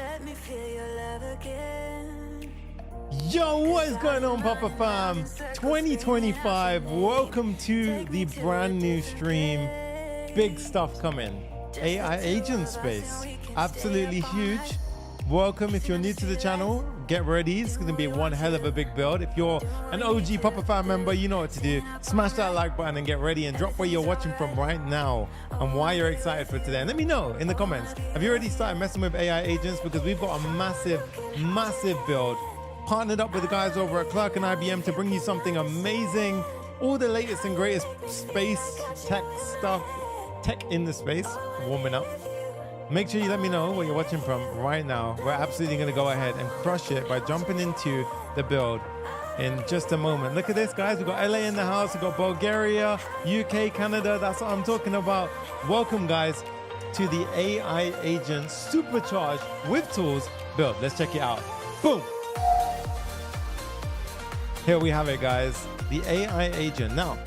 Let me feel your love again. Yo, what is going on, Papa Fam? 2025, welcome to the brand new stream. Big stuff coming. AI agent space, absolutely huge. Welcome. If you're new to the channel, get ready. It's going to be one hell of a big build. If you're an OG Papa Fan member, you know what to do. Smash that like button and get ready and drop where you're watching from right now and why you're excited for today. And let me know in the comments, have you already started messing with AI agents? Because we've got a massive build. Partnered up with the guys over at Clerk and IBM to bring you something amazing. All the latest and greatest space tech stuff. Tech in the space, warming up. Make sure you let me know where you're watching from right now. We're absolutely going to go ahead and crush it by jumping into the build in just a moment. Look at this, guys. We've got LA in the house. We've got Bulgaria, UK, Canada. That's what I'm talking about. Welcome, guys, to the AI agent supercharged with tools build. Let's check it out. Boom. Here we have it, guys. The AI agent. Now,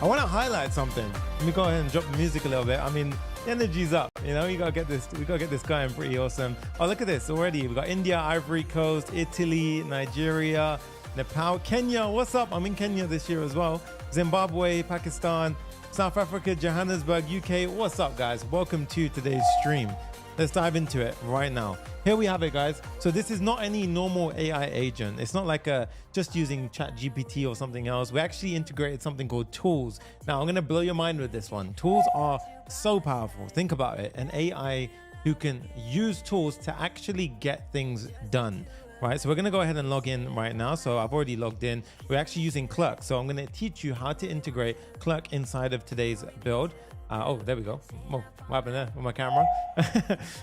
I want to highlight something. Let me go ahead and drop the music a little bit. I mean, the energy's up, you know, we gotta get this going pretty awesome. Oh, look at this already. We've got India, Ivory Coast, Italy, Nigeria, Nepal, Kenya. What's up? I'm in Kenya this year as well. Zimbabwe, Pakistan, South Africa, Johannesburg, UK. What's up, guys? Welcome to today's stream. Let's dive into it right now. Here we have it, guys. So this is not any normal AI agent. It's not like just using ChatGPT or something else. We actually integrated something called tools. Now, I'm going to blow your mind with this one. Tools are so powerful. Think about it. An AI who can use tools to actually get things done. Right, so we're going to go ahead and log in right now. So I've already logged in. We're actually using Clerk. So I'm going to teach you how to integrate Clerk inside of today's build. Oh, there we go. Oh, what happened there with my camera?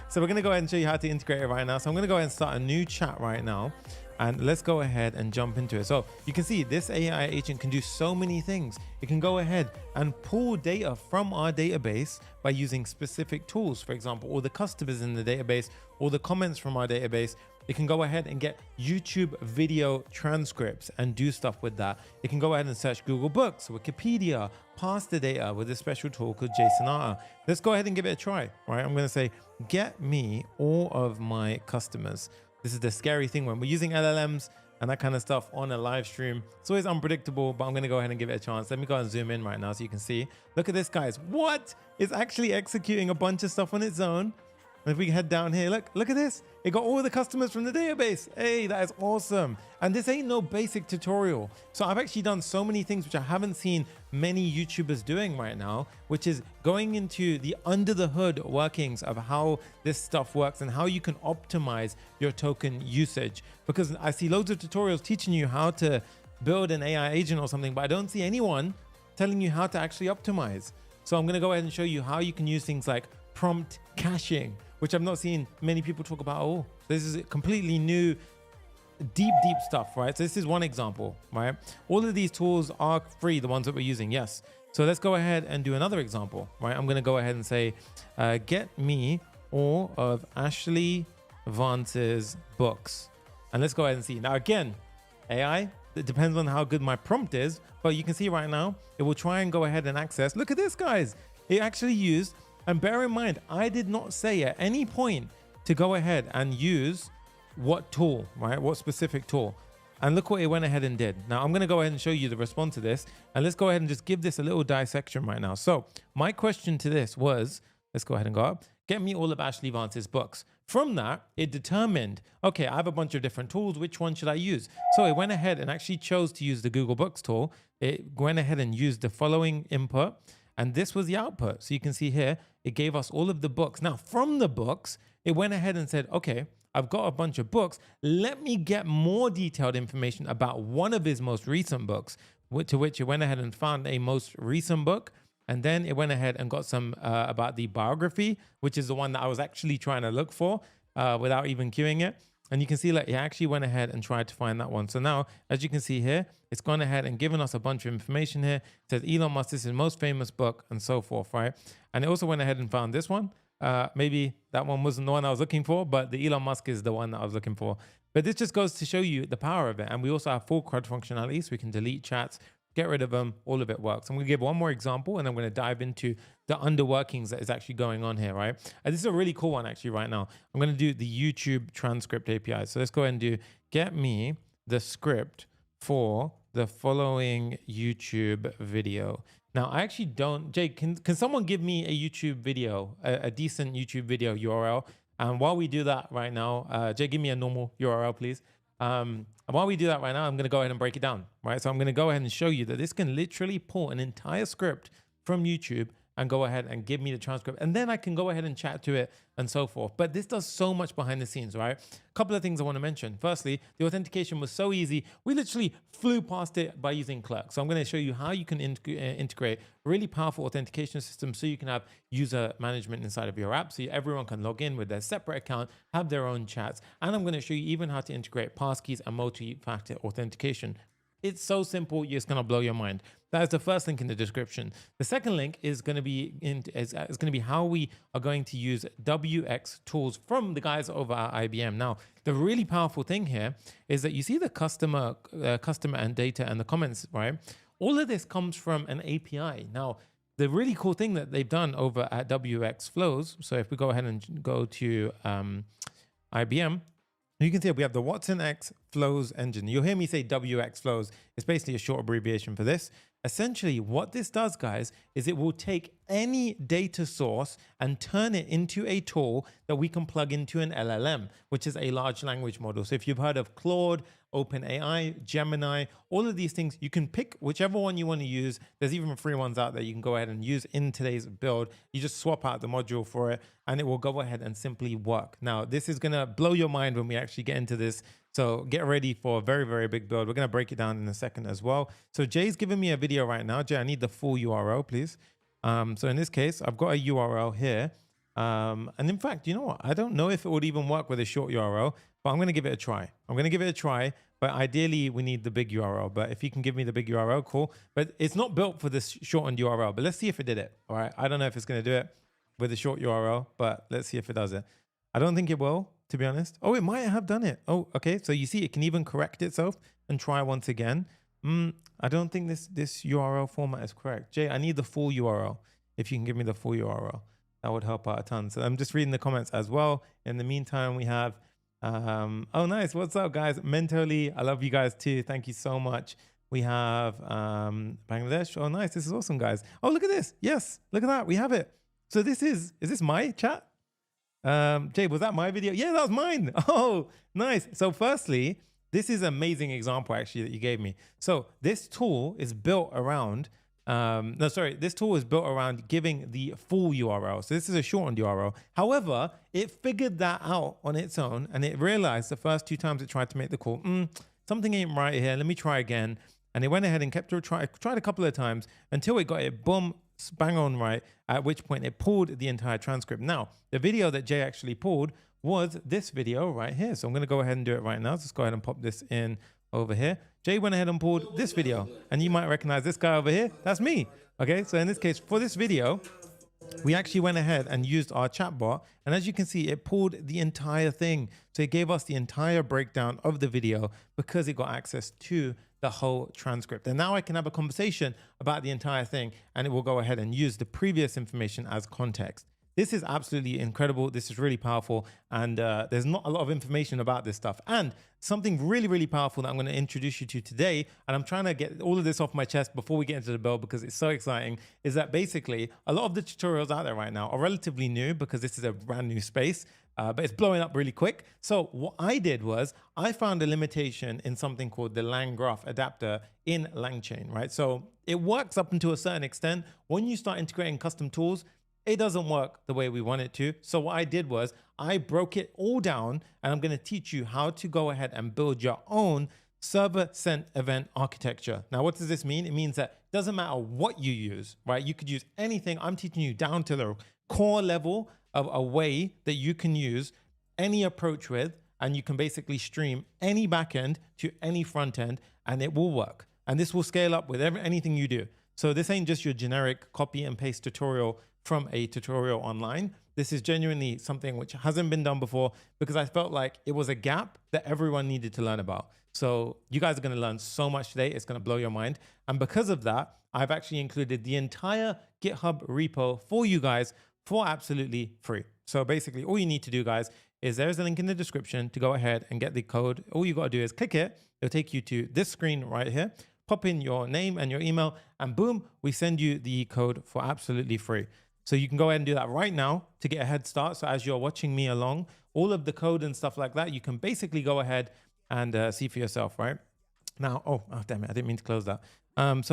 So we're going to go ahead and show you how to integrate it right now. So I'm going to go ahead and start a new chat right now. And let's go ahead and jump into it. So you can see this AI agent can do so many things. It can go ahead and pull data from our database by using specific tools. For example, all the customers in the database, all the comments from our database. It can go ahead and get YouTube video transcripts and do stuff with that. It can go ahead and search Google Books, Wikipedia, parse the data with a special tool called JSON. Let's go ahead and give it a try, right? I'm going to say, get me all of my customers. This is the scary thing when we're using LLMs and that kind of stuff on a live stream. It's always unpredictable, but I'm going to go ahead and give it a chance. Let me go and zoom in right now so you can see. Look at this, guys. What? It's actually executing a bunch of stuff on its own. And if we head down here, look at this. It got all the customers from the database. Hey, that is awesome. And this ain't no basic tutorial. So I've actually done so many things which I haven't seen many YouTubers doing right now, which is going into the under the hood workings of how this stuff works and how you can optimize your token usage. Because I see loads of tutorials teaching you how to build an AI agent or something, but I don't see anyone telling you how to actually optimize. So I'm going to go ahead and show you how you can use things like prompt caching, which I've not seen many people talk about. Oh, this is completely new, deep stuff, right? So this is one example, right? All of these tools are free, the ones that we're using, yes. So let's go ahead and do another example, right? I'm gonna go ahead and say, get me all of Ashley Vance's books. And let's go ahead and see. Now again, AI, it depends on how good my prompt is, but you can see right now, it will try and go ahead and access. Look at this, guys. It actually used, and bear in mind, I did not say at any point to go ahead and use what tool, right? What specific tool. And look what it went ahead and did. Now I'm going to go ahead and show you the response to this. And let's go ahead and just give this a little dissection right now. So my question to this was, let's go ahead and go up, get me all of Ashley Vance's books. From that, it determined, okay, I have a bunch of different tools. Which one should I use? So it went ahead and actually chose to use the Google Books tool. It went ahead and used the following input. And this was the output. So you can see here, it gave us all of the books. Now, from the books, it went ahead and said, okay, I've got a bunch of books. Let me get more detailed information about one of his most recent books, to which it went ahead and found a most recent book. And then it went ahead and got some about the biography, which is the one that I was actually trying to look for without even queuing it. And you can see like it actually went ahead and tried to find that one. So now, as you can see here, it's gone ahead and given us a bunch of information here. It says Elon Musk, this is his most famous book and so forth, right? And it also went ahead and found this one. Maybe that one wasn't the one I was looking for, but the Elon Musk is the one that I was looking for. But this just goes to show you the power of it. And we also have full CRUD functionality, so we can delete chats get rid of them, all of it works. I'm gonna give one more example and I'm gonna dive into the underworkings that is actually going on here, right? And this is a really cool one actually right now. I'm gonna do the YouTube transcript API. So let's go ahead and do, get me the script for the following YouTube video. Now, I actually don't, Jay, can someone give me a YouTube video, a decent YouTube video URL? And while we do that right now, Jay, give me a normal URL, please. And while we do that right now, I'm going to go ahead and break it down, right? So I'm going to go ahead and show you that this can literally pull an entire script from YouTube and go ahead and give me the transcript. And then I can go ahead and chat to it and so forth. But this does so much behind the scenes, right? A couple of things I want to mention. Firstly, the authentication was so easy. We literally flew past it by using Clerk. So I'm going to show you how you can integrate a really powerful authentication system so you can have user management inside of your app. So everyone can log in with their separate account, have their own chats. And I'm going to show you even how to integrate passkeys and multi-factor authentication. It's so simple, it's gonna blow your mind. That is the first link in the description. The second link is gonna be how we are going to use WX tools from the guys over at IBM. Now, the really powerful thing here is that you see the customer and data and the comments, right? All of this comes from an API. Now, the really cool thing that they've done over at Wxflows. So if we go ahead and go to IBM. You can see we have the Watsonx engine. You'll hear me say Wxflows. It's basically a short abbreviation for this. Essentially, what this does, guys, is it will take any data source and turn it into a tool that we can plug into an LLM, which is a large language model. So if you've heard of Claude, OpenAI, Gemini, all of these things, you can pick whichever one you want to use. There's even free ones out there you can go ahead and use in today's build. You just swap out the module for it and it will go ahead and simply work. Now, this is going to blow your mind when we actually get into this. So get ready for a very, very big build. We're going to break it down in a second as well. So Jay's giving me a video right now. Jay, I need the full URL, please. So in this case, I've got a URL here. And in fact, you know what? I don't know if it would even work with a short URL, but I'm going to give it a try. But ideally, we need the big URL. But if you can give me the big URL, cool. But it's not built for this shortened URL. But let's see if it did it. All right. I don't know if it's going to do it with a short URL, but let's see if it does it. I don't think it will, to be honest. Oh, it might have done it. Oh, okay. So you see, it can even correct itself and try once again. I don't think this URL format is correct. Jay, I need the full URL. If you can give me the full URL, that would help out a ton. So I'm just reading the comments as well. In the meantime, we have, oh, nice. What's up, guys? Mentally, I love you guys too. Thank you so much. We have Bangladesh. Oh, nice. This is awesome, guys. Oh, look at this. Yes, look at that. We have it. So this is this my chat? Jay, was that my video? Yeah, that was mine. Oh, nice. So firstly, this is an amazing example actually that you gave me. So this tool is built around, this tool is built around giving the full URL. So this is a shortened URL. However, it figured that out on its own and it realized the first 2 times it tried to make the call, something ain't right here. Let me try again. And it went ahead and tried a couple of times until it got it, boom, bang on right, at which point it pulled the entire transcript. Now, the video that Jay actually pulled was this video right here. So I'm going to go ahead and do it right now. Let's go ahead and pop this in over here. Jay went ahead and pulled this video and you might recognize this guy over here. That's me. Okay. So in this case, for this video, we actually went ahead and used our chatbot. And as you can see, it pulled the entire thing. So it gave us the entire breakdown of the video because it got access to the whole transcript. And now I can have a conversation about the entire thing and it will go ahead and use the previous information as context. This is absolutely incredible. This is really powerful. And there's not a lot of information about this stuff. And something really, really powerful that I'm going to introduce you to today, and I'm trying to get all of this off my chest before we get into the build because it's so exciting, is that basically a lot of the tutorials out there right now are relatively new because this is a brand new space. But it's blowing up really quick. So what I did was I found a limitation in something called the LangGraph adapter in LangChain, right? So it works up until a certain extent. When you start integrating custom tools, it doesn't work the way we want it to. So what I did was I broke it all down and I'm going to teach you how to go ahead and build your own server sent event architecture. Now, what does this mean? It means that it doesn't matter what you use, right? You could use anything. I'm teaching you down to the core level of a way that you can use any approach with, and you can basically stream any backend to any front end and it will work. And this will scale up with anything you do. So this ain't just your generic copy and paste tutorial from a tutorial online. This is genuinely something which hasn't been done before because I felt like it was a gap that everyone needed to learn about. So you guys are going to learn so much today. It's going to blow your mind. And because of that, I've actually included the entire GitHub repo for you guys for absolutely free. So basically all you need to do, guys, is there's a link in the description to go ahead and get the code. All you got to do is click it. It'll take you to this screen right here. Pop in your name and your email, and boom, we send you the code for absolutely free. So you can go ahead and do that right now to get a head start. So as you're watching me along, all of the code and stuff like that, you can basically go ahead and see for yourself, right? Now, oh damn it, I didn't mean to close that. Let's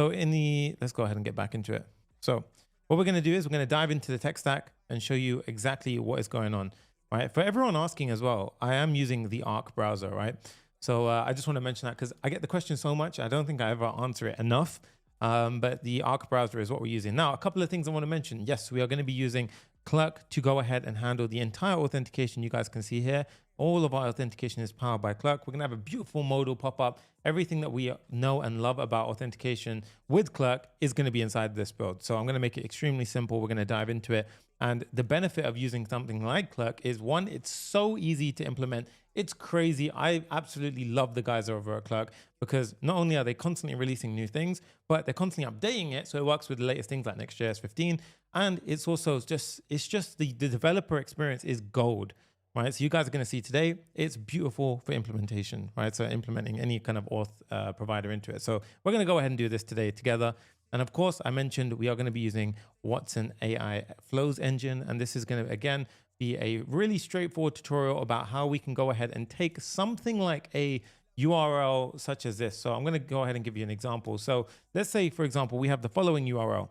go ahead and get back into it. So what we're going to do is we're going to dive into the tech stack and show you exactly what is going on, right? For everyone asking as well, I am using the Arc browser, right? So I just want to mention that because I get the question so much. I don't think I ever answer it enough. But the Arc browser is what we're using. Now, a couple of things I want to mention. Yes, we are going to be using Clerk to go ahead and handle the entire authentication. You guys can see here, all of our authentication is powered by Clerk. We're going to have a beautiful modal pop up. Everything that we know and love about authentication with Clerk is going to be inside this build. So I'm going to make it extremely simple. We're going to dive into it. And the benefit of using something like Clerk is, one, it's so easy to implement. It's crazy. I absolutely love the guys over at Clerk because not only are they constantly releasing new things, but they're constantly updating it. So it works with the latest things like Next.js 15. And it's also just the developer experience is gold, right? So you guys are going to see today, it's beautiful for implementation, right? So implementing any kind of auth provider into it. So we're going to go ahead and do this today together. And of course, I mentioned we are going to be using Watsonx.ai Flows engine. And this is going to, again, be a really straightforward tutorial about how we can go ahead and take something like a URL such as this. So I'm going to go ahead and give you an example. So let's say, for example, we have the following URL.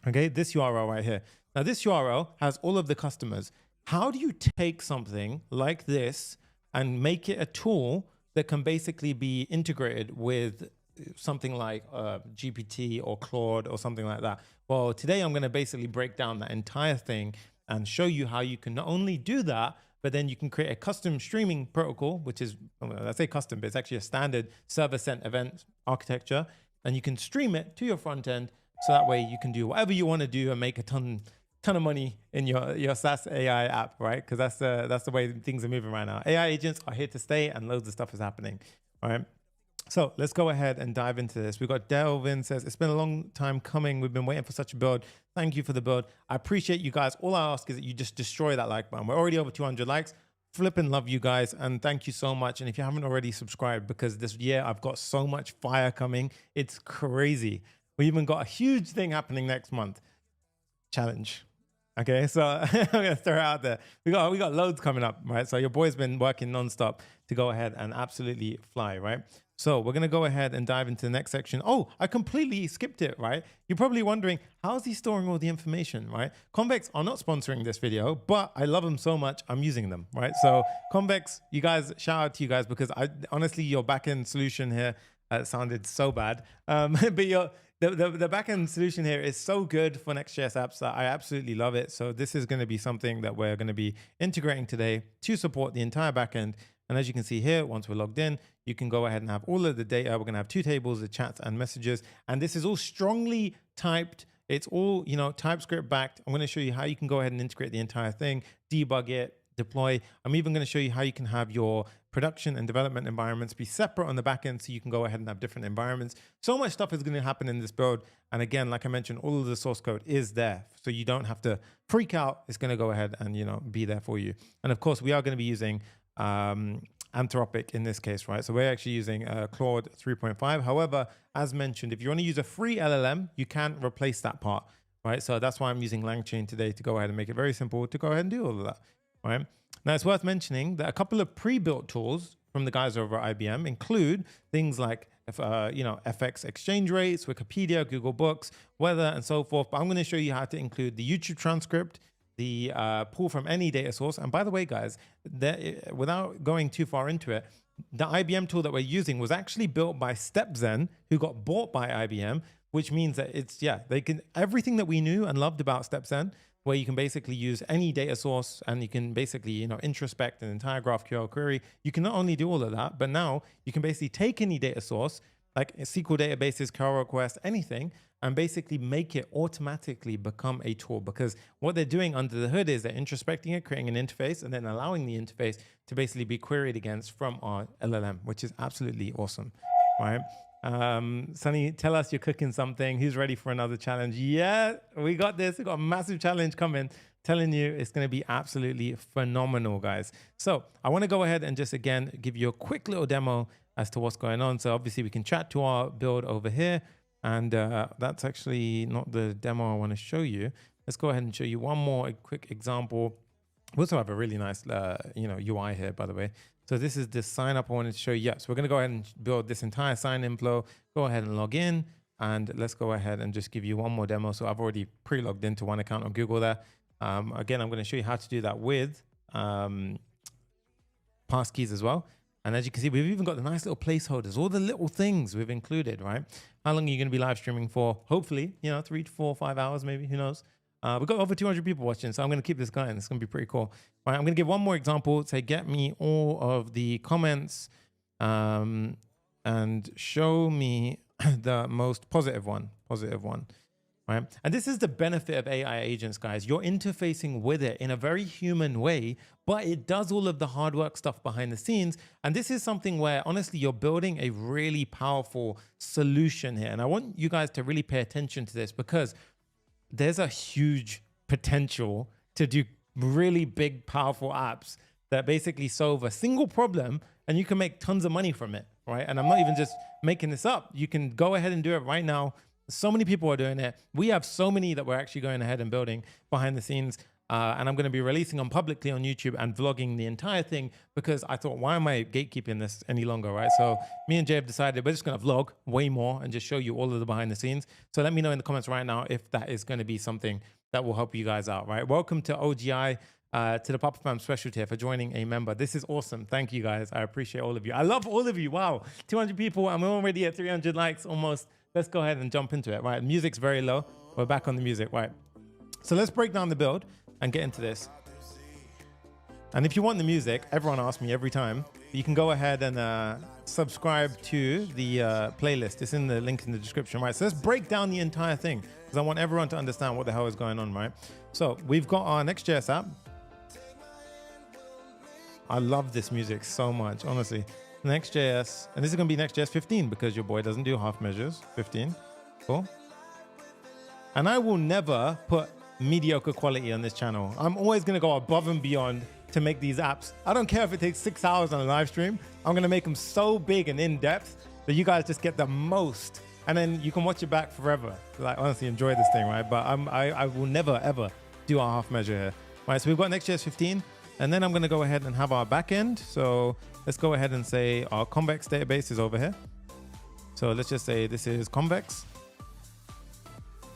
Okay, this URL right here. Now, this URL has all of the customers. How do you take something like this and make it a tool that can basically be integrated with something like GPT or Claude or something like that? Well, today I'm going to basically break down that entire thing and show you how you can not only do that, but then you can create a custom streaming protocol, which is, I say custom, but it's actually a standard server-sent event architecture. And you can stream it to your front end. So that way you can do whatever you want to do and make a ton of money in your SaaS AI app, right? Because that's the way things are moving right now. AI agents are here to stay and loads of stuff is happening, all right? So let's go ahead and dive into this. We've got Delvin says, it's been a long time coming. We've been waiting for such a build. Thank you for the build. I appreciate you guys. All I ask is that you just destroy that like button. We're already over 200 likes. Flipping love you guys. And thank you so much. And if you haven't already subscribed, because this year I've got so much fire coming. It's crazy. We even got a huge thing happening next month. Challenge. Okay, so I'm gonna throw it out there. We got loads coming up, right? So your boy's been working nonstop to go ahead and absolutely fly, right? So we're gonna go ahead and dive into the next section. Oh, I completely skipped it, right? You're probably wondering, how is he storing all the information, right? Convex are not sponsoring this video, but I love them so much, I'm using them, right? So Convex, you guys, shout out to you guys because honestly, your backend solution here sounded so bad, but the backend solution here is so good for Next.js apps that I absolutely love it. So this is going to be something that we're going to be integrating today to support the entire backend. And as you can see here, once we're logged in, you can go ahead and have all of the data. We're going to have two tables, the chats and messages. And this is all strongly typed. It's all, TypeScript backed. I'm going to show you how you can go ahead and integrate the entire thing, debug it, deploy. I'm even going to show you how you can have your production and development environments be separate on the back end so you can go ahead and have different environments. So much stuff is going to happen in this build. And again, like I mentioned, all of the source code is there. So you don't have to freak out. It's going to go ahead and, be there for you. And of course, we are going to be using Anthropic in this case, right? So we're actually using Claude 3.5. However, as mentioned, if you want to use a free LLM, you can replace that part, right? So that's why I'm using LangChain today to go ahead and make it very simple to go ahead and do all of that. Right. Now, it's worth mentioning that a couple of pre-built tools from the guys over at IBM include things like, FX exchange rates, Wikipedia, Google Books, weather, and so forth. But I'm going to show you how to include the YouTube transcript, the pull from any data source. And by the way, guys, without going too far into it, the IBM tool that we're using was actually built by Stepzen, who got bought by IBM, which means that they can everything that we knew and loved about Stepzen, where you can basically use any data source and you can basically, introspect an entire GraphQL query. You can not only do all of that, but now you can basically take any data source, like SQL databases, curl request, anything, and basically make it automatically become a tool, because what they're doing under the hood is they're introspecting it, creating an interface, and then allowing the interface to basically be queried against from our LLM, which is absolutely awesome, right? Sonny, tell us you're cooking something. Who's ready for another challenge? Yeah, we got this. We got a massive challenge coming. Telling you it's going to be absolutely phenomenal, guys. So I want to go ahead and just again give you a quick little demo as to what's going on. So obviously we can chat to our build over here, and that's actually not the demo I want to show you. Let's go ahead and show you one more quick example. We also have a really nice UI here, by the way. So this is the sign up I wanted to show you. Yes, we're going to go ahead and build this entire sign-in flow. Go ahead and log in, and let's go ahead and just give you one more demo. So I've already pre-logged into one account on Google there. Again, I'm going to show you how to do that with passkeys as well. And as you can see, we've even got the nice little placeholders, all the little things we've included, right? How long are you going to be live streaming for? Hopefully, 3 to 4, 5 hours, maybe, who knows? We've got over 200 people watching, so I'm going to keep this going. It's going to be pretty cool. All right, I'm going to give one more example. Say, get me all of the comments and show me the most positive one. Right? And this is the benefit of AI agents, guys. You're interfacing with it in a very human way, but it does all of the hard work stuff behind the scenes. And this is something where, honestly, you're building a really powerful solution here. And I want you guys to really pay attention to this, because there's a huge potential to do really big, powerful apps that basically solve a single problem, and you can make tons of money from it, right? And I'm not even just making this up. You can go ahead and do it right now. So many people are doing it. We have so many that we're actually going ahead and building behind the scenes. And I'm going to be releasing them publicly on YouTube and vlogging the entire thing, because I thought, why am I gatekeeping this any longer, right? So me and Jay have decided we're just going to vlog way more and just show you all of the behind the scenes. So let me know in the comments right now if that is going to be something that will help you guys out, right? Welcome to OGI, to the Papa Fam special tier for joining a member. This is awesome. Thank you, guys. I appreciate all of you. I love all of you. Wow. 200 people, and we're already at 300 likes almost. Let's go ahead and jump into it, right? Music's very low. We're back on the music, right? So let's break down the build and get into this. And if you want the music, everyone asks me every time, you can go ahead and subscribe to the playlist. It's in the link in the description, right? So let's break down the entire thing, because I want everyone to understand what the hell is going on, right? So we've got our Next.js app. I love this music so much, honestly. Next.js, and this is going to be Next.js 15, because your boy doesn't do half measures. 15, cool. And I will never put mediocre quality on this channel. I'm always going to go above and beyond to make these apps. I don't care if it takes 6 hours on a live stream. I'm going to make them so big and in depth that you guys just get the most, and then you can watch it back forever. Like, honestly, enjoy this thing, right? But I will never ever do a half measure here. Right, so we've got Next.js 15. And then I'm going to go ahead and have our backend. So let's go ahead and say our Convex database is over here. So let's just say this is Convex.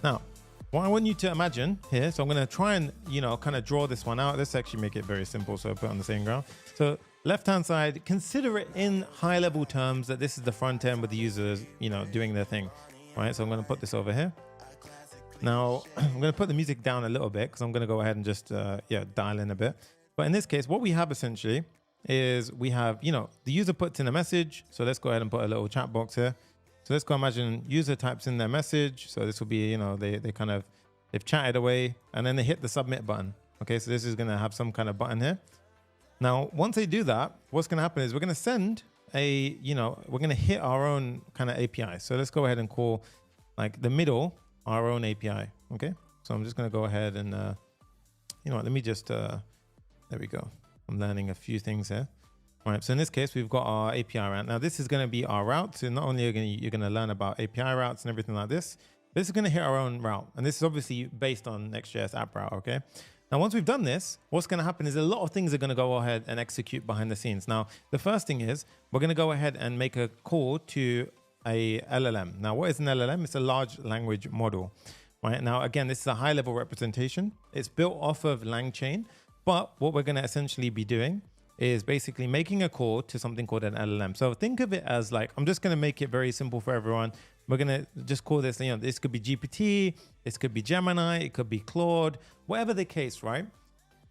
Now, what I want you to imagine here, so I'm going to try and, kind of draw this one out. Let's actually make it very simple. So I put it on the same ground. So left-hand side, consider it in high-level terms that this is the front end with the users, doing their thing. Right. So I'm going to put this over here. Now, I'm going to put the music down a little bit, because I'm going to go ahead and just, dial in a bit. But in this case, what we have essentially is we have, the user puts in a message. So let's go ahead and put a little chat box here. So let's go imagine user types in their message. So this will be, they've chatted away, and then they hit the submit button. Okay, so this is going to have some kind of button here. Now, once they do that, what's going to happen is we're going to send we're going to hit our own kind of API. So let's go ahead and call like the middle our own API. Okay, so I'm just going to go ahead and, let me just, there we go. I'm learning a few things here. All right, so in this case, we've got our API route. Now, this is going to be our route. So not only are you're going to learn about API routes and everything like this, this is going to hit our own route. And this is obviously based on Next.js app route, okay? Now, once we've done this, what's going to happen is a lot of things are going to go ahead and execute behind the scenes. Now, the first thing is we're going to go ahead and make a call to a LLM. Now, what is an LLM? It's a large language model, right? Now, again, this is a high-level representation. It's built off of LangChain. But what we're going to essentially be doing is basically making a call to something called an LLM. So think of it as like, I'm just going to make it very simple for everyone. We're going to just call this, this could be GPT, this could be Gemini, it could be Claude, whatever the case, right?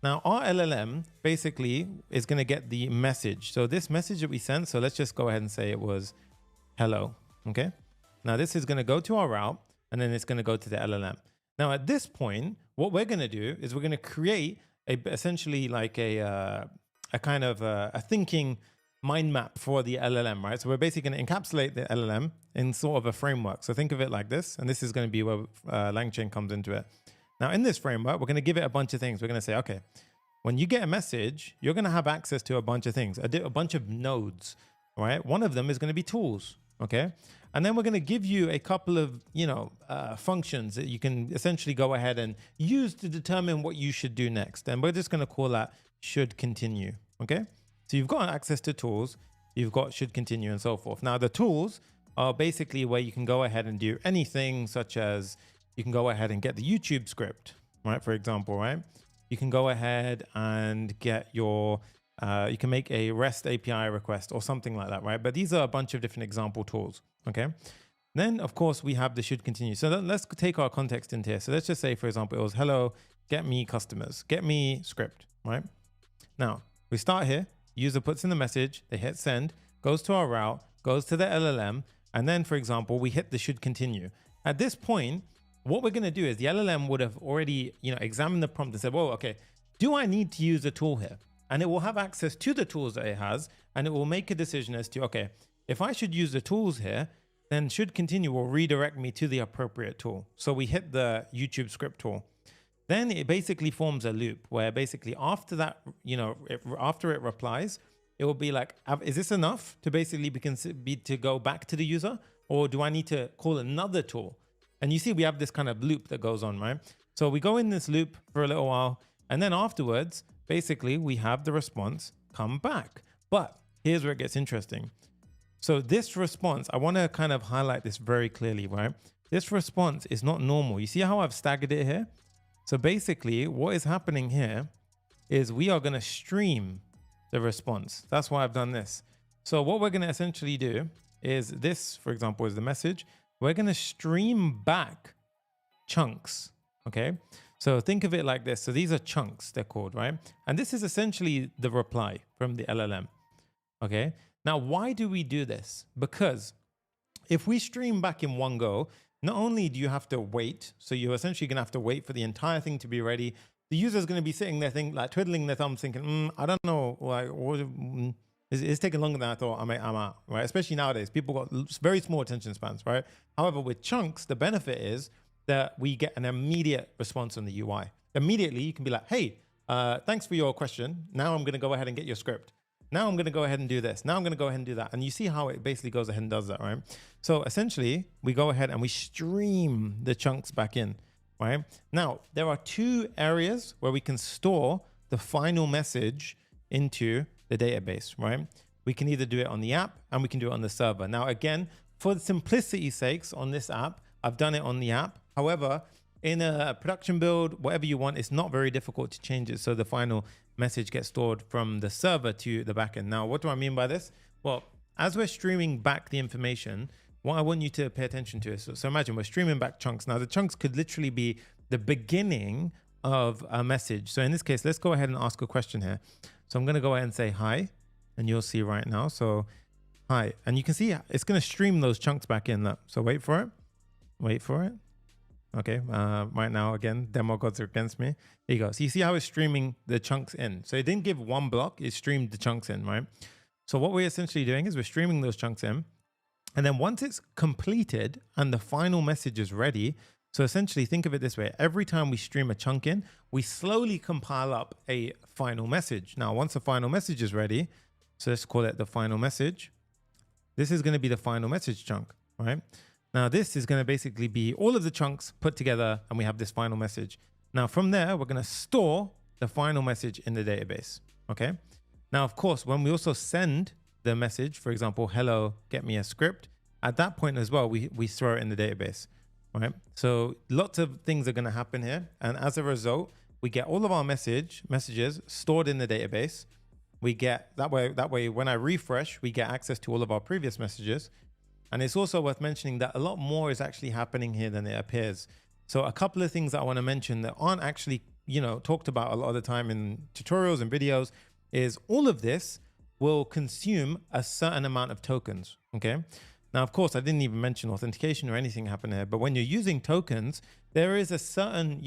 Now, our LLM basically is going to get the message. So this message that we sent, so let's just go ahead and say it was hello, okay? Now, this is going to go to our route. and then it's going to go to the LLM. Now, at this point, what we're going to do is we're going to create essentially like a kind of a thinking mind map for the LLM, right? So we're basically going to encapsulate the LLM in sort of a framework. So think of it like this, and this is going to be where LangChain comes into it. Now, in this framework, we're going to give it a bunch of things. We're going to say, okay, when you get a message, you're going to have access to a bunch of things, a bunch of nodes, right? One of them is going to be tools, okay? And then we're going to give you a couple of, functions that you can essentially go ahead and use to determine what you should do next. And we're just going to call that should continue, okay? So you've got access to tools, you've got should continue and so forth. Now the tools are basically where you can go ahead and do anything, such as you can go ahead and get the YouTube script, right? For example, right? You can go ahead and get your, you can make a REST API request or something like that, right? But these are a bunch of different example tools, okay? Then of course we have the should continue. So let's take our context into here. So let's just say, for example, it was, hello, get me customers, get me script, right? Now we start here. User puts in the message, they hit send, goes to our route, goes to the LLM, and then, for example, we hit the should continue. At this point, what we're going to do is the LLM would have already, examined the prompt and said, well, okay, do I need to use a tool here? And it will have access to the tools that it has, and it will make a decision as to, okay, if I should use the tools here, then should continue will redirect me to the appropriate tool. So we hit the YouTube script tool. Then it basically forms a loop where basically after that, after it replies, it will be like, is this enough to basically to go back to the user? Or do I need to call another tool? And you see, we have this kind of loop that goes on, right? So we go in this loop for a little while, and then afterwards, basically we have the response come back. But here's where it gets interesting. So this response, I want to kind of highlight this very clearly, right? This response is not normal. You see how I've staggered it here? So basically what is happening here is we are going to stream the response. That's why I've done this. So what we're going to essentially do is this, for example, is the message. We're going to stream back chunks. Okay. So think of it like this. So these are chunks, they're called, right? And this is essentially the reply from the LLM. Okay. Now, why do we do this? Because if we stream back in one go, not only do you have to wait, so you're essentially going to have to wait for the entire thing to be ready. The user is going to be sitting there twiddling their thumbs thinking, I don't know, it's taking longer than I thought. I'm out, right? Especially nowadays, people got very small attention spans, right? However, with chunks, the benefit is that we get an immediate response on the UI. Immediately, you can be like, hey, thanks for your question. Now I'm going to go ahead and get your script. Now I'm going to go ahead and do this. Now I'm going to go ahead and do that. And you see how it basically goes ahead and does that, right? So essentially, we go ahead and we stream the chunks back in, right? Now, there are two areas where we can store the final message into the database, right? We can either do it on the app and we can do it on the server. Now, again, for simplicity's sakes on this app, I've done it on the app. However, in a production build, whatever you want, it's not very difficult to change it. So the final message gets stored from the server to the backend. Now, what do I mean by this? Well, as we're streaming back the information, what I want you to pay attention to is, so imagine we're streaming back chunks. Now, the chunks could literally be the beginning of a message. So in this case, let's go ahead and ask a question here. So I'm going to go ahead and say hi, and you'll see right now. So hi, and you can see it's going to stream those chunks back in. Look. So wait for it. Wait for it. Okay, right now, again, demo gods are against me. There you go. So you see how it's streaming the chunks in. So it didn't give one block, it streamed the chunks in, right? So what we're essentially doing is we're streaming those chunks in. And then once it's completed and the final message is ready, so essentially think of it this way. Every time we stream a chunk in, we slowly compile up a final message. Now, once the final message is ready, so let's call it the final message. This is going to be the final message chunk, right? Now, this is going to basically be all of the chunks put together, and we have this final message. Now, from there, we're going to store the final message in the database, okay? Now, of course, when we also send the message, for example, hello, get me a script, at that point as well, we throw it in the database, right? So lots of things are going to happen here. And as a result, we get all of our messages stored in the database. We get that way, when I refresh, we get access to all of our previous messages. And it's also worth mentioning that a lot more is actually happening here than it appears. So a couple of things that I want to mention that aren't actually, talked about a lot of the time in tutorials and videos is all of this will consume a certain amount of tokens, okay? Now, of course, I didn't even mention authentication or anything happened here, but when you're using tokens, there is a certain,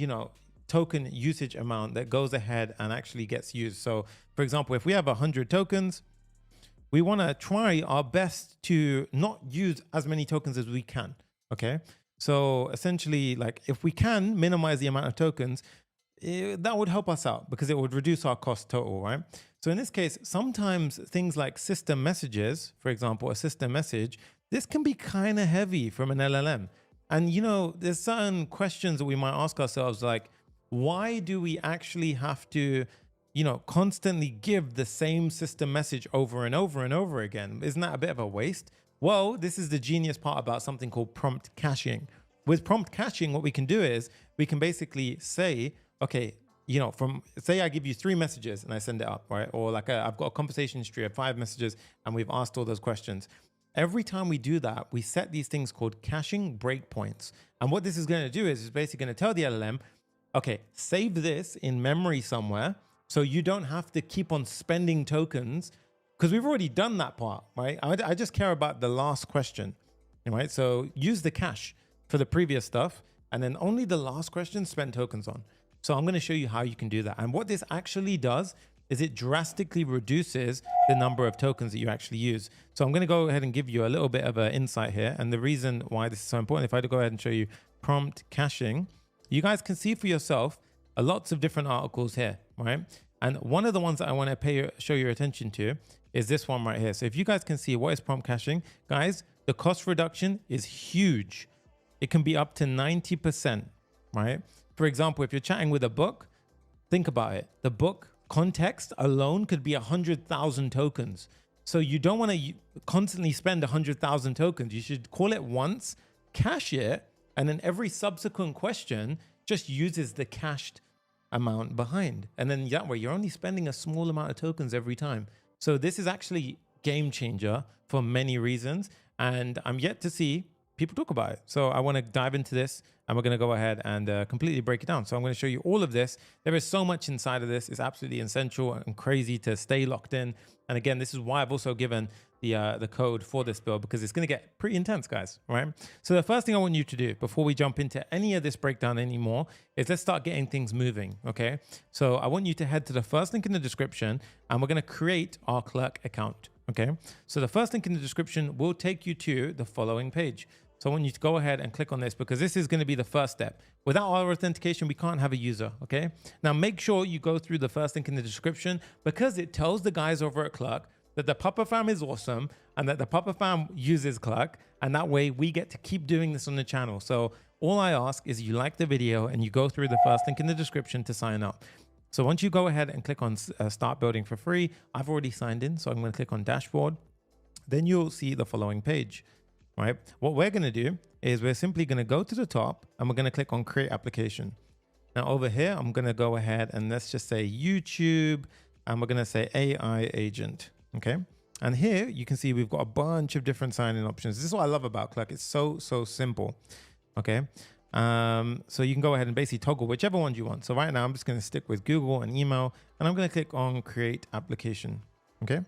token usage amount that goes ahead and actually gets used. So for example, if we have 100 tokens, we want to try our best to not use as many tokens as we can. Okay. So essentially, like if we can minimize the amount of tokens, that would help us out because it would reduce our cost total, right? So in this case, sometimes things like system messages, for example, a system message, this can be kind of heavy from an LLM. And there's certain questions that we might ask ourselves, like, why do we actually have to, constantly give the same system message over and over and over again? Isn't that a bit of a waste? Well, this is the genius part about something called prompt caching. With prompt caching, what we can do is we can basically say, okay, say I give you 3 messages and I send it up, right? Or like I've got a conversation history of 5 messages and we've asked all those questions. Every time we do that, we set these things called caching breakpoints. And what this is going to do is it's basically going to tell the LLM, okay, save this in memory somewhere so you don't have to keep on spending tokens because we've already done that part, right? I just care about the last question, right? So use the cache for the previous stuff and then only the last question spend tokens on. So I'm going to show you how you can do that. And what this actually does is it drastically reduces the number of tokens that you actually use. So I'm going to go ahead and give you a little bit of an insight here. And the reason why this is so important, if I go ahead and show you prompt caching, you guys can see for yourself lots of different articles here, right? And one of the ones that I want to show your attention to is this one right here. So if you guys can see what is prompt caching, guys, the cost reduction is huge. It can be up to 90%, right? For example, if you're chatting with a book, think about it. The book context alone could be 100,000 tokens. So you don't want to constantly spend 100,000 tokens. You should call it once, cache it, and then every subsequent question just uses the cached amount behind. And then that way you're only spending a small amount of tokens every time. So this is actually game changer for many reasons. And I'm yet to see people talk about it. So I want to dive into this and we're going to go ahead and completely break it down. So I'm going to show you all of this. There is so much inside of this. It's absolutely essential and crazy to stay locked in. And again, this is why I've also given the code for this build, because it's going to get pretty intense, guys, right? So the first thing I want you to do before we jump into any of this breakdown anymore is let's start getting things moving, okay? So I want you to head to the first link in the description and we're going to create our Clerk account, okay? So the first link in the description will take you to the following page. So I want you to go ahead and click on this because this is going to be the first step. Without our authentication, we can't have a user, okay? Now make sure you go through the first link in the description because it tells the guys over at Clerk that the Papa Fam is awesome and that the Papa Fam uses Clerk, and that way we get to keep doing this on the channel. So all I ask is you like the video and you go through the first link in the description to sign up. So once you go ahead and click on start building for free, I've already signed in. So I'm going to click on dashboard. Then you'll see the following page, right? What we're going to do is we're simply going to go to the top and we're going to click on create application. Now over here, I'm going to go ahead and let's just say YouTube, and we're going to say AI agent. Okay. And here you can see we've got a bunch of different sign-in options. This is what I love about Clerk. It's so simple. Okay. So you can go ahead and basically toggle whichever ones you want. So right now I'm just going to stick with Google and email, and I'm going to click on create application. Okay.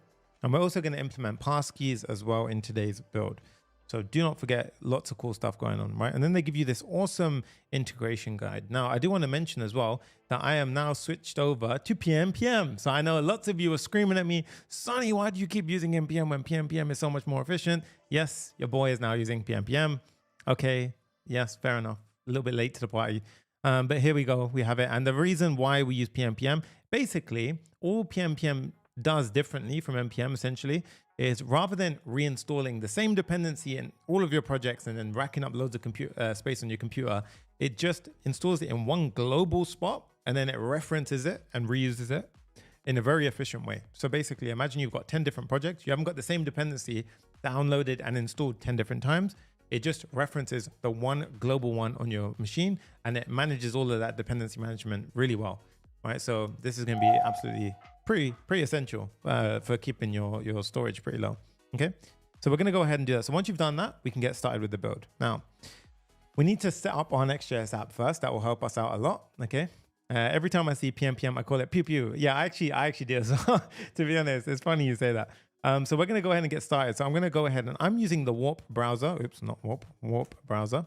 And we're also going to implement passkeys as well in today's build. So do not forget, lots of cool stuff going on, right? And then they give you this awesome integration guide. Now, I do want to mention as well that I am now switched over to PMPM. So I know lots of you are screaming at me, Sonny, why do you keep using NPM when PMPM is so much more efficient? Yes, your boy is now using PMPM. Okay, yes, fair enough. A little bit late to the party. But here we go, we have it. And the reason why we use PMPM, basically, all PMPM does differently from NPM essentially is rather than reinstalling the same dependency in all of your projects and then racking up loads of space on your computer, it just installs it in one global spot and then it references it and reuses it in a very efficient way. So basically, imagine you've got 10 different projects. You haven't got the same dependency downloaded and installed 10 different times. It just references the one global one on your machine and it manages all of that dependency management really well, right? So this is going to be absolutely pretty essential for keeping your storage pretty low. Okay, so we're going to go ahead and do that. So once you've done that, we can get started with the build. Now, we need to set up our Next.js app first. That will help us out a lot. Okay, every time I see PMPM, I call it pew pew. Yeah, I actually do. So to be honest, it's funny you say that. So we're going to go ahead and get started. So I'm going to go ahead and I'm using the Warp browser. Oops, not Warp, Warp browser.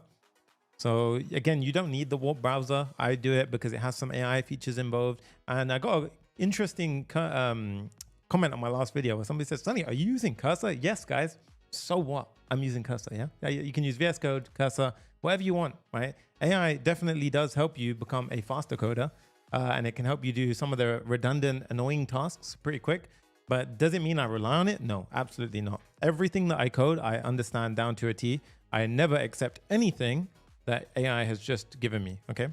So again, you don't need the Warp browser. I do it because it has some AI features involved. And I got an interesting comment on my last video where somebody says, Sonny, are you using Cursor? Yes, guys. So what? I'm using Cursor, yeah? You can use VS Code, Cursor, whatever you want, right? AI definitely does help you become a faster coder. And it can help you do some of the redundant, annoying tasks pretty quick. But does it mean I rely on it? No, absolutely not. Everything that I code, I understand down to a T. I never accept anything that AI has just given me, okay?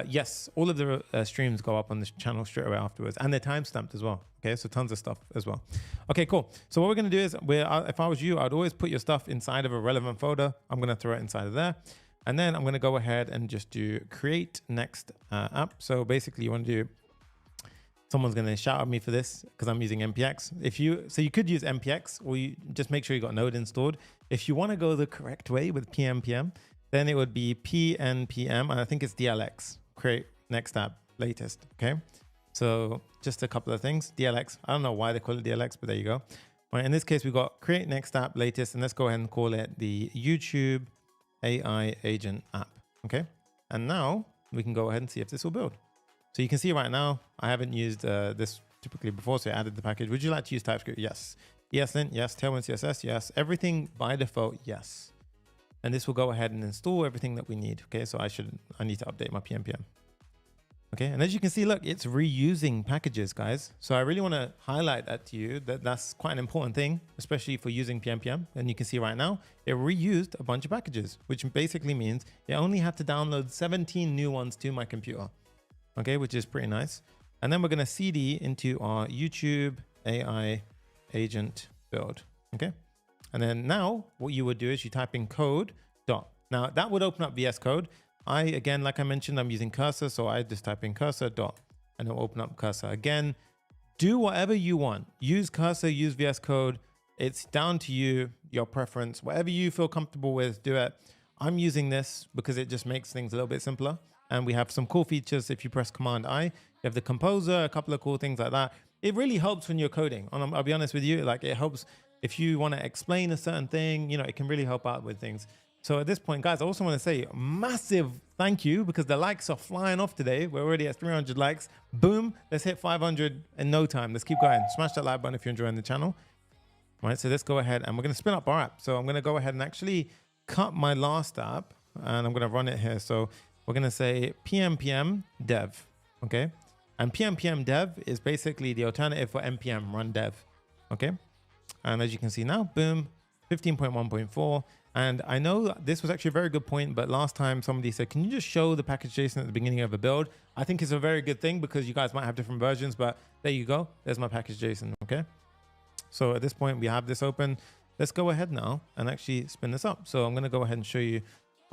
Yes, all of the streams go up on this channel straight away afterwards, and they're timestamped as well, okay? So tons of stuff as well. Okay, cool. So what we're gonna do is, if I was you, I'd always put your stuff inside of a relevant folder. I'm gonna throw it inside of there. And then I'm gonna go ahead and just do create next app. So basically you wanna do, someone's going to shout at me for this because I'm using npx. So you could use npx, or you just make sure you got Node installed. If you want to go the correct way with pnpm, then it would be pnpm, and I think it's dlx, create next app latest. Okay, so just a couple of things. dlx, I don't know why they call it dlx, but there you go. All right, in this case, we got create next app latest, and let's go ahead and call it the YouTube AI agent app. Okay, and now we can go ahead and see if this will build. So you can see right now, I haven't used this typically before, so I added the package. Would you like to use TypeScript? Yes. ESLint? Yes. Tailwind CSS? Yes. Everything by default? Yes. And this will go ahead and install everything that we need. Okay, so I need to update my PNPM. Okay, and as you can see, look, it's reusing packages, guys. So I really want to highlight that to you, that's quite an important thing, especially for using PNPM. And you can see right now, it reused a bunch of packages, which basically means it only had to download 17 new ones to my computer. Okay, which is pretty nice. And then we're going to CD into our YouTube AI agent build. Okay. And then now what you would do is you type in code dot. Now that would open up VS Code. Again, like I mentioned, I'm using Cursor. So I just type in Cursor dot and it'll open up Cursor. Again, do whatever you want. Use Cursor, use VS Code. It's down to you, your preference, whatever you feel comfortable with, do it. I'm using this because it just makes things a little bit simpler. And we have some cool features. If you press Command I, you have the composer, a couple of cool things like that. It really helps when you're coding. And I'll be honest with you, like it helps if you want to explain a certain thing, it can really help out with things. So at this point, guys, I also want to say massive thank you because the likes are flying off today. We're already at 300 likes. Boom. Let's hit 500 in no time. Let's keep going. Smash that like button if you're enjoying the channel. All right, so let's go ahead and we're going to spin up our app. So I'm going to go ahead and actually cut my last app and I'm going to run it here. So we're going to say pnpm dev, okay? And pnpm dev is basically the alternative for npm run dev, okay? And as you can see now, boom, 15.1.4. And I know this was actually a very good point, but last time somebody said, can you just show the package.json at the beginning of a build? I think it's a very good thing because you guys might have different versions, but there you go. There's my package.json, okay? So at this point, we have this open. Let's go ahead now and actually spin this up. So I'm going to go ahead and show you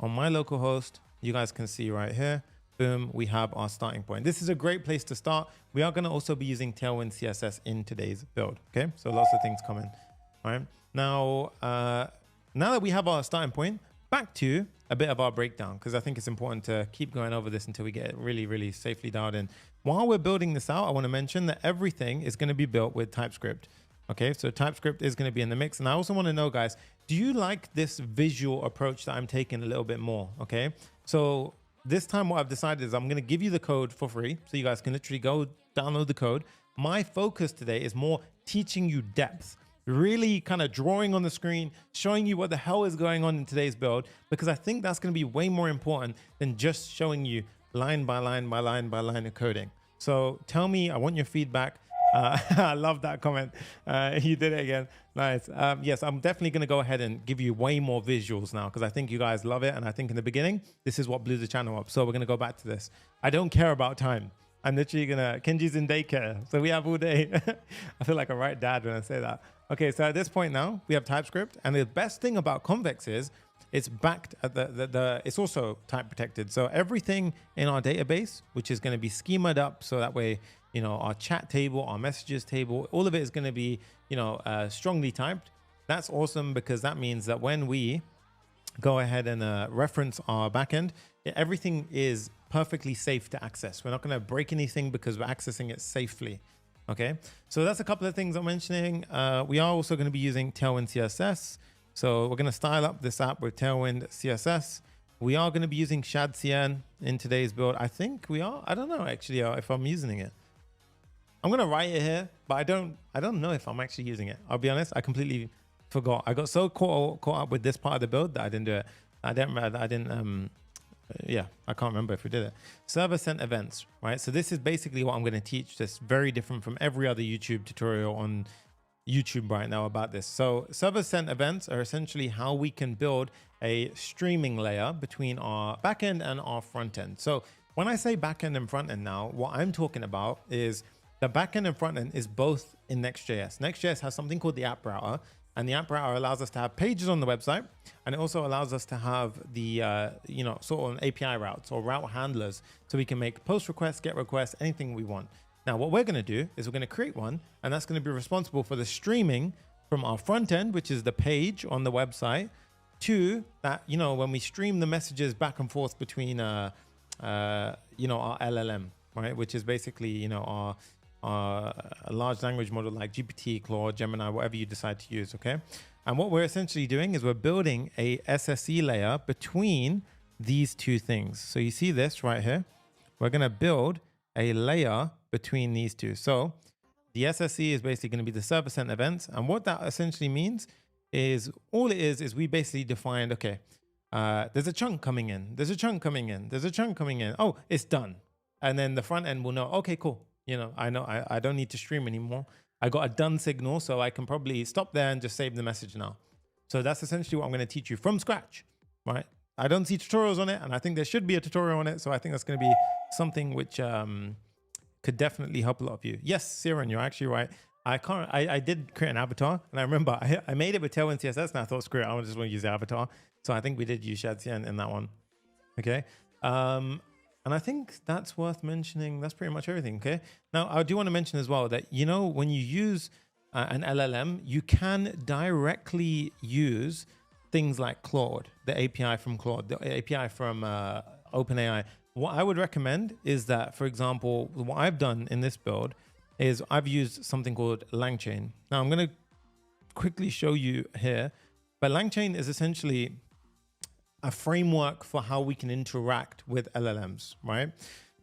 on my local host. You guys can see right here, boom, we have our starting point. This is a great place to start. We are going to also be using Tailwind CSS in today's build. Okay, so lots of things coming. All right, now that we have our starting point, back to a bit of our breakdown, because I think it's important to keep going over this until we get it really, really safely dialed in. While we're building this out, I want to mention that everything is going to be built with TypeScript. Okay, so TypeScript is going to be in the mix. And I also want to know, guys, do you like this visual approach that I'm taking a little bit more? Okay, so this time what I've decided is I'm going to give you the code for free. So you guys can literally go download the code. My focus today is more teaching you depth, really kind of drawing on the screen, showing you what the hell is going on in today's build, because I think that's going to be way more important than just showing you line by line by line by line of coding. So tell me, I want your feedback. I love that comment. You did it again. Nice. Yes, I'm definitely going to go ahead and give you way more visuals now because I think you guys love it. And I think in the beginning, this is what blew the channel up. So we're going to go back to this. I don't care about time. I'm literally going to, Kenji's in daycare. So we have all day. I feel like a right dad when I say that. Okay, so at this point now, we have TypeScript. And the best thing about Convex is it's backed at it's also type protected. So everything in our database, which is going to be schemaed up so that way, our chat table, our messages table, all of it is going to be, strongly typed. That's awesome because that means that when we go ahead and reference our backend, everything is perfectly safe to access. We're not going to break anything because we're accessing it safely. Okay, so that's a couple of things I'm mentioning. We are also going to be using Tailwind CSS. So we're going to style up this app with Tailwind CSS. We are going to be using Shadcn in today's build. I think we are. I don't know actually if I'm using it. I'm going to write it here, but I don't know if I'm actually using it. I'll be honest. I completely forgot. I got so caught up with this part of the build that I didn't do it. I can't remember if we did it. Server sent events, right? So this is basically what I'm going to teach. That's very different from every other YouTube tutorial on YouTube right now about this. So server sent events are essentially how we can build a streaming layer between our backend and our front end. So when I say backend and front end now, what I'm talking about is the backend and front end is both in Next.js. Next.js has something called the app router, and the app router allows us to have pages on the website, and it also allows us to have the sort of API routes or route handlers, so we can make post requests, get requests, anything we want. Now, what we're going to do is we're going to create one, and that's going to be responsible for the streaming from our front end, which is the page on the website, to that, when we stream the messages back and forth between, our LLM, right? Which is basically, our large language model like GPT, Claude, Gemini, whatever you decide to use, okay? And what we're essentially doing is we're building a SSE layer between these two things. So you see this right here. We're going to build a layer between these two. So the SSE is basically going to be the server sent events. And what that essentially means is all it is we basically defined, okay, there's a chunk coming in. There's a chunk coming in. There's a chunk coming in. Oh, it's done. And then the front end will know, okay, cool. I know I don't need to stream anymore. I got a done signal, so I can probably stop there and just save the message now. So that's essentially what I'm going to teach you from scratch, right? I don't see tutorials on it, and I think there should be a tutorial on it. So I think that's going to be something which could definitely help a lot of you. Yes, Siren, you're actually right. I did create an avatar, and I remember I made it with Tailwind CSS, and I thought, screw it, I just want to use the avatar. So I think we did use Shadcn in that one. Okay. And I think that's worth mentioning. That's pretty much everything. Okay. Now, I do want to mention as well that, when you use an LLM, you can directly use things like Claude, the API from Claude, the API from OpenAI. What I would recommend is that, for example, what I've done in this build is I've used something called LangChain. Now, I'm going to quickly show you here, but LangChain is essentially a framework for how we can interact with LLMs, right?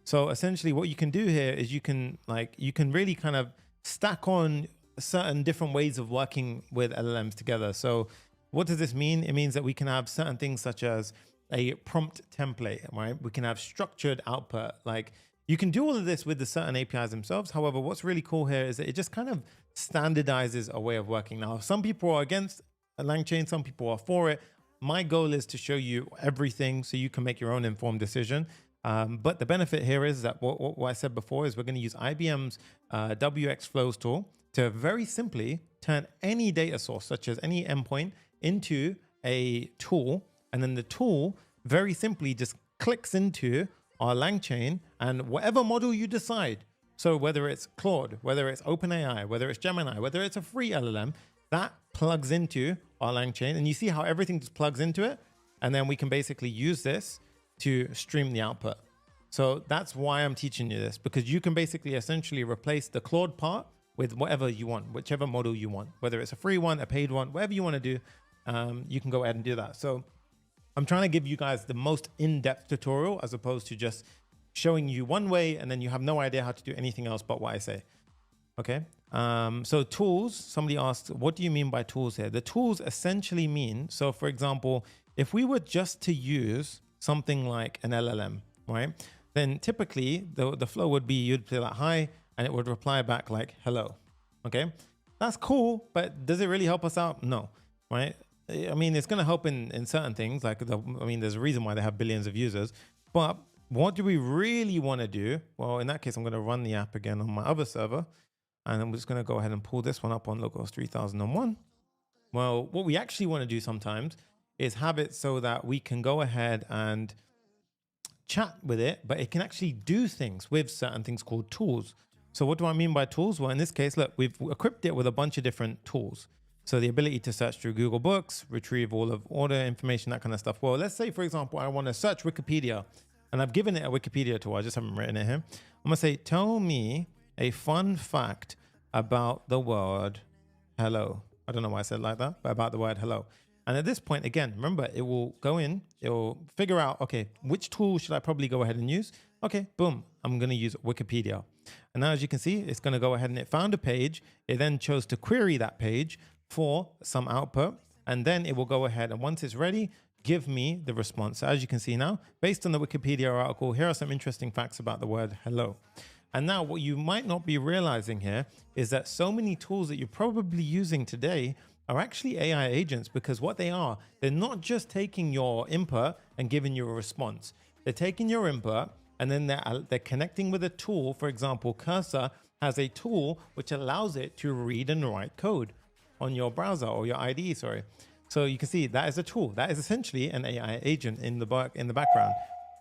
So essentially what you can do here is you can really kind of stack on certain different ways of working with LLMs together. So what does this mean? It means that we can have certain things such as a prompt template, right? We can have structured output. Like, you can do all of this with the certain APIs themselves. However, what's really cool here is that it just kind of standardizes a way of working. Now, some people are against LangChain, some people are for it. My goal is to show you everything so you can make your own informed decision. But the benefit here is that what I said before is we're going to use IBM's Wxflows tool to very simply turn any data source, such as any endpoint, into a tool. And then the tool very simply just clicks into our LangChain and whatever model you decide. So whether it's Claude, whether it's OpenAI, whether it's Gemini, whether it's a free LLM, that plugs into our LangChain, and you see how everything just plugs into it. And then we can basically use this to stream the output. So that's why I'm teaching you this, because you can basically essentially replace the Claude part with whatever you want, whichever model you want, whether it's a free one, a paid one, whatever you want to do, you can go ahead and do that. So I'm trying to give you guys the most in-depth tutorial as opposed to just showing you one way and then you have no idea how to do anything else but what I say. Okay. So tools, somebody asked, what do you mean by tools here? The tools essentially mean, so for example, if we were just to use something like an LLM, right? Then typically the flow would be, you'd say like, hi, and it would reply back like, hello. Okay. That's cool, but does it really help us out? No, right? I mean, it's going to help in certain things. Like, there's a reason why they have billions of users, but what do we really want to do? Well, in that case, I'm going to run the app again on my other server. And I'm just going to go ahead and pull this one up on localhost 3001. Well, what we actually want to do sometimes is have it so that we can go ahead and chat with it, but it can actually do things with certain things called tools. So what do I mean by tools? Well, in this case, look, we've equipped it with a bunch of different tools. So the ability to search through Google Books, retrieve all of order information, that kind of stuff. Well, let's say, for example, I want to search Wikipedia, and I've given it a Wikipedia tool. I just haven't written it here. I'm going to say, tell me a fun fact about the word hello. I don't know why I said it like that, but about the word hello. And at this point, again, remember, it will go in, it will figure out, okay, which tool should I probably go ahead and use? Okay, boom, I'm going to use Wikipedia. And now, as you can see, it's going to go ahead and it found a page. It then chose to query that page for some output. And then it will go ahead and once it's ready, give me the response. So as you can see now, based on the Wikipedia article, here are some interesting facts about the word hello. And now what you might not be realizing here is that so many tools that you're probably using today are actually AI agents, because what they are, they're not just taking your input and giving you a response. They're taking your input and then they're connecting with a tool. For example, Cursor has a tool which allows it to read and write code on your browser or your IDE, sorry. So you can see that is a tool. That is essentially an AI agent in the background.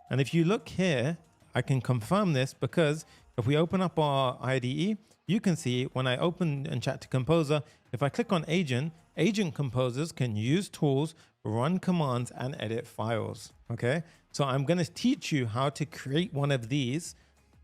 And if you look here, I can confirm this because if we open up our IDE, you can see when I open and chat to Composer, if I click on agent, agent composers can use tools, run commands, and edit files. Okay, so I'm going to teach you how to create one of these.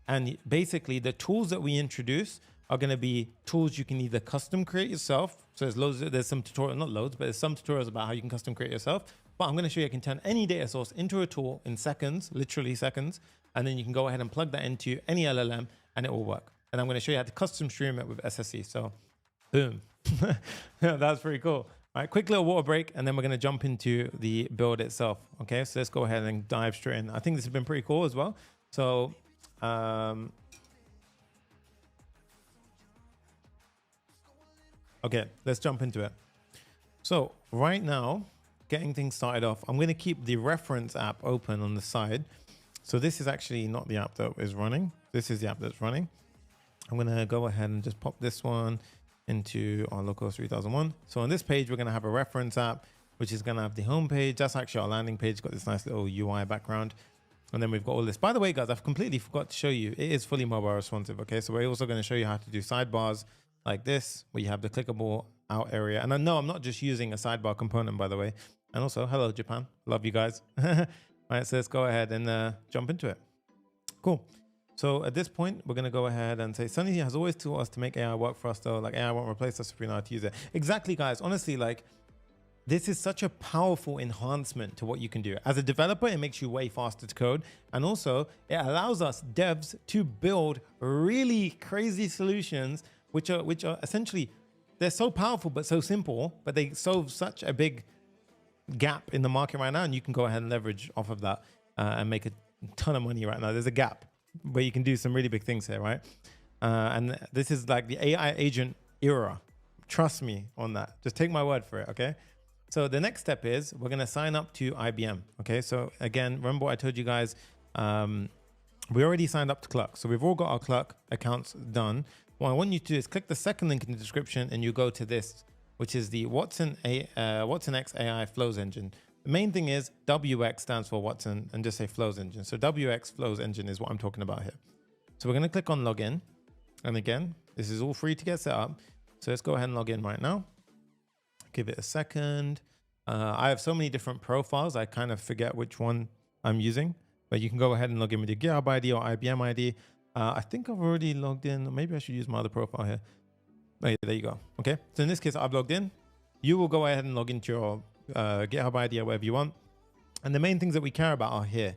And basically the tools that we introduce are going to be tools you can either custom create yourself. So there's some tutorials, not loads, but there's some tutorials about how you can custom create yourself. But I'm going to show you I can turn any data source into a tool in seconds, literally seconds. And then you can go ahead and plug that into any LLM and it will work. And I'm going to show you how to custom stream it with SSE. So boom. That's pretty cool. All right, quick little water break, and then we're going to jump into the build itself. Okay, so let's go ahead and dive straight in. I think this has been pretty cool as well. So okay, let's jump into it. So right now, getting things started off, I'm going to keep the reference app open on the side. So this is actually not the app that is running. This is the app that's running. I'm going to go ahead and just pop this one into our localhost 3001. So on this page, we're going to have a reference app, which is going to have the home page. That's actually our landing page. Got this nice little UI background. And then we've got all this. By the way, guys, I've completely forgot to show you. It is fully mobile responsive. Okay, so we're also going to show you how to do sidebars like this, where you have the clickable out area. And I know I'm not just using a sidebar component, by the way. And also, hello, Japan. Love you guys. All right, so let's go ahead and jump into it. Cool. So at this point, we're going to go ahead and say, Sonny has always taught us to make AI work for us, though. Like, AI won't replace us if we know how to use it. Exactly, guys. Honestly, like, this is such a powerful enhancement to what you can do. As a developer, it makes you way faster to code. And also, it allows us devs to build really crazy solutions, which are essentially, they're so powerful, but so simple, but they solve such a big gap in the market right now. And you can go ahead and leverage off of that and make a ton of money right now. There's a gap where you can do some really big things here, right? And this is like the AI agent era. Trust me on that. Just take my word for it, okay? So the next step is we're going to sign up to IBM, okay? So again, remember what I told you guys, we already signed up to Clerk. So we've all got our Clerk accounts done. What I want you to do is click the second link in the description and you go to this, which is the Watsonx AI Flows engine. The main thing is WX stands for Watson and just say Flows engine. So Wxflows engine is what I'm talking about here. So we're going to click on login. And again, this is all free to get set up. So let's go ahead and log in right now. Give it a second. I have so many different profiles. I kind of forget which one I'm using, but you can go ahead and log in with your GitHub ID or IBM ID. I think I've already logged in. Maybe I should use my other profile here. Oh, yeah, there you go. Okay. So in this case, I've logged in. You will go ahead and log into your GitHub ID or whatever you want. And the main things that we care about are here.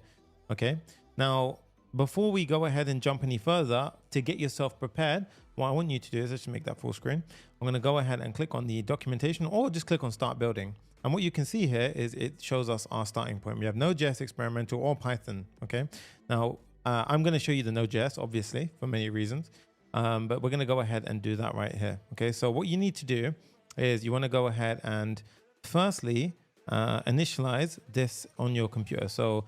Okay. Now, before we go ahead and jump any further, to get yourself prepared, what I want you to do is, let's just make that full screen. I'm going to go ahead and click on the documentation or just click on start building. And what you can see here is it shows us our starting point. We have Node.js experimental or Python. Okay. Now, I'm going to show you the Node.js, obviously, for many reasons. But we're going to go ahead and do that right here. Okay. So what you need to do is you want to go ahead and firstly, initialize this on your computer. So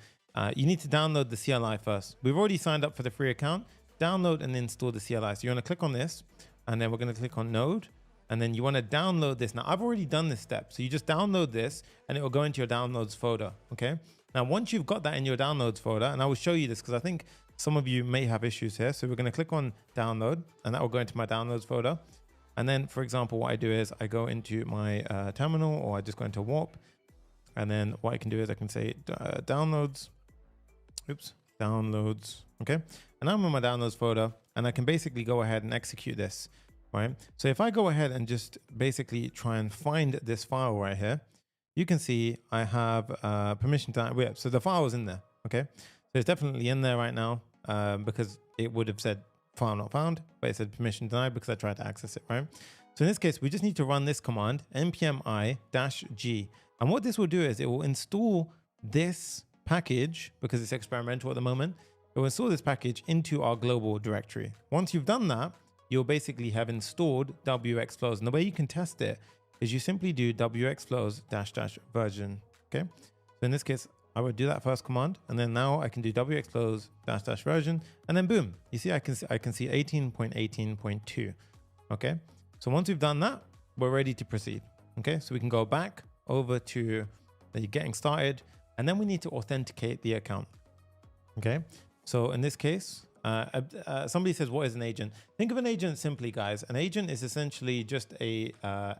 you need to download the CLI first. We've already signed up for the free account. Download and install the CLI. So you want to click on this, and then we're going to click on Node, and then you want to download this. Now, I've already done this step. So you just download this, and it will go into your downloads folder. Okay. Now, once you've got that in your downloads folder, and I will show you this because I think some of you may have issues here. So we're going to click on download, and that will go into my downloads folder. And then, for example, what I do is I go into my terminal, or I just go into Warp. And then what I can do is I can say downloads. Oops, downloads. Okay. And I'm in my downloads folder. and I can basically go ahead and execute this, right? So if I go ahead and just basically try and find this file right here, you can see I have permission to, so the file is in there, okay? So it's definitely in there right now because it would have said file not found, but it said permission denied because I tried to access it, right? So in this case, we just need to run this command, npm i-g. And what this will do is it will install this package, because it's experimental at the moment, it will install this package into our global directory. Once you've done that, you'll basically have installed Wxflows. And the way you can test it is you simply do Wxflows -- version, okay? So in this case, I would do that first command, and then now I can do Wxflows -- version, and then boom, you see I can see 18.18.2, okay? So once we've done that, we're ready to proceed, okay? So we can go back over to the getting started, and then we need to authenticate the account, okay? So in this case, somebody says, what is an agent? Think of an agent simply, guys. An agent is essentially just a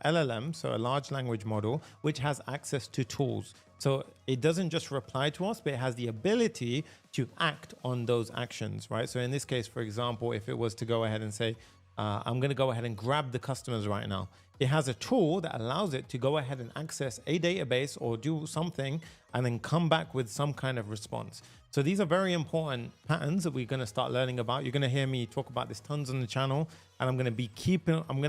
LLM, so a large language model, which has access to tools. So it doesn't just reply to us, but it has the ability to act on those actions, right? So in this case, for example, if it was to go ahead and say, I'm going to go ahead and grab the customers right now, it has a tool that allows it to go ahead and access a database or do something and then come back with some kind of response. So these are very important patterns that we're going to start learning about. You're going to hear me talk about this tons on the channel, and I'm going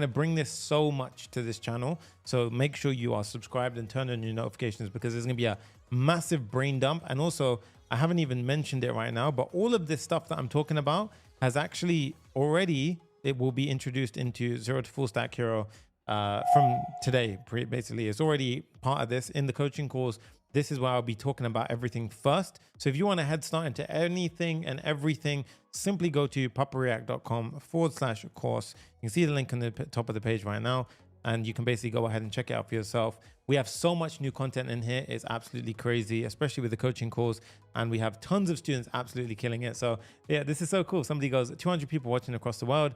to bring this so much to this channel. So make sure you are subscribed and turn on your notifications, because there's going to be a massive brain dump. And also, I haven't even mentioned it right now, but all of this stuff that I'm talking about has actually already, it will be introduced into Zero to Full Stack Hero from today. Basically, it's already part of this in the coaching course. This is where I'll be talking about everything first. So if you want a head start into anything and everything, simply go to papareact.com/course. You can see the link on the top of the page right now, and you can basically go ahead and check it out for yourself. We have so much new content in here. It's absolutely crazy, especially with the coaching course. And we have tons of students absolutely killing it. So yeah, this is so cool. Somebody goes, 200 people watching across the world.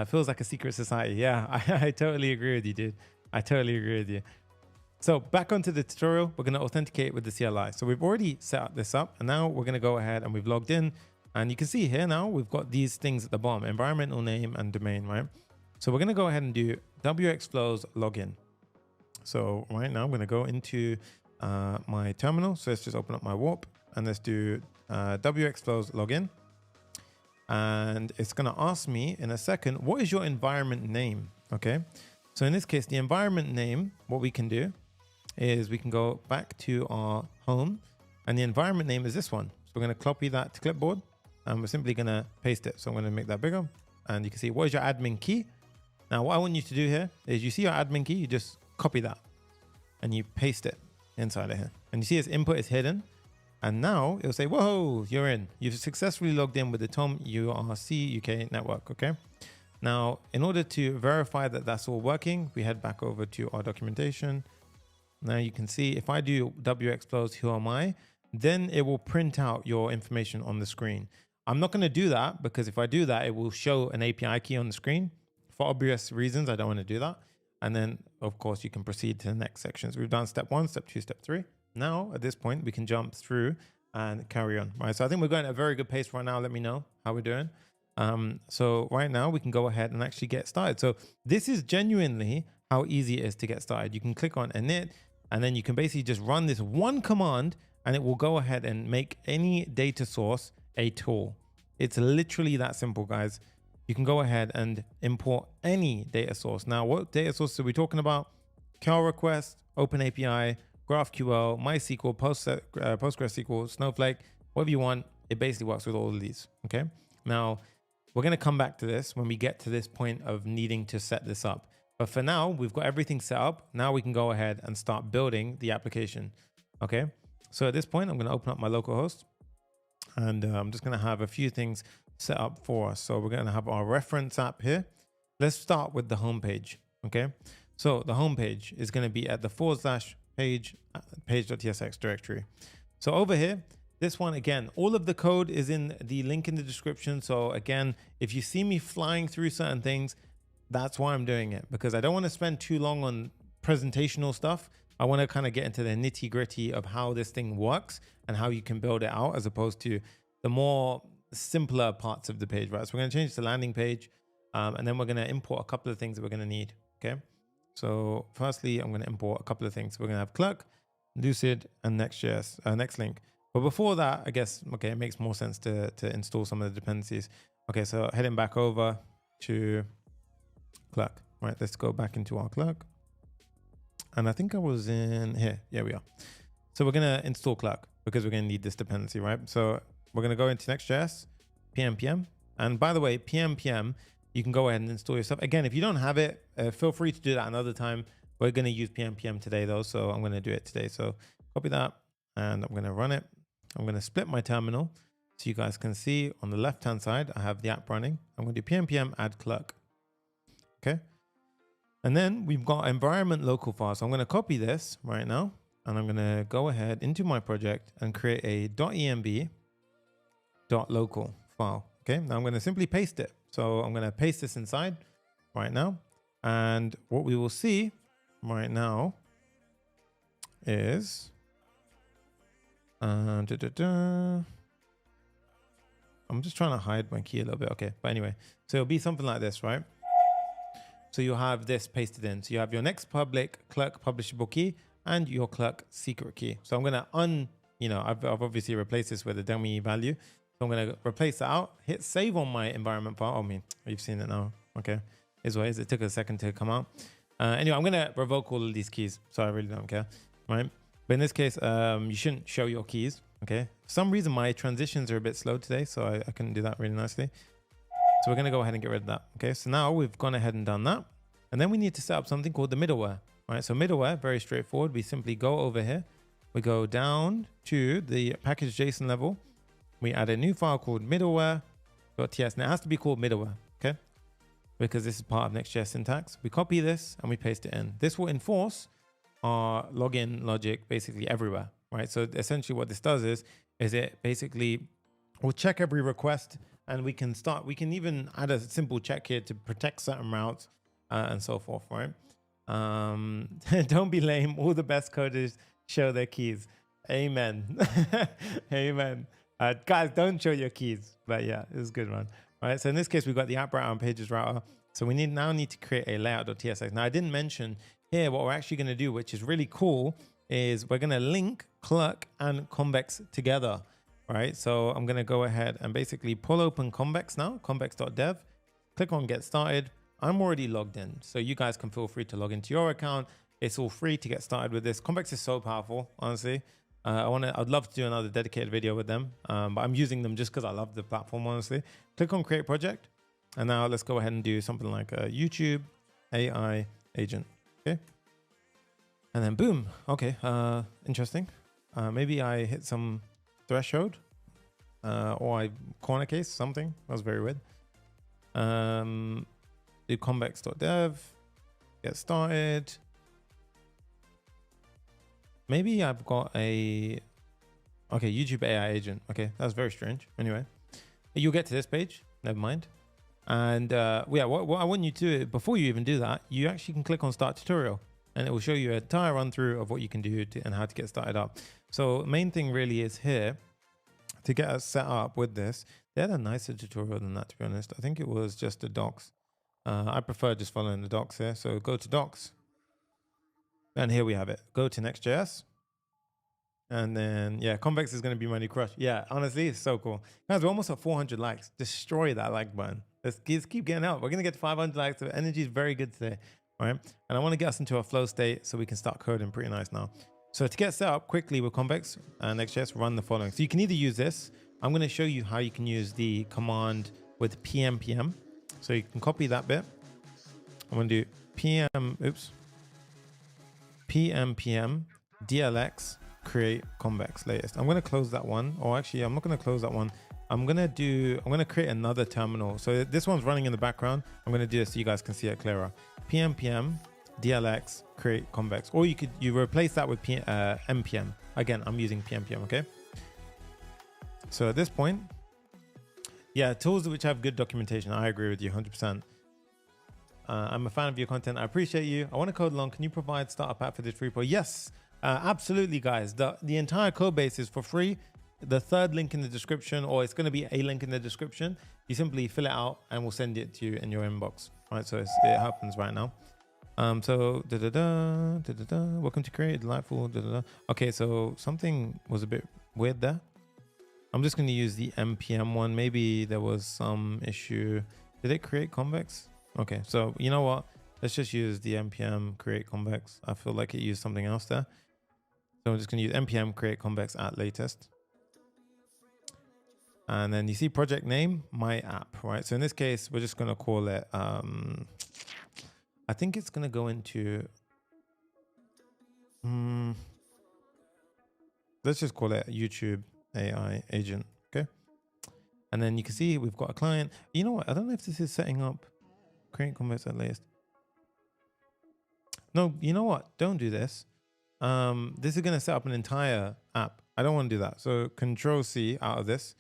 Feels like a secret society. Yeah, I totally agree with you, dude. I totally agree with you. So back onto the tutorial, we're going to authenticate with the CLI. So we've already set this up, and now we're going to go ahead and we've logged in, and you can see here now we've got these things at the bottom, environmental name and domain, right? So we're going to go ahead and do Wxflows login. So right now I'm going to go into my terminal. So let's just open up my warp and let's do Wxflows login. And it's going to ask me in a second, what is your environment name? Okay. So in this case, the environment name, what we can do is we can go back to our home, and the environment name is this one. So we're going to copy that to clipboard, and we're simply going to paste it. So I'm going to make that bigger, and you can see what is your admin key. Now, what I want you to do here is you see your admin key, you just copy that and you paste it inside of here. And you see its input is hidden. And now it'll say, whoa, you're in. You've successfully logged in with the Tom URC UK network. Okay. Now, in order to verify that that's all working, we head back over to our documentation. Now you can see if I do Wxflows, who am I, then it will print out your information on the screen. I'm not going to do that because if I do that, it will show an API key on the screen. For obvious reasons, I don't want to do that. And then, of course, you can proceed to the next sections. We've done step 1, step 2, step 3. Now, at this point, we can jump through and carry on. Right. So I think we're going at a very good pace right now. Let me know how we're doing. So right now we can go ahead and actually get started. So this is genuinely how easy it is to get started. You can click on init, and then you can basically just run this one command, and it will go ahead and make any data source a tool. It's literally that simple, guys. You can go ahead and import any data source. Now, what data sources are we talking about? curl request, OpenAPI, GraphQL, MySQL, PostgreSQL, Snowflake, whatever you want. It basically works with all of these. Okay. Now, we're going to come back to this when we get to this point of needing to set this up. But for now, we've got everything set up. Now we can go ahead and start building the application. Okay. So at this point, I'm going to open up my localhost, and I'm just going to have a few things set up for us. So we're going to have our reference app here. Let's start with the home page. Okay. So the home page is going to be at the /page.tsx directory. So over here, this one, again, all of the code is in the link in the description. So again, if you see me flying through certain things, that's why I'm doing it, because I don't want to spend too long on presentational stuff. I want to kind of get into the nitty gritty of how this thing works and how you can build it out, as opposed to the more simpler parts of the page, right? So we're going to change to landing page, and then we're going to import a couple of things that we're going to need. Okay. So firstly, I'm going to import a couple of things. We're going to have Clerk, Lucid, and Next.js, Next-Link. But before that, I guess, okay, it makes more sense to install some of the dependencies. Okay, so heading back over to Clerk, right? Let's go back into our Clerk. And I think I was in here. Yeah, we are. So we're going to install Clerk because we're going to need this dependency, right? So we're going to go into Next.js, pm. And by the way, pm, you can go ahead and install yourself. Again, if you don't have it, feel free to do that another time. We're going to use pm today though, so I'm going to do it today. So copy that and I'm going to run it. I'm going to split my terminal so you guys can see on the left-hand side, I have the app running. I'm going to do pm add Clerk. Okay. And then we've got environment local file. So I'm going to copy this right now and I'm going to go ahead into my project and create a .env.local file. Okay. Now I'm going to simply paste it. So I'm going to paste this inside right now. And what we will see right now is, I'm just trying to hide my key a little bit. Okay. But anyway, so it'll be something like this, right? So you'll have this pasted in. So you have your next public Clerk publishable key and your Clerk secret key. So I'm going to I've obviously replaced this with a dummy value. So I'm going to replace that out, hit save on my environment file. I mean, you've seen it now. Okay. Is what it is. It took a second to come out. Anyway, I'm going to revoke all of these keys. So I really don't care. Right. But in this case, you shouldn't show your keys. Okay. For some reason, my transitions are a bit slow today. So I couldn't do that really nicely. So we're going to go ahead and get rid of that. Okay. So now we've gone ahead and done that. And then we need to set up something called the middleware. Right. So middleware, very straightforward. We simply go over here. We go down to the package.json level. We add a new file called middleware.ts. Now it has to be called middleware, okay? Because this is part of Next.js syntax. We copy this and we paste it in. This will enforce our login logic basically everywhere, right? So essentially what this does is it basically will check every request and we can even add a simple check here to protect certain routes and so forth, right? Don't be lame. All the best coders show their keys. Amen. Amen. Guys, don't show your keys. But yeah, it was a good one. All right. So in this case, we've got the app router and pages router. So we now need to create a layout.tsx. Now I didn't mention here what we're actually going to do, which is really cool, is we're going to link Clerk and Convex together. Right. So I'm going to go ahead and basically pull open Convex now, convex.dev, click on get started. I'm already logged in. So you guys can feel free to log into your account. It's all free to get started with this. Convex is so powerful, honestly. I'd love to do another dedicated video with them, but I'm using them just because I love the platform, honestly. Click on create project. And now let's go ahead and do something like a YouTube AI agent. Okay. And then boom. Okay. Interesting. Maybe I hit some threshold or I corner case something. That was very weird. Do convex.dev, get started. Maybe I've got YouTube AI agent. Okay, that's very strange. Anyway, you'll get to this page. Never mind. And what I want you to do before you even do that, you actually can click on start tutorial and it will show you an entire run through of what you can do and how to get started up. So main thing really is here to get us set up with this. They had a nicer tutorial than that, to be honest. I think it was just the docs. I prefer just following the docs here. So go to docs. And here we have it. Go to Next.js. And then, yeah, Convex is going to be my new crush. Yeah, honestly, it's so cool. Guys, we're almost at 400 likes. Destroy that like button. Let's keep getting out. We're going to get to 500 likes. The energy is very good today. All right. And I want to get us into a flow state so we can start coding pretty nice now. So to get set up quickly with Convex and Next.js, run the following. So you can either use this. I'm going to show you how you can use the command with pm. So you can copy that bit. I'm going to do pm dlx create convex latest. I'm going to close that one, or actually I'm not going to close that one. I'm going to create another terminal. So this one's running in the background. I'm going to do this so you guys can see it clearer. pm dlx create convex, or you replace that with npm. Again, I'm using pm. Okay. So at this point, yeah, tools which have good documentation. I agree with you 100%. I'm a fan of your content. I appreciate you. I want to code along. Can you provide startup app for this repo? Yes, absolutely, guys. The entire code base is for free. the third link in the description, or it's going to be a link in the description. You simply fill it out and we'll send it to you in your inbox. Right, so it happens right now. So welcome to create delightful. Okay, so something was a bit weird there. I'm just going to use the npm one. Maybe there was some issue. Did it create convex? Okay, so you know what? Let's just use the npm create convex. I feel like it used something else there. So I'm just going to use npm create convex at latest. And then you see project name, my app, right? So in this case, we're just going to call it, I think it's going to go into, let's just call it YouTube AI agent. Okay. And then you can see we've got a client. You know what? I don't know if this is setting up create convex at latest. No, you know what? Don't do this. This is going to set up an entire app. I don't want to do that. So Control C out of this.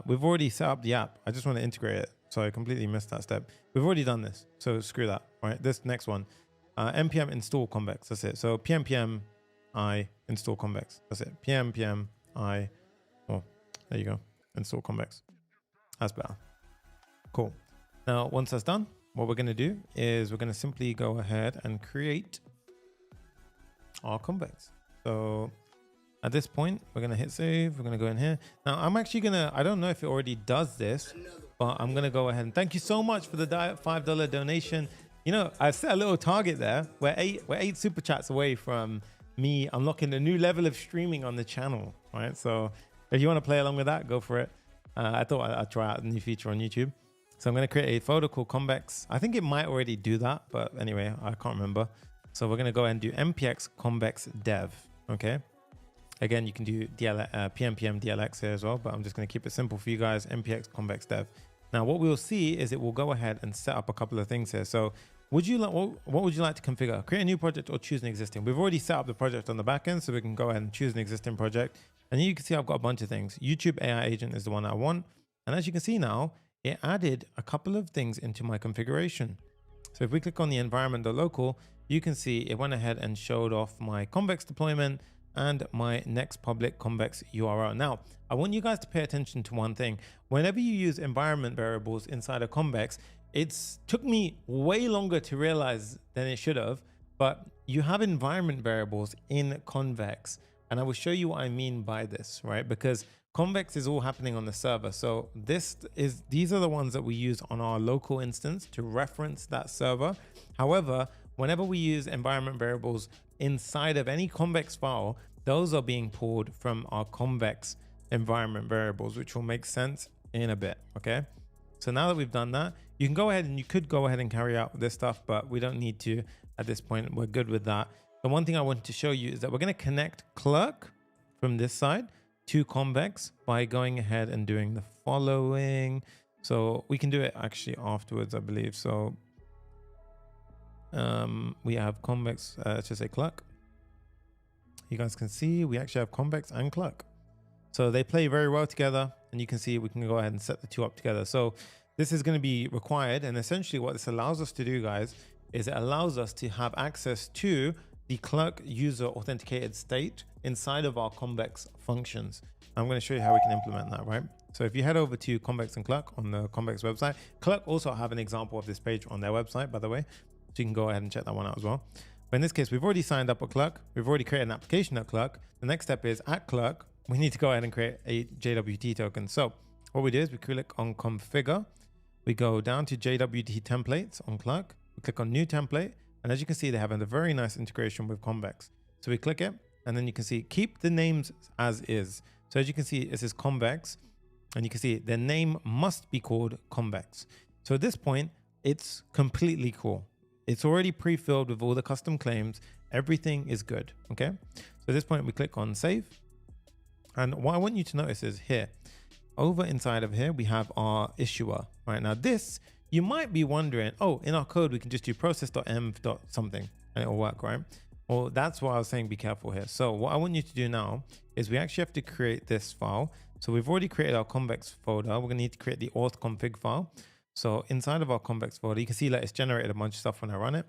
We've already set up the app. I just want to integrate it. So I completely missed that step. We've already done this. So screw that. All right. This next one, npm install convex. That's it. So pm I install convex. That's it. pm I. Oh, there you go. Install convex. That's better. Cool. Now, once that's done, what we're going to do is we're going to simply go ahead and create our convex. So at this point, we're going to hit save. We're going to go in here. Now, I'm actually going to, I don't know if it already does this, but I'm going to go ahead and thank you so much for the $5 donation. You know, I set a little target there. We're eight super chats away from me unlocking a new level of streaming on the channel, right? So if you want to play along with that, go for it. I thought I'd try out a new feature on YouTube. So I'm going to create a folder called convex. I think it might already do that, but anyway, I can't remember. So we're going to go ahead and do npx convex dev. Okay. Again, you can do pm DLX here as well, but I'm just going to keep it simple for you guys. npx convex dev. Now, what we'll see is it will go ahead and set up a couple of things here. So what would you like to configure? Create a new project or choose an existing? We've already set up the project on the backend, so we can go ahead and choose an existing project. And you can see I've got a bunch of things. YouTube AI agent is the one I want. And as you can see now, it added a couple of things into my configuration. So if we click on the environment.local, you can see it went ahead and showed off my convex deployment and my next public convex URL. Now, I want you guys to pay attention to one thing. Whenever you use environment variables inside a convex, it's took me way longer to realize than it should have, but you have environment variables in convex. And I will show you what I mean by this, right? Because convex is all happening on the server. So these are the ones that we use on our local instance to reference that server. However, whenever we use environment variables inside of any convex file, those are being pulled from our convex environment variables, which will make sense in a bit. Okay. So now that we've done that, you can go ahead and you could go ahead and carry out this stuff, but we don't need to at this point. We're good with that. The one thing I wanted to show you is that we're going to connect Clerk from this side to convex by going ahead and doing the following. So we can do it actually afterwards, I believe. So we have convex, let's just say Clerk. You guys can see we actually have convex and Clerk. So they play very well together, and you can see we can go ahead and set the two up together. So this is going to be required. And essentially what this allows us to do, guys, is it allows us to have access to the Clerk user authenticated state inside of our convex functions. I'm going to show you how we can implement that, right? So if you head over to convex and Clerk on the convex website, Clerk also have an example of this page on their website, by the way. So you can go ahead and check that one out as well. But in this case, we've already signed up at Clerk. We've already created an application at Clerk. The next step is at Clerk, we need to go ahead and create a JWT token. So what we do is we click on configure. We go down to JWT templates on Clerk. We click on new template. And as you can see, they have a very nice integration with convex. So we click it, and then you can see keep the names as is. So as you can see, this is convex, and you can see their name must be called convex. So at this point, it's completely cool. It's already pre-filled with all the custom claims. Everything is good. Okay. So at this point, we click on save. And what I want you to notice is here, over inside of here, we have our issuer. Right now, this, you might be wondering, oh, in our code, we can just do process.env.something and it'll work, right? Well, that's why I was saying be careful here. So what I want you to do now is we actually have to create this file. So we've already created our convex folder. We're going to need to create the auth config file. So inside of our convex folder, you can see that it's generated a bunch of stuff when I run it.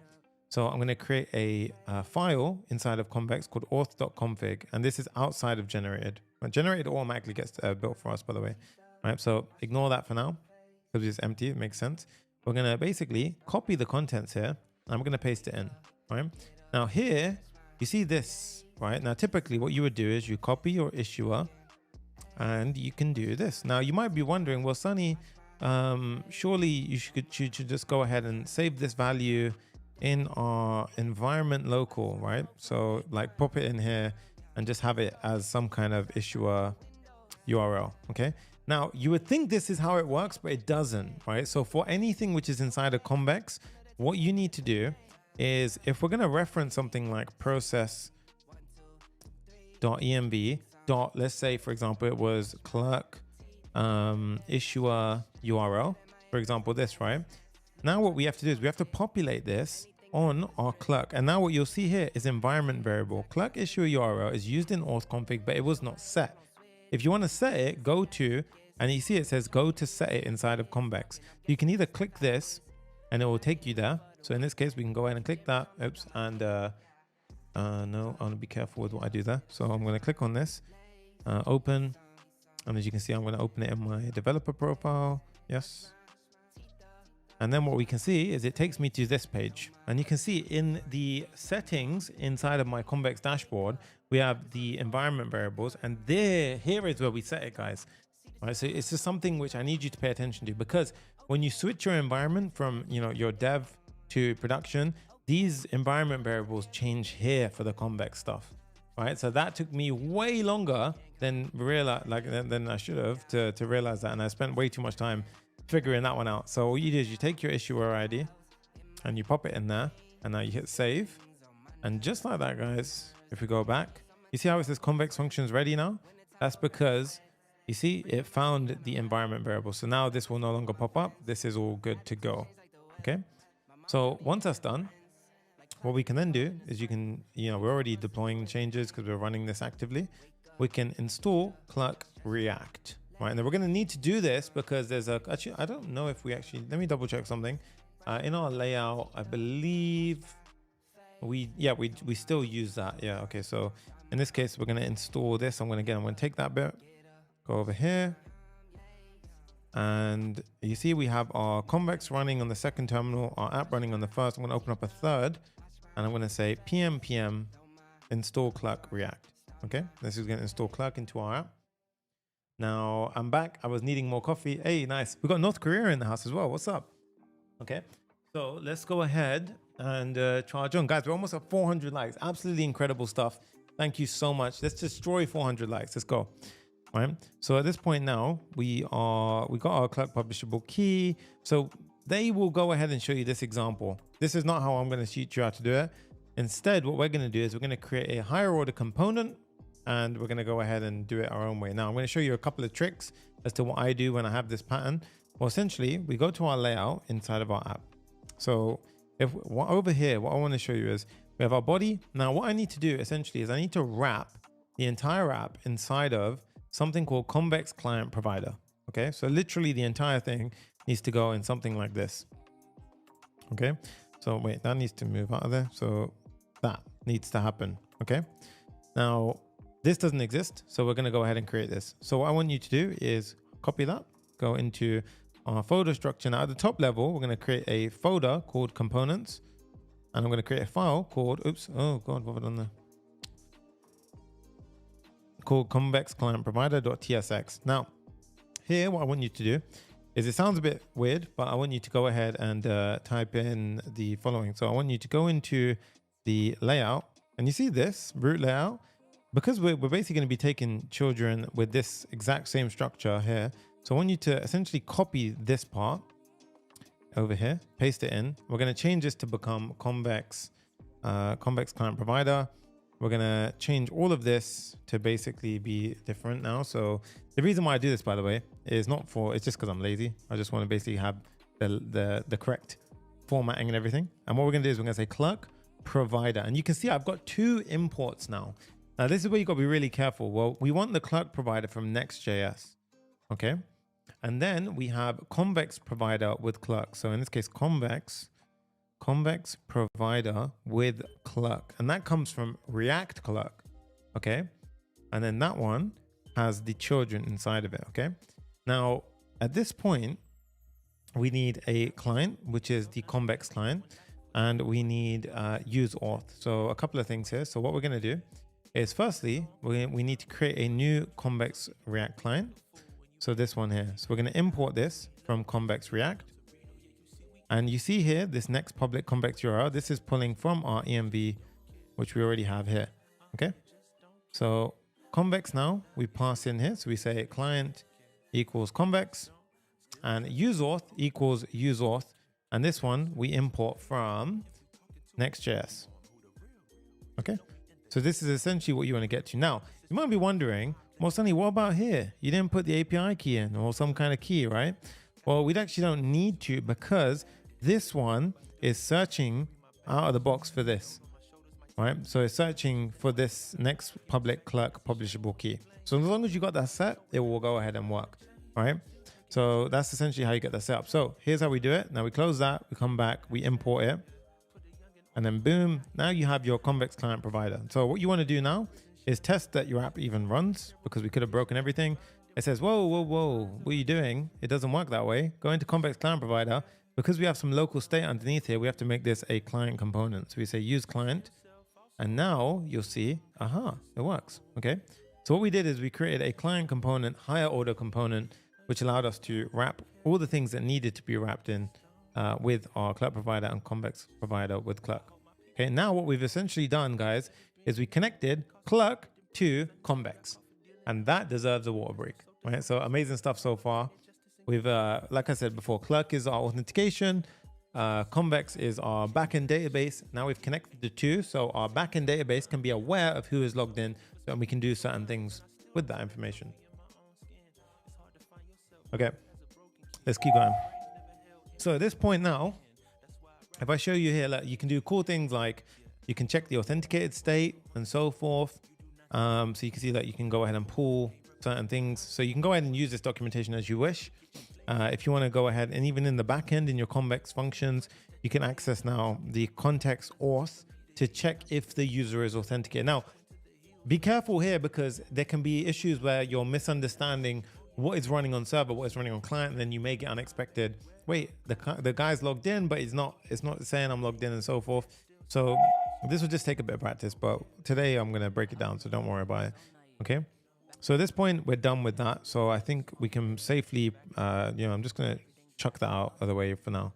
So I'm going to create a file inside of Convex called auth.config, and this is outside of generated. Generated automatically gets built for us, by the way. All right, so ignore that for now because it's empty. It makes sense. We're going to basically copy the contents here, and I'm going to paste it in. All right. Now here, you see this, right? Now typically what you would do is you copy your issuer, and you can do this. Now you might be wondering, well, Sonny, surely you should just go ahead and save this value in our environment local, right? So like pop it in here and just have it as some kind of issuer URL, okay? Now you would think this is how it works, but it doesn't, right? So for anything which is inside of Convex, what you need to do is if we're gonna reference something like process.env, let's say for example, it was Clerk issuer URL, for example, this, right? Now what we have to do is we have to populate this on our Clerk. And now what you'll see here is environment variable. Clerk issuer URL is used in auth config, but it was not set. If you want to set it, go to, and you see it says go to set it inside of Convex. You can either click this and it will take you there. So in this case, we can go ahead and click that. Oops. And no, I want to be careful with what I do there. So I'm going to click on this, open. And as you can see, I'm going to open it in my developer profile. Yes. And then what we can see is it takes me to this page, and you can see in the settings inside of my Convex dashboard, we have the environment variables, and here is where we set it, guys. All right, so it's just something which I need you to pay attention to, because when you switch your environment from your dev to production, these environment variables change here for the Convex stuff. Right, so that took me way longer than I should have to realize that, and I spent way too much time figuring that one out. So all you do is you take your issuer ID and you pop it in there, and now you hit save, and just like that, guys, if we go back, you see how it says Convex functions ready now? That's because you see it found the environment variable. So now this will no longer pop up. This is all good to go. Okay, so once that's done, what we can then do is we're already deploying changes because we're running this actively. We can install Clerk React, right? And then we're going to need to do this because there's actually, I don't know if let me double check something. In our layout, I believe we still use that. Yeah. Okay. So in this case, we're going to install this. I'm going to take that bit, go over here. And you see, we have our Convex running on the second terminal, our app running on the first. I'm going to open up a third. And I'm going to say pm install Clerk React. Okay, this is going to install Clerk into our app. Now I'm back. I was needing more coffee. Hey, nice. We got North Korea in the house as well. What's up? Okay, so let's go ahead and charge on, guys. We're almost at 400 likes. Absolutely incredible stuff. Thank you so much. Let's destroy 400 likes. Let's go. All right. So at this point now, we got our Clerk publishable key. So they will go ahead and show you this example. This is not how I'm going to teach you how to do it. Instead, what we're going to do is we're going to create a higher order component, and we're going to go ahead and do it our own way. Now, I'm going to show you a couple of tricks as to what I do when I have this pattern. Well, essentially, we go to our layout inside of our app. So over here, what I want to show you is we have our body. Now, what I need to do essentially is I need to wrap the entire app inside of something called Convex Client Provider. Okay, so literally the entire thing needs to go in something like this. Okay, so wait, that needs to move out of there. So that needs to happen. Okay, now this doesn't exist, so we're going to go ahead and create this. So what I want you to do is copy that, go into our folder structure. Now at the top level, we're going to create a folder called components, and I'm going to create a file called, called Convex Client Provider.tsx. Now here, what I want you to do is, it sounds a bit weird, but I want you to go ahead and type in the following. So I want you to go into the layout, and you see this root layout, because we're basically going to be taking children with this exact same structure here. So I want you to essentially copy this part over here, paste it in. We're going to change this to become Convex Client Provider. We're going to change all of this to basically be different now. So the reason why I do this, by the way, is it's just because I'm lazy. I just want to basically have the correct formatting and everything. And what we're going to do is we're going to say Clerk Provider. And you can see I've got two imports now. Now this is where you got to be really careful. Well, we want the Clerk Provider from Next.js. Okay. And then we have Convex Provider with Clerk. So in this case, Convex convex provider with Clerk, and that comes from React Clerk. Okay, and then that one has the children inside of it. Okay, now at this point we need a client, which is the convex client, and we need use auth. So a couple of things here. So what we're going to do is firstly we need to create a new convex React client. So this one here. So we're going to import this from convex React. And you see here, this next public convex URL, this is pulling from our env, which we already have here. Okay. So convex now we pass in here. So we say client equals convex and use auth equals use auth. And this one we import from Next.js. Okay. So this is essentially what you want to get to. Now, you might be wondering, well, Sonny, what about here? You didn't put the API key in or some kind of key, right? Well, we actually don't need to, because this one is searching out of the box for this, right? So it's searching for this next public Clerk publishable key. So as long as you got that set, it will go ahead and work, right? So that's essentially how you get that set up. So here's how we do it. Now we close that, we come back, we import it, and then boom, now you have your convex client provider. So what you want to do now is test that your app even runs, because we could have broken everything. It says, whoa, whoa, whoa, what are you doing? It doesn't work that way. Go into convex client provider. Because we have some local state underneath here, we have to make this a client component. So we say use client, and now you'll see, aha, it works. Okay. So what we did is we created a client component, higher order component, which allowed us to wrap all the things that needed to be wrapped in with our Clerk provider and convex provider with Clerk. Okay. Now what we've essentially done, guys, is we connected Clerk to convex, and that deserves a water break, right? So amazing stuff so far. We've, like I said before, Clerk is our authentication, convex is our backend database. Now we've connected the two, so our backend database can be aware of who is logged in, so we can do certain things with that information. Okay, let's keep going. So at this point now, if I show you here, like, you can do cool things like you can check the authenticated state and so forth. So you can see that you can go ahead and pull certain things. So you can go ahead and use this documentation as you wish. If you want to go ahead, and even in the backend in your convex functions, you can access now the context auth to check if the user is authenticated. Now, be careful here, because there can be issues where you're misunderstanding what is running on server, what is running on client, and then you may get unexpected. Wait, the guy's logged in, but it's not saying I'm logged in and so forth. So this will just take a bit of practice, but today I'm going to break it down, so don't worry about it. Okay. So at this point, we're done with that. So I think we can safely, I'm just going to chuck that out of the way for now.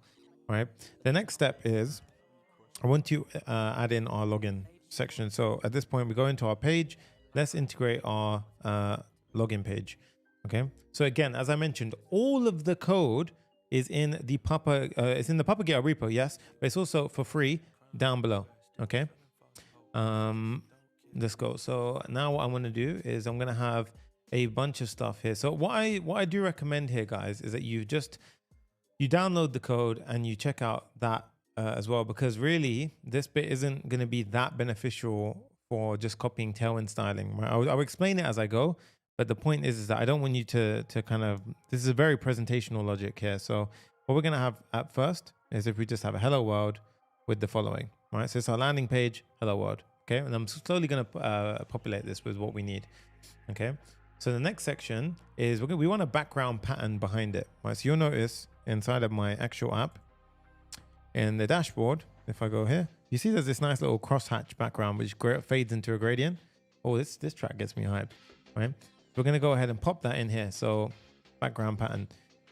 All right. The next step is I want to add in our login section. So at this point, we go into our page. Let's integrate our login page. Okay. So again, as I mentioned, all of the code is in the Papa, GitHub repo. Yes. But it's also for free down below. Okay. Let's go. So now what I want to do is I'm going to have a bunch of stuff here. So what I do recommend here, guys, is that you download the code and you check out that as well, because really this bit isn't going to be that beneficial for just copying tailwind styling. Right? I'll explain it as I go, but the point is that I don't want you to kind of, this is a very presentational logic here. So what we're going to have at first is if we just have a hello world with the following, right? So it's our landing page, hello world. Okay, and I'm slowly going to populate this with what we need. Okay, so the next section is we want a background pattern behind it. Right, so you'll notice inside of my actual app in the dashboard, if I go here, you see there's this nice little crosshatch background which fades into a gradient. Oh, this track gets me hyped. Right, we're going to go ahead and pop that in here. So background pattern.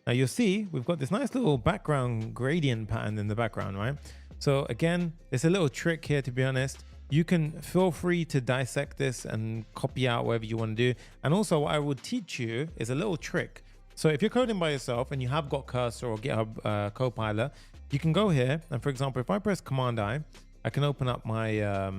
Now you'll see we've got this nice little background gradient pattern in the background, right? So again, it's a little trick here, to be honest. You can feel free to dissect this and copy out whatever you want to do. And also what I would teach you is a little trick. So if you're coding by yourself and you have got Cursor or GitHub Copilot, you can go here. And for example, if I press Command I can open up my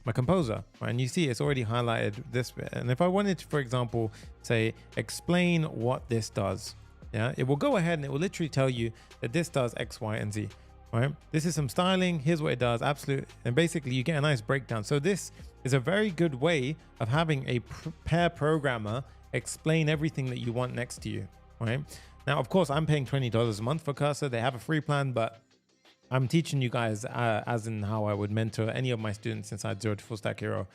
my composer, right? And you see it's already highlighted this bit. And if I wanted to, for example, say, explain what this does, yeah, it will go ahead and it will literally tell you that this does X, Y, and Z. Right, this is some styling. Here's what it does. Absolute, and basically you get a nice breakdown. So this is a very good way of having a pair programmer explain everything that you want next to you. Right now, of course, I'm paying $20 a month for Cursor. They have a free plan, but I'm teaching you guys as in how I would mentor any of my students inside Zero to Full Stack Hero.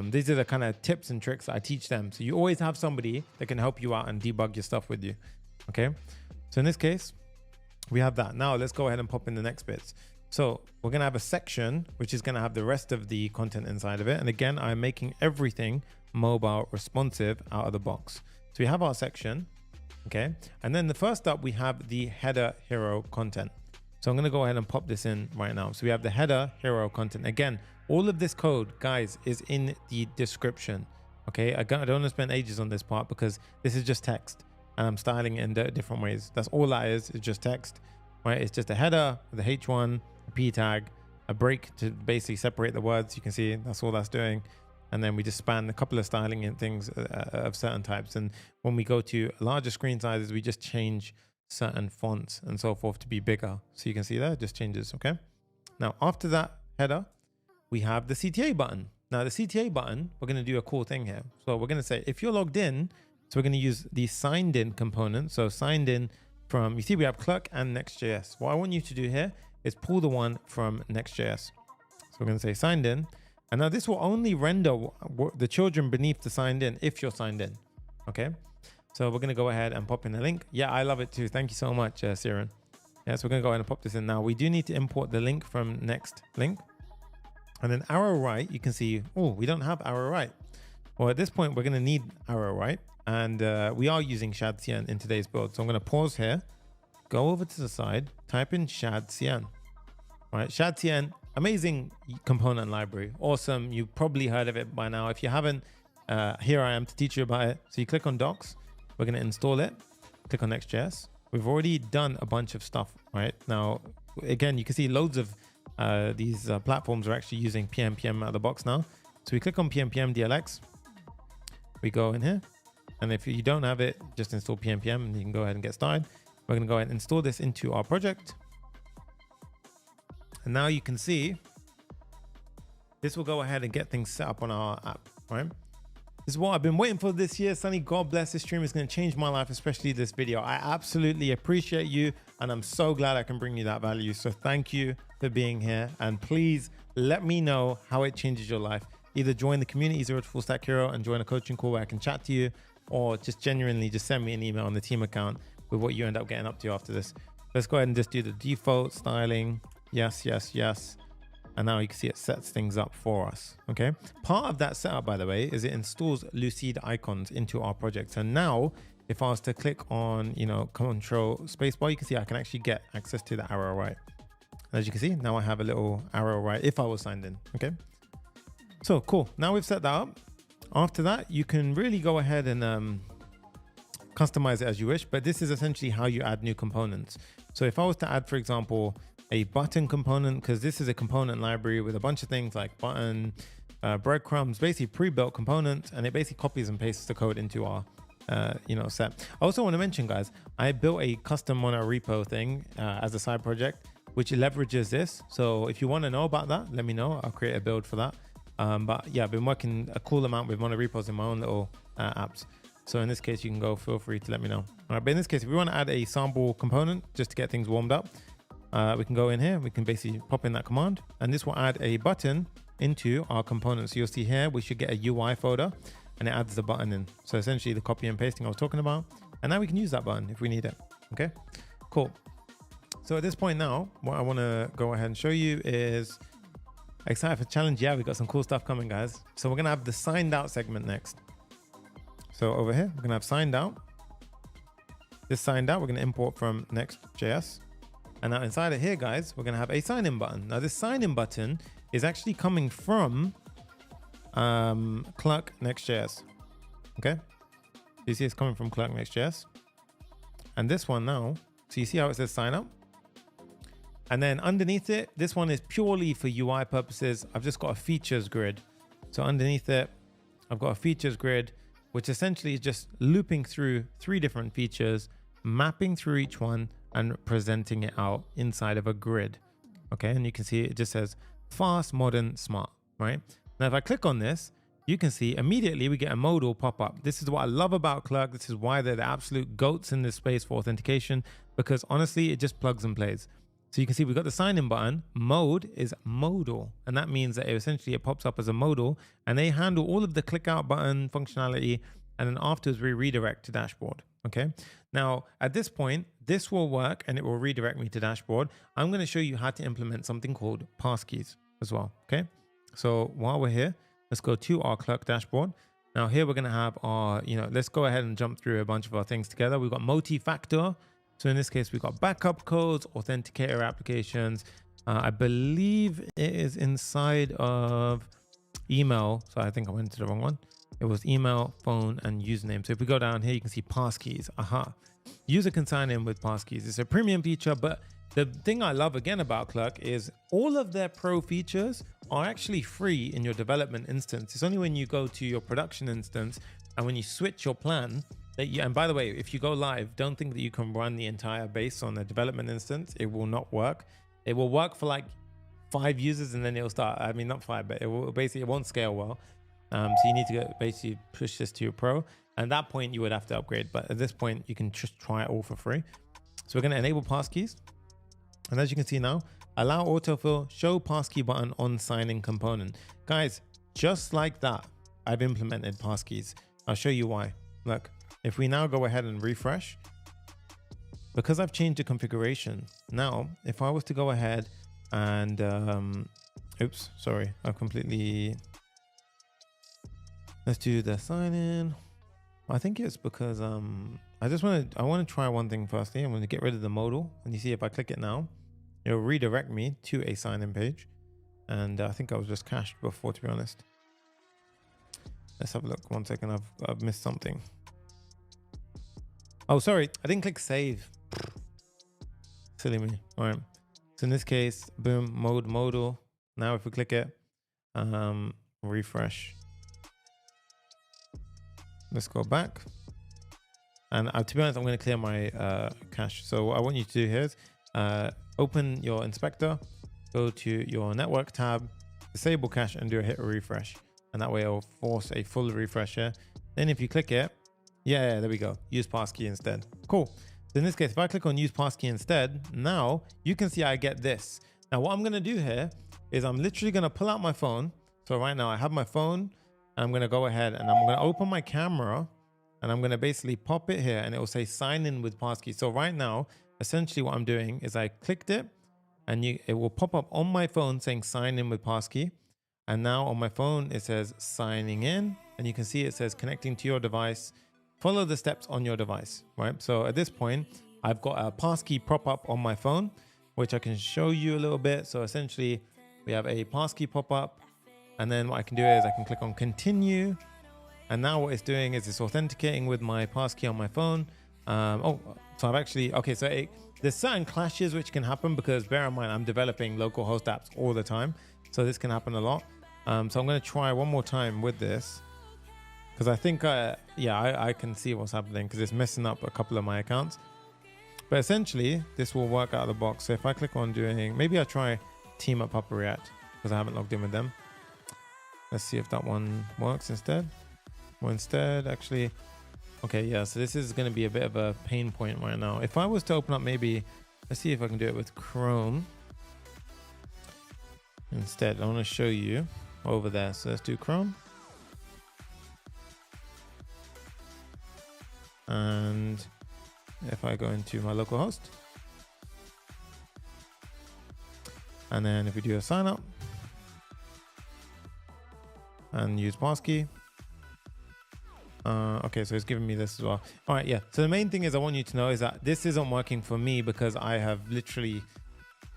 These are the kind of tips and tricks I teach them. So you always have somebody that can help you out and debug your stuff with you. Okay. So in this case, we have that. Now let's go ahead and pop in the next bits. So we're going to have a section, which is going to have the rest of the content inside of it. And again, I'm making everything mobile responsive out of the box. So we have our section. Okay. And then the first up, we have the header hero content. So I'm going to go ahead and pop this in right now. So we have the header hero content. Again, all of this code, guys, is in the description. Okay. I don't want to spend ages on this part because this is just text and I'm styling it in different ways. That's all that is just text, right? It's just a header, the H1, a P tag, a break to basically separate the words. You can see that's all that's doing. And then we just span a couple of styling and things of certain types. And when we go to larger screen sizes, we just change certain fonts and so forth to be bigger. So you can see that it just changes. Okay. Now after that header, we have the CTA button. Now the CTA button, we're going to do a cool thing here. So we're going to say, if you're logged in, so we're going to use the signed in component. So signed in from, you see we have Clerk and Next.js. What I want you to do here is pull the one from Next.js. So we're going to say signed in. And now this will only render the children beneath the signed in if you're signed in. Okay. So we're going to go ahead and pop in the link. Yeah, I love it too. Thank you so much, Siren. Yeah, so we're going to go ahead and pop this in now. We do need to import the link from next link. And then arrow right, you can see, oh, we don't have arrow right. Well, at this point, we're going to need arrow right. And we are using Shadcn in today's build. So I'm going to pause here, go over to the side, type in Shadcn. All right, Shadcn, amazing component library. Awesome. You've probably heard of it by now. If you haven't, here I am to teach you about it. So you click on docs. We're going to install it. Click on Next.js. We've already done a bunch of stuff right now. Again, you can see loads of these platforms are actually using PNPM out of the box now. So we click on PNPM DLX. We go in here. And if you don't have it, just install PNPM and you can go ahead and get started. We're going to go ahead and install this into our project. And now you can see this will go ahead and get things set up on our app, right? This is what I've been waiting for this year. Sonny, God bless, this stream is going to change my life, especially this video. I absolutely appreciate you and I'm so glad I can bring you that value. So thank you for being here and please let me know how it changes your life. Either join the community Zero to Full Stack Hero and join a coaching call where I can chat to you, or just genuinely just send me an email on the team account with what you end up getting up to after this. Let's go ahead and just do the default styling. Yes, yes, yes. And now you can see it sets things up for us. Okay. Part of that setup, by the way, is it installs Lucid icons into our project. So now if I was to click on, control spacebar, you can see I can actually get access to the arrow right. And as you can see, now I have a little arrow right if I was signed in. Okay. So cool. Now we've set that up. After that, you can really go ahead and customize it as you wish, but this is essentially how you add new components. So if I was to add, for example, a button component, because this is a component library with a bunch of things like button, breadcrumbs, basically pre-built components, and it basically copies and pastes the code into our set. I also want to mention, guys, I built a custom mono repo thing as a side project, which leverages this. So if you want to know about that, let me know. I'll create a build for that. But yeah, I've been working a cool amount with mono repos in my own little apps. So in this case, you can go, feel free to let me know. All right, but in this case, if we want to add a sample component just to get things warmed up, we can go in here. We can basically pop in that command, and this will add a button into our component. So you'll see here, we should get a UI folder, and it adds the button in. So essentially the copy and pasting I was talking about. And now we can use that button if we need it. Okay, cool. So at this point now, what I want to go ahead and show you is excited for challenge. Yeah, we got some cool stuff coming, guys. So we're going to have the signed out segment next. So over here, we're going to have signed out. This signed out, we're going to import from Next.js. And now inside of here, guys, we're going to have a sign in button. Now this sign in button is actually coming from Clerk Next.js. Okay. You see it's coming from Clerk Next.js. And this one now, so you see how it says sign up? And then underneath it, this one is purely for UI purposes. I've just got a features grid. So underneath it, I've got a features grid, which essentially is just looping through 3 different features, mapping through each one and presenting it out inside of a grid. Okay. And you can see it just says fast, modern, smart, right? Now, if I click on this, you can see immediately we get a modal pop up. This is what I love about Clerk. This is why they're the absolute goats in this space for authentication, because honestly, it just plugs and plays. So you can see we've got the sign in button. Mode is modal. And that means that it pops up as a modal, and they handle all of the click out button functionality. And then afterwards we redirect to dashboard. Okay. Now at this point, this will work and it will redirect me to dashboard. I'm going to show you how to implement something called passkeys as well. Okay. So while we're here, let's go to our Clerk dashboard. Now here we're going to have our, let's go ahead and jump through a bunch of our things together. We've got multi-factor. So in this case, we've got backup codes, authenticator applications. I believe it is inside of email. So I think I went to the wrong one. It was email, phone, and username. So if we go down here, you can see passkeys. Aha. User can sign in with passkeys. It's a premium feature, but the thing I love again about Clerk is all of their pro features are actually free in your development instance. It's only when you go to your production instance and when you switch your plan that you, and by the way, if you go live, don't think that you can run the entire base on a development instance. It will not work. It will work for like 5 users and then it'll start. I mean, not 5, but it won't scale well. So you need to basically push this to your pro. And at that point, you would have to upgrade. But at this point, you can just try it all for free. So we're going to enable passkeys. And as you can see now, allow autofill, show passkey button on signing component. Guys, just like that, I've implemented passkeys. I'll show you why. Look, if we now go ahead and refresh, because I've changed the configuration, now, if I was to go ahead and, oops, sorry, I've completely... Let's do the sign in. I think it's because I want to try one thing firstly. I'm going to get rid of the modal, and you see if I click it now, it'll redirect me to a sign in page. And I think I was just cached before, to be honest. Let's have a look. 1 second. I've missed something. Oh, sorry. I didn't click save. Silly me. All right. So in this case, boom, modal. Now if we click it, refresh. Let's go back. And to be honest, I'm going to clear my cache. So what I want you to do here is open your inspector, go to your network tab, disable cache, and do a hit refresh. And that way it'll force a full refresh here. Then if you click it, yeah, there we go. Use passkey instead. Cool. So in this case, if I click on use passkey instead, now you can see I get this. Now what I'm going to do here is I'm literally going to pull out my phone. So right now I have my phone. I'm going to go ahead and I'm going to open my camera and I'm going to basically pop it here and it will say sign in with passkey. So right now, essentially what I'm doing is I clicked it and it will pop up on my phone saying sign in with passkey. And now on my phone, it says signing in and you can see it says connecting to your device. Follow the steps on your device, right? So at this point, I've got a passkey pop up on my phone, which I can show you a little bit. So essentially we have a passkey pop up. And then what I can do is I can click on continue. And now what it's doing is it's authenticating with my passkey on my phone. So I've actually, okay, so there's certain clashes which can happen because bear in mind, I'm developing local host apps all the time. So this can happen a lot. So I'm going to try one more time with this because I think, I can see what's happening because it's messing up a couple of my accounts. But essentially, this will work out of the box. So if I click on doing, maybe I try Team Up React because I haven't logged in with them. Let's see if that one works instead. Or instead, actually, okay, yeah, so this is going to be a bit of a pain point right now. If I was to open up maybe, let's see if I can do it with Chrome. Instead, I want to show you over there. So let's do Chrome. And if I go into my local host. And then if we do a sign up. And use passkey. Okay, so it's giving me this as well. All right, yeah. So the main thing is I want you to know is that this isn't working for me because I have literally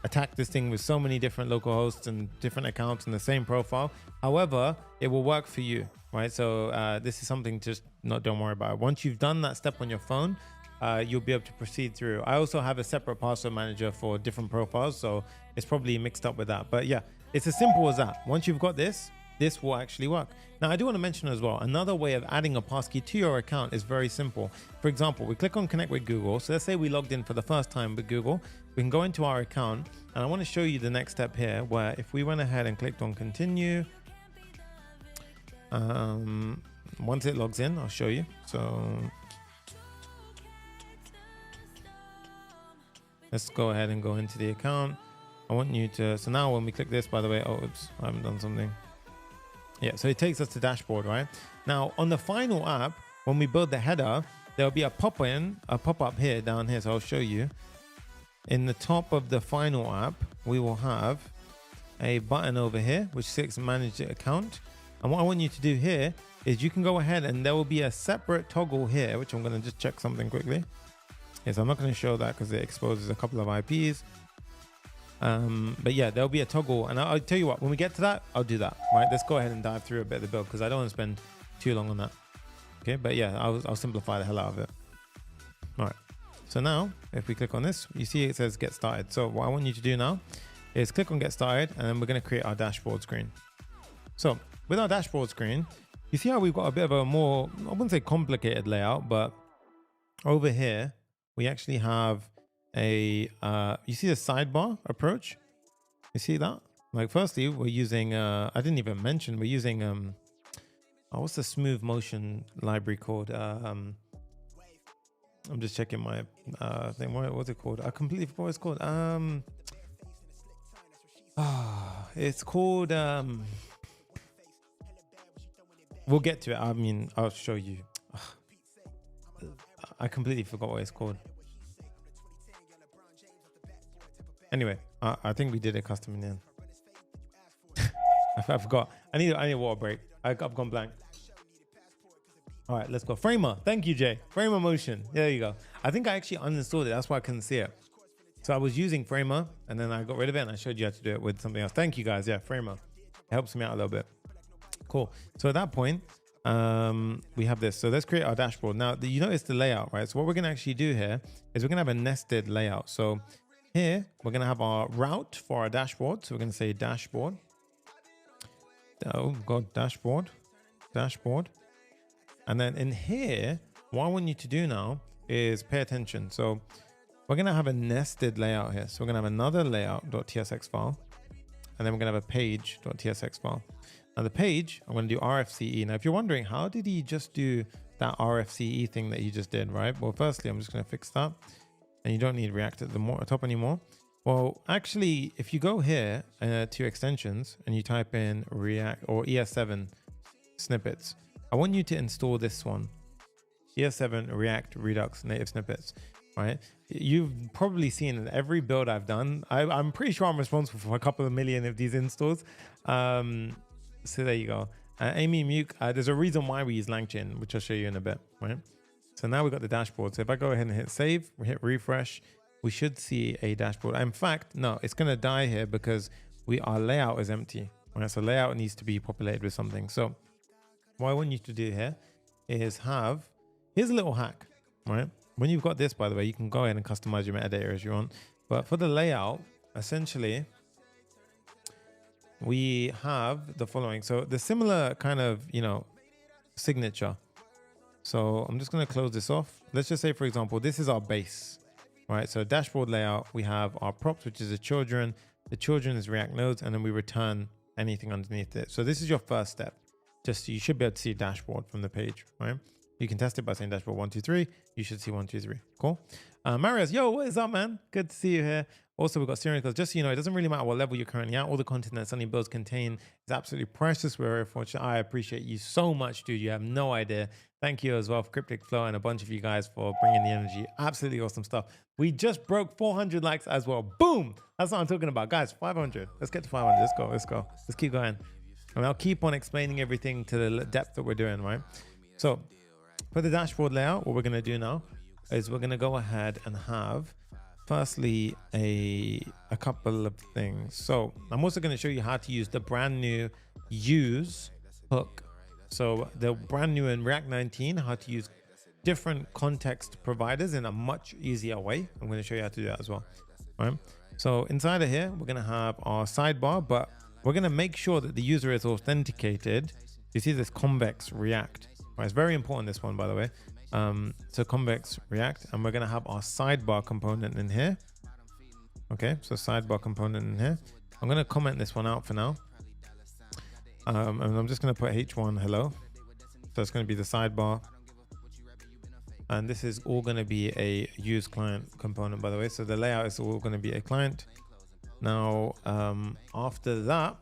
attacked this thing with so many different local hosts and different accounts in the same profile. However, it will work for you, right? So this is something just don't worry about it. Once you've done that step on your phone, you'll be able to proceed through. I also have a separate password manager for different profiles, so it's probably mixed up with that. But yeah, it's as simple as that. Once you've got this will actually work. Now, I do want to mention as well, another way of adding a passkey to your account is very simple. For example, we click on connect with Google. So let's say we logged in for the first time with Google. We can go into our account and I want to show you the next step here where if we went ahead and clicked on continue, once it logs in, I'll show you. So let's go ahead and go into the account. I want you to, so now when we click this, by the way, oh, oops, I haven't done something. Yeah, so it takes us to dashboard, right? Now on the final app, when we build the header, there'll be a pop-up here, down here. So I'll show you. In the top of the final app, we will have a button over here, which says manage the account. And what I want you to do here is you can go ahead and there will be a separate toggle here, which I'm going to just check something quickly. Yes, I'm not going to show that because it exposes a couple of IPs. But yeah, there'll be a toggle, and I'll tell you what, when we get to that, I'll do that, right? Let's go ahead and dive through a bit of the build because I don't want to spend too long on that. Okay, but yeah, I'll simplify the hell out of it. All right, so now if we click on this, you see it says get started. So what I want you to do now is click on get started, and then we're going to create our dashboard screen. So with our dashboard screen, you see how we've got a bit of a more, I wouldn't say complicated layout, but over here, we actually have a, you see the sidebar approach? You see that? Like firstly, we're using, I didn't even mention, we're using, oh, what's the smooth motion library called? I'm just checking my thing. What's it called? I completely forgot what it's called. It's called, we'll get to it. I mean, I'll show you. I completely forgot what it's called. Anyway, I think we did a custom in the end. I forgot. I need a water break. I've gone blank. All right, let's go. Framer. Thank you, Jay. Framer motion. There you go. I think I actually uninstalled it. That's why I couldn't see it. So I was using Framer and then I got rid of it and I showed you how to do it with something else. Thank you guys. Yeah, Framer. It helps me out a little bit. Cool. So at that point, we have this. So let's create our dashboard. Now, you notice the layout, right? So what we're going to actually do here is we're going to have a nested layout. So here, we're going to have our route for our dashboard. So we're going to say dashboard. Oh, God, dashboard. And then in here, what I want you to do now is pay attention. So we're going to have a nested layout here. So we're going to have another layout.tsx file. And then we're going to have a page.tsx file. Now the page, I'm going to do RFCE. Now, if you're wondering, how did he just do that RFCE thing that you just did, right? Well, firstly, I'm just going to fix that. And you don't need React at the top anymore. Well, actually, if you go here to extensions and you type in React or ES7 snippets, I want you to install this one, ES7 React Redux native snippets, right? You've probably seen in every build I've done. I'm pretty sure I'm responsible for a couple of million of these installs. So there you go. Amy Muke, there's a reason why we use LangChain, which I'll show you in a bit, right? So now we've got the dashboard. So if I go ahead and hit save, we hit refresh, we should see a dashboard. In fact, no, it's going to die here because our layout is empty. Right? So layout needs to be populated with something. So what I want you to do here is here's a little hack, right? When you've got this, by the way, you can go ahead and customize your metadata as you want. But for the layout, essentially, we have the following. So the similar kind of, signature. So I'm just going to close this off. Let's just say, for example, this is our base, right? So dashboard layout, we have our props, which is the children. The children is React nodes, and then we return anything underneath it. So this is your first step. Just you should be able to see a dashboard from the page, right? You can test it by saying dashboard 1, 2, 3. You should see 1, 2, 3. Cool. Marius, yo, what is up, man? Good to see you here. Also, we've got steering because just so you know, it doesn't really matter what level you're currently at. All the content that Sonny builds contain is absolutely precious. We're very fortunate. I appreciate you so much, dude. You have no idea. Thank you as well for Cryptic Flow and a bunch of you guys for bringing the energy. Absolutely awesome stuff. We just broke 400 likes as well. Boom. That's what I'm talking about. Guys, 500. Let's get to 500. Let's go. Let's keep going. And I'll keep on explaining everything to the depth that we're doing, right? So for the dashboard layout, what we're going to do now is we're going to go ahead and have firstly a couple of things. So I'm also going to show you how to use the brand new use hook. So the brand new in React 19, how to use different context providers in a much easier way. I'm going to show you how to do that as well. All right. So inside of here, we're going to have our sidebar, but we're going to make sure that the user is authenticated. You see this convex react. Right, it's very important, this one, by the way. So convex react, and we're going to have our sidebar component in here. Okay, so sidebar component in here. I'm going to comment this one out for now. And I'm just going to put h1 hello. So it's going to be the sidebar. And this is all going to be a use client component, by the way. So the layout is all going to be a client. Now, after that,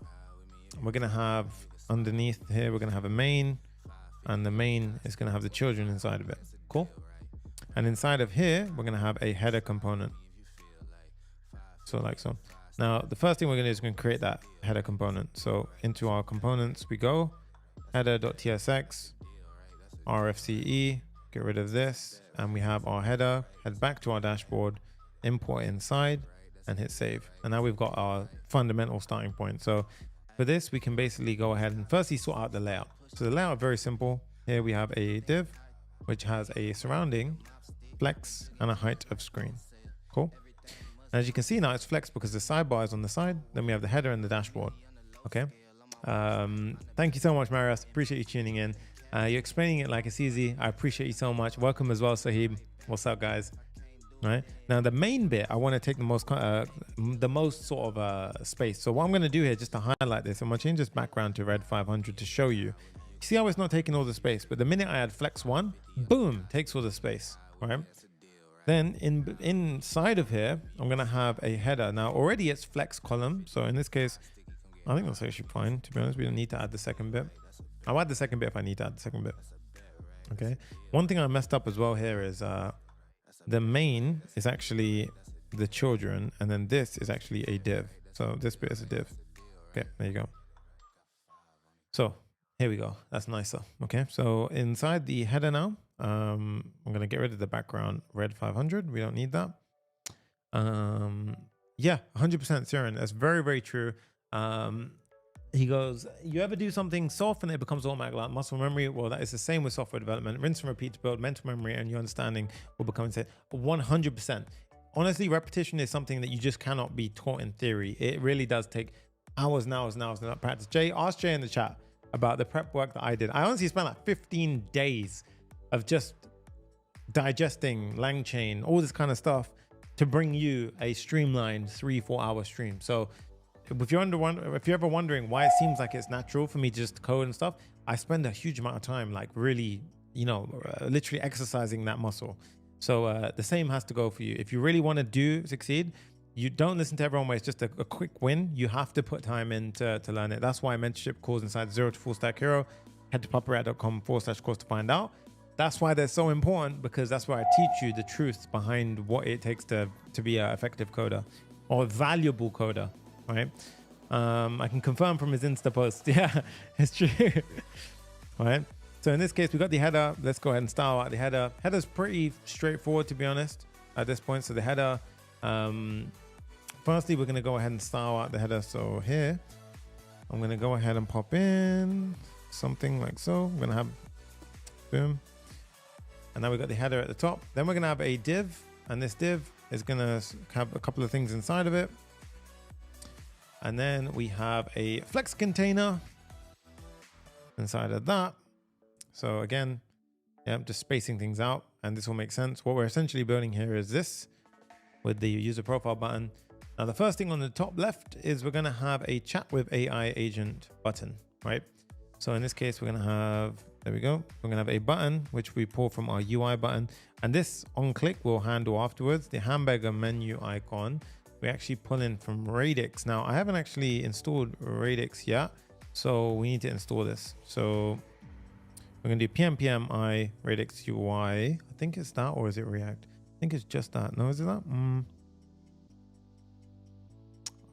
we're going to have underneath here, we're going to have a main, and the main is going to have the children inside of it. Cool. And inside of here, we're going to have a header component. So like so. Now, the first thing we're going to do is going to create that header component. So into our components, we go header.tsx, rfce, get rid of this. And we have our header, head back to our dashboard, import inside and hit save. And now we've got our fundamental starting point. So for this, we can basically go ahead and firstly sort out the layout. So the layout is very simple. Here we have a div, which has a surrounding, flex, and a height of screen. Cool. And as you can see now, it's flexed because the sidebar is on the side. Then we have the header and the dashboard. Okay. Thank you so much, Marius. Appreciate you tuning in. You're explaining it like it's easy. I appreciate you so much. Welcome as well, Sahib. What's up, guys? Right now, the main bit, I want to take the most sort of space. So what I'm going to do here, just to highlight this, I'm going to change this background to red 500 to show you. See how it's not taking all the space, but the minute I add flex 1, boom, takes all the space, right? Then inside of here, I'm going to have a header. Now already it's flex column. So in this case, I think that's actually fine. To be honest, we don't need to add the second bit. I'll add the second bit if I need to add the second bit. Okay. One thing I messed up as well here is the main is actually the children, and then this is actually a div. So this bit is a div. Okay, there you go. So here we go. That's nicer. Okay, so inside the header now, I'm going to get rid of the background red 500. We don't need that. Yeah, 100% Siren. That's very, very true. He goes, you ever do something soft and it becomes automatic like muscle memory? Well, that is the same with software development. Rinse and repeat to build mental memory, and your understanding will become insane. 100%. Honestly, repetition is something that you just cannot be taught in theory. It really does take hours and hours and hours of practice. Jay, ask Jay in the chat about the prep work that I did. I honestly spent like 15 days of just digesting LangChain, all this kind of stuff to bring you a streamlined 3-4 hour stream. So if you're ever wondering why it seems like it's natural for me to just code and stuff, I spend a huge amount of time like really, literally exercising that muscle. So the same has to go for you. If you really want to succeed, you don't listen to everyone where it's just a quick win. You have to put time in to learn it. That's why mentorship calls inside 0 to Full Stack Hero. Head to paparat.com/course to find out. That's why they're so important, because that's where I teach you the truth behind what it takes to be an effective coder or a valuable coder, right? I can confirm from his Insta post. Yeah, it's true. All right. So in this case, we got the header. Let's go ahead and style out the header. Header's pretty straightforward, to be honest, at this point. So the header, firstly, we're going to go ahead and style out the header. So here, I'm going to go ahead and pop in something like so. I'm going to have boom. And now we've got the header at the top. Then we're going to have a div, and this div is going to have a couple of things inside of it. And then we have a flex container inside of that. So again, yeah, just spacing things out, and this will make sense. What we're essentially building here is this with the user profile button. Now, the first thing on the top left is we're going to have a chat with AI agent button, right? So in this case, we're going to have, there we go. We're going to have a button, which we pull from our UI button. And this on click will handle afterwards. The hamburger menu icon, we actually pull in from Radix. Now, I haven't actually installed Radix yet, so we need to install this. So we're going to do pm Radix UI. I think it's that, or is it React? I think it's just that. No, is it that?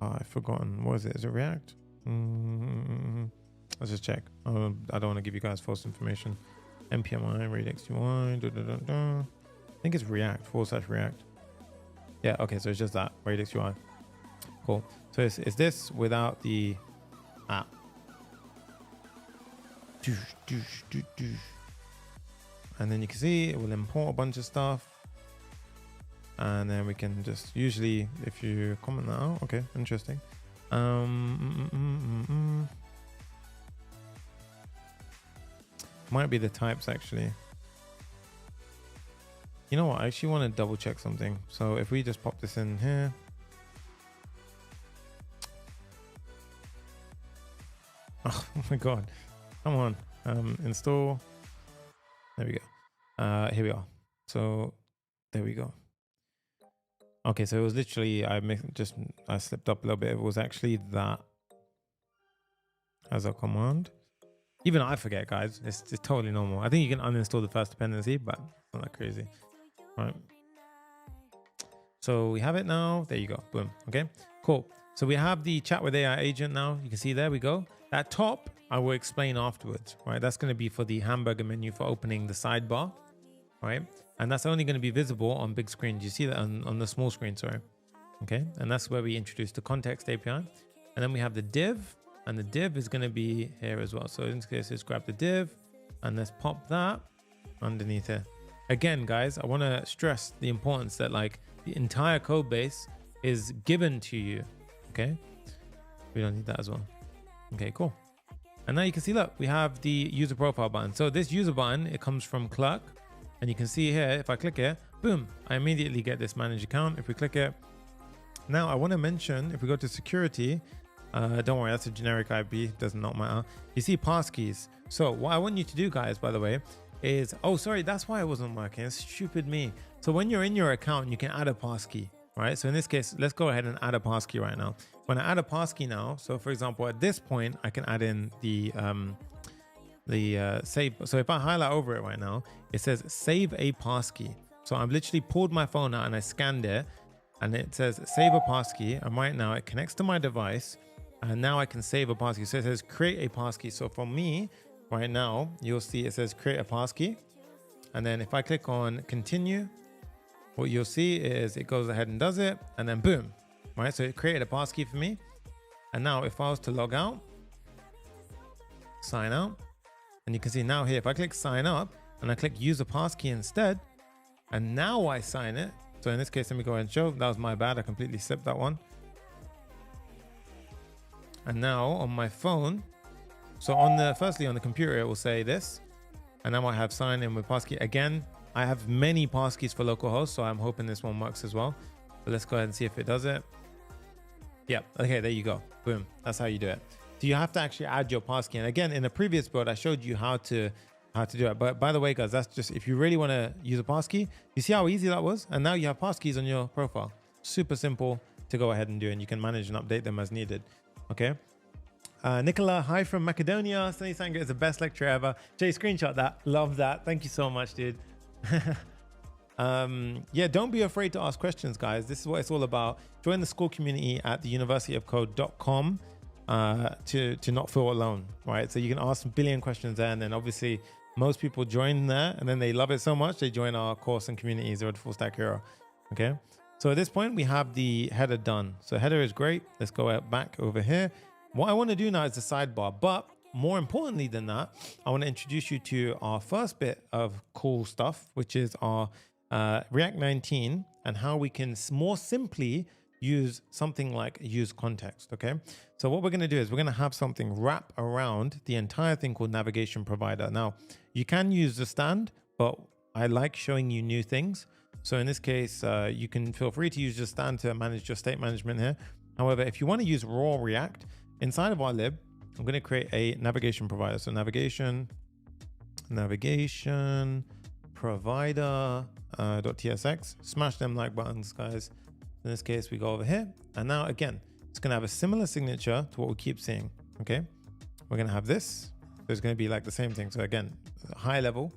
Oh, I've forgotten. What is it? Is it React? Let's just check. I don't want to give you guys false information. npmi Radix UI. I think it's React /React. Yeah, okay, so it's just that, Radix UI. Cool. So it's this without the app. And then you can see it will import a bunch of stuff. And then we can just, usually, if you comment that out, okay, interesting. Might be the types, actually. You know what? I actually want to double check something. So if we just pop this in here. Oh my God. Come on. Install. There we go. Here we are. So there we go. Okay, so it was literally, I slipped up a little bit. It was actually that as a command. Even I forget, guys. It's totally normal. I think you can uninstall the first dependency, but it's not that crazy. All right. So we have it now. There you go. Boom. Okay, cool. So we have the chat with AI agent now. You can see there we go. That top, I will explain afterwards, right? That's going to be for the hamburger menu for opening the sidebar, right? And that's only going to be visible on big screen. Do you see that on the small screen? Sorry. Okay. And that's where we introduce the context API. And then we have the div, and the div is going to be here as well. So in this case, let's grab the div and let's pop that underneath here. Again, guys, I want to stress the importance that like the entire code base is given to you. Okay. We don't need that as well. Okay, cool. And now you can see, look, we have the user profile button. So this user button, it comes from Clerk. And you can see here, if I click here, boom, I immediately get this manage account. If we click it, now I want to mention, if we go to security, don't worry, that's a generic IP, does not matter. You see passkeys. So what I want you to do, guys, by the way, is, oh, sorry, that's why it wasn't working. It's stupid me. So when you're in your account, you can add a passkey, right? So in this case, let's go ahead and add a passkey right now. When I add a passkey now, so for example, at this point, I can add in the save. So if I highlight over it right now, it says save a passkey. So I've literally pulled my phone out and I scanned it and it says save a passkey. And right now it connects to my device and now I can save a passkey. So it says create a passkey. So for me right now, you'll see it says create a passkey. And then if I click on continue, what you'll see is it goes ahead and does it and then boom, right? So it created a passkey for me. And now if I was to log out, sign out, and you can see now here, if I click sign up and I click use a passkey instead, and now I sign it. So in this case, let me go ahead and show. That was my bad. I completely slipped that one. And now on my phone, so firstly on the computer, it will say this, and now I have sign in with passkey. Again, I have many passkeys for localhost, so I'm hoping this one works as well. But let's go ahead and see if it does it. Yep. Okay, there you go. Boom. That's how you do it. So you have to actually add your passkey. And again, in the previous build, I showed you how to do it. But by the way, guys, that's just if you really want to use a passkey, you see how easy that was? And now you have passkeys on your profile. Super simple to go ahead and do, and you can manage and update them as needed. Okay. Nicola, hi from Macedonia. Sonny Sangha is the best lecture ever. Jay, screenshot that. Love that. Thank you so much, dude. Yeah, don't be afraid to ask questions, guys. This is what it's all about. Join the school community at theuniversityofcode.com to not feel alone, right? So you can ask a billion questions there, and then obviously most people join there and then they love it so much they join our course and community, Zero to Full Stack Hero. Okay, so at this point we have the header done. So header is great. Let's go back over here. What I want to do now is the sidebar, but more importantly than that, I want to introduce you to our first bit of cool stuff, which is our React 19 and how we can more simply use something like use context. Okay, so what we're going to do is we're going to have something wrap around the entire thing called navigation provider. Now you can use the stand, but I like showing you new things. So in this case, you can feel free to use the stand to manage your state management here. However, if you want to use raw React inside of our lib, I'm going to create a navigation provider. So navigation provider .tsx. Smash them like buttons, guys. In this case, we go over here, and now again, it's going to have a similar signature to what we keep seeing. Okay, we're going to have this. There's going to be like the same thing. So again, high level.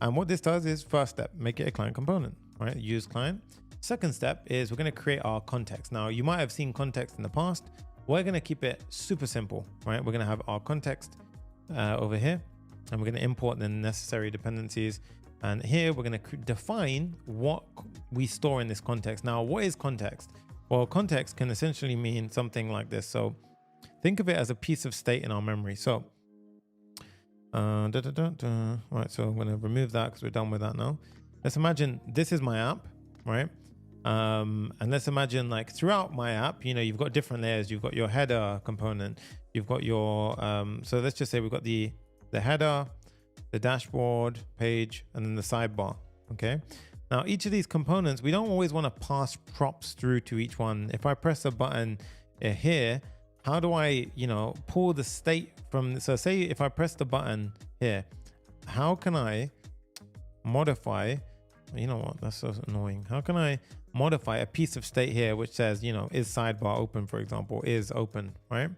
And what this does is first step, make it a client component, right? Use client. Second step is we're going to create our context. Now you might have seen context in the past. We're going to keep it super simple, right? We're going to have our context over here, and we're going to import the necessary dependencies. And here we're going to define what we store in this context. Now, what is context? Well, context can essentially mean something like this. So think of it as a piece of state in our memory. So, right, so I'm going to remove that because we're done with that now. Let's imagine this is my app, right? And let's imagine like throughout my app, you know, you've got different layers. You've got your header component. You've got your, so let's just say we've got the header, the dashboard page, and then the sidebar. Okay. Now each of these components, we don't always want to pass props through to each one. If I press a button here, how do I, you know, pull the state from, so say if I press the button here, how can I modify you know what? That's so annoying. How can I modify a piece of state here which says, you know, is sidebar open, for example, is open, right?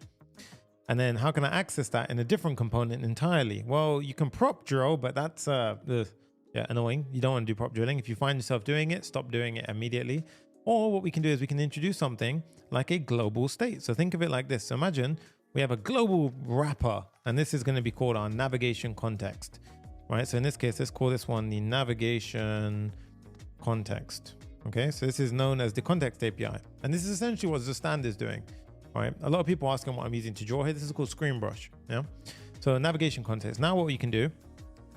And then how can I access that in a different component entirely? Well, you can prop drill, but that's annoying. You don't want to do prop drilling. If you find yourself doing it, stop doing it immediately. Or what we can do is we can introduce something like a global state. So think of it like this. So imagine we have a global wrapper, and this is going to be called our navigation context, right? So in this case, let's call this one the navigation context. Okay, so this is known as the context API. And this is essentially what the stand is doing. Right. A lot of people asking what I'm using to draw here. This is called Screen Brush. Yeah. So navigation context. Now what you can do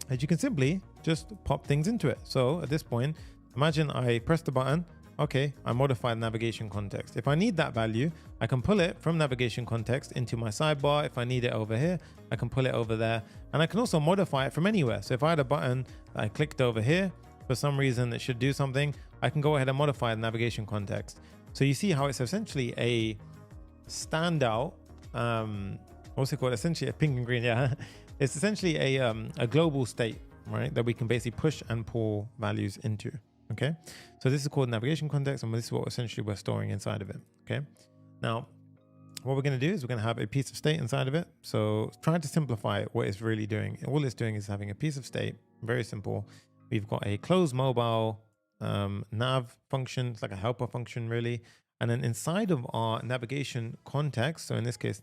is you can simply just pop things into it. So at this point, imagine I press the button. Okay, I modified navigation context. If I need that value, I can pull it from navigation context into my sidebar. If I need it over here, I can pull it over there. And I can also modify it from anywhere. So if I had a button that I clicked over here, for some reason that should do something, I can go ahead and modify the navigation context. So you see how it's essentially a standout, what's it called? Essentially a pink and green. Yeah, it's essentially a global state, right? That we can basically push and pull values into. Okay, so this is called navigation context, and this is what essentially we're storing inside of it. Okay, now what we're going to do is we're going to have a piece of state inside of it. So trying to simplify what it's really doing. All it's doing is having a piece of state. Very simple. We've got a close mobile nav function. It's like a helper function, really. And then inside of our navigation context, so in this case,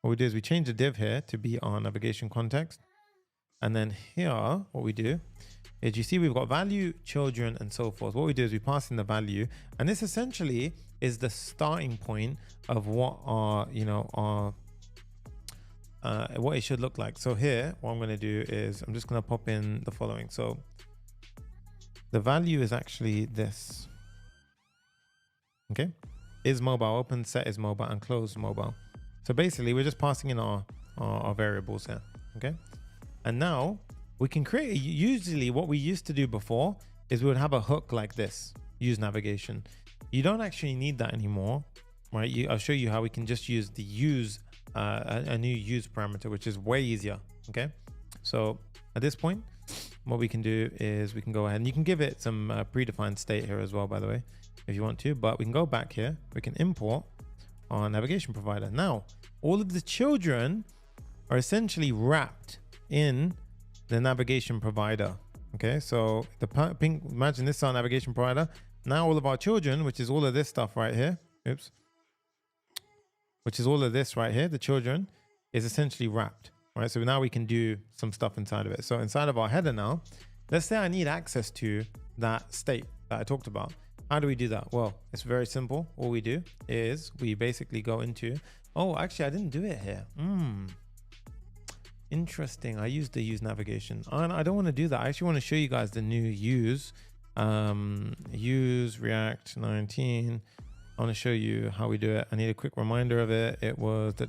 what we do is we change the div here to be our navigation context. And then here, what we do is you see we've got value, children, and so forth. What we do is we pass in the value. And this essentially is the starting point of what our, what it should look like. So here, what I'm going to do is I'm just going to pop in the following. So the value is actually this. Okay, is mobile open, set is mobile, and close mobile. So basically we're just passing in our variables here. Okay, and now we can create usually what we used to do before is we would have a hook like this, use navigation. You don't actually need that anymore, right? I'll show you how we can just use the use a new use parameter, which is way easier. Okay, so at this point what we can do is we can go ahead and you can give it some predefined state here as well, by the way, if you want to, but we can go back here. We can import our navigation provider. Now, all of the children are essentially wrapped in the navigation provider. Okay, so the pink, imagine this is our navigation provider. Now all of our children, which is all of this stuff right here, which is all of this right here, the children is essentially wrapped, right? So now we can do some stuff inside of it. So inside of our header now, let's say I need access to that state that I talked about. How do we do that? Well, it's very simple. All we do is we basically go into, oh, actually I didn't do it here. Interesting. I used the use navigation. I don't want to do that. I actually want to show you guys the new use React 19. I want to show you how we do it. I need a quick reminder of it. It was So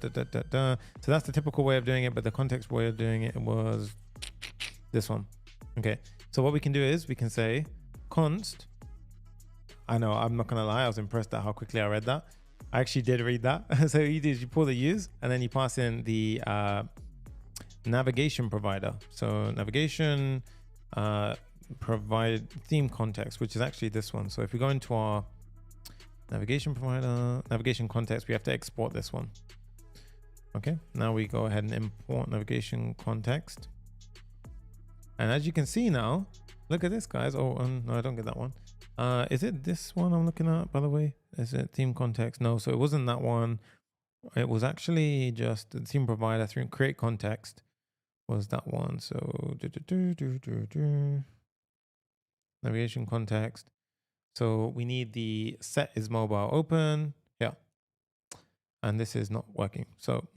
that's the typical way of doing it, but the context way of doing it was this one. Okay. So what we can do is we can say const. I know, I'm not gonna lie, I was impressed at how quickly I read that. I actually did read that. So you do is you pull the use and then you pass in the navigation provider. So navigation provide theme context, which is actually this one. So if we go into our navigation provider, navigation context, we have to export this one. Okay, now we go ahead and import navigation context. And as you can see now, look at this, guys. Oh, no, I don't get that one. Is it this one I'm looking at, by the way? Is it theme context? No, so it wasn't that one. It was actually just the theme provider through create context was that one. So navigation context. So we need the set is mobile open. Yeah. And this is not working. So,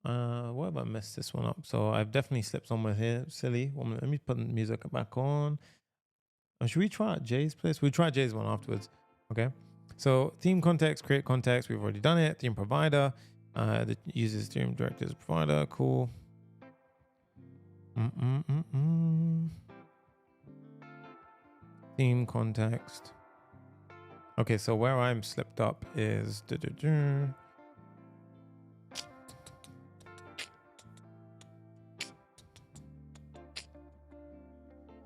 what have I messed this one up? So I've definitely slipped somewhere here. Silly. Let me put the music back on. Should we try Jay's place? We'll try Jay's one afterwards. Okay. So theme context, create context. We've already done it. Theme provider. The uses theme directors provider. Cool. Theme context. Okay. So where I'm slipped up is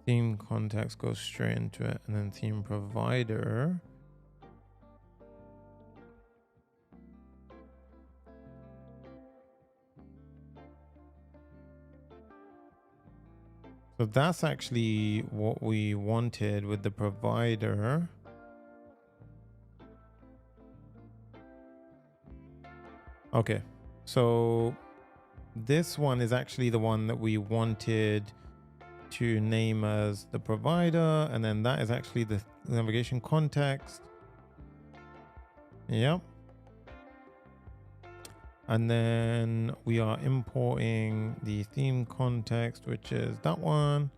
Theme context goes straight into it, and then theme provider. So that's actually what we wanted with the provider. Okay, so this one is actually the one that we wanted to name as the provider, and then that is actually the navigation context. Yep. And then we are importing the theme context, which is that one.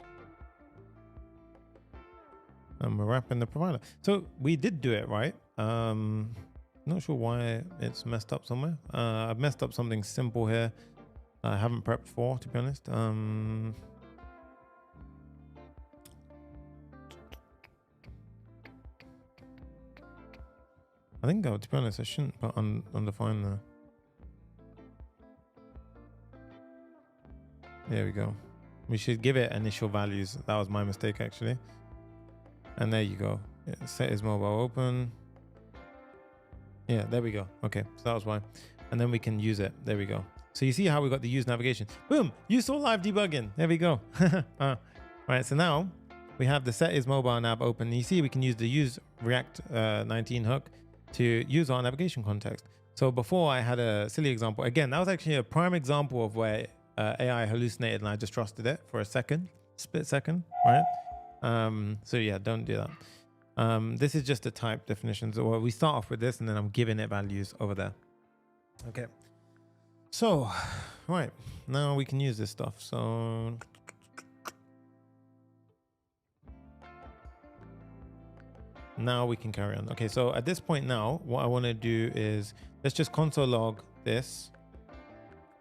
And we're wrapping the provider. So we did do it right. Not sure why it's messed up somewhere. I've messed up something simple here I haven't prepped for, to be honest. I think, to be honest, I shouldn't put undefined there. There we go. We should give it initial values. That was my mistake, actually. And there you go. Set is mobile open. Yeah, there we go. Okay, so that was why. And then we can use it. There we go. So you see how we got the use navigation. Boom, use all live debugging. There we go. All right, so now we have the set is mobile nav open. You see we can use the use React 19 hook to use our navigation context. So before I had a silly example. Again, that was actually a prime example of where AI hallucinated and I just trusted it for a second, split second, right? So yeah, don't do that. This is just a type definition. So we start off with this and then I'm giving it values over there. Okay. So, right, now we can use this stuff. So now we can carry on. Okay, so at this point now, what I want to do is let's just console log this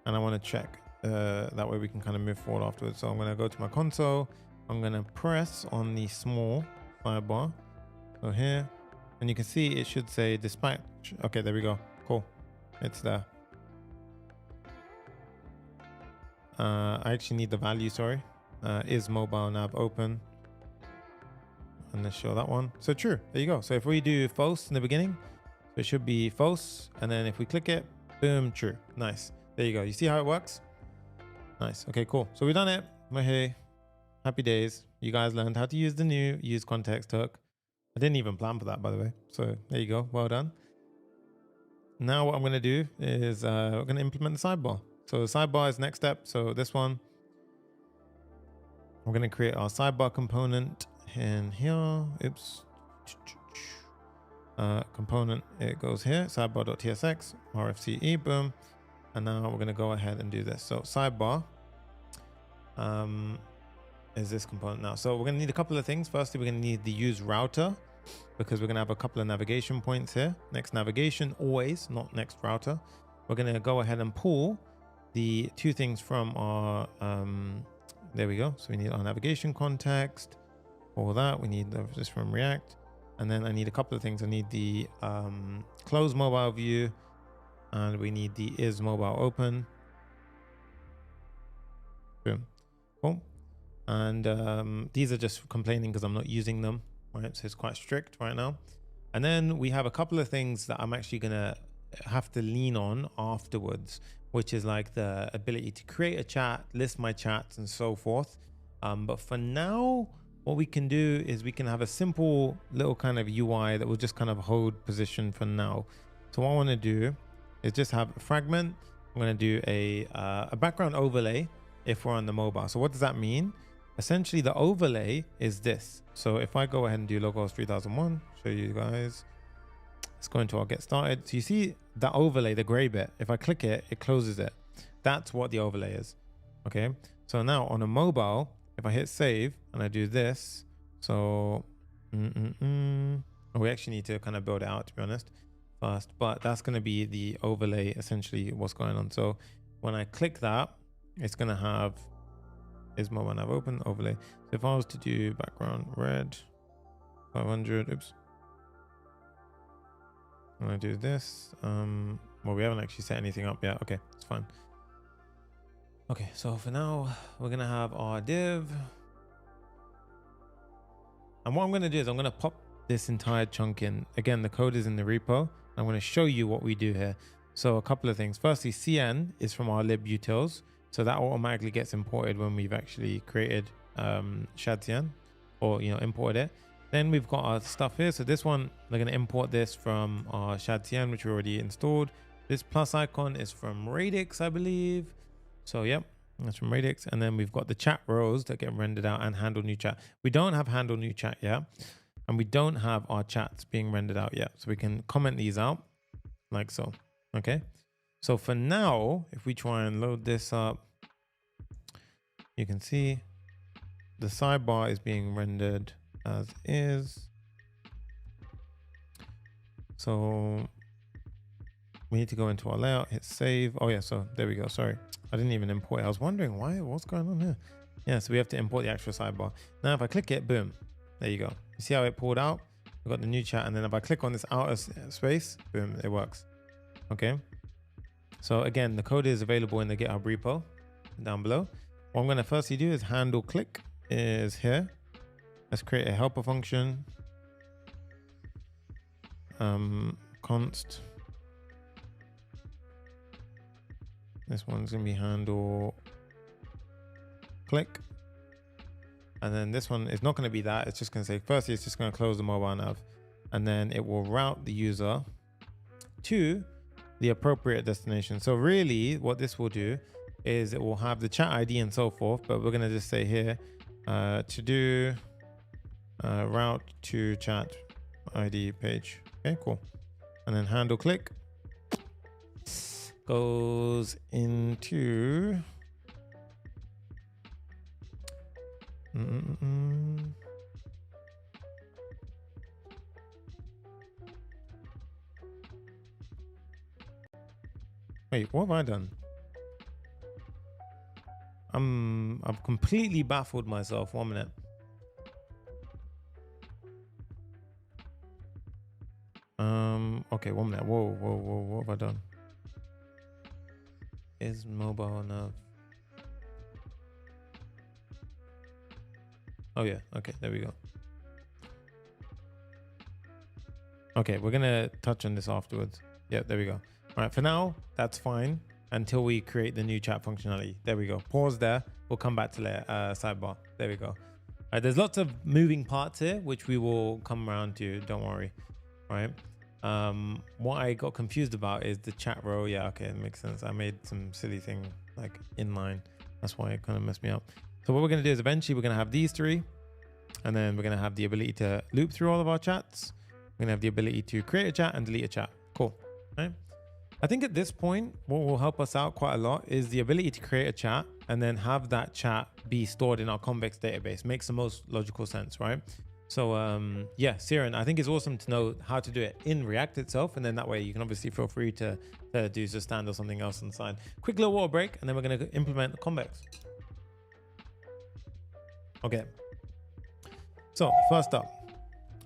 and I want to check. That way we can kind of move forward afterwards. So I'm going to go to my console. I'm going to press on the small sidebar. So here, and you can see it should say dispatch. Okay, there we go. Cool. It's there. I actually need the value, sorry. Is mobile nav open. And let's show that one. So true, there you go. So if we do false in the beginning, so it should be false. And then if we click it, boom, true. Nice. There you go. You see how it works? Nice. Okay, cool. So we've done it. We're here. Happy days. You guys learned how to use the new use context hook. I didn't even plan for that, by the way. So there you go. Well done. Now what I'm going to do is we're going to implement the sidebar. So the sidebar is next step. So this one, we're going to create our sidebar component in here. Oops. Component, it goes here. Sidebar.tsx, RFCE, boom. And now we're going to go ahead and do this. So sidebar is this component now. So we're going to need a couple of things. Firstly, we're going to need the use router because we're going to have a couple of navigation points here. Next navigation, always, not next router. We're going to go ahead and pull the two things from our, there we go. So we need our navigation context, all that. We need this from React. And then I need a couple of things. I need the close mobile view. And we need the is mobile open. Boom. Cool. And these are just complaining because I'm not using them, right? So it's quite strict right now. And then we have a couple of things that I'm actually going to have to lean on afterwards, which is like the ability to create a chat, list my chats and so forth. But for now, what we can do is we can have a simple little kind of UI that will just kind of hold position for now. So what I want to do is just have a fragment. I'm going to do a background overlay if we're on the mobile. So what does that mean? Essentially, the overlay is this. So if I go ahead and do localhost 3001, show you guys. Let's go into our get started. So you see that overlay, the gray bit. If I click it, it closes it. That's what the overlay is. Okay. So now on a mobile, if I hit save and I do this, so we actually need to kind of build it out, to be honest, first, but that's going to be the overlay, essentially what's going on. So when I click that, it's going to have is mobile nav open overlay. So if I was to do background red 500, oops, and I do this, well, we haven't actually set anything up yet. Okay, it's fine. Okay, so for now we're gonna have our div And what I'm going to do is I'm going to pop this entire chunk in. Again, the code is in the repo. I'm going to show you what we do here. So a couple of things. Firstly, cn is from our libutils. So that automatically gets imported when we've actually created Shadcn or, imported it. Then we've got our stuff here. So this one, they're going to import this from our Shadcn, which we already installed. This plus icon is from Radix, I believe. So, yep, that's from Radix. And then we've got the chat rows that get rendered out and handle new chat. We don't have handle new chat yet. And we don't have our chats being rendered out yet. So we can comment these out like so. Okay. So for now, if we try and load this up, you can see the sidebar is being rendered as is. So we need to go into our layout, hit save. Oh yeah, so there we go. Sorry, I didn't even import it. I was wondering what's going on here. Yeah, so we have to import the actual sidebar. Now if I click it, boom, there you go. You see how it pulled out? We've got the new chat, and then if I click on this outer space, boom, it works. Okay. So again, the code is available in the GitHub repo down below. What I'm going to firstly do is handle click is here. Let's create a helper function. Const. This one's going to be handle click. And then this one is not going to be that. It's just going to say, firstly, it's just going to close the mobile nav. And then it will route the user to the appropriate destination. So really what this will do is it will have the chat ID and so forth, but we're going to just say here to do route to chat ID page. Okay, cool. And then handle click goes into Wait, what have I done? I've completely baffled myself. 1 minute. Okay, 1 minute. Whoa, what have I done? Is mobile enough? Oh yeah, okay, there we go. Okay, we're gonna touch on this afterwards. Yeah, there we go. All right, for now, that's fine until we create the new chat functionality. There we go. Pause there. We'll come back to the sidebar. There we go. All right, there's lots of moving parts here, which we will come around to. Don't worry. All right. What I got confused about is the chat row. Yeah, okay, it makes sense. I made some silly thing like inline. That's why it kind of messed me up. So what we're going to do is eventually we're going to have these three, and then we're going to have the ability to loop through all of our chats. We're going to have the ability to create a chat and delete a chat. Cool. All right. I think at this point, what will help us out quite a lot is the ability to create a chat and then have that chat be stored in our Convex database. Makes the most logical sense, right? So yeah, Siren, I think it's awesome to know how to do it in React itself. And then that way you can obviously feel free to do Stand or something else inside. Quick little water break, and then we're going to implement Convex. Okay. So first up,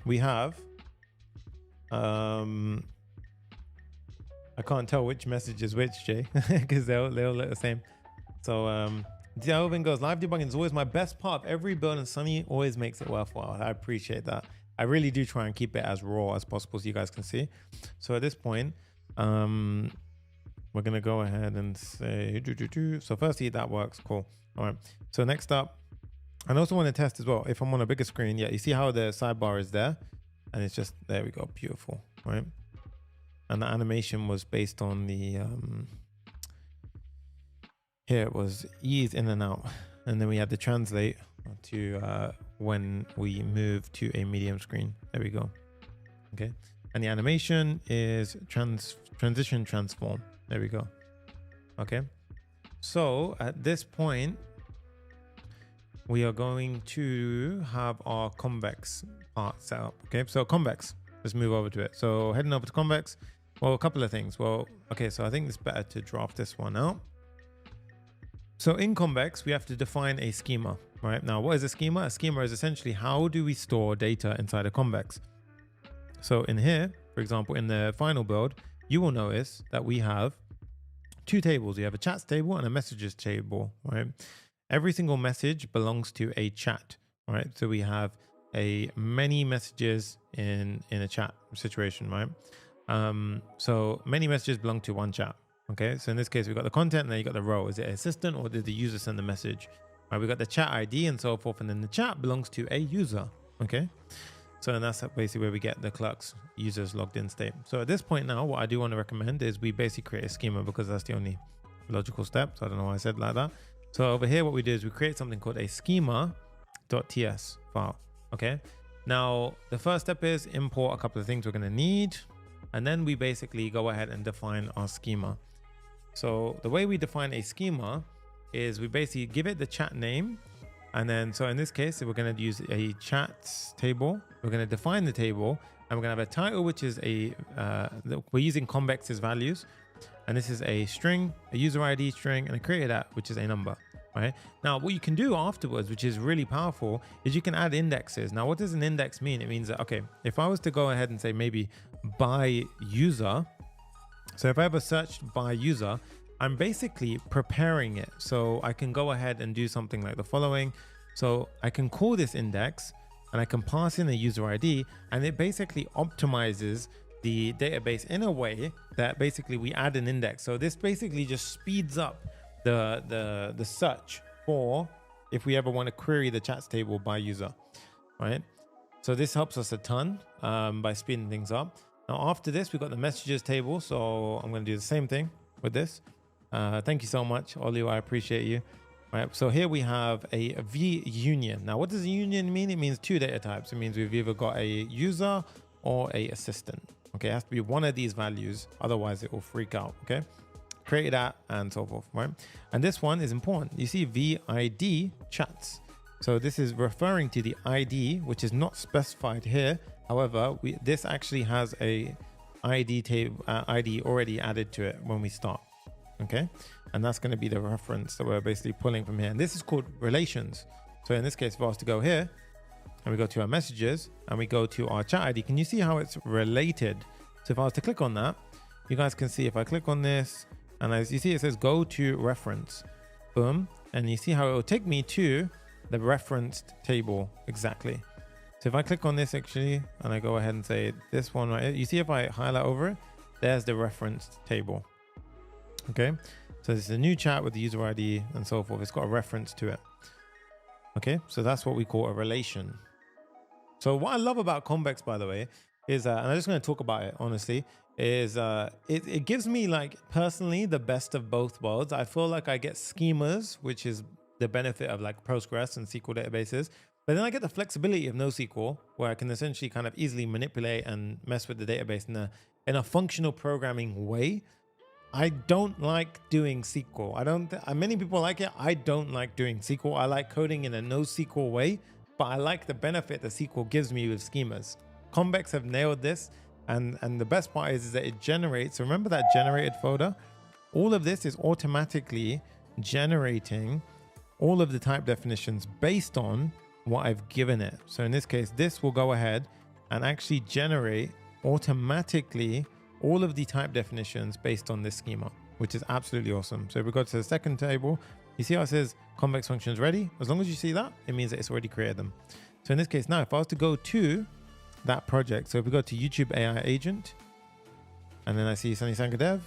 we have, I can't tell which message is which, Jay, because they all look the same. So Delvin goes, live debugging is always my best part of every build, and Sonny always makes it worthwhile. I appreciate that. I really do try and keep it as raw as possible so you guys can see. So at this point, we're going to go ahead and say, so firstly, that works. Cool. All right. So next up, I also want to test as well. If I'm on a bigger screen, yeah, you see how the sidebar is there? And it's just, there we go. Beautiful. Right. And the animation was based on the, here it was ease in and out. And then we had the translate to when we move to a medium screen. There we go. Okay. And the animation is transition transform. There we go. Okay. So at this point, we are going to have our Convex part set up. Okay. So Convex, let's move over to it. So heading over to Convex. Well, a couple of things. Well, okay, so I think it's better to draft this one out. So in Convex, we have to define a schema, right? Now, what is a schema? A schema is essentially how do we store data inside a Convex? So in here, for example, in the final build, you will notice that we have two tables. We have a chats table and a messages table, right? Every single message belongs to a chat, right? So we have a many messages in a chat situation, right? So many messages belong to one chat. Okay, so in this case, we've got the content and then you got the row. Is it assistant or did the user send the message? Right, we got the chat ID and so forth, and then the chat belongs to a user. Okay, so and that's basically where we get the Clerk's users logged in state. So at this point now, what I do want to recommend is we basically create a schema because that's the only logical step. So I don't know why I said like that. So over here, what we do is we create something called a schema.ts file. Okay, now the first step is import a couple of things we're going to need, and then we basically go ahead and define our schema. So the way we define a schema is we basically give it the chat name. And then, so in this case, we're going to use a chat table. We're going to define the table and we're going to have a title, which is we're using Convex's values. And this is a string, a user ID string, and a created at, which is a number, right? Now, what you can do afterwards, which is really powerful, is you can add indexes. Now, what does an index mean? It means that, okay, if I was to go ahead and say maybe by user, so if I ever searched by user, I'm basically preparing it. So I can go ahead and do something like the following. So I can call this index and I can pass in a user ID, and it basically optimizes the database in a way that basically we add an index. So this basically just speeds up the search for if we ever want to query the chats table by user, right? So this helps us a ton by speeding things up. Now after this, we've got the messages table. So I'm going to do the same thing with this. Thank you so much, Olu. I appreciate you. Right. So here we have a V union. Now, what does a union mean? It means two data types. It means we've either got a user or a assistant. Okay. It has to be one of these values. Otherwise it will freak out. Okay. Created at and so forth. Right. And this one is important. You see VID chats. So this is referring to the ID, which is not specified here. However, this actually has a ID table ID already added to it when we start. Okay, and that's going to be the reference that we're basically pulling from here, and this is called relations. So in this case, if I was to go here and we go to our messages and we go to our chat ID, can you see how it's related? So if I was to click on that, you guys can see if I click on this, and as you see it says go to reference, boom, and you see how it will take me to the referenced table exactly. So if I click on this actually and I go ahead and say this one right here, you see if I highlight over it, there's the referenced table. Okay, so this is a new chat with the user ID and so forth. It's got a reference to it. Okay, so that's what we call a relation. So what I love about Convex, by the way, is, and I'm just going to talk about it honestly, is it gives me like personally the best of both worlds. I feel like I get schemas, which is the benefit of like Postgres and SQL databases. But then I get the flexibility of NoSQL, where I can essentially kind of easily manipulate and mess with the database in a functional programming way. I don't like doing SQL. Many people like it. I don't like doing SQL. I like coding in a NoSQL way, but I like the benefit that SQL gives me with schemas. Convex have nailed this. And the best part is that it generates, remember that generated folder? All of this is automatically generating all of the type definitions based on what I've given it. So in this case, this will go ahead and actually generate automatically all of the type definitions based on this schema, which is absolutely awesome. So if we go to the second table, you see how it says Convex functions ready? As long as you see that, it means that it's already created them. So in this case, now if I was to go to that project, so if we go to YouTube AI agent, and then I see Sonny Sangha dev,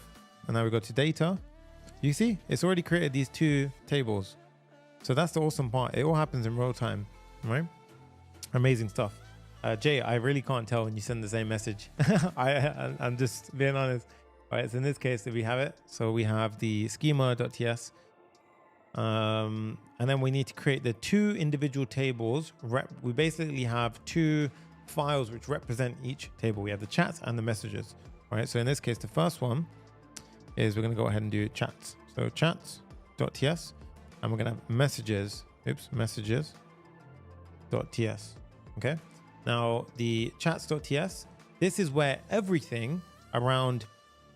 and now we go to data, you see it's already created these two tables. So that's the awesome part. It all happens in real time, right? Amazing stuff. Jay, I really can't tell when you send the same message. I'm just being honest. All right, so in this case, we have it. So we have the schema.ts. And then we need to create the two individual tables. We basically have two files which represent each table. We have the chats and the messages. All right, so in this case, the first one is we're going to go ahead and do chats. So chats.ts, and we're going to have messages. Messages.ts. Okay. Now the chats.ts, this is where everything around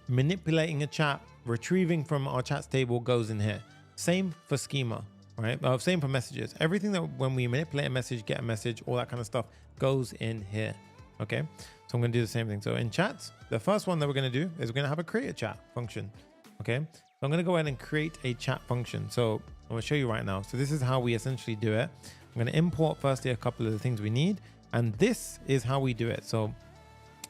manipulating a chat, retrieving from our chats table goes in here. Same for schema, right? Same for messages. Everything that when we manipulate a message, get a message, all that kind of stuff goes in here. Okay. So I'm going to do the same thing. So in chats, the first one that we're going to do is we're going to have a create a chat function. Okay. So I'm going to go ahead and create a chat function. So I'm going to show you right now. So this is how we essentially do it. I'm going to import firstly a couple of the things we need. And this is how we do it. So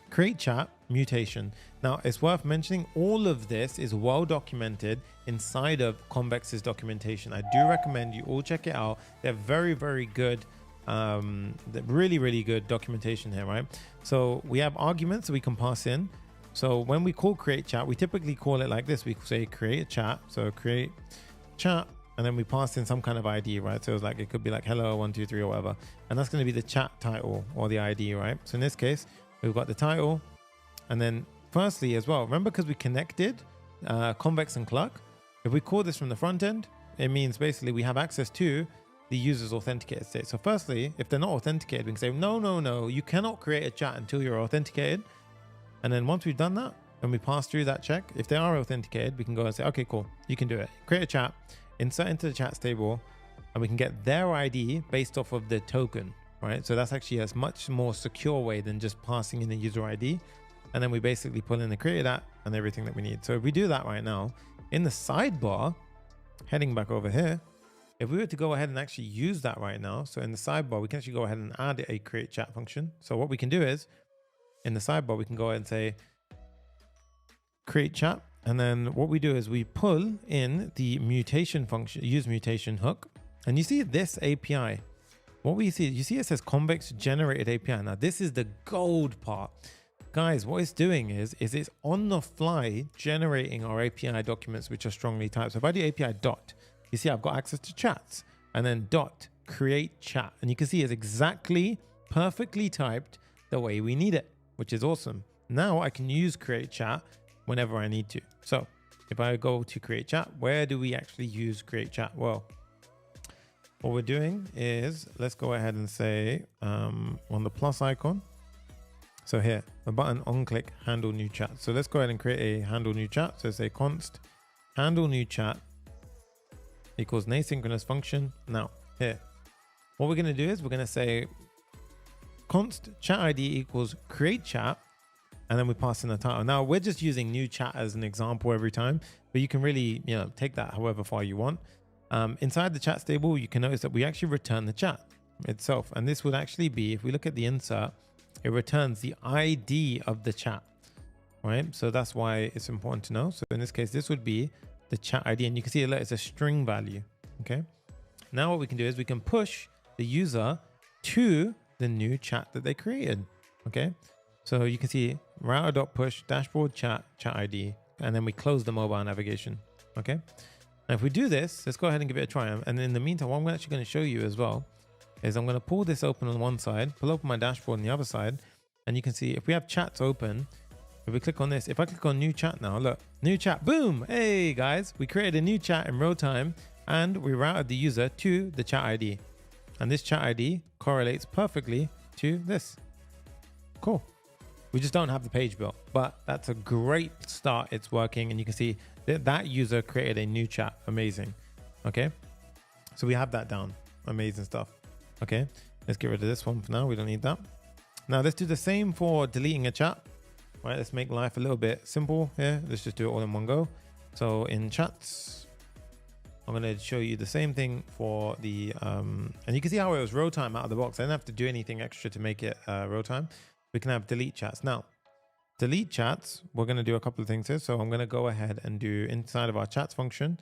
create chat, mutation. Now it's worth mentioning all of this is well documented inside of Convex's documentation. I do recommend you all check it out. They're very, very good. Really good documentation here, right? So we have arguments that we can pass in. So when we call create chat, we typically call it like this. We say create a chat. So create chat, and then we pass in some kind of ID, right? So it's like, it could be like hello 123 or whatever, and that's going to be the chat title or the ID, right? So in this case, we've got the title, and then firstly as well, remember, because we connected Convex and Clerk, if we call this from the front end, it means basically we have access to the user's authenticated state. So firstly, if they're not authenticated, we can say no, you cannot create a chat until you're authenticated. And then once we've done that and we pass through that check, if they are authenticated, we can go and say, okay, cool, you can do it. Create a chat, insert into the chats table, and we can get their ID based off of the token, right? So that's actually a much more secure way than just passing in the user ID. And then we basically pull in the created app and everything that we need. So if we do that right now, in the sidebar, heading back over here, if we were to go ahead and actually use that right now, so in the sidebar, we can actually go ahead and add a create chat function. So what we can do is, in the sidebar, we can go ahead and say create chat. And then what we do is we pull in the mutation function, use mutation hook. And you see this API. What we see, you see it says Convex generated API. Now this is the gold part. Guys, what it's doing is it's on the fly generating our API documents, which are strongly typed. So if I do API dot, you see I've got access to chats, and then dot create chat. And you can see it's exactly perfectly typed the way we need it, which is awesome. Now I can use create chat whenever I need to. So if I go to create chat, where do we actually use create chat? Well, what we're doing is, let's go ahead and say on the plus icon. So here, the button on click handle new chat. So let's go ahead and create a handle new chat. So say const handle new chat equals an asynchronous function. Now here, what we're going to do is we're going to say const chat ID equals create chat, and then we pass in the title. Now we're just using new chat as an example every time, but you can really, take that however far you want. Inside the chat table, you can notice that we actually return the chat itself. And this would actually be, if we look at the insert, it returns the ID of the chat, right? So that's why it's important to know. So in this case, this would be the chat ID, and you can see it's a string value. Okay. Now what we can do is we can push the user to the new chat that they created. Okay. So you can see router.push dashboard chat ID, and then we close the mobile navigation. Okay. Now if we do this, let's go ahead and give it a try. And in the meantime, what I'm actually going to show you as well is I'm going to pull this open on one side, pull open my dashboard on the other side, and you can see if we have chats open, if we click on this, if I click on new chat now, look, new chat, boom. Hey guys, we created a new chat in real time, and we routed the user to the chat ID. And this chat ID correlates perfectly to this. Cool. We just don't have the page built, but that's a great start. It's working, and you can see that user created a new chat. Amazing. Okay. So we have that down. Amazing stuff. Okay. Let's get rid of this one for now. We don't need that. Now let's do the same for deleting a chat. Right. Let's make life a little bit simple here. Let's just do it all in one go. So in chats, I'm going to show you the same thing for the, and you can see how it was row time out of the box. I didn't have to do anything extra to make it row time. We can have delete chats. Now, delete chats, we're going to do a couple of things here. So I'm going to go ahead and do inside of our chats function.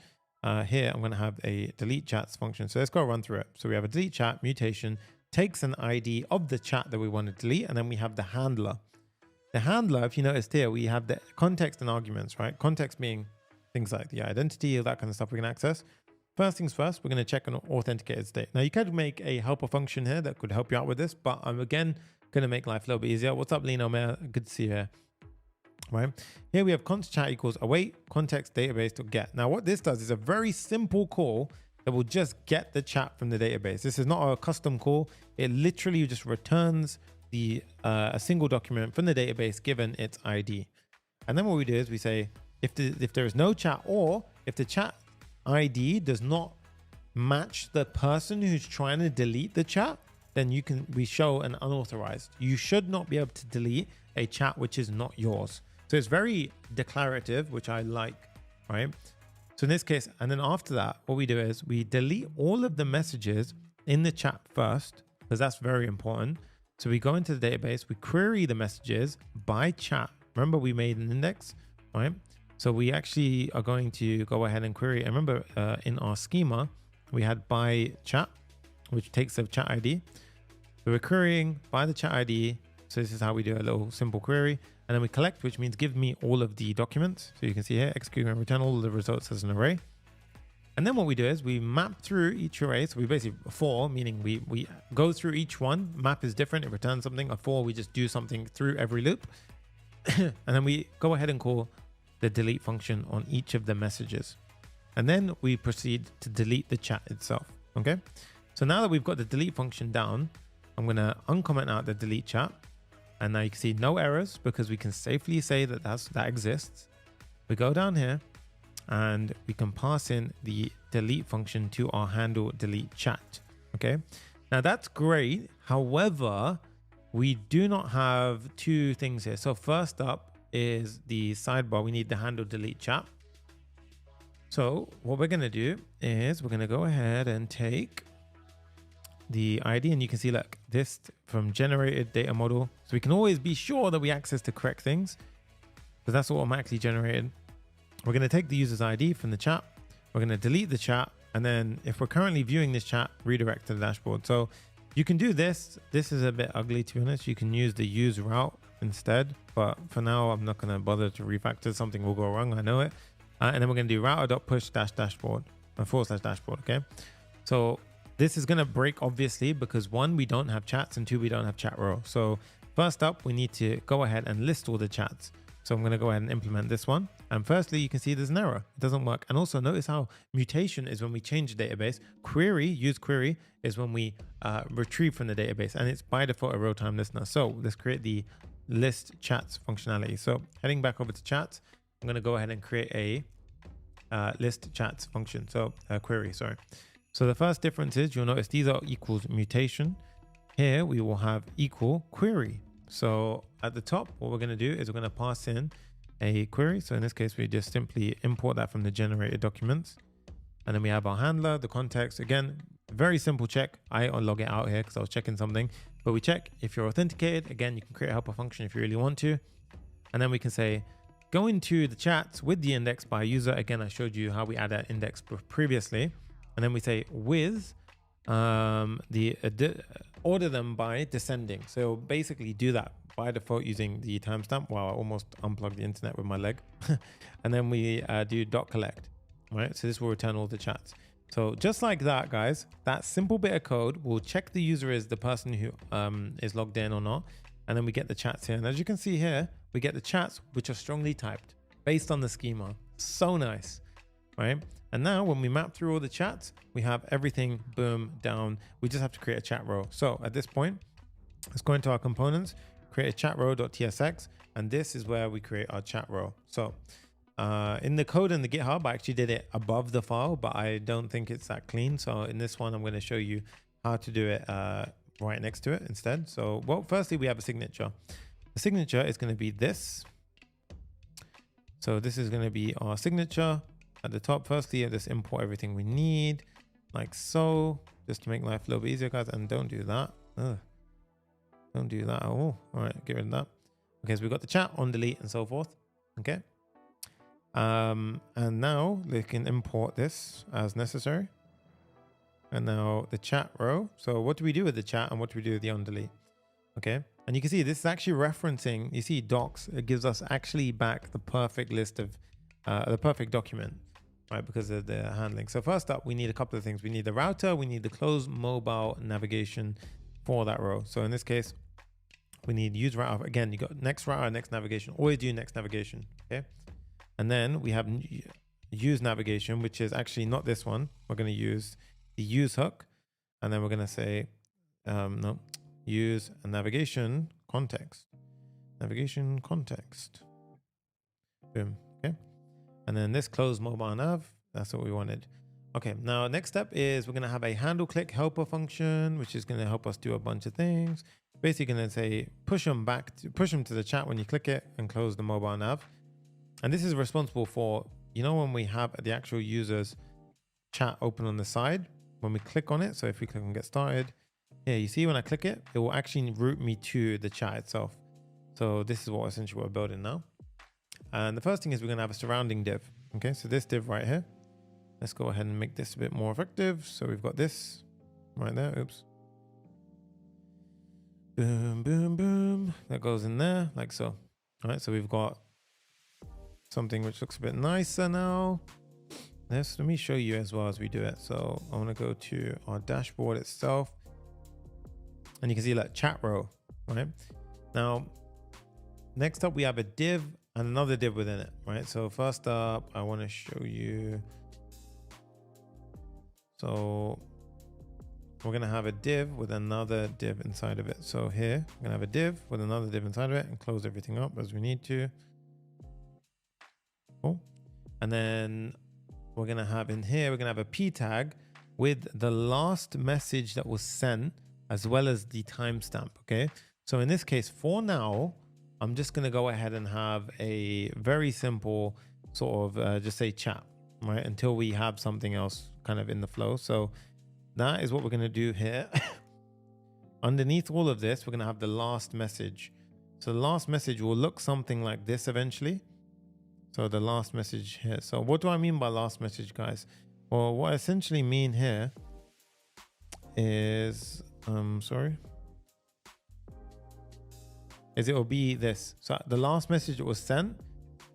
Here, I'm going to have a delete chats function. So let's go run through it. So we have a delete chat mutation, takes an ID of the chat that we want to delete. And then we have the handler. The handler, if you noticed here, we have the context and arguments, right? Context being things like the identity, all that kind of stuff we can access. First things first, we're going to check an authenticated state. Now you could make a helper function here that could help you out with this, but I'm again going to make life a little bit easier. What's up, Lino, man? Good to see you here. Right here we have const chat equals await context database to get. Now what this does is a very simple call that will just get the chat from the database. This is not a custom call. It literally just returns the a single document from the database given its ID. And then what we do is we say if there is no chat, or if the chat ID does not match the person who's trying to delete the chat, then we show an unauthorized. You should not be able to delete a chat which is not yours. So it's very declarative, which I like, right? So in this case, and then after that, what we do is we delete all of the messages in the chat first, because that's very important. So we go into the database, we query the messages by chat. Remember, we made an index, right? So we actually are going to go ahead and query. And remember, in our schema, we had by chat, which takes the chat ID. So we're querying by the chat ID. So this is how we do a little simple query. And then we collect, which means give me all of the documents. So you can see here, execute and return all of the results as an array. And then what we do is we map through each array. So we basically for, meaning we go through each one. Map is different. It returns something. A for, we just do something through every loop. And then we go ahead and call the delete function on each of the messages. And then we proceed to delete the chat itself. Okay. So now that we've got the delete function down, I'm going to uncomment out the delete chat. And now you can see no errors because we can safely say that that exists. We go down here and we can pass in the delete function to our handle delete chat. Okay. Now that's great. However, we do not have two things here. So first up is the sidebar. We need the handle delete chat. So what we're going to do is we're going to go ahead and take the ID, and you can see like this from generated data model. So we can always be sure that we access the correct things. So that's automatically generated. We're going to take the user's ID from the chat. We're going to delete the chat. And then if we're currently viewing this chat, redirect to the dashboard. So you can do this. This is a bit ugly, to be honest. You can use the use route instead. But for now, I'm not going to bother to refactor. Something will go wrong. I know it. And then we're going to do router.push dashboard / dashboard. Okay. So this is going to break, obviously, because one, we don't have chats, and two, we don't have chat row. So first up, we need to go ahead and list all the chats. So I'm going to go ahead and implement this one. And firstly, you can see there's an error. It doesn't work. And also notice how mutation is when we change the database. Query, use query, is when we retrieve from the database. And it's by default a row-time listener. So let's create the list chats functionality. So heading back over to chats, I'm going to go ahead and create a list chats function. So query, sorry. So the first difference is you'll notice these are equals mutation. Here we will have equal query. So at the top, what we're going to do is we're going to pass in a query. So in this case, we just simply import that from the generated documents. And then we have our handler, the context. Again, very simple check. I log it out here because I was checking something. But we check if you're authenticated. Again, you can create a helper function if you really want to. And then we can say, go into the chats with the index by user. Again, I showed you how we add that index previously. And then we say with order them by descending. So basically do that by default using the timestamp. Wow, I almost unplugged the internet with my leg. And then we do .collect, right? So this will return all the chats. So just like that, guys, that simple bit of code will check the user is the person who is logged in or not. And then we get the chats here. And as you can see here, we get the chats which are strongly typed based on the schema. So nice, right? And now when we map through all the chats, we have everything, boom, down. We just have to create a chat row. So at this point, let's go into our components, create a chat row.tsx, and this is where we create our chat row. So in the code in the GitHub, I actually did it above the file, but I don't think it's that clean. So in this one, I'm going to show you how to do it right next to it instead. So, well, firstly, we have a signature. The signature is going to be this. So this is going to be our signature. At the top, firstly, just import everything we need, like so, just to make life a little bit easier, guys. And don't do that. Ugh. Don't do that at all. All right, get rid of that. Okay, so we've got the chat on delete and so forth. Okay. And now we can import this as necessary. And now the chat row. So what do we do with the chat and what do we do with the on delete? Okay. And you can see this is actually referencing, you see docs, it gives us actually back the perfect list of the perfect document. Right, because of the handling. So first up, we need a couple of things. We need the router, we need the closed mobile navigation for that row. So in this case, we need use router. Again, you got next router, next navigation. Always do next navigation. Okay. And then we have use navigation, which is actually not this one. We're going to use the use hook. And then we're going to say, no, use a navigation context. Navigation context. Boom. Okay. And then this close mobile nav, that's what we wanted. Okay, now next step is we're going to have a handle click helper function, which is going to help us do a bunch of things. Basically going to say push them to the chat when you click it and close the mobile nav. And this is responsible for, you know, when we have the actual user's chat open on the side, when we click on it. So if we click on get started, here, you see when I click it, it will actually route me to the chat itself. So this is what essentially we're building now. And the first thing is we're going to have a surrounding div. Okay, so this div right here, let's go ahead and make this a bit more effective. So we've got this right there. Oops. Boom, boom, boom. That goes in there like so. All right, so we've got something which looks a bit nicer now. Let me show you as well as we do it. So I want to go to our dashboard itself. And you can see like chat row, right? Now, next up, we have a div and another div within it, right? So first up, I want to show you. So we're going to have a div with another div inside of it. So here, we're going to have a div with another div inside of it and close everything up as we need to. Cool. And then we're going to have in here, we're going to have a p tag with the last message that was sent as well as the timestamp. Okay. So in this case, for now, I'm just going to go ahead and have a very simple sort of just say chat, right? Until we have something else kind of in the flow. So that is what we're going to do here. Underneath all of this, we're going to have the last message. So the last message will look something like this eventually. So the last message here. So what do I mean by last message, guys? Well, what I essentially mean here is, is it will be this. So the last message that was sent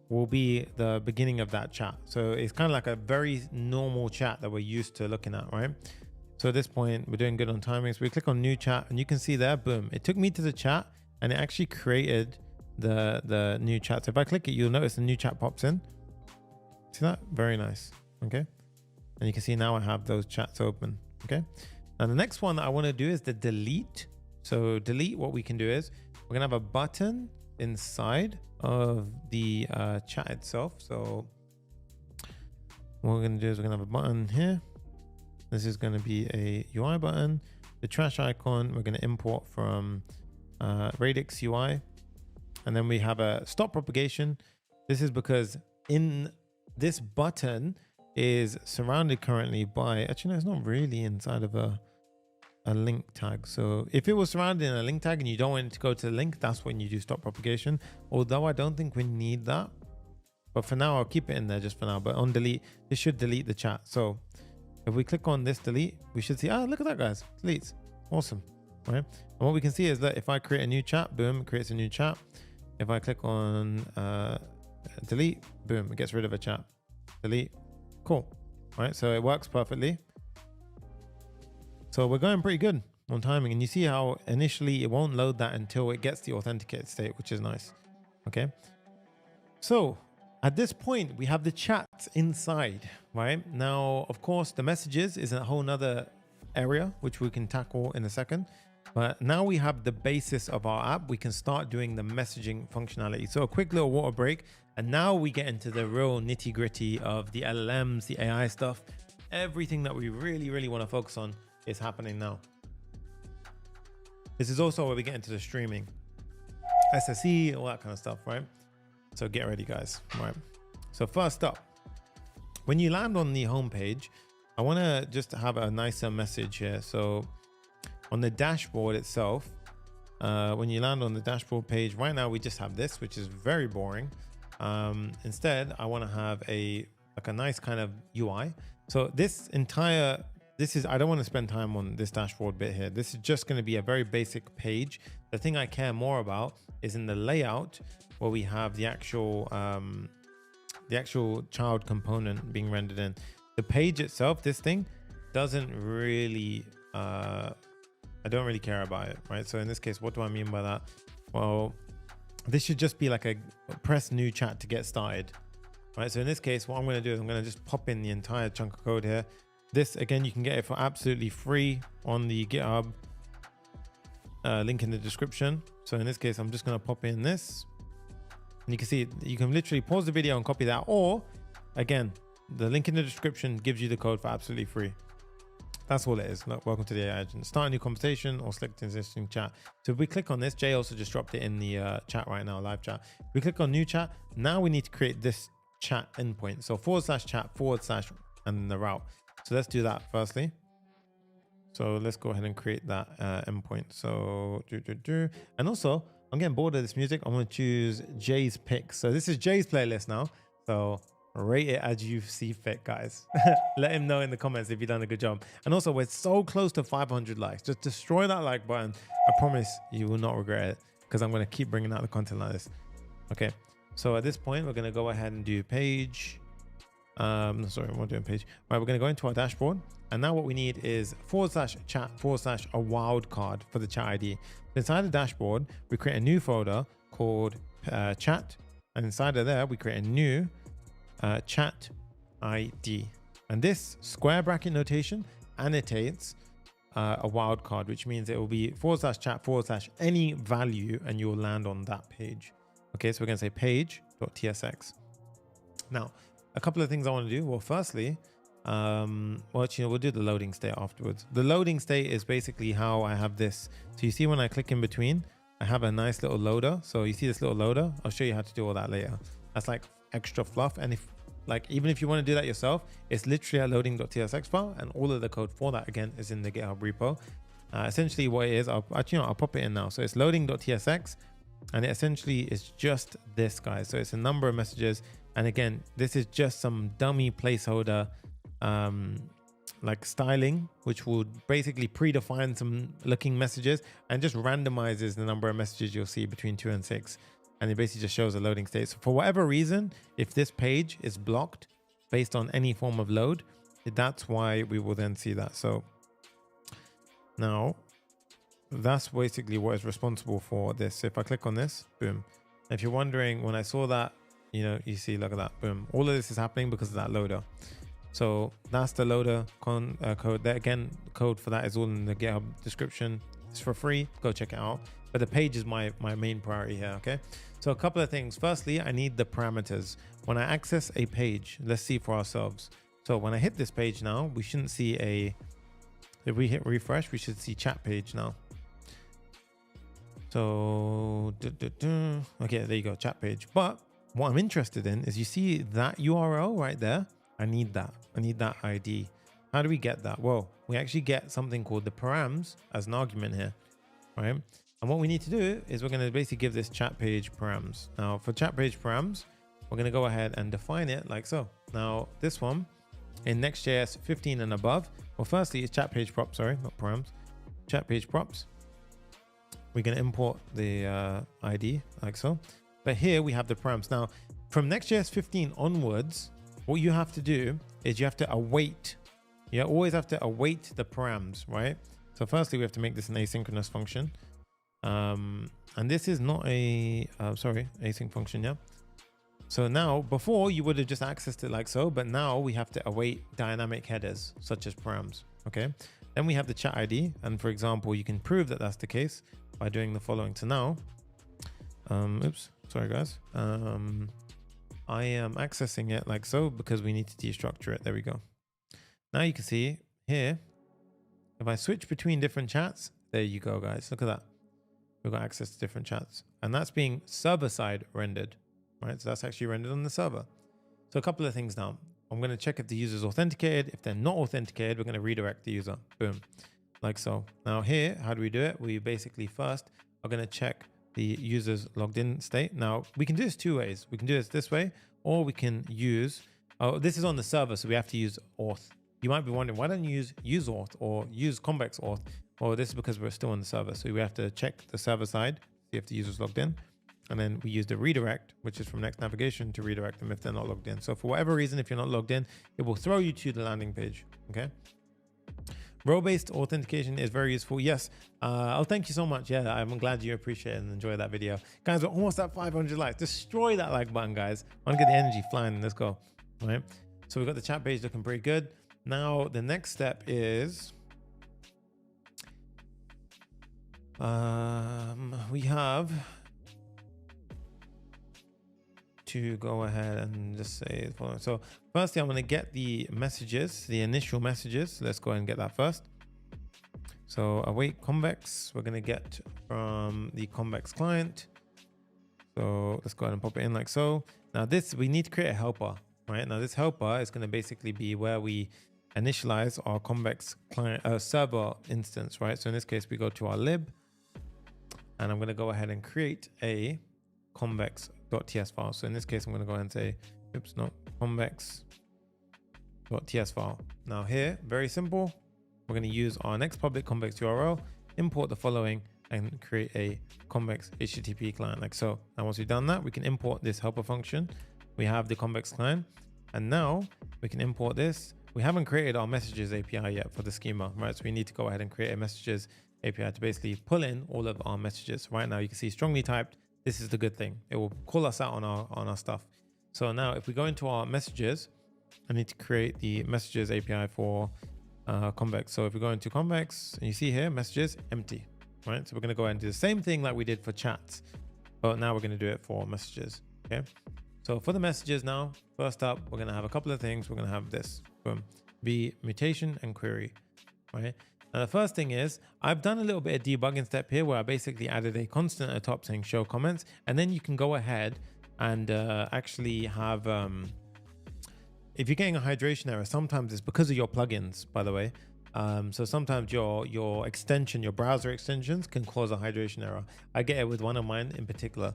will be the beginning of that chat. So it's kind of like a very normal chat that we're used to looking at, right? So at this point, we're doing good on timing. So we click on new chat and you can see there, boom, it took me to the chat and it actually created the new chat. So if I click it, you'll notice the new chat pops in. See that? Very nice. Okay. And you can see now I have those chats open. Okay. Now the next one that I want to do is the delete. So delete, what we can do is we're going to have a button inside of the chat itself. So what we're going to do is we're going to have a button here. This is going to be a UI button. The trash icon, we're going to import from Radix UI. And then we have a stop propagation. This is because in this button is surrounded currently by, actually, no, it's not really inside of a link tag. So if it was surrounded in a link tag and you don't want it to go to the link, that's when you do stop propagation. Although I don't think we need that. But for now, I'll keep it in there just for now. But on delete, this should delete the chat. So if we click on this delete, we should see, look at that, guys, deletes. Awesome, right? And what we can see is that if I create a new chat, boom, it creates a new chat. If I click on delete, boom, it gets rid of a chat. Delete, cool, right? So it works perfectly. So we're going pretty good on timing. And you see how initially it won't load that until it gets the authenticated state, which is nice, okay? So at this point, we have the chat inside, right? Now, of course, the messages is a whole nother area, which we can tackle in a second. But now we have the basis of our app. We can start doing the messaging functionality. So a quick little water break. And now we get into the real nitty gritty of the LLMs, the AI stuff. Everything that we really, really want to focus on is happening now. This is also where we get into the streaming, SSE, all that kind of stuff, right? So get ready, guys. Right. So first up, when you land on the homepage, I want to just have a nicer message here. So on the dashboard itself, when you land on the dashboard page, right now we just have this, which is very boring. Instead, I want to have a nice kind of UI. So I don't want to spend time on this dashboard bit here. This is just going to be a very basic page. The thing I care more about is in the layout where we have the actual child component being rendered in. The page itself, this thing doesn't really, I don't really care about it, right? So in this case, what do I mean by that? Well, this should just be like a press new chat to get started, right? So in this case, what I'm going to do is I'm going to just pop in the entire chunk of code here. This, again, you can get it for absolutely free on the GitHub, link in the description. So in this case, I'm just going to pop in this. And you can see, you can literally pause the video and copy that. Or, again, the link in the description gives you the code for absolutely free. That's all it is. Look, welcome to the aiagent. Start a new conversation or select an existing chat. So if we click on this, Jay also just dropped it in the chat right now, live chat. If we click on new chat, now we need to create this chat endpoint. So /chat/ and then the route. So let's do that firstly. So let's go ahead and create that endpoint. So and also I'm getting bored of this music. I'm going to choose Jay's pick. So this is Jay's playlist now. So rate it as you see fit, guys. Let him know in the comments if you've done a good job. And also, we're so close to 500 likes. Just destroy that like button. I promise you will not regret it, because I'm going to keep bringing out the content like this. Okay. So at this point, we're going to go ahead and do page. Sorry, I'm not doing page. All right, we're going to go into our dashboard. And now what we need is /chat/ a wildcard for the chat ID. Inside the dashboard, we create a new folder called chat. And inside of there, we create a new chat ID. And this square bracket notation annotates a wildcard, which means it will be /chat/ any value, and you will land on that page. Okay, so we're going to say page.tsx. Now, a couple of things I want to do. Well, firstly, we'll do the loading state afterwards. The loading state is basically how I have this. So you see when I click in between, I have a nice little loader. So you see this little loader. I'll show you how to do all that later. That's like extra fluff. And even if you want to do that yourself, it's literally a loading.tsx file, and all of the code for that again is in the GitHub repo. Essentially what it is, I'll pop it in now. So it's loading.tsx, and it essentially is just this, guys. So it's a number of messages. And again, this is just some dummy placeholder like styling, which will basically predefine some looking messages and just randomizes the number of messages you'll see between 2 and 6. And it basically just shows a loading state. So for whatever reason, if this page is blocked based on any form of load, that's why we will then see that. So now that's basically what is responsible for this. If I click on this, boom. If you're wondering, when I saw that, you see, look at that, boom. All of this is happening because of that loader. So that's the loader code. There again, code for that is all in the GitHub description. It's for free. Go check it out. But the page is my main priority here. Okay. So a couple of things. Firstly, I need the parameters. When I access a page, let's see for ourselves. So when I hit this page now, we shouldn't see if we hit refresh, we should see chat page now. So, okay, there you go, chat page. But what I'm interested in is, you see that URL right there? I need that ID. How do we get that? Well, we actually get something called the params as an argument here, right? And what we need to do is we're going to basically give this chat page params. Now for chat page params, we're going to go ahead and define it like so. Now this one in Next.js 15 and above, well, firstly it's chat page props, sorry, not params, chat page props. We're going to import the ID like so. But here we have the params. Now from Next.js 15 onwards, what you have to do is you have to await. You always have to await the params, right? So firstly, we have to make this an asynchronous function. And this is not a, async function, yeah? So now, before you would have just accessed it like so, but now we have to await dynamic headers, such as params, okay? Then we have the chat ID. And for example, you can prove that that's the case by doing the following. So now, oops, sorry guys. I am accessing it like so because we need to destructure it. There we go. Now you can see here, if I switch between different chats, there you go, guys. Look at that. We've got access to different chats, and that's being server side rendered, right? So that's actually rendered on the server. So a couple of things now. I'm going to check if the user is authenticated. If they're not authenticated, we're going to redirect the user. Boom. Like so. Now here, how do we do it? We basically first are going to check the user's logged in state. Now we can do this two ways. We can do this way, or we can use, this is on the server, so we have to use auth. You might be wondering, why don't you use auth or use convex auth? Well, this is because we're still on the server. So we have to check the server side, see if the user's logged in. And then we use the redirect, which is from Next Navigation, to redirect them if they're not logged in. So for whatever reason, if you're not logged in, it will throw you to the landing page, okay? Role-based authentication is very useful. Yes. Oh, thank you so much. Yeah, I'm glad you appreciate it and enjoy that video. Guys, we're almost at 500 likes. Destroy that like button, guys. I want to get the energy flying. Let's go. All right. So we've got the chat page looking pretty good. Now, the next step is we have to go ahead and just say the following. So firstly, I'm going to get the messages, the initial messages. Let's go ahead and get that first. So await convex, we're going to get from the convex client. So let's go ahead and pop it in like so. Now this, we need to create a helper, right? Now this helper is going to basically be where we initialize our Convex client server instance, right? So in this case, we go to our lib, and I'm going to go ahead and create a convex.ts file. So in this case, I'm going to go ahead and say, oops, no, convex.ts file. Now here, very simple. We're going to use our next public convex URL, import the following, and create a convex HTTP client like so. And once we've done that, we can import this helper function. We have the convex client, and now we can import this. We haven't created our messages API yet for the schema, right? So we need to go ahead and create a messages API to basically pull in all of our messages. Right now you can see strongly typed. This is the good thing. It will call us out on our stuff. So now if we go into our messages, I need to create the messages API for convex. So if we go into convex, and you see here messages empty, right? So we're going to go ahead and do the same thing like we did for chats, but now we're going to do it for messages. Okay. So for the messages now, first up, we're going to have a couple of things. We're going to have this from the mutation and query, right? Now the first thing is I've done a little bit of debugging step here where I basically added a constant at the top saying show comments, and then you can go ahead and actually have, if you're getting a hydration error, sometimes it's because of your plugins, by the way. So sometimes your extension, your browser extensions can cause a hydration error. I get it with one of mine in particular,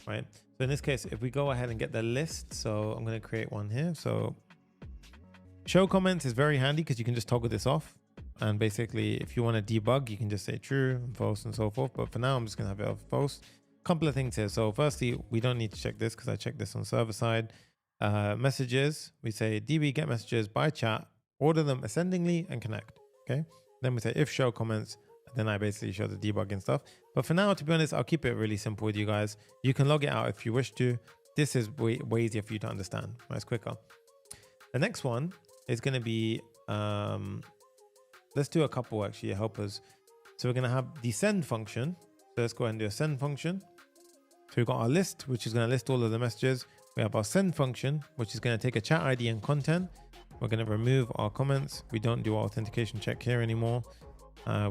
right? So in this case, if we go ahead and get the list, so I'm going to create one here. So show comments is very handy because you can just toggle this off. And basically, if you want to debug, you can just say true, false, and so forth. But for now, I'm just going to have it off false. Couple of things here. So firstly, we don't need to check this because I checked this on server side. Messages, we say db get messages by chat, order them ascendingly and connect. Okay. Then we say if show comments, then I basically show the debugging stuff. But for now, to be honest, I'll keep it really simple with you guys. You can log it out if you wish to. This is way easier for you to understand. Right, it's quicker. The next one is going to be, let's do a couple actually helpers. So we're going to have the send function. So let's go ahead and do a send function. So we've got our list, which is going to list all of the messages. We have our send function, which is going to take a chat ID and content. We're going to remove our comments. We don't do our authentication check here anymore.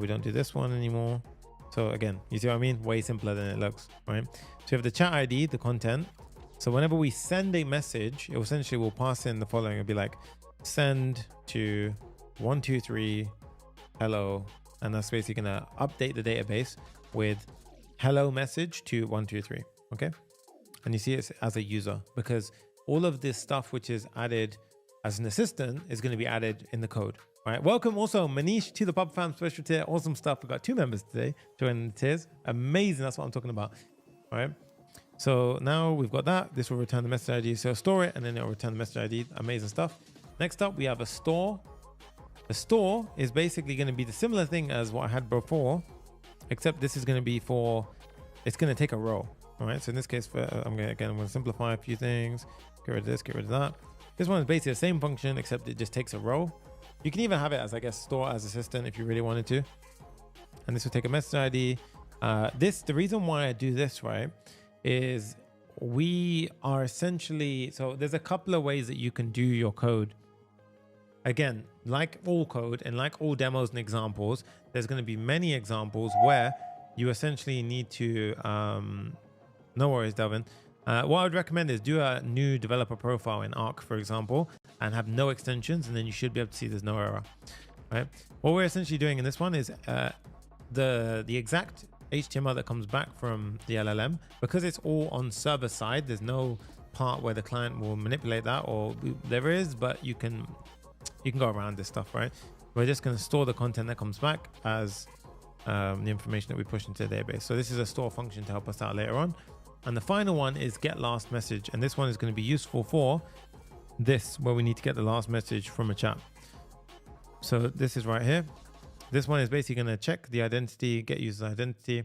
We don't do this one anymore. So again, you see what I mean? Way simpler than it looks, right? So we have the chat ID, the content. So whenever we send a message, it essentially will pass in the following. It'll be like send to 123 hello. And that's basically going to update the database with hello message to 123. Okay. And you see it as a user because all of this stuff, which is added as an assistant, is going to be added in the code. All right. Welcome also Manish to the Pub Fam special tier. Awesome stuff. We've got 2 members today joining the tiers. Amazing. That's what I'm talking about. All right. So now we've got that. This will return the message ID. So store it and then it'll return the message ID. Amazing stuff. Next up, we have a store. The store is basically going to be the similar thing as what I had before, except this is going to be for, it's going to take a row. All right. So in this case, I'm going to simplify a few things. Get rid of this, get rid of that. This one is basically the same function, except it just takes a row. You can even have it as, I guess, store as assistant if you really wanted to. And this will take a message ID. The reason why I do this, right, is we are essentially, so there's a couple of ways that you can do your code. Again, like all code and like all demos and examples, there's going to be many examples where you essentially need to, no worries, Delvin. What I would recommend is do a new developer profile in Arc, for example, and have no extensions, and then you should be able to see there's no error, right? What we're essentially doing in this one is the exact HTML that comes back from the LLM, because it's all on server side, there's no part where the client will manipulate that, or there is, but you can go around this stuff, right? We're just going to store the content that comes back as the information that we push into the database. So this is a store function to help us out later on. And the final one is get last message. And this one is going to be useful for this, where we need to get the last message from a chat. So this is right here. This one is basically going to check the identity, get user's identity,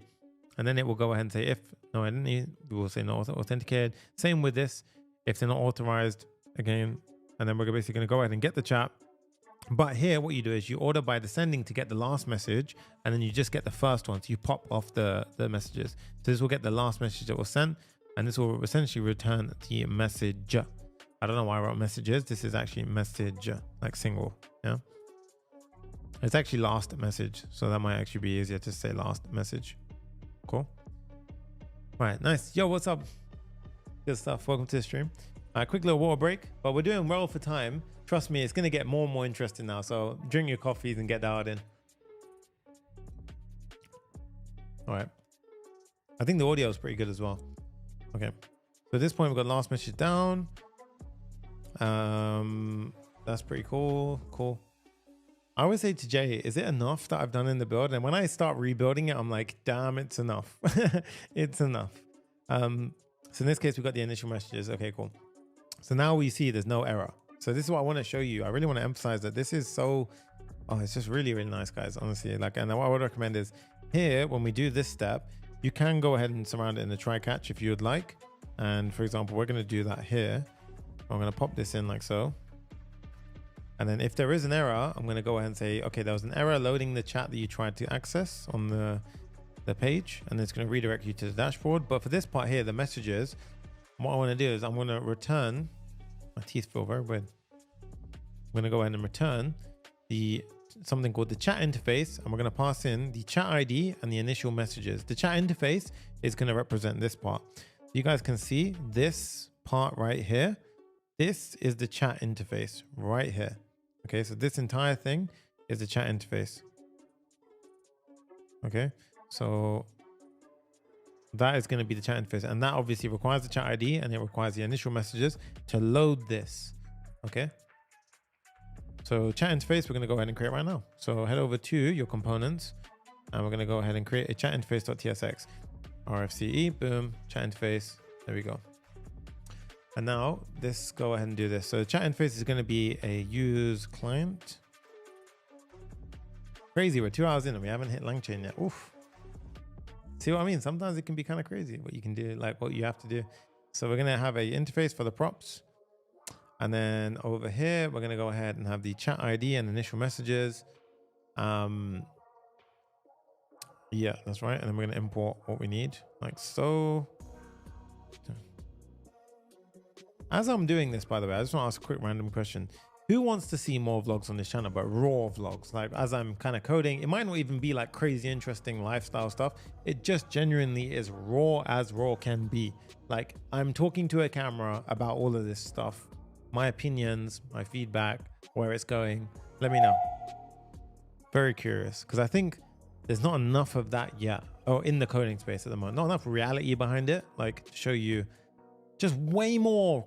and then it will go ahead and say if no identity, we will say not authenticated. Same with this, if they're not authorized again, and then we're basically going to go ahead and get the chat. But here, what you do is you order by descending to get the last message, and then you just get the first one. So you pop off the messages. So this will get the last message that was sent, and this will essentially return the message. I don't know why I wrote messages. This is actually message, like single. Yeah. It's actually last message. So that might actually be easier to say last message. Cool. All right. Nice. Yo, what's up? Good stuff. Welcome to the stream. Quick little water break, but we're doing well for time. Trust me, it's going to get more and more interesting now. So drink your coffees and get dialed in. All right. I think the audio is pretty good as well. Okay. So at this point, we've got last message down. That's pretty cool. Cool. I always say to Jay, is it enough that I've done in the build? And when I start rebuilding it, I'm like, damn, it's enough. It's enough. So in this case, we've got the initial messages. Okay, cool. So now we see there's no error. So this is what I want to show you. I really want to emphasize that this is so, oh, it's just really, really nice, guys. Honestly, like, and what I would recommend is here, when we do this step, you can go ahead and surround it in the try catch if you would like. And for example, we're going to do that here. I'm going to pop this in like so. And then if there is an error, I'm going to go ahead and say, okay, there was an error loading the chat that you tried to access on the page, and it's going to redirect you to the dashboard. But for this part here, the messages, what I want to do is I'm going to return, my teeth feel very weird. I'm going to go ahead and return something called the chat interface, and we're going to pass in the chat ID and the initial messages. The chat interface is going to represent this part. You guys can see this part right here. This is the chat interface right here. Okay, so this entire thing is the chat interface. Okay, so that is going to be the chat interface, and that obviously requires the chat ID and it requires the initial messages to load this. Okay, so chat interface, we're going to go ahead and create right now. So head over to your components and we're going to go ahead and create a chat interface.tsx. RFCE, boom, chat interface. There we go. And now this, go ahead and do this. So the chat interface is going to be a use client. Crazy, we're 2 hours in and we haven't hit LangChain yet. Oof. See what I mean? Sometimes it can be kind of crazy what you can do, like what you have to do. So we're going to have a interface for the props. And then over here, we're going to go ahead and have the chat ID and initial messages. Yeah, that's right. And then we're going to import what we need like so. As I'm doing this, by the way, I just want to ask a quick random question. Who wants to see more vlogs on this channel, but raw vlogs? Like as I'm kind of coding, it might not even be like crazy interesting lifestyle stuff. It just genuinely is raw as raw can be. Like I'm talking to a camera about all of this stuff, my opinions, my feedback, where it's going. Let me know. Very curious, because I think there's not enough of that yet. Oh, in the coding space at the moment, not enough reality behind it, like to show you just way more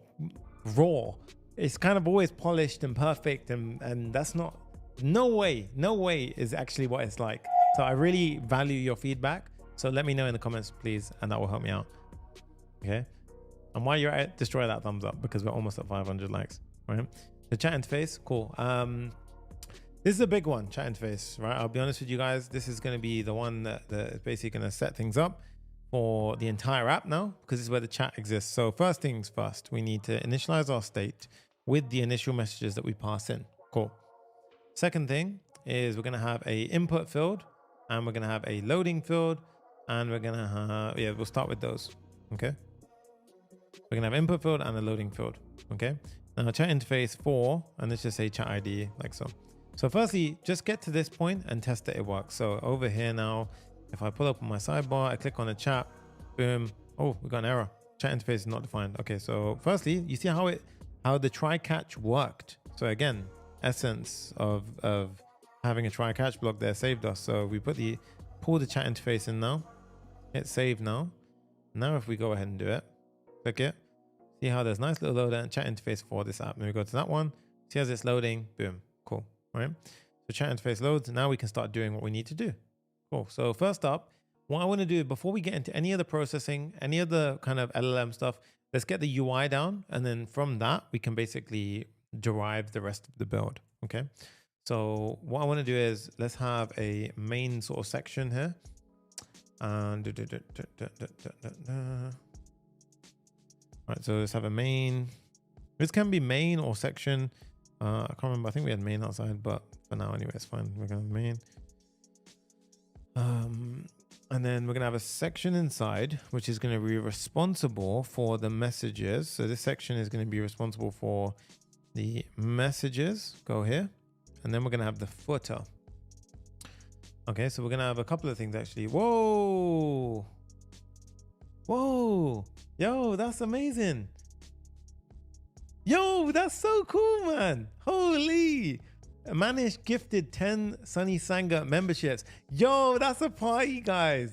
raw. It's kind of always polished and perfect, and that's not, no way is actually what it's like. So I really value your feedback. So let me know in the comments, please, and that will help me out. Okay. And while you're at it, destroy that thumbs up because we're almost at 500 likes, right? The chat interface, cool. This is a big one, chat interface, right? I'll be honest with you guys. This is going to be the one that is basically going to set things up for the entire app now, because this is where the chat exists. So first things first, we need to initialize our state with the initial messages that we pass in. Cool. Second thing is we're going to have a input field, and we're going to have a loading field, and we're going to have, yeah, we'll start with those. Okay. We're going to have input field and a loading field. Okay. Now chat interface 4, and let's just say chat ID like so. So firstly, just get to this point and test that it works. So over here now, if I pull up on my sidebar, I click on the chat, boom. Oh, we got an error. Chat interface is not defined. Okay, so firstly, you see how the try catch worked. So again, essence of having a try catch block there saved us. So we pull the chat interface in now, hit save now. Now if we go ahead and do it, click it, see how there's nice little loader and chat interface for this app. Then we go to that one, see as it's loading, boom, cool, right? So chat interface loads, now we can start doing what we need to do. Cool. So first up, what I want to do before we get into any of the processing, any of the kind of LLM stuff, let's get the UI down. And then from that, we can basically derive the rest of the build. Okay. So what I want to do is let's have a main sort of section here. And all right, so let's have a main. This can be main or section. I can't remember. I think we had main outside, but for now anyway, it's fine. We're going to main. And then we're going to have a section inside, which is going to be responsible for the messages. So this section is going to be responsible for the messages. Go here. And then we're going to have the footer. Okay, so we're going to have a couple of things actually. Whoa. Whoa. Yo, that's amazing. Yo, that's so cool, man. Holy. Manish gifted 10 Sonny Sangha memberships. Yo, that's a party, guys.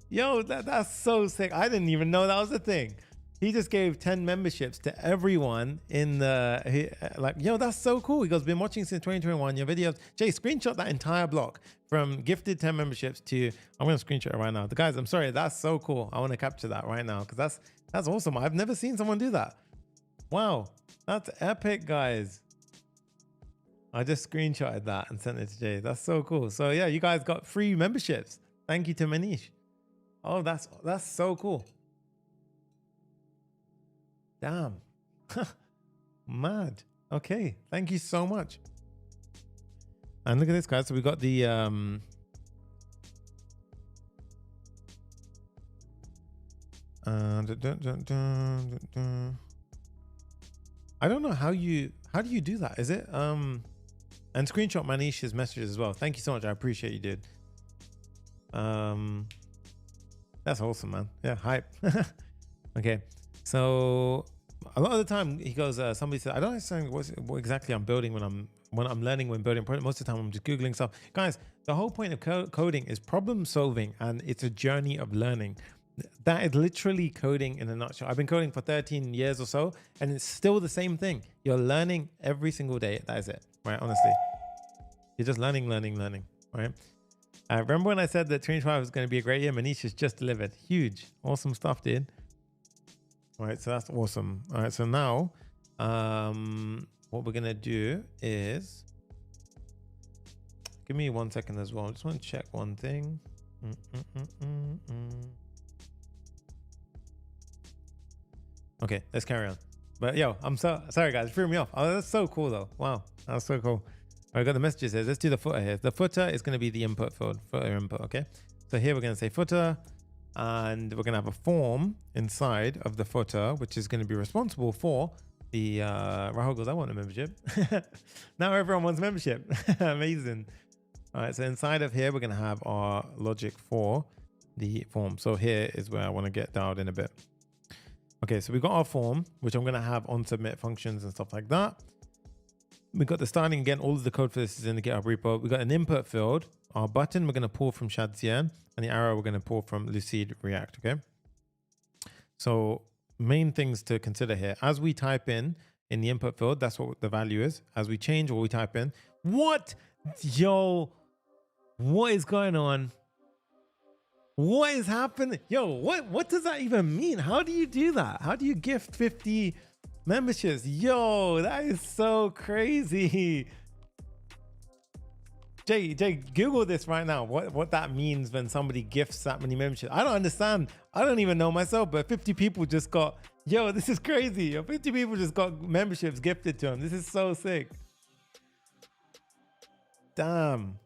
Yo, that's so sick. I didn't even know that was a thing. He just gave 10 memberships to everyone in the, like, yo, that's so cool. He goes, been watching since 2021, your videos. Jay, screenshot that entire block from gifted 10 memberships to, I'm going to screenshot it right now. The guys, I'm sorry, that's so cool. I want to capture that right now because that's awesome. I've never seen someone do that. Wow, that's epic, guys. I just screenshotted that and sent it to Jay. That's so cool. So yeah, you guys got free memberships. Thank you to Manish. Oh, that's so cool. Damn. Mad. Okay. Thank you so much. And look at this, guys. So we got the I don't know how do you do that? Is it and screenshot Manish's messages as well. Thank you so much. I appreciate you, dude. That's awesome, man. Yeah, hype. Okay. So a lot of the time he goes, somebody said, I don't understand what exactly I'm building when I'm learning when building. Most of the time I'm just Googling stuff. Guys, the whole point of coding is problem solving, and it's a journey of learning. That is literally coding in a nutshell. I've been coding for 13 years or so, and it's still the same thing. You're learning every single day. That is it, right? Honestly, you're just learning, right? Remember when I said that 2025 was going to be a great year? Manish has just delivered. Huge, awesome stuff, dude. All right, so that's awesome. All right, so now what we're gonna do is, give me 1 second as well. I just want to check one thing. Okay, let's carry on. But yo, I'm so sorry, guys. It threw me off. Oh, that's so cool though. Wow, that's so cool. I got the messages here. Let's do the footer here. The footer is going to be the input field, footer input. Okay, so here we're going to say footer, and we're going to have a form inside of the footer, which is going to be responsible for the Rahul goes, I want a membership. Now everyone wants membership. Amazing. All right, so inside of here we're going to have our logic for the form. So here is where I want to get dialed in a bit. Okay, so we've got our form, which I'm going to have on submit functions and stuff like that. We've got the starting again. All of the code for this is in the GitHub repo. We've got an input field. Our button we're going to pull from Shadcn, and the arrow we're going to pull from Lucid React. Okay. So main things to consider here: as we type in the input field, that's what the value is. As we change what we type in, what is going on? What is happening? Yo, what does that even mean? How do you do that? How do you gift 50 memberships? Yo, that is so crazy. Jay, Google this right now. What that means when somebody gifts that many memberships. I don't understand. I don't even know myself, but 50 people just got, yo, this is crazy. Yo, 50 people just got memberships gifted to them. This is so sick. Damn.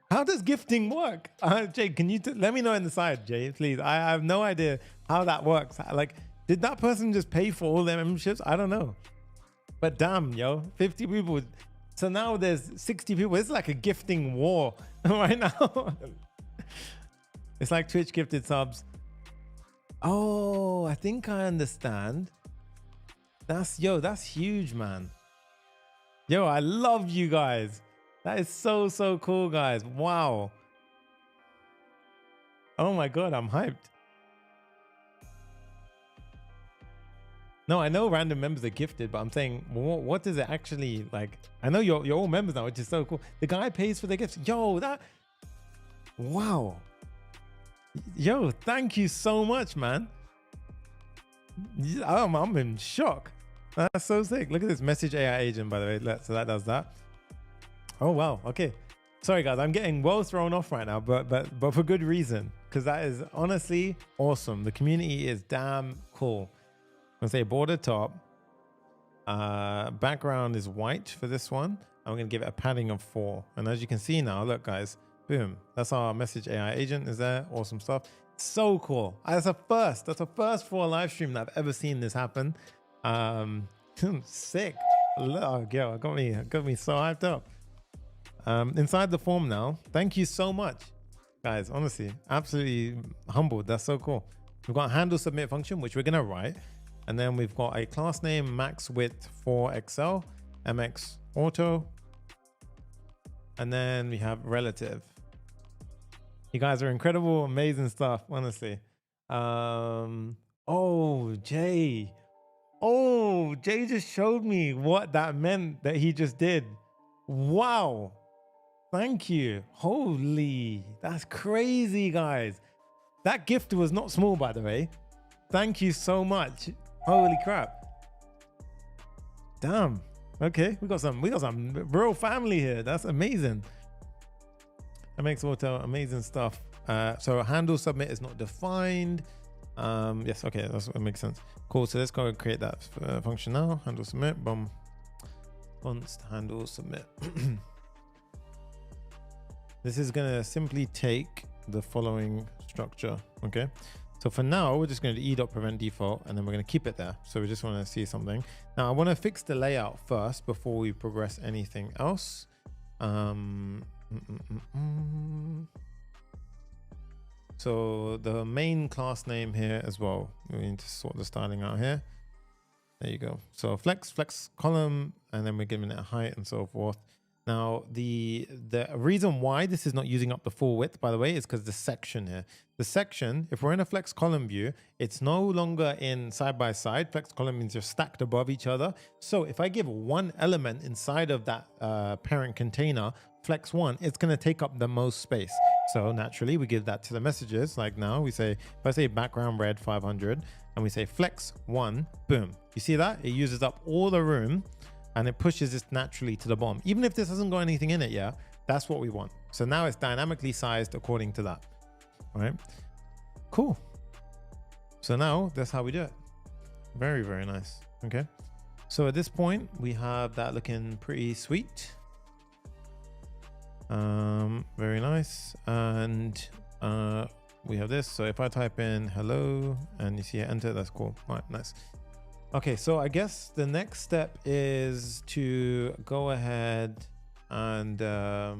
How does gifting work? Jay, can you let me know in the side, Jay, please? I have no idea how that works. Like, did that person just pay for all their memberships? I don't know. But damn, yo, 50 people. So now there's 60 people. It's like a gifting war right now. It's like Twitch gifted subs. Oh, I think I understand. That's huge, man. Yo, I love you guys. That is so cool, guys. Wow. Oh my God, I'm hyped. No, I know random members are gifted, but I'm saying, what does it actually like? I know you're all members now, which is so cool. The guy pays for the gifts. Yo, wow. Yo, thank you so much, man. I'm in shock. That's so sick. Look at this message AI agent, by the way. So that does that. Oh wow, okay. Sorry guys, I'm getting well thrown off right now, but for good reason, because that is honestly awesome. The community is damn cool. I'm gonna say border top. Background is white for this one. I'm gonna give it a padding of 4. And as you can see now, look guys, boom. That's our message AI agent is there. Awesome stuff. So cool. That's a first. That's a first for a live stream that I've ever seen this happen. Sick. Oh, girl, got me so hyped up. Inside the form now. Thank you so much, guys. Honestly, absolutely humbled. That's so cool. We've got a handle submit function, which we're gonna write, And then we've got a class name, max width for Excel, MX auto. And then we have relative. You guys are incredible, amazing stuff, honestly. Oh, Jay. Oh, Jay just showed me what that meant that he just did. Wow. Thank you. Holy, that's crazy, guys. That gift was not small, by the way. Thank you so much. Holy crap. Damn. Okay, we got some real family here. That's amazing. MX Auto, amazing stuff. So handle submit is not defined. Yes, okay, that makes sense. Cool. So let's go and create that function now. Handle submit. Boom. Const handle submit. This is gonna simply take the following structure. Okay. So for now, we're just going to e.prevent default, and then we're going to keep it there. So we just want to see something. Now I want to fix the layout first before we progress anything else. So the main class name here as well. We need to sort the styling out here. There you go. So flex column, and then we're giving it a height and so forth. Now, the reason why this is not using up the full width, by the way, is because the section here. The section, if we're in a flex column view, it's no longer in side by side. Flex column means you're stacked above each other. So if I give one element inside of that parent container, flex one, it's going to take up the most space. So naturally, we give that to the messages. Like now, we say, if I say background red 500, and we say flex one, boom. You see that? It uses up all the room. And it pushes this naturally to the bottom. Even if this hasn't got anything in it, yeah, that's what we want. So now it's dynamically sized according to that. All right, cool. So now that's how we do it. Very, very nice. Okay. So at this point, we have that looking pretty sweet. Very nice. And we have this. So if I type in hello and you see it, enter, that's cool. All right, nice. Okay, so I guess the next step is to go ahead and oh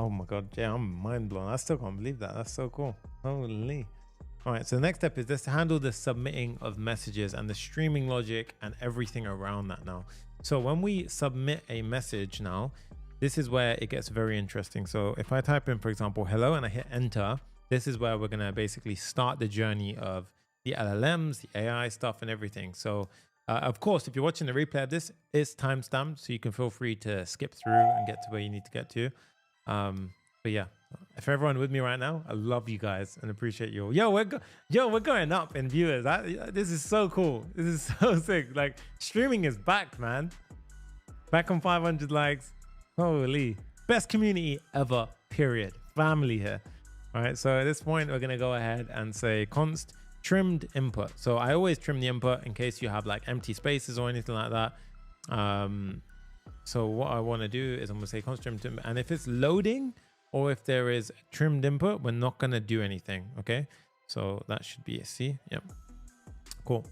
my god, yeah, I'm mind blown. I still can't believe that. That's so cool. Holy. All right, so the next step is just to handle the submitting of messages and the streaming logic and everything around that now. So when we submit a message now, this is where it gets very interesting. So if I type in, for example, hello, and I hit enter, this is where we're gonna basically start the journey of the LLMs, the AI stuff and everything. So of course, if you're watching the replay of this, it's timestamped, so you can feel free to skip through and get to where you need to get to. But yeah, if everyone with me right now, I love you guys and appreciate you all. Yo, we're going up in viewers. This is so cool. This is so sick. Like, streaming is back, man. Back on 500 likes. Holy. Best community ever, period. Family here. All right, so at this point, we're gonna go ahead and say const trimmed input. So I always trim the input in case you have like empty spaces or anything like that. So what I want to do is I'm gonna say const trimmed input, and if it's loading or if there is trimmed input, we're not gonna do anything. Okay, so that should be a C. Yep, cool.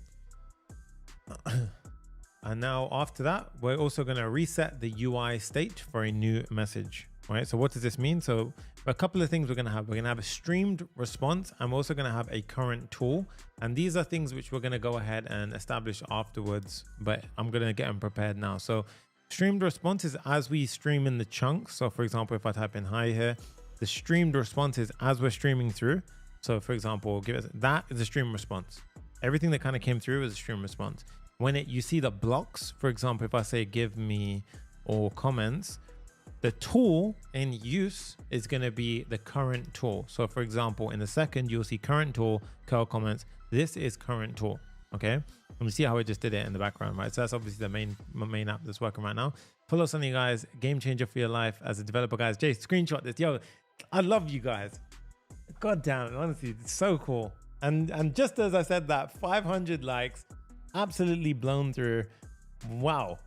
And now after that, we're also gonna reset the UI state for a new message. All right, so what does this mean? So a couple of things we're gonna have. We're gonna have a streamed response, and we're also gonna have a current tool. And these are things which we're gonna go ahead and establish afterwards, but I'm gonna get them prepared now. So streamed response is as we stream in the chunks. So for example, if I type in hi here, the streamed response is as we're streaming through. So for example, that is a stream response. Everything that kind of came through is a stream response. When you see the blocks, for example, if I say give me all comments, the tool in use is going to be the current tool. So for example, in the second, you'll see current tool, curl comments. This is current tool. Okay. And you see how I just did it in the background, right? So that's obviously my main app that's working right now. Follow Sonny, guys. Game changer for your life as a developer, guys. Jay, screenshot this. Yo, I love you guys. God damn it. Honestly, it's so cool. And just as I said that, 500 likes, absolutely blown through. Wow.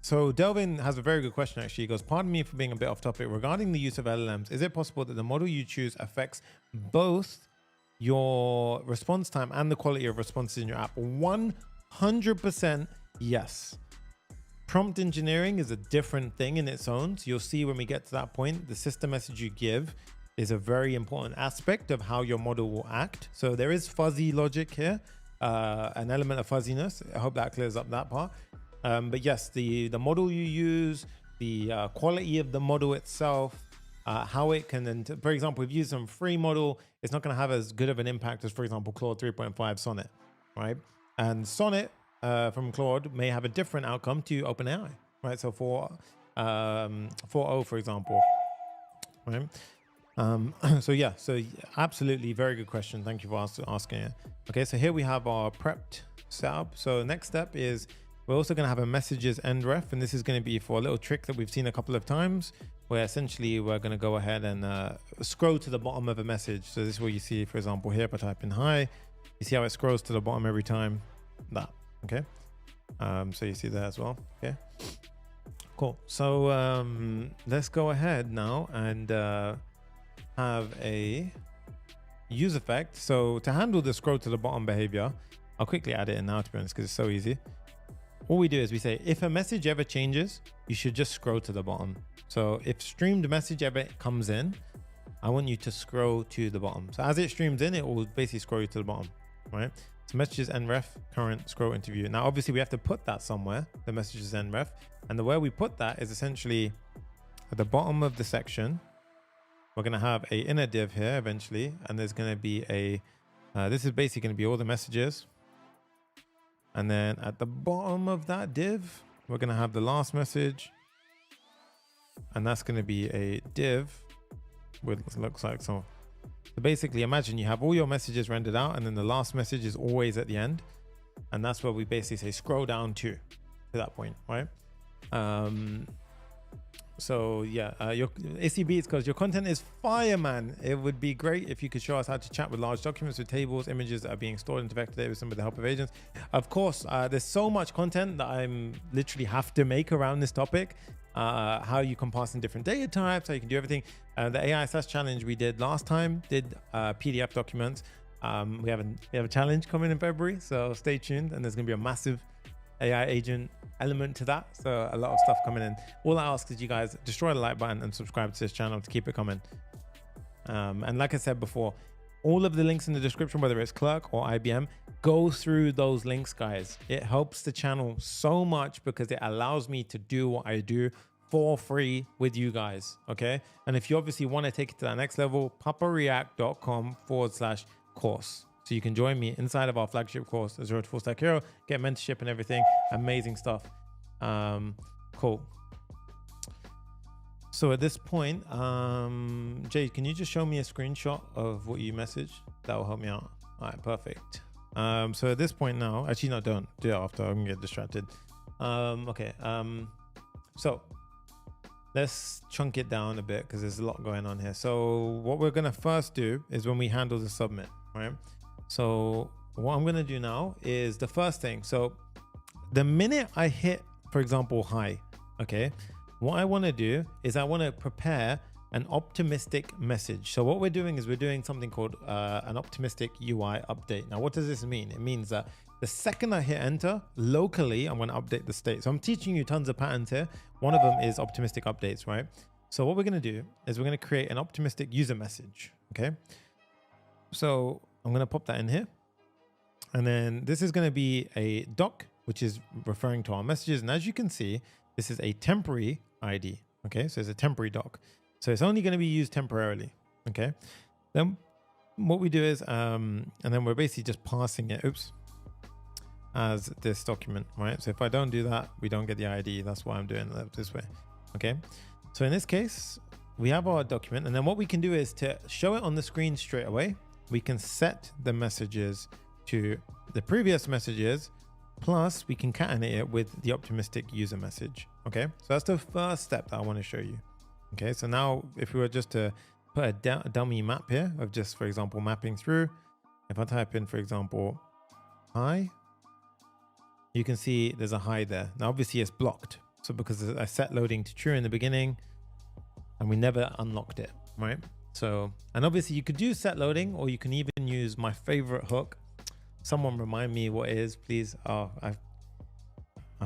So Delvin has a very good question actually. He goes, pardon me for being a bit off topic. Regarding the use of LLMs, is it possible that the model you choose affects both your response time and the quality of responses in your app? 100% yes. Prompt engineering is a different thing in its own. So you'll see when we get to that point, the system message you give is a very important aspect of how your model will act. So there is fuzzy logic here, an element of fuzziness. I hope that clears up that part. But yes, the model you use, the quality of the model itself, how it can, for example, if you use some free model, it's not going to have as good of an impact as, for example, Claude 3.5 Sonnet, right? And Sonnet from Claude may have a different outcome to OpenAI, right? So for 4.0, for example, right? So yeah, so absolutely very good question. Thank you for asking it. Okay, so here we have our prepped setup. So next step is we're also going to have a messages end ref, and this is going to be for a little trick that we've seen a couple of times, where essentially we're going to go ahead and scroll to the bottom of a message. So this is what you see, for example, here if I type in hi, you see how it scrolls to the bottom every time. That, okay. So you see that as well. Okay, cool. So let's go ahead now and have a use effect. So to handle the scroll to the bottom behavior, I'll quickly add it in now, to be honest, because it's so easy. All we do is we say, if a message ever changes, you should just scroll to the bottom. So if streamed message ever comes in, I want you to scroll to the bottom. So as it streams in, it will basically scroll you to the bottom, right? So messages end ref, current scroll interview. Now, obviously we have to put that somewhere, the messages end ref. And the way we put that is essentially at the bottom of the section. We're going to have a inner div here eventually. And there's going to be a, this is basically going to be all the messages. And then at the bottom of that div, we're going to have the last message. And that's going to be a div with looks like so. So basically imagine you have all your messages rendered out and then the last message is always at the end. And that's where we basically say scroll down to that point, right? So yeah, your ACB is because your content is fire, man. It would be great if you could show us how to chat with large documents with tables, images that are being stored into vector data with the help of agents. Of course, there's so much content that I'm literally have to make around this topic. How you can pass in different data types, how you can do everything. The AI SAS challenge we did last time did PDF documents. We have a challenge coming in February, so stay tuned. And there's going to be a massive AI agent element to that, so a lot of stuff coming in. All I ask is you guys destroy the like button and subscribe to this channel to keep it coming. And like I said before, all of the links in the description, whether it's Clerk or IBM, go through those links, guys. It helps the channel so much because it allows me to do what I do for free with you guys, okay? And if you obviously want to take it to that next level, papareact.com/course. So you can join me inside of our flagship course, Azure to Full Stack Hero, get mentorship and everything. Amazing stuff. Cool. So at this point, Jay, can you just show me a screenshot of what you messaged? That will help me out. All right, perfect. So at this point now, actually, no, don't do it after. I'm gonna get distracted. Okay. So let's chunk it down a bit because there's a lot going on here. So what we're gonna first do is when we handle the submit, right? So what I'm gonna do now is the first thing. So the minute I hit, for example, hi, okay, what I want to do is I want to prepare an optimistic message. So what we're doing is we're doing something called an optimistic UI update. Now, what does this mean? It means that the second I hit enter, locally, I'm going to update the state. So I'm teaching you tons of patterns here. One of them is optimistic updates, right? So what we're going to do is we're going to create an optimistic user message, okay? So I'm going to pop that in here. And then this is going to be a doc, which is referring to our messages. And as you can see, this is a temporary ID. Okay, so it's a temporary doc. So it's only going to be used temporarily. Okay, then what we do is, and then we're basically just passing it, as this document, right? So if I don't do that, we don't get the ID. That's why I'm doing it this way. Okay, so in this case, we have our document. And then what we can do is to show it on the screen straight away, we can set the messages to the previous messages, plus we can concatenate it with the optimistic user message. Okay, so that's the first step that I want to show you. Okay, so now if we were just to put a dummy map here of just, for example, mapping through, if I type in, for example, hi, you can see there's a hi there. Now, obviously it's blocked. So because I set loading to true in the beginning and we never unlocked it, right? So, and obviously you could use set loading, or you can even use my favorite hook. Someone remind me what it is, please. Oh, I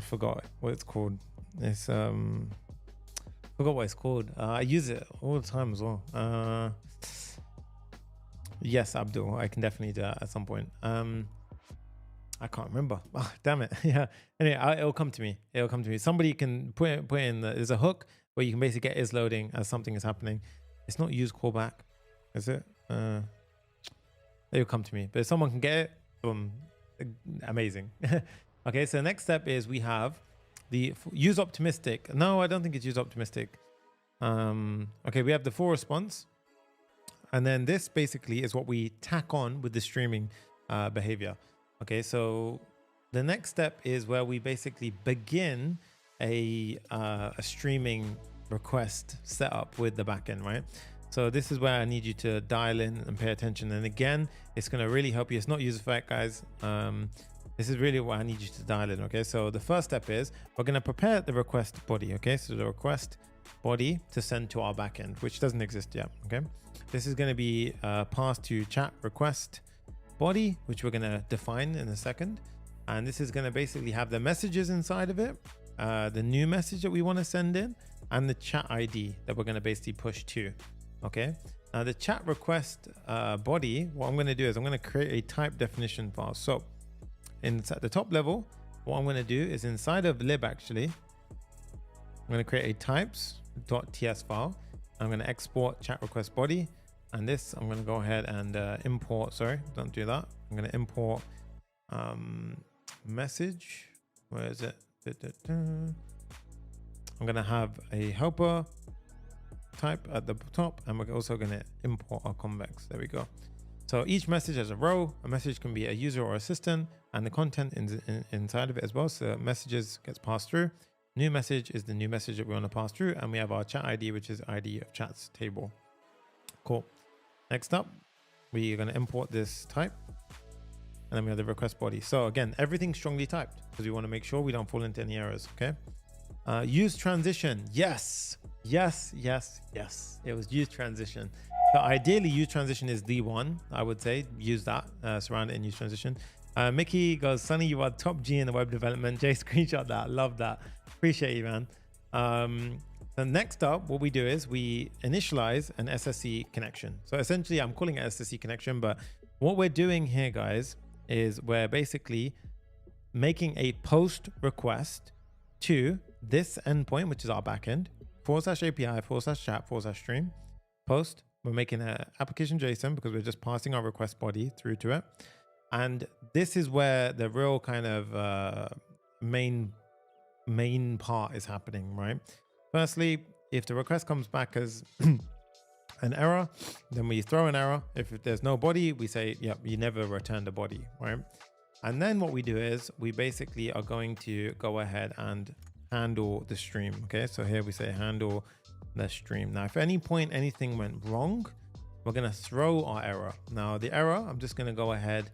forgot what it's called. It's forgot what it's called. I use it all the time as well. Yes, Abdul, I can definitely do that at some point. I can't remember. Oh, damn it. Yeah. Anyway, it'll come to me. It'll come to me. Somebody can put in there's a hook where you can basically get is loading as something is happening. It's not use callback, is it? It'll come to me. But if someone can get it, amazing. Okay, so the next step is we have the use optimistic. No, I don't think it's use optimistic. Okay, we have the full response. And then this basically is what we tack on with the streaming behavior. Okay, so the next step is where we basically begin a streaming request setup with the backend, right? So this is where I need you to dial in and pay attention. And again, it's going to really help you. It's not user effect, guys. This is really what I need you to dial in. Okay, so the first step is we're going to prepare the request body. Okay, so the request body to send to our backend, which doesn't exist yet. Okay, this is going to be passed to chat request body, which we're going to define in a second. And this is going to basically have the messages inside of it, the new message that we want to send in, and the chat ID that we're going to basically push to. Okay, now the chat request body, what I'm going to do is I'm going to create a type definition file. So at the top level, what I'm going to do is inside of lib, actually, I'm going to create a types.ts file. I'm going to export chat request body. And this, I'm going to go ahead and import, sorry, don't do that. I'm going to import message. Where is it? I'm going to have a helper type at the top, and we're also going to import our convex. There we go. So each message has a row. A message can be a user or assistant, and the content inside of it as well. So messages gets passed through. New message is the new message that we want to pass through, and we have our chat ID, which is ID of chats table. Cool. Next up, we are going to import this type, and then we have the request body. So again, everything's strongly typed because we want to make sure we don't fall into any errors. Okay. Use transition. Yes. It was use transition. So ideally, use transition is the one. I would say use that. Surround it in use transition. Mickey goes, Sonny, you are top G in the web development. Jay, screenshot that. Love that. Appreciate you, man. So next up, what we do is we initialize an SSE connection. So essentially, I'm calling it SSE connection, but what we're doing here, guys, is we're basically making a post request to this endpoint, which is our backend, /API/chat/stream post. We're making an application JSON because we're just passing our request body through to it. And this is where the real kind of main part is happening, right? Firstly, if the request comes back as an error, then we throw an error. If there's no body, we say, yep, you never returned a body, right? And then what we do is we basically are going to go ahead and handle the stream. Okay, so here we say handle the stream. Now, if at any point anything went wrong, we're going to throw our error. Now, the error, I'm just going to go ahead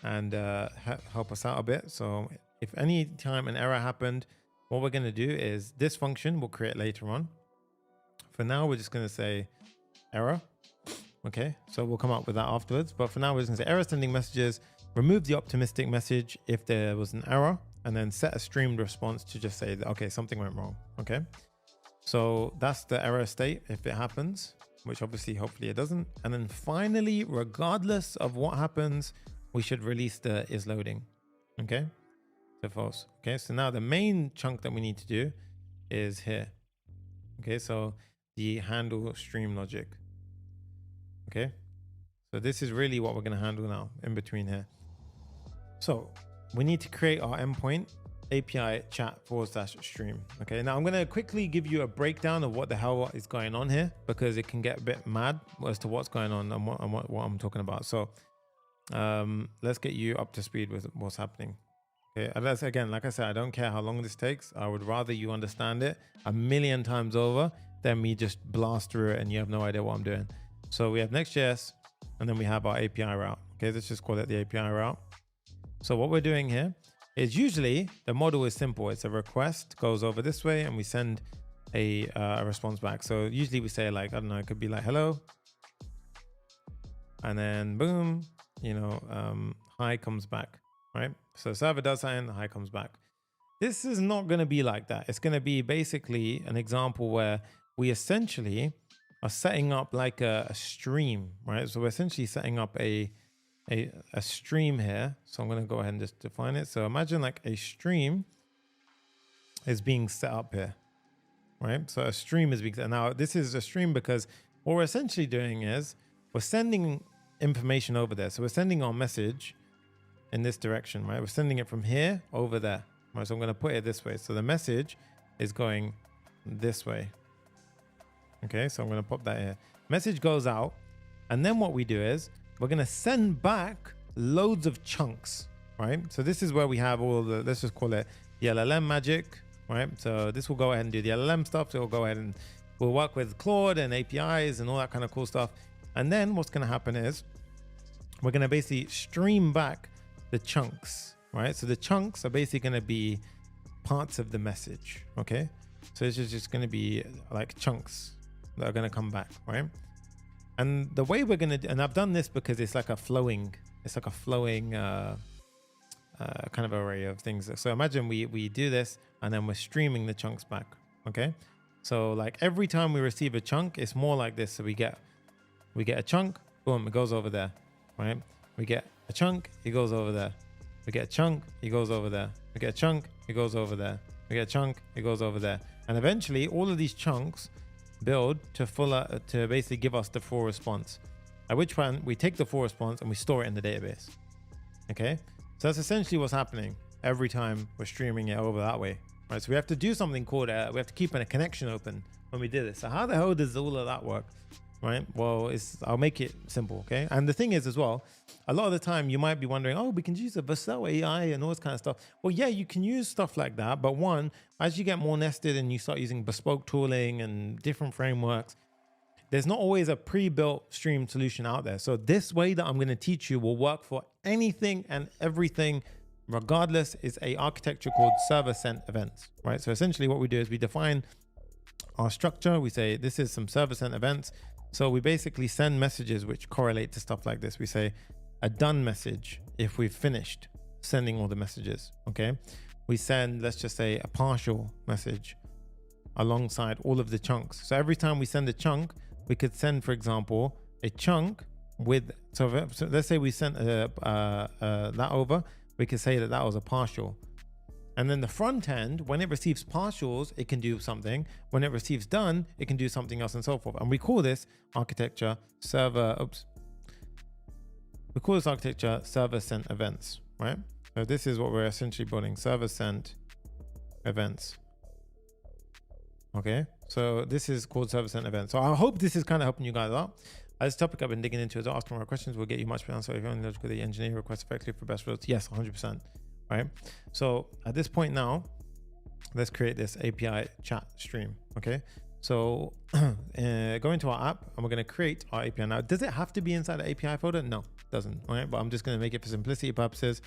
and help us out a bit. So if any time an error happened, what we're going to do is this function we'll create later on. For now, we're just going to say error. Okay, so we'll come up with that afterwards. But for now, we're just going to say error sending messages, remove the optimistic message if there was an error, and then set a streamed response to just say that, okay, something went wrong. Okay, so that's the error state if it happens, which obviously, hopefully it doesn't. And then finally, regardless of what happens, we should release the is loading. Okay. So false. Okay, so now the main chunk that we need to do is here. Okay, so the handle stream logic. Okay, so this is really what we're going to handle now in between here. So we need to create our endpoint API chat/stream. Okay, now I'm going to quickly give you a breakdown of what the hell is going on here, because it can get a bit mad as to what's going on and what I'm talking about. So let's get you up to speed with what's happening. Okay, again, like I said, I don't care how long this takes. I would rather you understand it a million times over than me just blast through it and you have no idea what I'm doing. So we have Next.js, and then we have our API route. Okay, let's just call it the API route. So what we're doing here is usually the model is simple. It's a request goes over this way and we send a response back. So usually we say like, I don't know, it could be like hello, and then boom, you know, hi comes back. Right? So server does something, the hi comes back. This is not going to be like that. It's going to be basically an example where we essentially are setting up like a stream, right? So we're essentially setting up a stream here. So I'm going to go ahead and just define it. So imagine like a stream is being set up here, right? So a stream is being set. Now this is a stream because what we're essentially doing is we're sending information over there. So we're sending our message in this direction, right? We're sending it from here over there, right? So I'm going to put it this way. So the message is going this way. Okay, so I'm going to pop that here. Message goes out, and then what we do is we're going to send back loads of chunks, right? So this is where we have all the, let's just call it the LLM magic, right? So this will go ahead and do the LLM stuff. So we'll go ahead and we'll work with Claude and APIs and all that kind of cool stuff. And then what's going to happen is we're going to basically stream back the chunks, right? So the chunks are basically going to be parts of the message, okay? So it's just going to be like chunks that are going to come back, right? And the way we're going to, and I've done this because it's like a flowing kind of array of things. So imagine we do this and then we're streaming the chunks back, okay? So like every time we receive a chunk, it's more like this. So we get a chunk, boom, it goes over there, right? We get a chunk, it goes over there. We get a chunk, it goes over there. We get a chunk, it goes over there. We get a chunk, it goes over there. And eventually all of these chunks build to basically give us the full response. At which point we take the full response and we store it in the database. Okay, so that's essentially what's happening every time we're streaming it over that way. Right, so we have to do something called we have to keep a connection open when we do this. So how the hell does all of that work? Right, well, I'll make it simple. Okay, and the thing is as well, a lot of the time you might be wondering, oh, we can use the Vercel AI and all this kind of stuff. Well, yeah, you can use stuff like that, but one, as you get more nested and you start using bespoke tooling and different frameworks, there's not always a pre-built stream solution out there. So this way that I'm going to teach you will work for anything and everything, regardless. Is a architecture called server sent events, right? So essentially what we do is we define our structure. We say this is some server sent events. So we basically send messages which correlate to stuff like this. We say a done message if we've finished sending all the messages, okay? We send, let's just say, a partial message alongside all of the chunks. So every time we send a chunk, we could send, for example, a chunk with, so let's say we sent that over, we could say that that was a partial. And then the front end, when it receives partials, it can do something. When it receives done, it can do something else and so forth. And we call this architecture server sent events, right? So this is what we're essentially building, server sent events. Okay, so this is called server sent events. So I hope this is kind of helping you guys out. This topic I've been digging into is asking more questions will get you much better answer if you only logical the engineer requests effectively for best results. Yes, 100%. Right. So at this point now, let's create this API chat stream. Okay. So go into our app and we're going to create our API. Now, does it have to be inside the API folder? No, it doesn't. All right. But I'm just going to make it for simplicity purposes.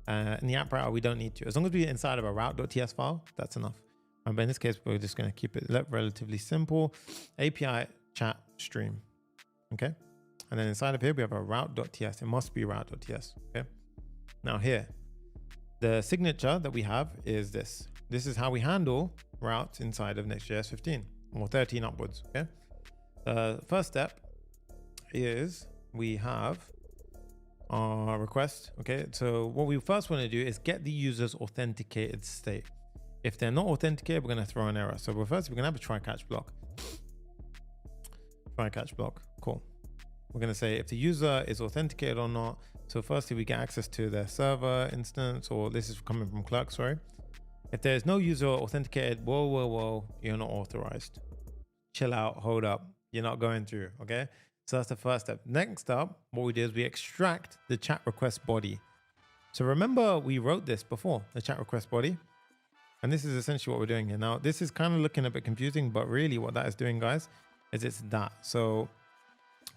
In the app router, we don't need to. As long as we're inside of a route.ts file, that's enough. But in this case, we're just going to keep it relatively simple. API chat stream. Okay. And then inside of here, we have a route.ts. It must be route.ts. Okay. Now here, the signature that we have is this. This is how we handle routes inside of Next.js 15 or 13 upwards. Okay. The first step is we have our request. Okay. So what we first want to do is get the user's authenticated state. If they're not authenticated, we're going to throw an error. So we're going to have a try catch block. Try catch block. Cool. We're going to say if the user is authenticated or not. So firstly, we get access to their server instance, or this is coming from Clerk, sorry. If there's no user authenticated, whoa, you're not authorized. Chill out, hold up. You're not going through, okay? So that's the first step. Next up, what we do is we extract the chat request body. So remember we wrote this before, the chat request body. And this is essentially what we're doing here. Now, this is kind of looking a bit confusing, but really what that is doing, guys, is it's that. So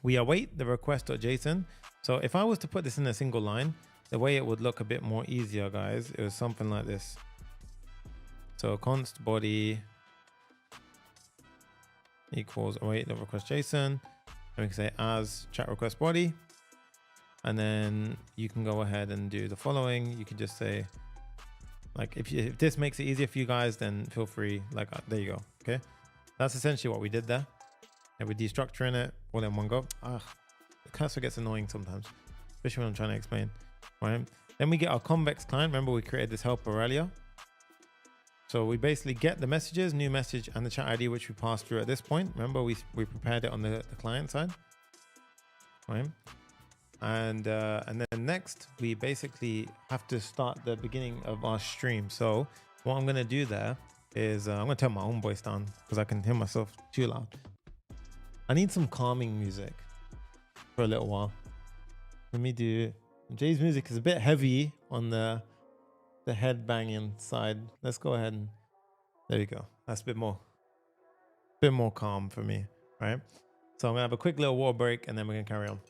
we await the request.json. So if I was to put this in a single line, the way it would look a bit more easier, guys, it was something like this. So const body equals await the request JSON. And we can say as chat request body. And then you can go ahead and do the following. You could just say, like, if this makes it easier for you guys, then feel free, like, there you go. Okay. That's essentially what we did there. with destructuring it all in one go. The cursor gets annoying sometimes, especially when I'm trying to explain, right? Then we get our convex client. Remember, we created this helper earlier. So we basically get the messages, new message, and the chat ID, which we passed through at this point. Remember, we prepared it on the client side, right? And then next, we basically have to start the beginning of our stream. So what I'm gonna do there is I'm gonna turn my own voice down because I can hear myself too loud. I need some calming music for a little while. Let me do, Jay's music is a bit heavy on the head banging side. Let's go ahead and, there we go. That's a bit more calm for me, right? So I'm gonna have a quick little water break and then we're gonna carry on.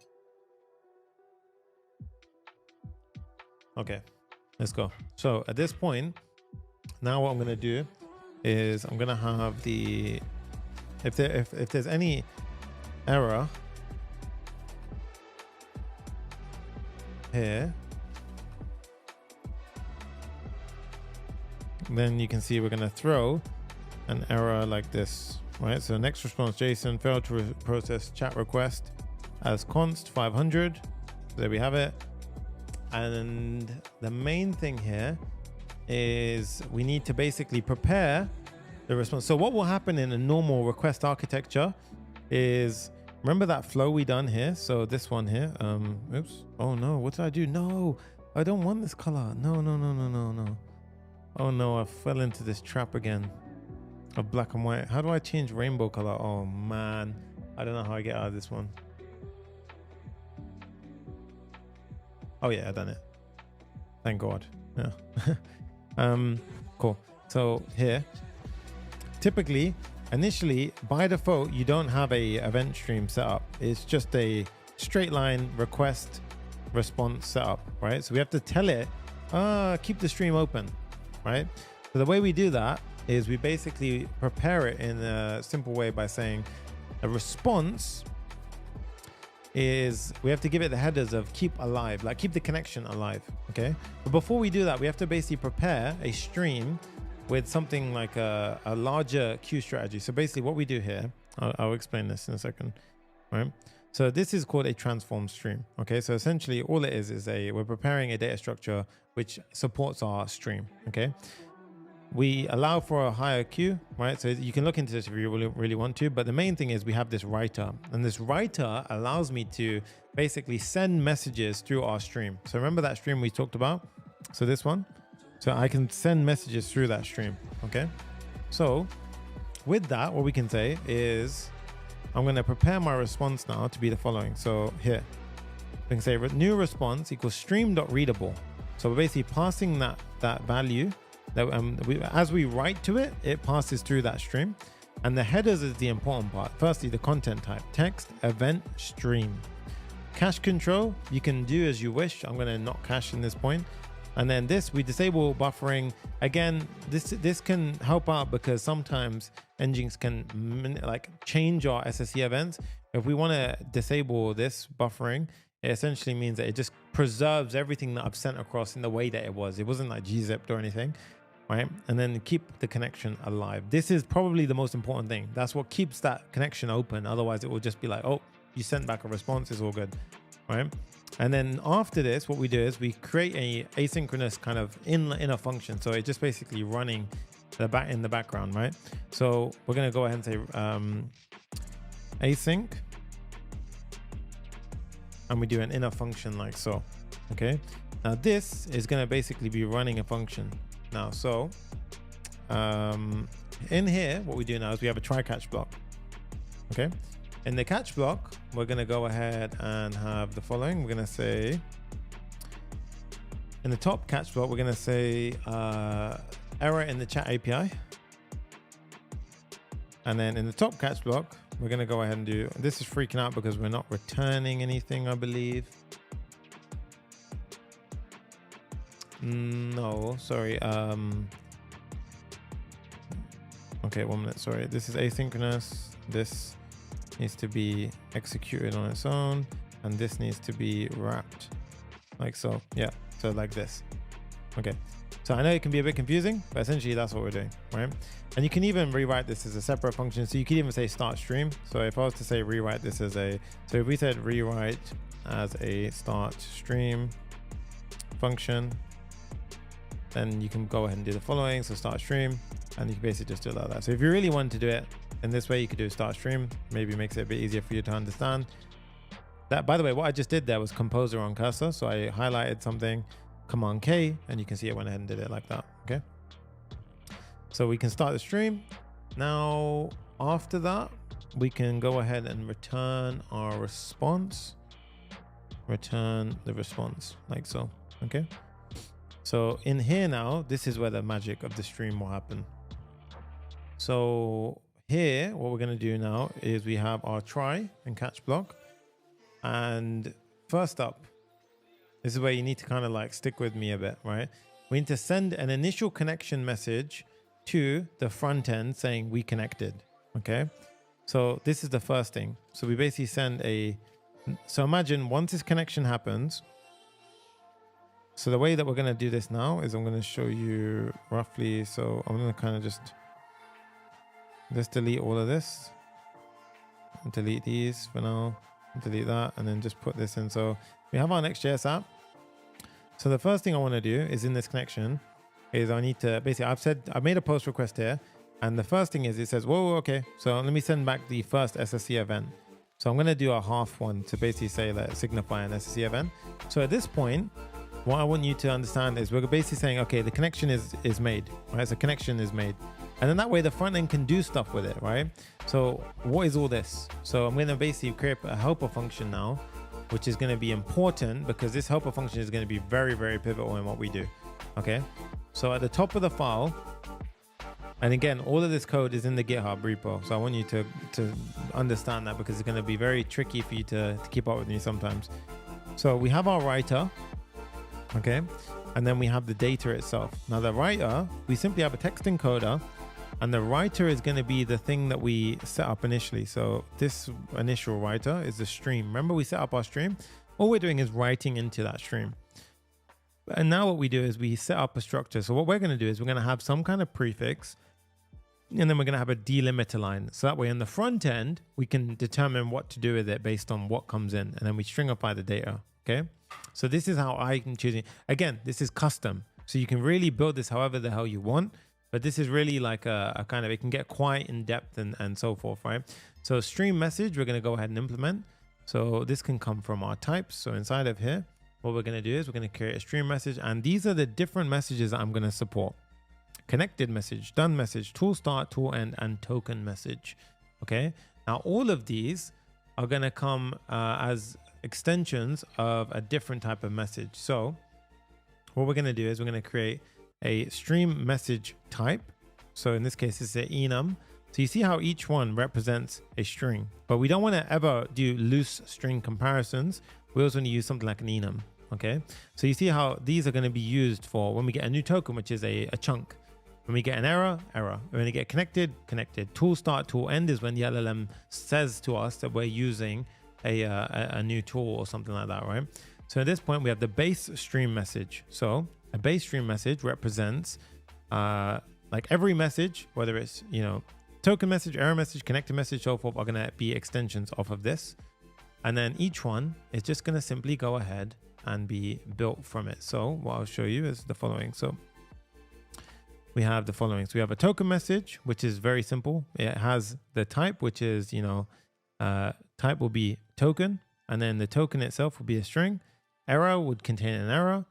Okay, let's go. So at this point, now what I'm gonna do is I'm gonna have the, if there's any error here, then you can see we're going to throw an error like this, right? So next response JSON failed to process chat request as const 500. So there we have it. And the main thing here is we need to basically prepare the response. So what will happen in a normal request architecture is, remember that flow we done here? So this one here, oops. Oh no, what did I do? No, I don't want this color. No. Oh no, I fell into this trap again of black and white. How do I change rainbow color? Oh man, I don't know how I get out of this one. Oh yeah, I done it. Thank God. Yeah. Cool. So here, typically, initially, by default, you don't have a event stream set up. It's just a straight line request response setup, right? So we have to tell it, keep the stream open, right? So the way we do that is we basically prepare it in a simple way by saying a response is, we have to give it the headers of keep alive, like keep the connection alive, okay? But before we do that, we have to basically prepare a stream with something like a larger queue strategy. So basically what we do here, I'll explain this in a second, right? So this is called a transform stream, okay? So essentially all it is we're preparing a data structure which supports our stream, okay? We allow for a higher queue, right? So you can look into this if you really want to, but the main thing is we have this writer, and this writer allows me to basically send messages through our stream. So remember that stream we talked about? So this one, so I can send messages through that stream, okay? So with that, what we can say is, I'm gonna prepare my response now to be the following. So here, we can say new response equals stream.readable. So we're basically passing that value that as we write to it, it passes through that stream. And the headers is the important part. Firstly, the content type, text, event, stream. Cache control, you can do as you wish. I'm gonna not cache in this point. And then this, we disable buffering. Again, this can help out because sometimes engines can like change our SSE events. If we wanna disable this buffering, it essentially means that it just preserves everything that I've sent across in the way that it was. It wasn't like gzipped or anything, right? And then keep the connection alive. This is probably the most important thing. That's what keeps that connection open. Otherwise it will just be like, oh, you sent back a response, it's all good, right? And then after this, what we do is we create a asynchronous kind of inner function. So it's just basically running in the background, right? So we're gonna go ahead and say async, and we do an inner function like so, okay? Now this is gonna basically be running a function now. So in here, what we do now is we have a try catch block, okay? In the catch block, we're gonna go ahead and have the following. We're gonna say, in the top catch block, we're gonna say error in the chat API. And then in the top catch block, we're gonna go ahead and do, this is freaking out because we're not returning anything, I believe. No, sorry. Okay, 1 minute, sorry. This is asynchronous. This needs to be executed on its own, and this needs to be wrapped like so. Yeah, so like this. Okay, So I know it can be a bit confusing, but essentially that's what we're doing, right? And you can even rewrite this as a separate function. So you could even say start stream. So if I was to say rewrite this as a, so if we said rewrite as a start stream function, then you can go ahead and do the following. So start stream, and you can basically just do it like that. So if you really want to do it in this way, you could do start stream. Maybe makes it a bit easier for you to understand. That, by the way, what I just did there was composer on cursor. So I highlighted something, Command K, and you can see it went ahead and did it like that. Okay. So we can start the stream. Now, after that, we can go ahead and return our response. Return the response like so. Okay. So in here now, this is where the magic of the stream will happen. So here, what we're going to do now is we have our try and catch block. And first up, this is where you need to kind of like stick with me a bit, right? We need to send an initial connection message to the front end saying we connected. Okay. So this is the first thing. So we basically send a, so imagine once this connection happens. So the way that we're going to do this now is I'm going to show you roughly. So I'm going to kind of just delete all of this, delete these for now, delete that, and then just put this in. So we have our Next.js app. So the first thing I want to do is in this connection is I need to basically, I've made a post request here. And the first thing is it says, whoa, okay. So let me send back the first SSE event. So I'm going to do a half one to basically say that signify an SSE event. So at this point, what I want you to understand is we're basically saying, okay, the connection is made, right? So connection is made. And then that way the front end can do stuff with it, right? So what is all this? So I'm going to basically create a helper function now, which is going to be important because this helper function is going to be very, very pivotal in what we do. Okay. So at the top of the file, and again, all of this code is in the GitHub repo. So I want you to understand that because it's going to be very tricky for you to keep up with me sometimes. So we have our writer. Okay. And then we have the data itself. Now the writer, we simply have a text encoder, and the writer is going to be the thing that we set up initially. So this initial writer is the stream. Remember we set up our stream? All we're doing is writing into that stream. And now what we do is we set up a structure. So what we're going to do is we're going to have some kind of prefix, and then we're going to have a delimiter line. So that way in the front end, we can determine what to do with it based on what comes in. And then we stringify the data. Okay. So this is how I'm choosing. Again, this is custom. So you can really build this however the hell you want. But this is really like a kind of, it can get quite in depth and so forth, right? So stream message, we're going to go ahead and implement. So this can come from our types. So inside of here, what we're going to do is we're going to create a stream message. And these are the different messages that I'm going to support. Connected message, done message, tool start, tool end, and token message. Okay. Now all of these are going to come as extensions of a different type of message. So what we're going to do is we're going to create a stream message type. So in this case, it's an enum. So you see how each one represents a string, but we don't want to ever do loose string comparisons. We also want to use something like an enum. Okay. So you see how these are going to be used for when we get a new token, which is a chunk. When we get an error. When we get connected. Tool start, tool end is when the LLM says to us that we're using a new tool or something like that, right? So at this point, we have the base stream message. So a base stream message represents like every message, whether it's, token message, error message, connected message, so forth, are going to be extensions off of this. And then each one is just going to simply go ahead and be built from it. So what I'll show you is the following. So we have the following. So we have a token message, which is very simple. It has the type, which is, type will be token, and then the token itself will be a string. Error would contain an error.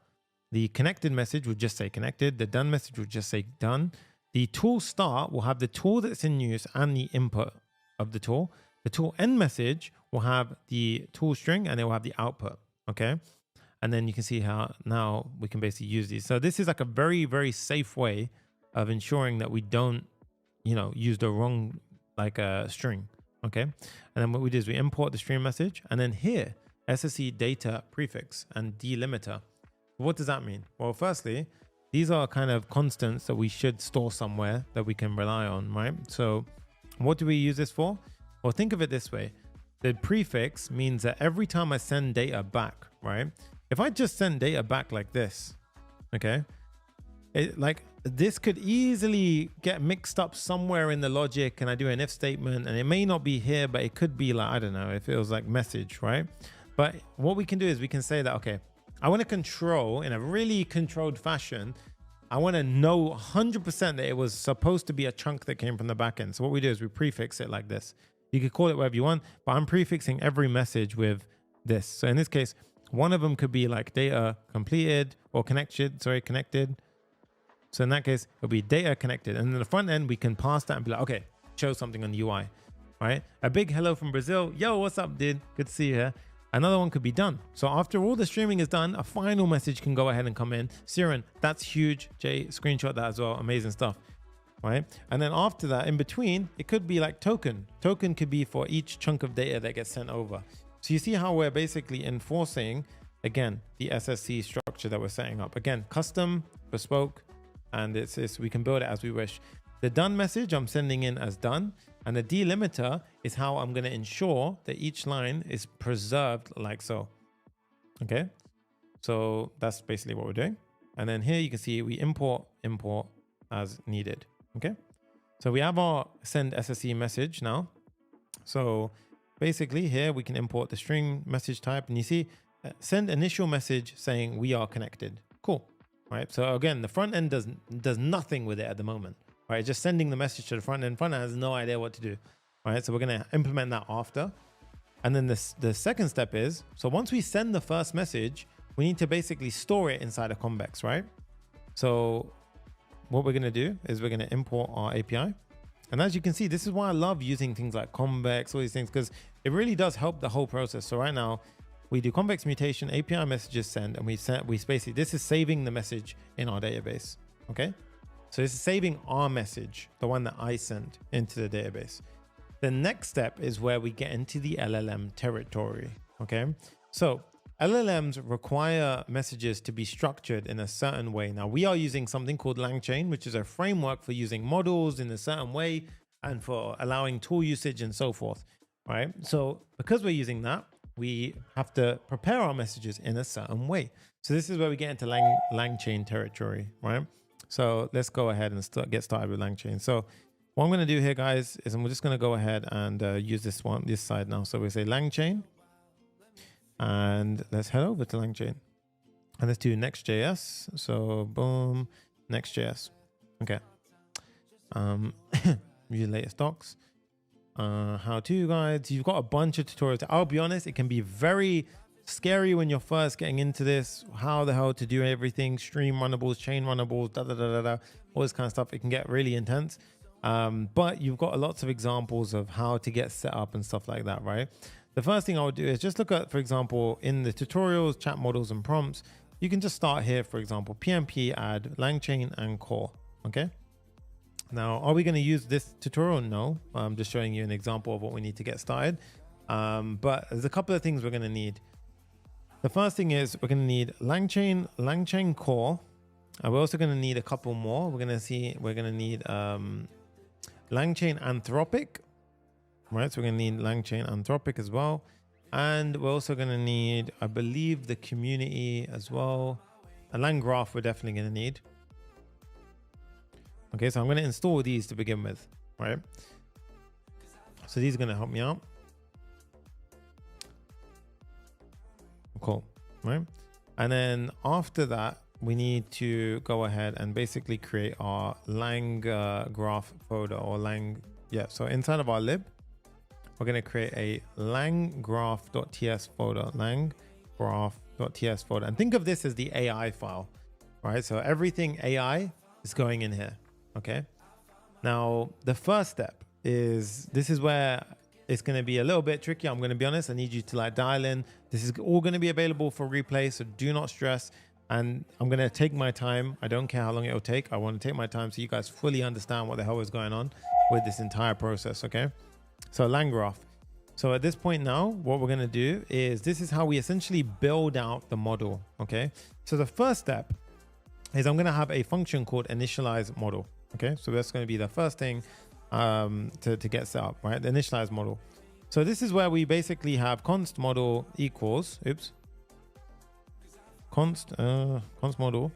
The connected message would just say connected. The done message would just say done. The tool start will have the tool that's in use and the input of the tool. The tool end message will have the tool string and it will have the output. Okay. And then you can see how now we can basically use these. So this is like a very, very safe way of ensuring that we don't, use the wrong string. Okay. And then what we do is we import the stream message, and then here, SSE data prefix and delimiter. What does that mean? Well, firstly, these are kind of constants that we should store somewhere that we can rely on, right? So what do we use this for? Well, think of it this way. The prefix means that every time I send data back, right? If I just send data back like this, okay, like this could easily get mixed up somewhere in the logic, and I do an if statement and it may not be here, but it could be like, I don't know, if it was like message, right? But what we can do is we can say that, okay, I want to control in a really controlled fashion. I want to know 100% that it was supposed to be a chunk that came from the backend. So what we do is we prefix it like this. You could call it whatever you want, but I'm prefixing every message with this. So in this case, one of them could be like data completed or connected. So in that case, it'll be data connected. And in the front end, we can pass that and be like, okay, show something on the UI, right? A big hello from Brazil. Yo, what's up, dude? Good to see you here. Another one could be done. So after all the streaming is done, a final message can go ahead and come in. Siren, that's huge. Jay, screenshot that as well. Amazing stuff, right? And then after that, in between, it could be like token. Token could be for each chunk of data that gets sent over. So you see how we're basically enforcing, again, the SSC structure that we're setting up. Again, custom, bespoke, and it's we can build it as we wish. The done message I'm sending in as done, and the delimiter is how I'm going to ensure that each line is preserved like so. Okay, so that's basically what we're doing. And then here you can see we import as needed. Okay, so we have our send SSC message now. So basically here we can import the string message type, and you see send initial message saying we are connected. Cool, right? So again, the front end does nothing with it at the moment. Right, just sending the message to the front end. Front end has no idea what to do. Right, so we're going to implement that after. And then the second step is, so once we send the first message, we need to basically store it inside a convex, right? So what we're going to do is we're going to import our API. And as you can see, this is why I love using things like convex, all these things, because it really does help the whole process. So right now we do convex mutation, API messages send, and we basically, this is saving the message in our database. Okay. So this is saving our message, the one that I sent into the database. The next step is where we get into the LLM territory, okay? So LLMs require messages to be structured in a certain way. Now we are using something called LangChain, which is a framework for using models in a certain way and for allowing tool usage and so forth, right? So because we're using that, we have to prepare our messages in a certain way. So this is where we get into LangChain territory, right? So let's go ahead and get started with LangChain. So what I'm going to do here, guys, is I'm just going to go ahead and use this side now. So we say LangChain, and let's head over to LangChain, and let's do Next.js. So boom, Next.js. Okay. Use latest docs, how-to guides. You've got a bunch of tutorials. I'll be honest, it can be very scary when you're first getting into this, how the hell to do everything, stream runnables, chain runnables, all this kind of stuff. It can get really intense, but you've got lots of examples of how to get set up and stuff like that, right? The first thing I would do is just look at, for example, in the tutorials, chat models and prompts, you can just start here, for example, PMP add LangChain and core. Okay, now are we going to use this tutorial? No, I'm just showing you an example of what we need to get started, but there's a couple of things we're going to need. The first thing is we're going to need LangChain core. And we're also going to need a couple more. We're going to need LangChain Anthropic, right? So we're going to need LangChain Anthropic as well. And we're also going to need, I believe, the community as well. A LangGraph we're definitely going to need. Okay, so I'm going to install these to begin with, right? So these are going to help me out. Cool, right? And then after that, we need to go ahead and basically create our LangGraph folder or so inside of our lib, we're going to create a LangGraph.ts folder, LangGraph.ts folder. And think of this as the AI file, right? So everything AI is going in here, okay? Now, the first step is, this is where it's going to be a little bit tricky. I'm going to be honest. I need you to like dial in. This is all going to be available for replay, so do not stress. And I'm going to take my time. I don't care how long it will take. I want to take my time so you guys fully understand what the hell is going on with this entire process, okay? So LangGraph. So at this point now, what we're going to do is, this is how we essentially build out the model, okay? So the first step is I'm going to have a function called initialize model, okay? So that's going to be the first thing to get set up, right? The initialize model. So this is where we basically have const model equals, const model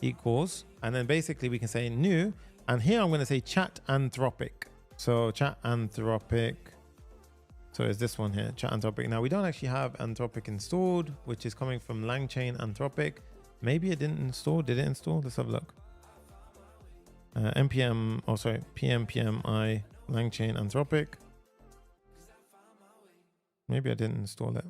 equals, and then basically we can say new, and here I'm going to say chat Anthropic. So chat Anthropic. So it's this one here, chat Anthropic. Now we don't actually have Anthropic installed, which is coming from LangChain Anthropic. Maybe it didn't install. Did it install? Let's have a look. npm, oh sorry, pmi LangChain Anthropic. Maybe I didn't install it.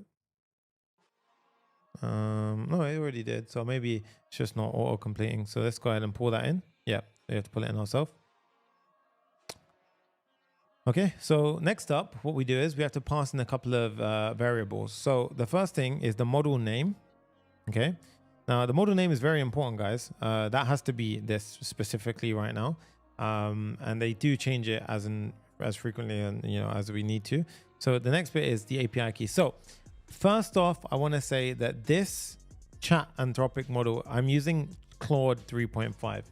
No, it already did. So maybe it's just not auto completing. So let's go ahead and pull that in. Yeah, we have to pull it in ourselves. Okay, so next up, what we do is we have to pass in a couple of variables. So the first thing is the model name. Okay, now the model name is very important, guys. That has to be this specifically right now, and they do change it as frequently and as we need to. So the next bit is the API key. So first off, I want to say that this chat Anthropic model, I'm using Claude 3.5.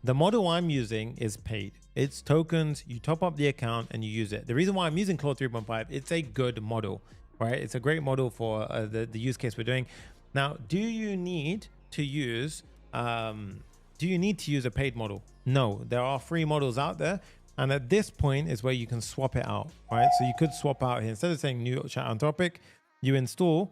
The model I'm using is paid. It's tokens. You top up the account and you use it. The reason why I'm using Claude 3.5, it's a good model, right? It's a great model for the use case we're doing. Now, do you need to use a paid model? No, there are free models out there. And at this point is where you can swap it out, right? So you could swap out here. Instead of saying new chat Anthropic, you install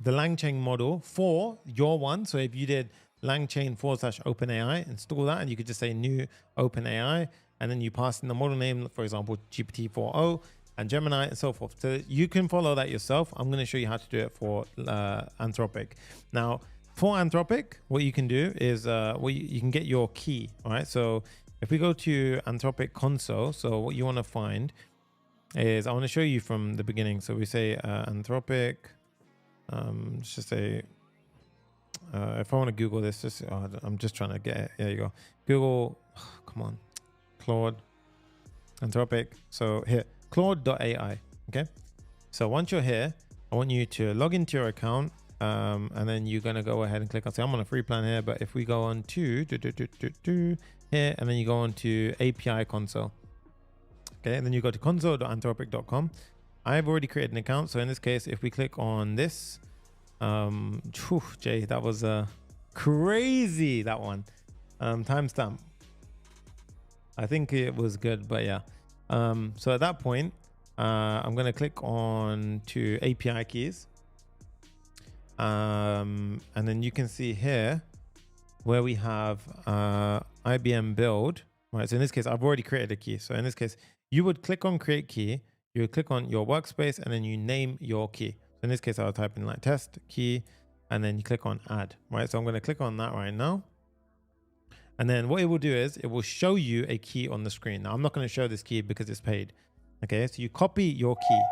the LangChain model for your one. So if you did LangChain /OpenAI, install that, and you could just say new OpenAI, and then you pass in the model name, for example, GPT-4o and Gemini and so forth. So you can follow that yourself. I'm going to show you how to do it for Anthropic. Now, for Anthropic, what you can do is you can get your key, all right? So if we go to Anthropic console, so what you want to find is, I want to show you from the beginning. So we say Anthropic, let's just say, if I want to Google this, I'm just trying to get it. There you go. Google, come on, Claude, Anthropic. So here, Claude.ai. Okay. So once you're here, I want you to log into your account, and then you're going to go ahead and click on, say I'm on a free plan here, but if we go on to here, and then you go on to API console. Okay. And then you go to console.anthropic.com. I've already created an account. So in this case, if we click on this, Jay, that was crazy, that one. Timestamp. I think it was good, but yeah. So at that point, I'm going to click on to API keys. And then you can see here where we have IBM build, right? So in this case, I've already created a key. So in this case, you would click on create key, you would click on your workspace, and then you name your key. So in this case, I'll type in like test key, and then you click on add, right? So I'm going to click on that right now. And then what it will do is it will show you a key on the screen. Now I'm not going to show this key because it's paid. Okay. So you copy your key,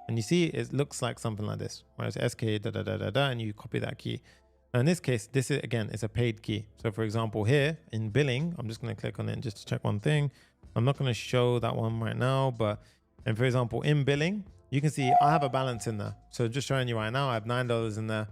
and you see it looks like something like this, right? So SK and you copy that key. Now in this case, this is, again, it's a paid key. So for example, here in billing, I'm just going to click on it just to check one thing. I'm not going to show that one right now, but, and for example, in billing, you can see I have a balance in there. So just showing you right now, I have $9 in there.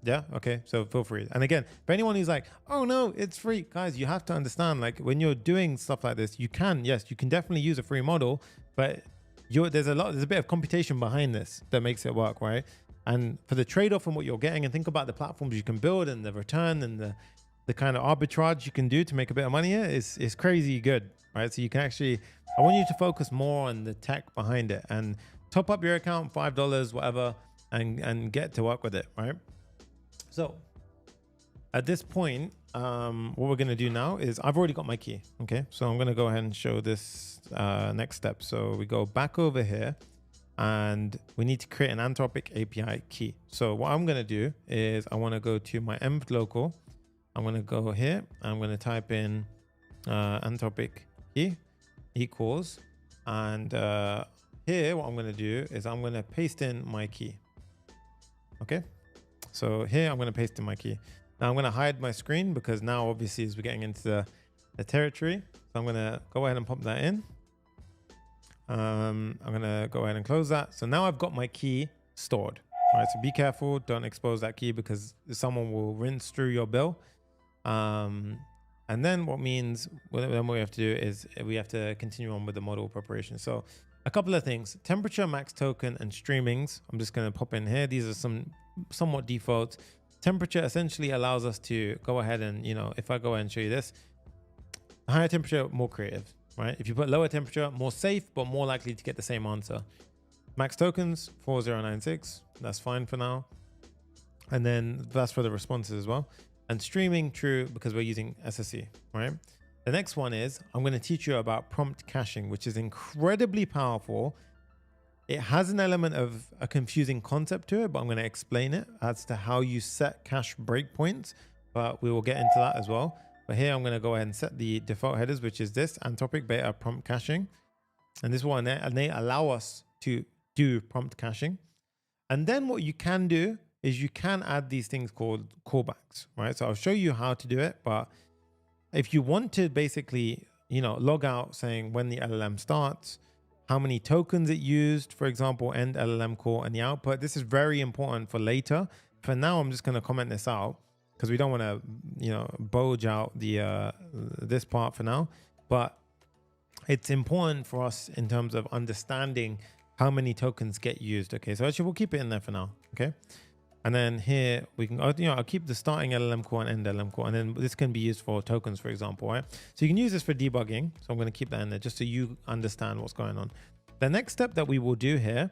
Yeah. Okay. So feel free. And again, for anyone who's like, oh no, it's free, guys, you have to understand, like when you're doing stuff like this, you can definitely use a free model, but there's a bit of computation behind this that makes it work, right? And for the trade-off from what you're getting, and think about the platforms you can build and the return and the kind of arbitrage you can do to make a bit of money here is crazy good, right? So you can actually, I want you to focus more on the tech behind it and top up your account, $5, whatever, and get to work with it, right? So at this point, what we're going to do now is I've already got my key. Okay. So I'm going to go ahead and show this next step. So we go back over here and we need to create an Anthropic API key. So what I'm going to do is I want to go to my env local. I'm going to go here. I'm going to type in Anthropic key equals. And here, what I'm going to do is I'm going to paste in my key. Okay. So here I'm going to paste in my key. Now I'm going to hide my screen because now obviously as we're getting into the territory. So I'm going to go ahead and pop that in. I'm going to go ahead and close that. So now I've got my key stored. All right. So be careful. Don't expose that key because someone will rinse through your bill. And then what we have to do is we have to continue on with the model preparation. So a couple of things: temperature, max token, and streamings. I'm just going to pop in here. These are some somewhat default. Temperature essentially allows us to go ahead and, if I go ahead and show you this, higher temperature, more creative, right? If you put lower temperature, more safe, but more likely to get the same answer. Max tokens, 4096. That's fine for now. And then that's for the responses as well. And streaming, true, because we're using SSE, right? The next one is, I'm going to teach you about prompt caching, which is incredibly powerful. It has an element of a confusing concept to it, but I'm going to explain it as to how you set cache breakpoints, but we will get into that as well. But here I'm going to go ahead and set the default headers, which is this Anthropic beta prompt caching. And this will allow us to do prompt caching. And then what you can do is you can add these things called callbacks, right? So I'll show you how to do it, but if you want to basically, log out saying when the LLM starts, how many tokens it used, for example, end LLM call and the output, this is very important for later. For now, I'm just going to comment this out because we don't want to, bulge out the this part for now, but it's important for us in terms of understanding how many tokens get used. Okay, so actually we'll keep it in there for now. Okay. And then here we can, I'll keep the starting LLM call and end LLM call. And then this can be used for tokens, for example, right? So you can use this for debugging. So I'm going to keep that in there just so you understand what's going on. The next step that we will do here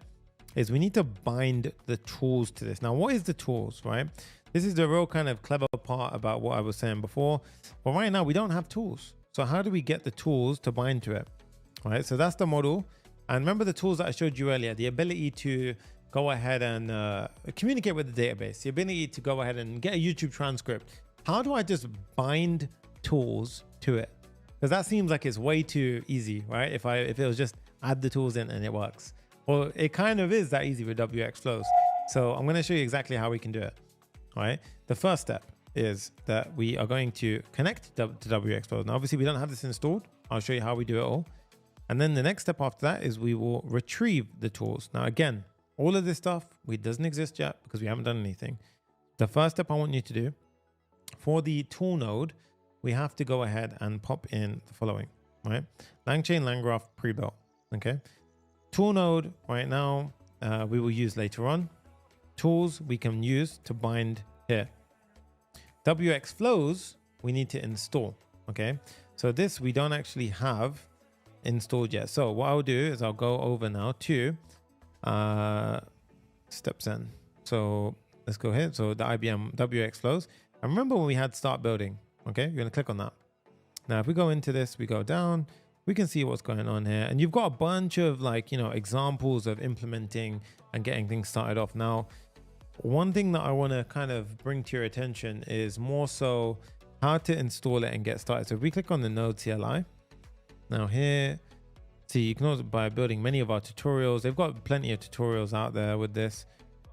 is we need to bind the tools to this. Now, what is the tools, right? This is the real kind of clever part about what I was saying before. But right now we don't have tools. So how do we get the tools to bind to it? All right. So that's the model. And remember the tools that I showed you earlier, the ability to go ahead and communicate with the database, the ability to go ahead and get a YouTube transcript. How do I just bind tools to it? Because that seems like it's way too easy, right? If it was just add the tools in and it works. Well, it kind of is that easy with Wxflows. So I'm going to show you exactly how we can do it. All right. The first step is that we are going to connect to Wxflows. Now, obviously we don't have this installed. I'll show you how we do it all. And then the next step after that is we will retrieve the tools. Now, again, all of this stuff, it doesn't exist yet because we haven't done anything. The first step I want you to do for the ToolNode, we have to go ahead and pop in the following, right? LangChain, LangGraph pre-built, okay? ToolNode right now, we will use later on. Tools we can use to bind here. Wxflows, we need to install, okay? So this we don't actually have installed yet. So what I'll do is I'll go over now to steps in. So let's go ahead. So the IBM Wxflows. And remember when we had start building, okay? You're going to click on that. Now, if we go into this, we go down, we can see what's going on here. And you've got a bunch of examples of implementing and getting things started off. Now, one thing that I want to kind of bring to your attention is more so how to install it and get started. So if we click on the Node CLI, now here, see, you can also by building many of our tutorials. They've got plenty of tutorials out there with this.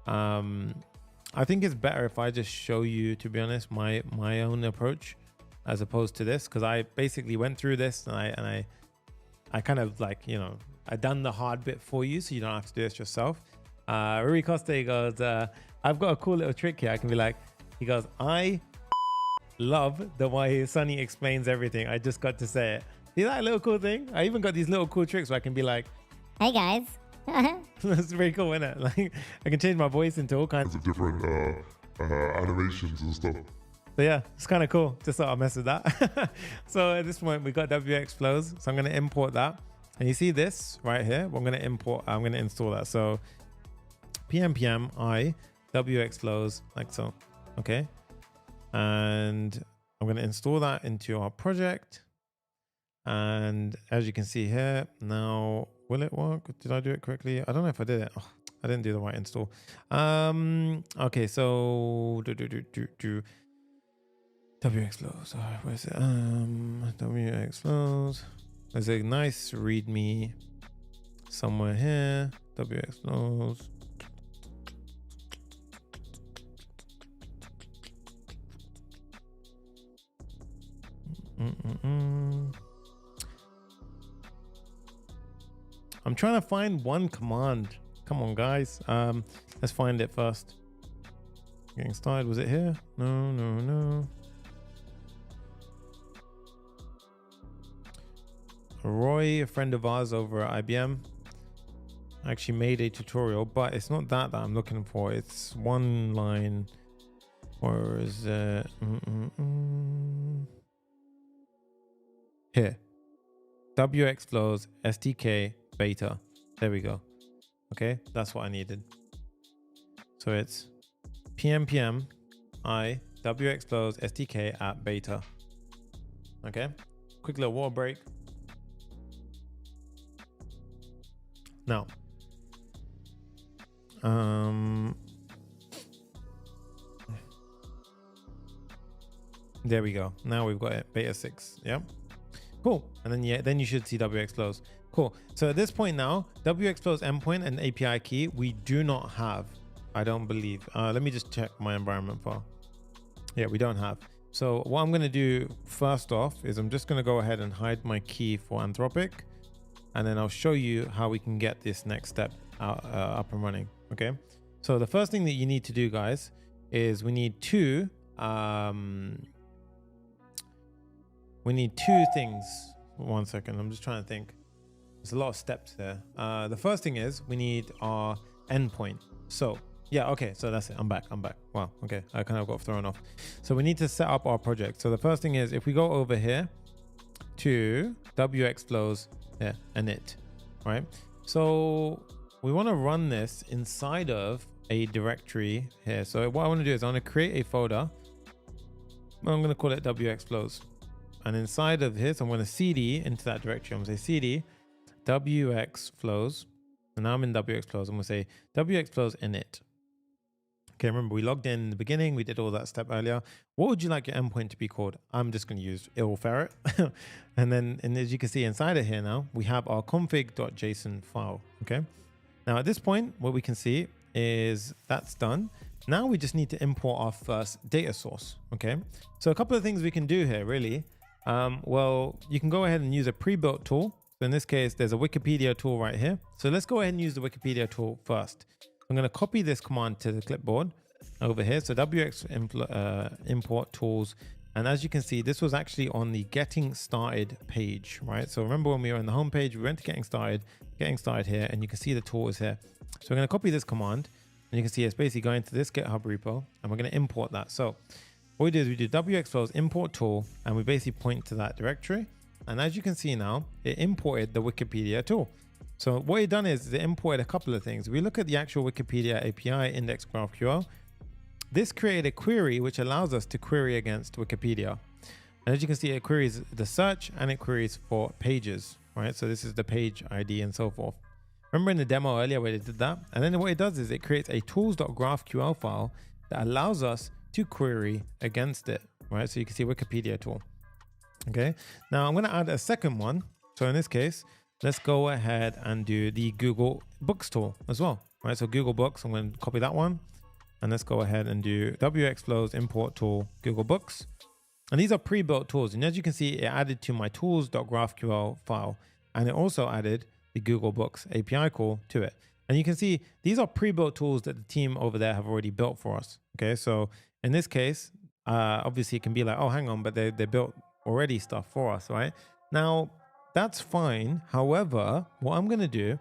I think it's better if I just show you, to be honest, my own approach as opposed to this, because I basically went through this and I kind of I done the hard bit for you, so you don't have to do this yourself. Rui Costa goes, I've got a cool little trick here. I can be like, he goes, I love the way Sonny explains everything. I just got to say it. See that little cool thing? I even got these little cool tricks where I can be like, hey guys. That's very cool, isn't it? Like I can change my voice into all kinds of different animations and stuff. So yeah, it's kind of cool. Just thought I'll mess with that. So at this point we got Wxflows. So I'm going to import that. And you see this right here? I'm going to install that. So pm I Wxflows like so. Okay. And I'm going to install that into our project. And as you can see here, now will it work? Did I do it correctly? I don't know if I did it. Oh, I didn't do the right install. Okay, so Wxflows. Where is it? Wxflows. There's a nice README somewhere here. Wxflows. I'm trying to find one command. Come on, guys. Let's find it first. Getting started. Was it here? No. Roy, a friend of ours over at IBM, actually made a tutorial, but it's not that I'm looking for. It's one line. Or is it here? Wxflows SDK beta. There we go. Okay, that's what I needed. So it's pm I Wxflows SDK at beta. Okay, quick little water break. Now, there we go. Now we've got it, beta 6. Yep. Cool. And then then you should see Wxflows. Cool. So at this point now, Wxflows endpoint and API key we do not have. I don't believe. Let me just check my environment file. Yeah, we don't have. So what I'm going to do first off is I'm just going to go ahead and hide my key for Anthropic, and then I'll show you how we can get this next step up and running. Okay. So the first thing that you need to do, guys, is we need two things. 1 second. I'm just trying to think. There's a lot of steps there. The first thing is we need our endpoint. So yeah, okay, so that's it. I'm back. Wow, okay, I kind of got thrown off. So we need to set up our project. So the first thing is if we go over here to Wxflows init, right? So we want to run this inside of a directory here. So what I want to do is I want to create a folder. I'm going to call it Wxflows. And inside of here, so I'm going to cd into that directory. I'm going to say cd Wxflows. And now I'm in Wxflows. I'm going to say Wxflows init. Okay, remember we logged in the beginning. We did all that step earlier. What would you like your endpoint to be called? I'm just going to use illferret. And as you can see inside of here now, we have our config.json file. Okay. Now at this point, what we can see is that's done. Now we just need to import our first data source. Okay. So a couple of things we can do here really. Well, you can go ahead and use a pre-built tool. So in this case, there's a Wikipedia tool right here. So let's go ahead and use the Wikipedia tool first. I'm going to copy this command to the clipboard over here. So wx import tools. And as you can see, this was actually on the getting started page, right? So remember when we were on the home page, we went to getting started here, and you can see the tool is here. So we're going to copy this command, and you can see it's basically going to this GitHub repo, and we're going to import that. So what we do is we do Wxflows import tool, and we basically point to that directory. And as you can see now, it imported the Wikipedia tool. So what it done is it imported a couple of things. We look at the actual Wikipedia API index GraphQL. This created a query which allows us to query against Wikipedia. And as you can see, it queries the search and it queries for pages, right? So this is the page ID and so forth. Remember in the demo earlier where it did that? And then what it does is it creates a tools.graphql file that allows us to query against it, right? So you can see Wikipedia tool. Okay. Now I'm going to add a second one. So in this case, let's go ahead and do the Google Books tool as well, right? So Google Books, I'm going to copy that one. And let's go ahead and do Wxflows import tool Google Books. And these are pre-built tools. And as you can see, it added to my tools.graphql file. And it also added the Google Books API call to it. And you can see these are pre-built tools that the team over there have already built for us. Okay, so in this case, obviously it can be like, oh, hang on, but they built already stuff for us, right? Now, that's fine. However, what I'm going to do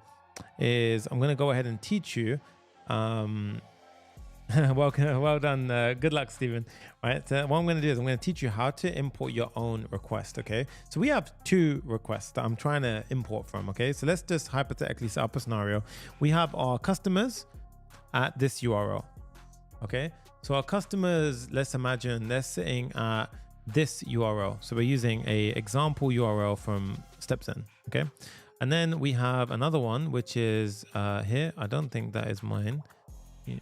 is I'm going to go ahead and teach you. Well done. Good luck, Stephen. Right. So what I'm going to do is I'm going to teach you how to import your own request. Okay. So we have two requests that I'm trying to import from. Okay. So let's just hypothetically set up a scenario. We have our customers at this URL. Okay. So our customers, let's imagine they're sitting at this URL. So we're using a example URL from Stepzen. Okay. And then we have another one, which is here. I don't think that is mine. Yeah.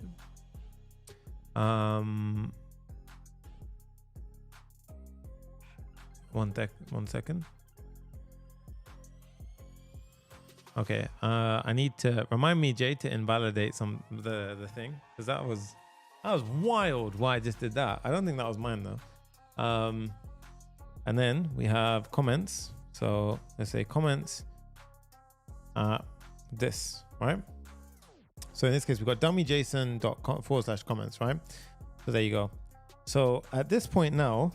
One second. Okay. I need to remind me, Jay, to invalidate the thing, because that was wild. Why I just did that? I don't think that was mine though. And then we have comments. So let's say comments. This, right? So in this case, we've got dummyjson.com/comments, right? So there you go. So at this point now,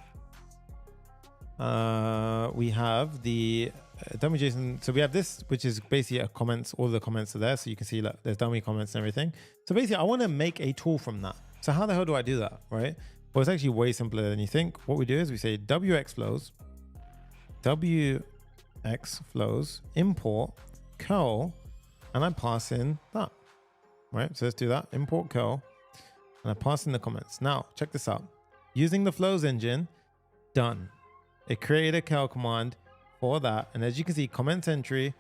we have the dummyjson. So we have this, which is basically a comments. All the comments are there. So you can see like, there's dummy comments and everything. So basically, I want to make a tool from that. So how the hell do I do that, right? Well, it's actually way simpler than you think. What we do is we say Wxflows import curl, and I pass in that, right? So let's do that, import curl, and I pass in the comments. Now, check this out. Using the flows engine, done. It created a curl command for that. And as you can see, comments entry,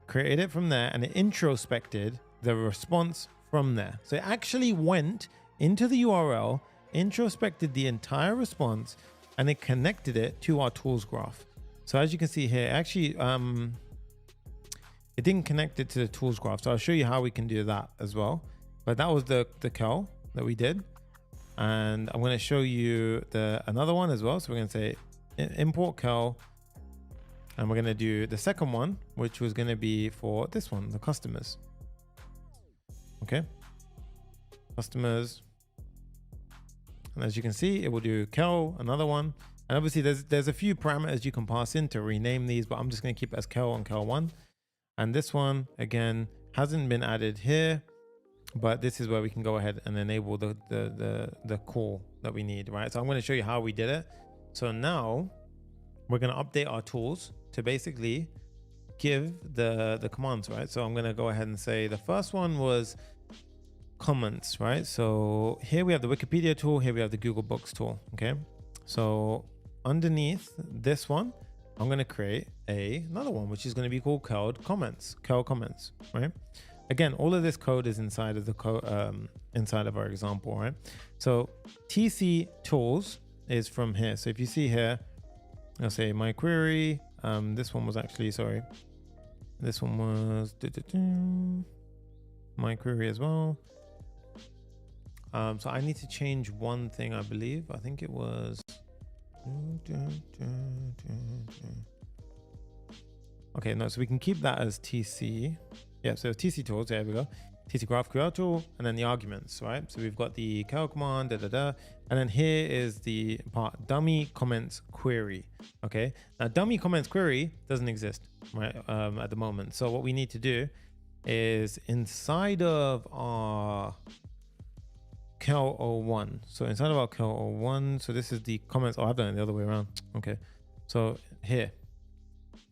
created it from there, and it introspected the response from there. So it actually went into the URL, introspected the entire response, and it connected it to our tools graph. So as you can see here, actually, it didn't connect it to the tools graph. So I'll show you how we can do that as well. But that was the curl that we did. And I'm going to show you another one as well. So we're going to say import curl, and we're going to do the second one, which was going to be for this one, the customers. Okay. Customers. And as you can see, it will do curl, another one. And obviously there's a few parameters you can pass in to rename these, but I'm just going to keep it as curl and curl1. And this one, again, hasn't been added here, but this is where we can go ahead and enable the call that we need, right? So I'm going to show you how we did it. So now we're going to update our tools to basically give the commands, right? So I'm going to go ahead and say the first one was comments, right? So here we have the Wikipedia tool, here we have the Google Books tool. Okay, so underneath this one, I'm going to create another one, which is going to be called curl comments, right? Again, all of this code is inside of the inside of our example, right? So TC tools is from here. So if you see here, I'll say my query. This one was actually, sorry, this one was my query as well. So I need to change one thing, I believe. I think it was. Okay, no, so we can keep that as TC. Yeah, so TC tools, there we go. TC graph QL tool, and then the arguments, right? So we've got the curl command, and then here is the part dummy comments query. Okay, now dummy comments query doesn't exist, right, at the moment. So what we need to do is inside of our curl01. So inside of our curl01, so this is the comments. Oh, I've done it the other way around. Okay, so here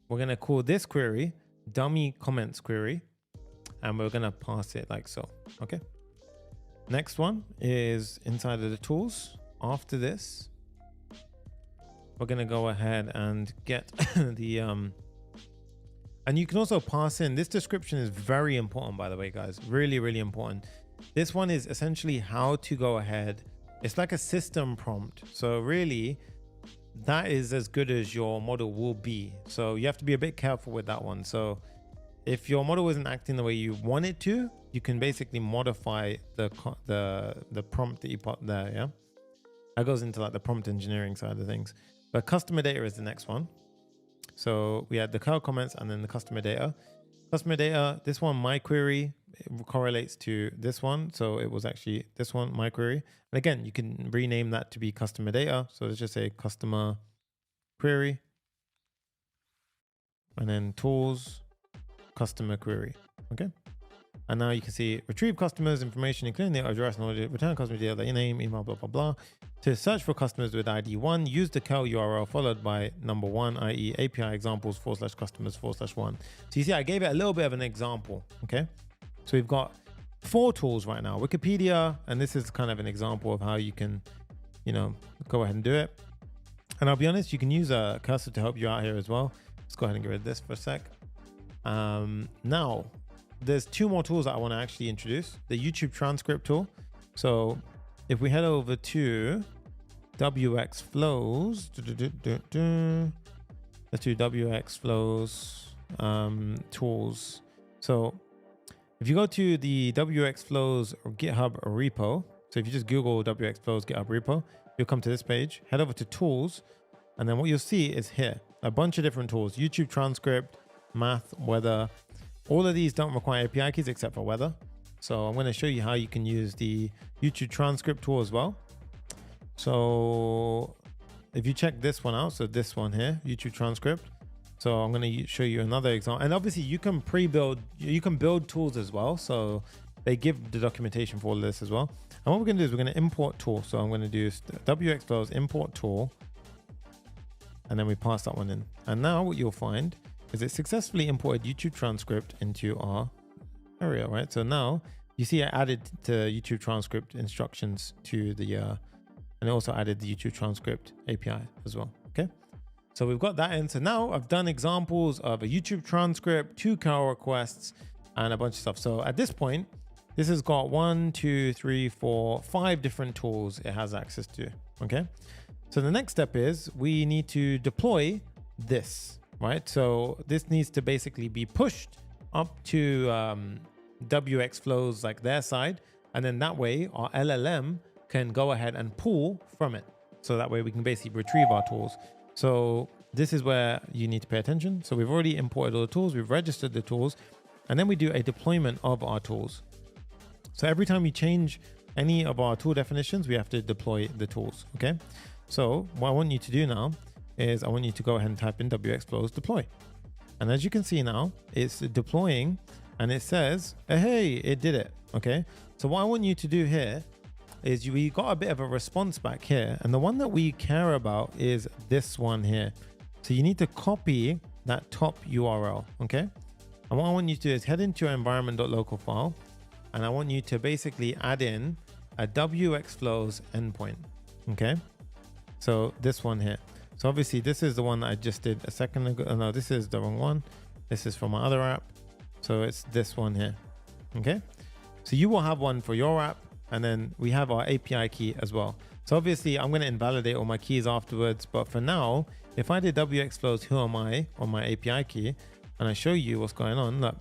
we're gonna call this query dummy comments query, and we're gonna pass it like so. Okay, next one is inside of the tools. After this, we're gonna go ahead and get the and you can also pass in this description. Is very important, by the way, guys, really important. This one is essentially how to go ahead. It's like a system prompt, so really that is as good as your model will be. So you have to be a bit careful with that one. So if your model isn't acting the way you want it to, you can basically modify the prompt that you put there. Yeah, that goes into like the prompt engineering side of things. But customer data is the next one. So we had the curl comments and then the customer data. Customer data, this one, my query, it correlates to this one. So it was actually this one, my query. And again, you can rename that to be customer data. So let's just say customer query, and then tools, customer query. Okay. And now you can see retrieve customers information, including their address and order, return customer data, their name, email, blah, blah, blah. To search for customers with ID 1, use the curl URL followed by number 1, i.e. API examples /customers/1. So you see, I gave it a little bit of an example. Okay. So we've got 4 tools right now, Wikipedia, and this is kind of an example of how you can, you know, go ahead and do it. And I'll be honest, you can use a cursor to help you out here as well. Let's go ahead and get rid of this for a sec. Now, there's 2 more tools that I want to actually introduce. The YouTube transcript tool. So if we head over to Wxflows, let's do Wxflows tools. So if you go to the Wxflows GitHub repo, so if you just Google Wxflows GitHub repo, you'll come to this page, head over to tools, and then what you'll see is here, a bunch of different tools, YouTube transcript, math, weather. All of these don't require API keys except for weather. So I'm going to show you how you can use the YouTube transcript tool as well. So if you check this one out, so this one here, YouTube transcript. So I'm going to show you another example. And obviously you can build tools as well. So they give the documentation for all of this as well. And what we're going to do is we're going to import tool. So I'm going to do Wxflows import tool, and then we pass that one in. And now what you'll find is it successfully imported YouTube transcript into our area, right? So now you see I added the YouTube transcript instructions to the, and it also added the YouTube transcript API as well, okay? So we've got that in. So now I've done examples of a YouTube transcript, 2 curl requests, and a bunch of stuff. So at this point, this has got 1, 2, 3, 4, 5 different tools it has access to, okay? So the next step is we need to deploy this, right? So this needs to basically be pushed up to Wxflows, like their side. And then that way our LLM can go ahead and pull from it. So that way we can basically retrieve our tools. So this is where you need to pay attention. So we've already imported all the tools, we've registered the tools, and then we do a deployment of our tools. So every time we change any of our tool definitions, we have to deploy the tools, okay? So what I want you to do now is I want you to go ahead and type in Wxflows deploy. And as you can see now, it's deploying and it says, hey, it did it, okay? So what I want you to do here is we got a bit of a response back here, and the one that we care about is this one here. So you need to copy that top URL, okay? And what I want you to do is head into your environment.local file, and I want you to basically add in a Wxflows endpoint, okay? So this one here. So obviously this is the one that I just did a second ago. Oh, no, this is the wrong one. This is from my other app. So it's this one here, okay? So you will have one for your app, and then we have our API key as well. So obviously I'm going to invalidate all my keys afterwards, but for now, if I did Wxflows who am I on my API key, and I show you what's going on, look,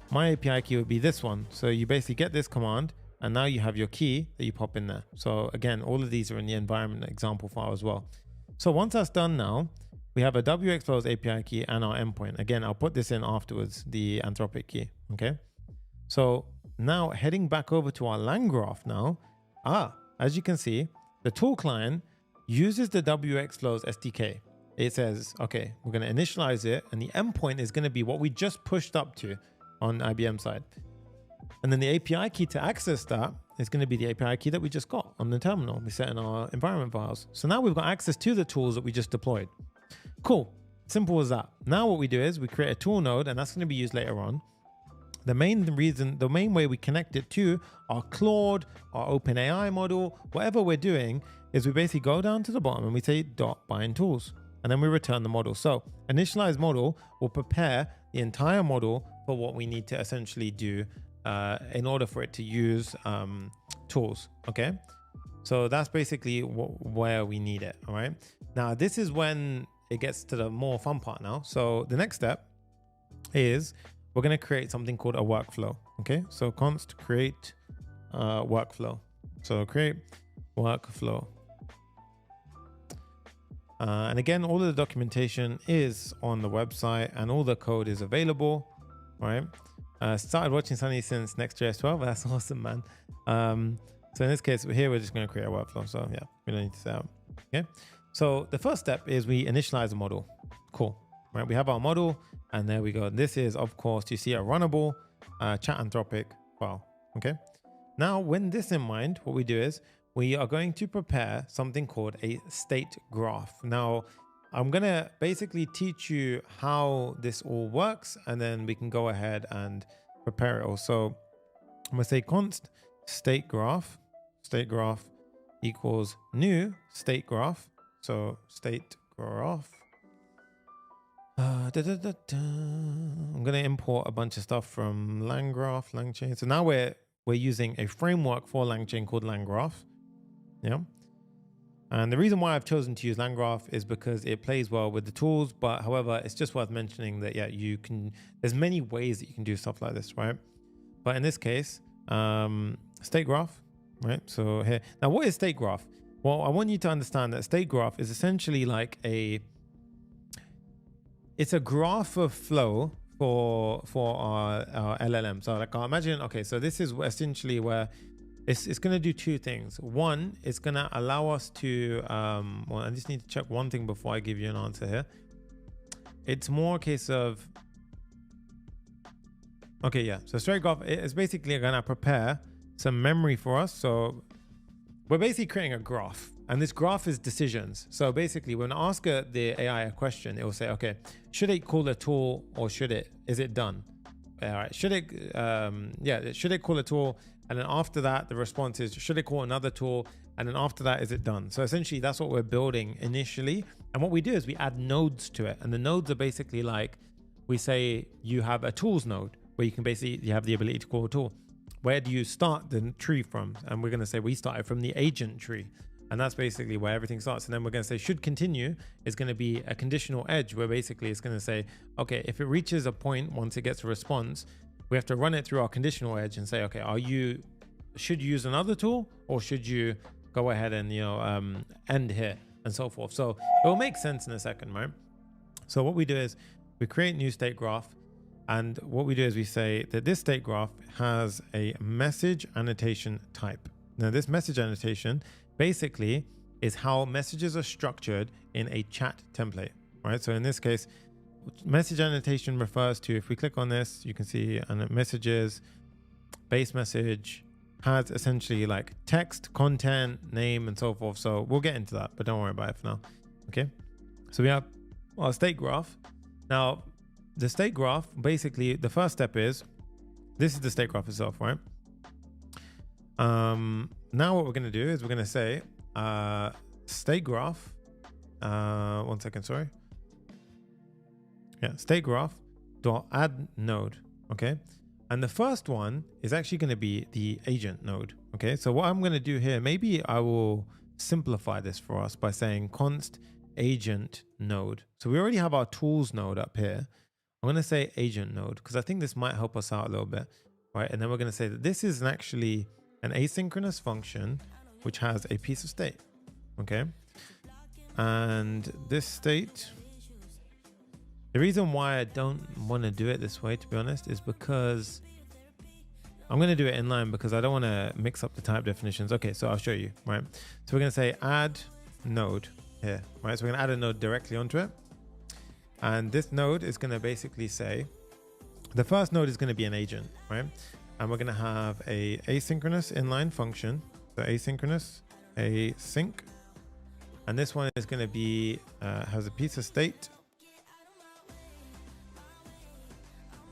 my API key would be this one. So you basically get this command, and now you have your key that you pop in there. So again, all of these are in the environment example file as well. So once that's done now, we have a Wxflows API key and our endpoint. Again, I'll put this in afterwards, the Anthropic key, okay? So now heading back over to our LangGraph now, as you can see, the tool client uses the Wxflows SDK. It says, okay, we're going to initialize it, and the endpoint is going to be what we just pushed up to on IBM side. And then the API key to access that is going to be the API key that we just got on the terminal we set in our environment files. So now we've got access to the tools that we just deployed. Cool. Simple as that. Now what we do is we create a tool node, and that's going to be used later on. The main way we connect it to our Claude, our OpenAI model, whatever we're doing, is we basically go down to the bottom and we say .bind tools, and then we return the model. So initialize model will prepare the entire model for what we need to essentially do in order for it to use tools, okay? So that's basically where we need it, all right? Now, this is when it gets to the more fun part now. So the next step is we're going to create something called a workflow, okay? So const create workflow. So create workflow. And again, all of the documentation is on the website and all the code is available, right? Started watching Sonny since Next.js 12. That's awesome, man. So in this case, here we're just going to create a workflow. So yeah, we don't need to set up. Okay. So the first step is we initialize a model. Cool. Right. We have our model, and there we go. This is, of course, you see a runnable chat Anthropic file. Okay. Now, with this in mind, what we do is we are going to prepare something called a state graph. Now, I'm going to basically teach you how this all works, and then we can go ahead and prepare it all. So I'm going to say const state graph equals new state graph. So state graph. I'm going to import a bunch of stuff from LangGraph, LangChain. So now we're using a framework for LangChain called LangGraph. Yeah. And the reason why I've chosen to use LangGraph is because it plays well with the tools, but however, it's just worth mentioning that, yeah, there's many ways that you can do stuff like this, right? But in this case, state graph, right? So here, now what is state graph? Well, I want you to understand that state graph is essentially like it's a graph of flow for our LLM. So like, imagine, okay, so this is essentially where it's going to do two things. One, it's going to allow us to, well, I just need to check one thing before I give you an answer here. It's more a case of, Okay, yeah. So StateGraph is basically going to prepare some memory for us. So we're basically creating a graph, and this graph is decisions. So basically, when I ask the AI a question, it will say, okay, should it call a tool or is it done? All right, should it call a tool? And then after that, the response is, should it call another tool? And then after that, is it done? So essentially, that's what we're building initially. And what we do is we add nodes to it. And the nodes are basically like, we say you have a tools node where you can you have the ability to call a tool. Where do you start the tree from? And we're going to say we started from the agent tree. And that's basically where everything starts. And then we're going to say should continue is going to be a conditional edge where basically it's going to say, okay, if it reaches a point, once it gets a response, we have to run it through our conditional edge and say, okay, should you use another tool or should you go ahead and, end here and so forth. So it will make sense in a second, right? So what we do is we create new state graph. And what we do is we say that this state graph has a message annotation type. Now this message annotation basically is how messages are structured in a chat template, right? So in this case, message annotation refers to, if we click on this, you can see messages, base message has essentially like text, content, name, and so forth. So we'll get into that, but don't worry about it for now. Okay. So we have our state graph. Now, the state graph, basically, the first step is, this is the state graph itself, right? Now what we're going to do is we're going to say state graph. One second, sorry. Yeah, state graph dot add node. Okay. And the first one is actually going to be the agent node. Okay. So what I'm going to do here, maybe I will simplify this for us by saying const agent node. So we already have our tools node up here. I'm going to say agent node because I think this might help us out a little bit, right? And then we're going to say that this is actually an asynchronous function which has a piece of state, okay? And this state, the reason why I don't want to do it this way, to be honest, is because I'm going to do it inline because I don't want to mix up the type definitions. Okay, so I'll show you, right? So we're going to say add node here, right? So we're going to add a node directly onto it. And this node is going to basically say, the first node is going to be an agent, right? And we're going to have a asynchronous inline function. So asynchronous, async. And this one is going to be, has a piece of state.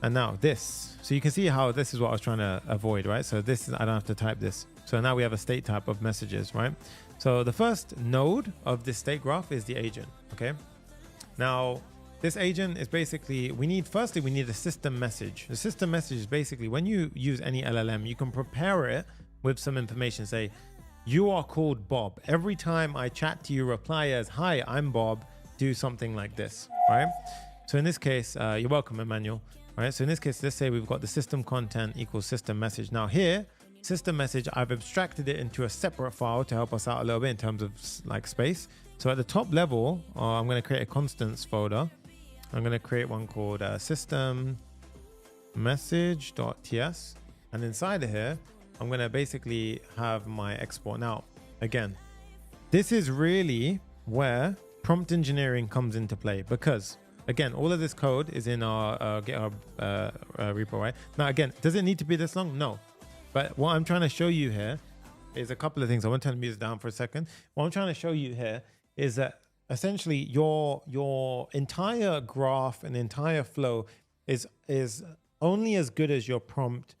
And now this, so you can see how this is what I was trying to avoid, right? So this is, I don't have to type this. So now we have a state type of messages, right? So the first node of this state graph is the agent, okay? Now, this agent is basically, firstly, we need a system message. The system message is basically when you use any LLM, you can prepare it with some information. Say, you are called Bob. Every time I chat to you, reply as, hi, I'm Bob, do something like this, right? So in this case, you're welcome, Emmanuel. All right, so in this case, let's say we've got the system content equals system message. Now here, system message, I've abstracted it into a separate file to help us out a little bit in terms of like space. So at the top level, I'm going to create a constants folder. I'm going to create one called system message.ts. And inside of here, I'm going to basically have my export. Now, again, this is really where prompt engineering comes into play because, again, all of this code is in our GitHub repo, right? Now, again, does it need to be this long? No. But what I'm trying to show you here is a couple of things. I want to turn the music down for a second. What I'm trying to show you here is that essentially your entire graph and entire flow is only as good as your prompt.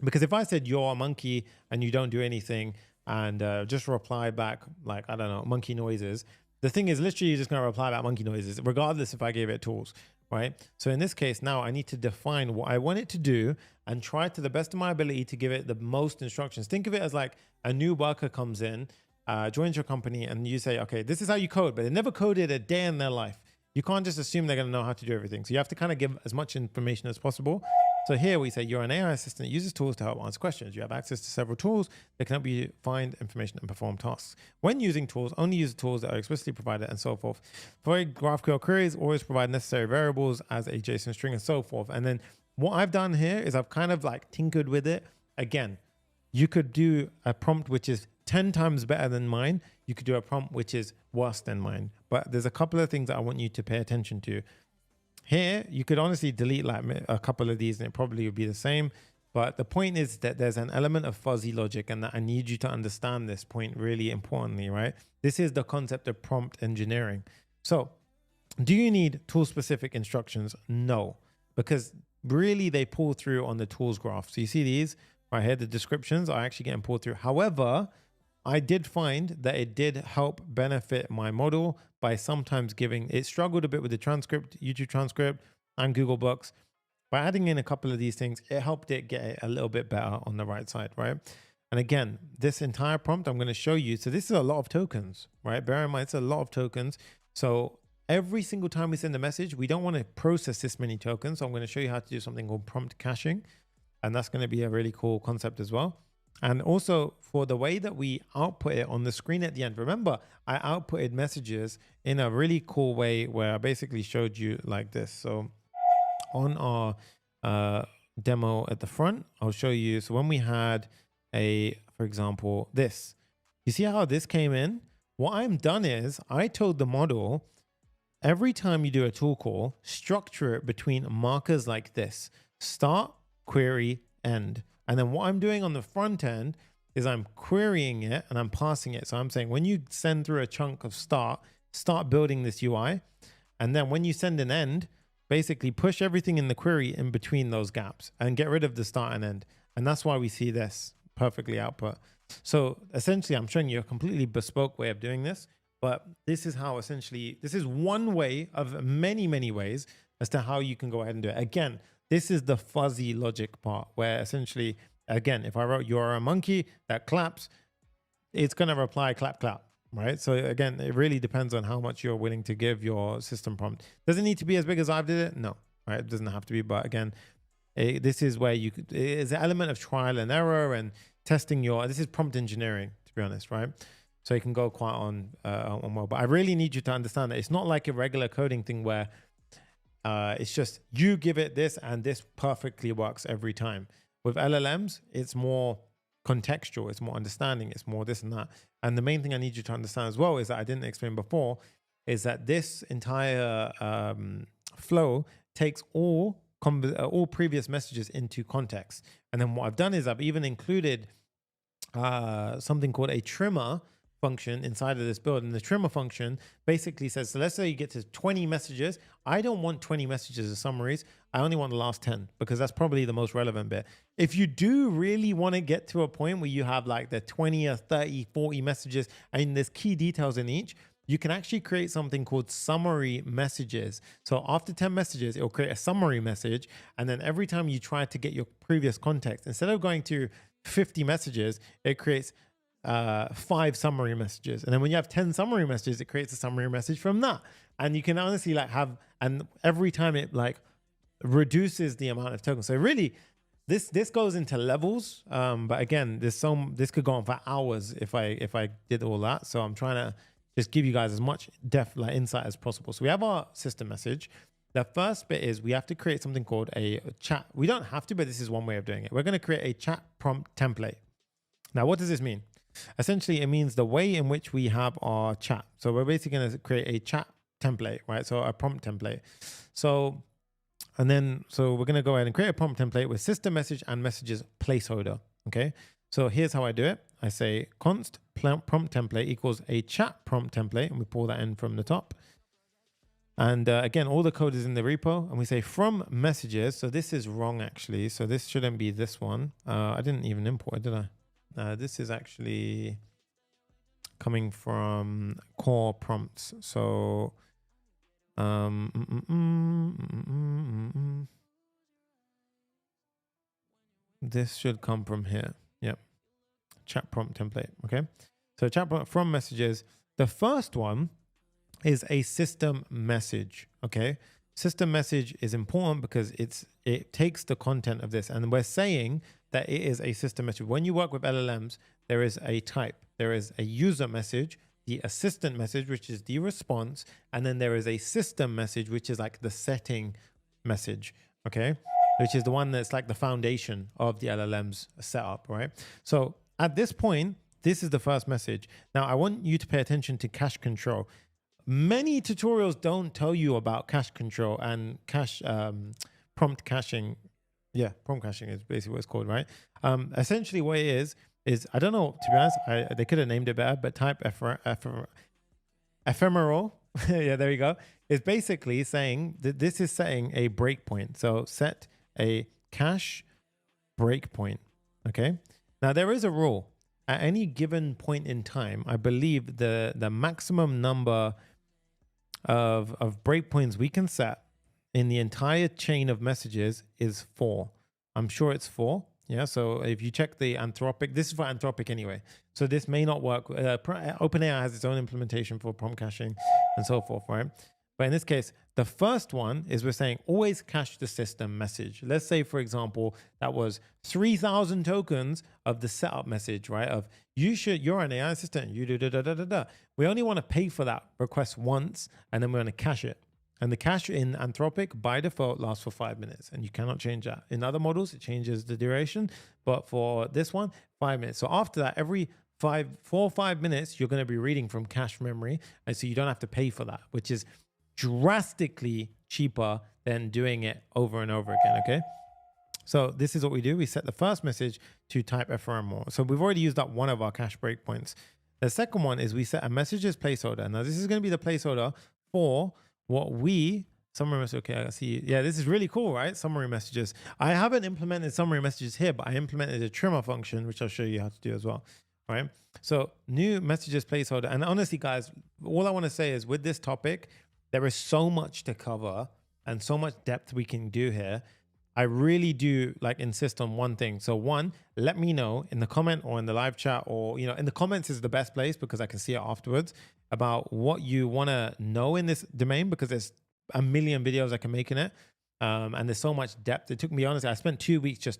Because if I said you're a monkey and you don't do anything and just reply back like, I don't know, monkey noises, the thing is literally you're just going to reply back monkey noises regardless if I gave it tools, right? So in this case, now I need to define what I want it to do and try to the best of my ability to give it the most instructions. Think of it as like a new worker comes in, joins your company and you say, okay, this is how you code, but they never coded a day in their life. You can't just assume they're going to know how to do everything. So you have to kind of give as much information as possible. So here we say you're an AI assistant that uses tools to help answer questions. You have access to several tools that can help you find information and perform tasks. When using tools, only use tools that are explicitly provided and so forth. For GraphQL queries, always provide necessary variables as a JSON string and so forth. And then what I've done here is I've kind of like tinkered with it. Again, you could do a prompt which is 10 times better than mine. You could do a prompt which is worse than mine. But there's a couple of things that I want you to pay attention to. here, you could honestly delete like a couple of these and it probably would be the same. But the point is that there's an element of fuzzy logic, and that I need you to understand this point really importantly, right? This is the concept of prompt engineering. So do you need tool specific instructions? No, because really they pull through on the tools graph. So you see these right here, the descriptions are actually getting pulled through. However, I did find that it did help benefit my model by sometimes giving, it struggled a bit with the transcript, YouTube transcript and Google Books. By adding in a couple of these things, it helped it get a little bit better on the right side, right? And again, this entire prompt I'm going to show you. So this is a lot of tokens, right? Bear in mind, it's a lot of tokens. So every single time we send a message, we don't want to process this many tokens. So I'm going to show you how to do something called prompt caching. And that's going to be a really cool concept as well. And also for the way that we output it on the screen at the end, remember, I outputted messages in a really cool way where I basically showed you like this. So on our demo at the front, I'll show you. So when we had for example, this, you see how this came in? What I've done is I told the model, every time you do a tool call, structure it between markers like this: start, query, end. And then what I'm doing on the front end is I'm querying it and I'm passing it. So I'm saying, when you send through a chunk of start building this UI. And then when you send an end, basically push everything in the query in between those gaps and get rid of the start and end. And that's why we see this perfectly output. So essentially, I'm showing you a completely bespoke way of doing this. But this is how essentially, this is one way of many, many ways as to how you can go ahead and do it. Again, this is the fuzzy logic part where essentially, again, if I wrote you are a monkey that claps, it's going to reply clap, clap, right? So again, it really depends on how much you're willing to give your system prompt. Does it need to be as big as I've did it? No, right? It doesn't have to be. But again, this is where you could, it's an element of trial and error and testing this is prompt engineering, to be honest, right? So it can go quite on well. But I really need you to understand that it's not like a regular coding thing where it's just you give it this and this perfectly works every time. With LLMs, it's more contextual, it's more understanding, it's more this and that. And the main thing I need you to understand as well is that I didn't explain before, is that this entire flow takes all previous messages into context. And then what I've done is I've even included something called a trimmer function inside of this build. And the trimmer function basically says, so let's say you get to 20 messages. I don't want 20 messages as summaries. I only want the last 10 because that's probably the most relevant bit. If you do really want to get to a point where you have like the 20 or 30, 40 messages and there's key details in each, you can actually create something called summary messages. So after 10 messages, it will create a summary message. And then every time you try to get your previous context, instead of going to 50 messages, it creates 5 summary messages. And then when you have 10 summary messages, it creates a summary message from that. And you can honestly like have, and every time it like reduces the amount of tokens. So really this goes into levels. But again, this could go on for hours if I did all that. So I'm trying to just give you guys as much insight as possible. So we have our system message. The first bit is we have to create something called a chat. We don't have to, but this is one way of doing it. We're going to create a chat prompt template. Now, what does this mean? Essentially, it means the way in which we have our chat. So we're basically going to create a chat template, right? So a prompt template. So we're going to go ahead and create a prompt template with system message and messages placeholder. Okay. So here's how I do it. I say const prompt template equals a chat prompt template, and we pull that in from the top. And again, all the code is in the repo, and we say from messages. So this is wrong actually. So this shouldn't be this one. I didn't even import it, did I? This is actually coming from core prompts. So this should come from here. Yep. Chat prompt template. Okay. So chat prompt from messages. The first one is a system message. Okay. System message is important because it takes the content of this, and we're saying that it is a system message. When you work with LLMs, there is a type. There is a user message, the assistant message, which is the response, and then there is a system message, which is like the setting message, okay? Which is the one that's like the foundation of the LLM's setup, right? So at this point, this is the first message. Now, I want you to pay attention to cache control. many tutorials don't tell you about cache control and cache prompt caching. Yeah, prompt caching is basically what it's called, right? Essentially what it is I don't know, to be honest, they could have named it better, but type ephemeral, yeah, there you go, is basically saying that this is setting a breakpoint. So set a cache breakpoint, okay? Now there is a rule. At any given point in time, I believe the maximum number of breakpoints we can set in the entire chain of messages is 4. I'm sure it's 4. Yeah. So if you check the Anthropic, this is for Anthropic anyway. So this may not work. OpenAI has its own implementation for prompt caching and so forth, right? But in this case, the first one is we're saying always cache the system message. Let's say, for example, that was 3,000 tokens of the setup message, right? Of you're an AI assistant, you do da da da da da. We only want to pay for that request once, and then we're going to cache it. And the cache in Anthropic by default lasts for 5 minutes, and you cannot change that. In other models, it changes the duration, but for this one, 5 minutes. So after that, every 4 or 5 minutes, you're going to be reading from cache memory, and so you don't have to pay for that, which is drastically cheaper than doing it over and over again, okay? So this is what we do. We set the first message to type ephemeral. So we've already used up one of our cache breakpoints. The second one is we set a messages placeholder. Now this is going to be the placeholder for what summary message. Okay, I see. Yeah, this is really cool, right? Summary messages. I haven't implemented summary messages here, but I implemented a trimmer function, which I'll show you how to do as well, right? So new messages placeholder. And honestly, guys, all I want to say is with this topic, there is so much to cover and so much depth we can do here. I really do insist on one thing. So one, let me know in the comment or in the live chat, or, in the comments is the best place because I can see it afterwards, about what you want to know in this domain, because there's a million videos I can make in it. And there's so much depth. It took me, honestly, I spent 2 weeks just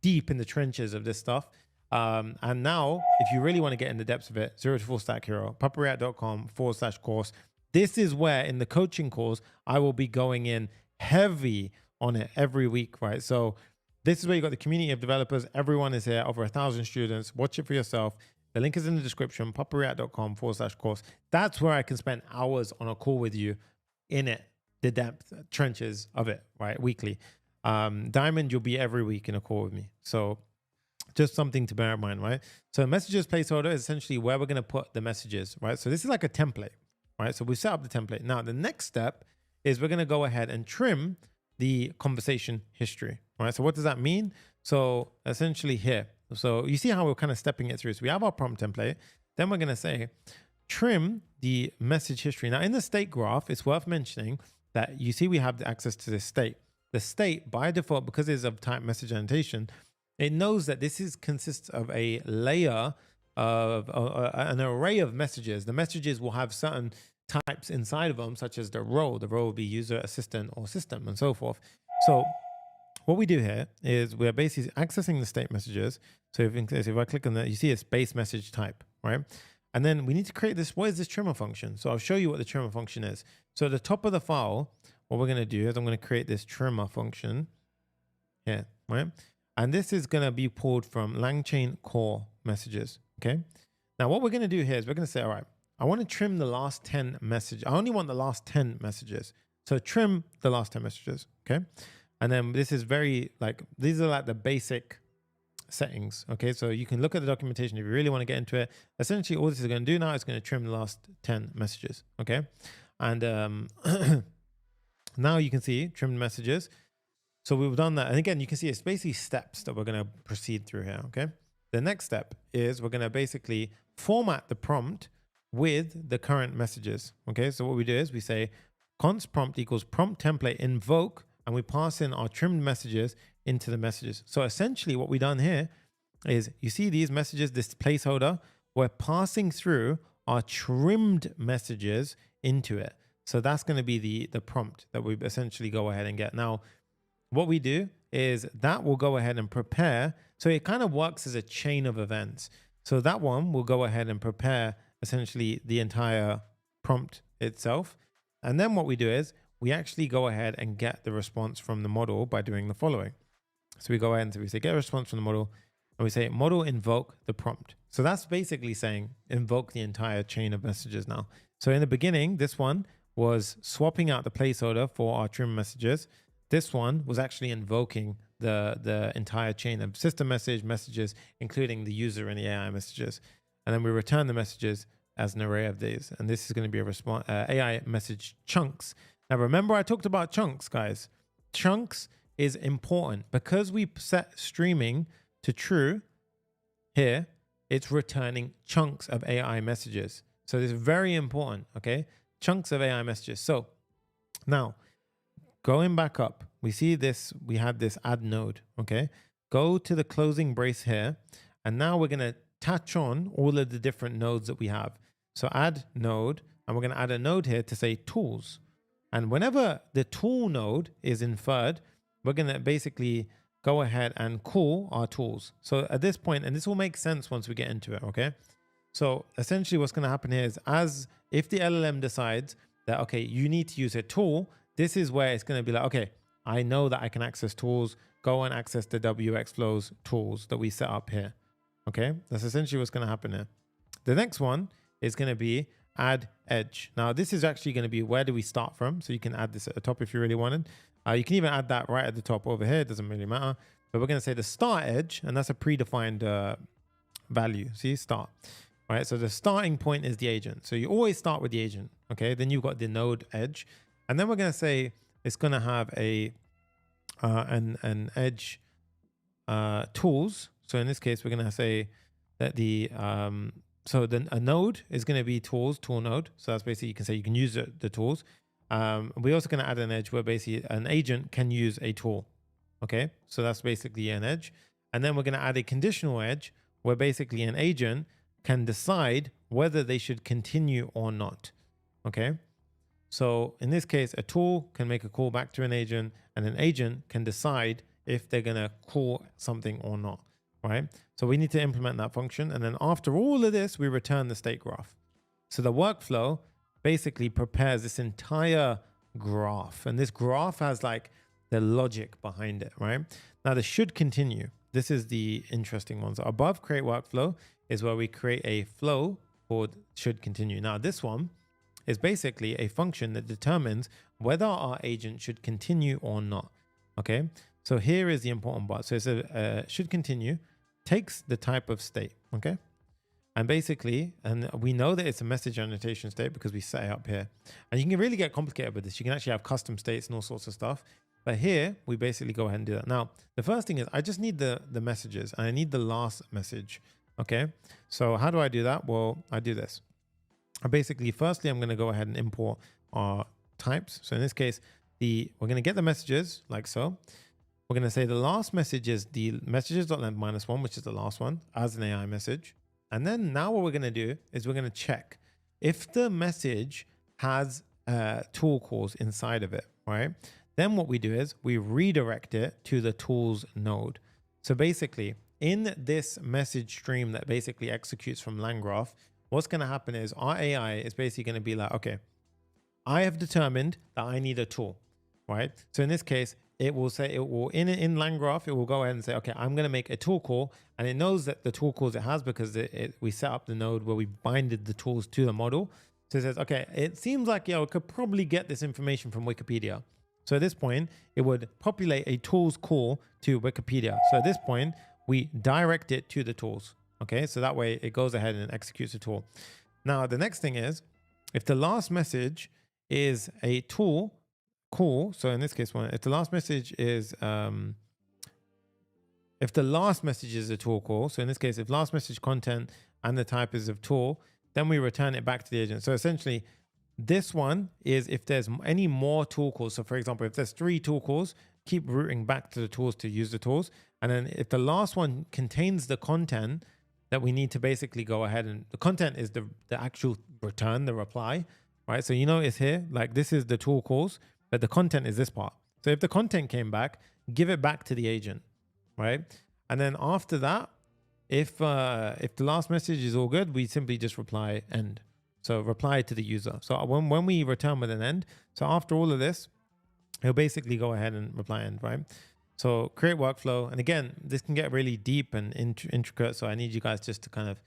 deep in the trenches of this stuff. And now if you really want to get in the depths of it, 0 to Full Stack Hero, papareact.com/course. This is where in the coaching course, I will be going in heavy on it every week, right? So this is where you got the community of developers. Everyone is here, over 1,000 students. Watch it for yourself. The link is in the description, papareact.com/course. That's where I can spend hours on a call with you in it, the depth trenches of it, right? Weekly. Diamond, you'll be every week in a call with me. So just something to bear in mind, right? So messages placeholder is essentially where we're going to put the messages, right? So this is like a template. Right, so we set up the template. Now the next step is we're going to go ahead and trim the conversation history. Right, so what does that mean? So essentially here, so you see how we're kind of stepping it through. So we have our prompt template. Then we're going to say trim the message history. Now in the state graph, it's worth mentioning that you see we have the access to this state. The state by default, because it's of type message annotation, it knows that this consists of a layer of an array of messages. The messages will have certain types inside of them, such as the role. The role will be user, assistant, or system, and so forth. So what we do here is we're basically accessing the state messages. So if I click on that, you see it's base message type, right? And then we need to create this. What is this trimmer function? So I'll show you what the trimmer function is. So at the top of the file, what we're going to do is I'm going to create this trimmer function here, right? And this is going to be pulled from LangChain core messages. Okay. Now what we're going to do here is we're going to say, all right, I want to trim the last 10 messages. I only want the last 10 messages. So trim the last 10 messages. Okay. And then this is these are like the basic settings. Okay. So you can look at the documentation if you really want to get into it. Essentially all this is going to do now is going to trim the last 10 messages. Okay. And now you can see trimmed messages. So we've done that. And again, you can see it's basically steps that we're going to proceed through here. Okay. The next step is we're going to basically format the prompt with the current messages. Okay, so what we do is we say const prompt equals prompt template invoke, and we pass in our trimmed messages into the messages. So essentially what we've done here is you see these messages, this placeholder, we're passing through our trimmed messages into it. So that's going to be the prompt that we essentially go ahead and get. Now, what we do is that will go ahead and prepare. So it kind of works as a chain of events. So that one will go ahead and prepare essentially the entire prompt itself. And then what we do is we actually go ahead and get the response from the model by doing the following. So we go ahead and we say get a response from the model. and we say model invoke the prompt. So that's basically saying invoke the entire chain of messages now. So in the beginning, this one was swapping out the placeholder for our trim messages. This one was actually invoking the entire chain of system messages, including the user and the AI messages. And then we return the messages as an array of these. And this is going to be a AI message chunks. Now, remember I talked about chunks, guys. Chunks is important because we set streaming to true here. It's returning chunks of AI messages. So this is very important, okay? Chunks of AI messages. So now going back up, we see this, we had this add node, okay? Go to the closing brace here. And now we're going to attach on all of the different nodes that we have. So add node, and we're going to add a node here to say tools. And whenever the tool node is inferred, we're going to basically go ahead and call our tools. So at this point, and this will make sense once we get into it, okay? So essentially what's going to happen here is if the LLM decides that, okay, you need to use a tool, this is where it's going to be like, okay, I know that I can access tools, go and access the Wxflows tools that we set up here. Okay, that's essentially what's going to happen here. The next one is going to be add edge. Now this is actually going to be where do we start from? So you can add this at the top if you really wanted. You can even add that right at the top over here. It doesn't really matter. But we're going to say the start edge, and that's a predefined value. See, start. All right, so the starting point is the agent. So you always start with the agent. Okay, then you've got the node edge. And then we're going to say it's going to have an edge tools. So in this case, we're going to say that a node is going to be tools, tool node. So that's basically, you can say you can use the tools. We're also going to add an edge where basically an agent can use a tool. Okay, so that's basically an edge. And then we're going to add a conditional edge where basically an agent can decide whether they should continue or not. Okay, so in this case, a tool can make a call back to an agent, and an agent can decide if they're going to call something or not. Right? So we need to implement that function. And then after all of this, we return the state graph. So the workflow basically prepares this entire graph. And this graph has like the logic behind it, right? Now the should continue. This is the interesting one. So above create workflow is where we create a flow called should continue. Now this one is basically a function that determines whether our agent should continue or not. Okay. So here is the important part. So it's a should continue, takes the type of state, okay? And basically, and we know that it's a message annotation state because we set it up here. And you can really get complicated with this. You can actually have custom states and all sorts of stuff. But here, we basically go ahead and do that. Now, the first thing is I just need the messages, and I need the last message, okay? So how do I do that? Well, I do this. Basically, firstly, I'm going to go ahead and import our types. So in this case, we're going to get the messages like so. We're going to say the last message is the messages.length -1, which is the last one, as an AI message. And then now what we're going to do is we're going to check if the message has tool calls inside of it, right? Then what we do is we redirect it to the tools node. So basically, in this message stream that basically executes from LangGraph, what's going to happen is our AI is basically going to be like, okay, I have determined that I need a tool, right? So in this case, it will say, in LangGraph, it will go ahead and say, okay, I'm going to make a tool call, and it knows that the tool calls it has because we set up the node where we binded the tools to the model. So it says, okay, it seems like, it could probably get this information from Wikipedia. So at this point, it would populate a tools call to Wikipedia. So at this point, we direct it to the tools. Okay, so that way it goes ahead and executes the tool. Now, the next thing is, if the last message is a tool call, so in this case, if the last message is a tool call, so in this case, if last message content and the type is of tool, then we return it back to the agent. So essentially, this one is if there's any more tool calls. So for example, if there's 3 tool calls, keep routing back to the tools to use the tools. And then if the last one contains the content that we need to basically go ahead and the content is the actual return, the reply, right? So you notice here, like this is the tool calls, but the content is this part. So if the content came back, give it back to the agent, right? And then after that, if the last message is all good, we simply just reply end. So reply to the user. So when we return with an end, so after all of this, he'll basically go ahead and reply end, right? So create workflow. And again, this can get really deep and intricate. So I need you guys just to kind of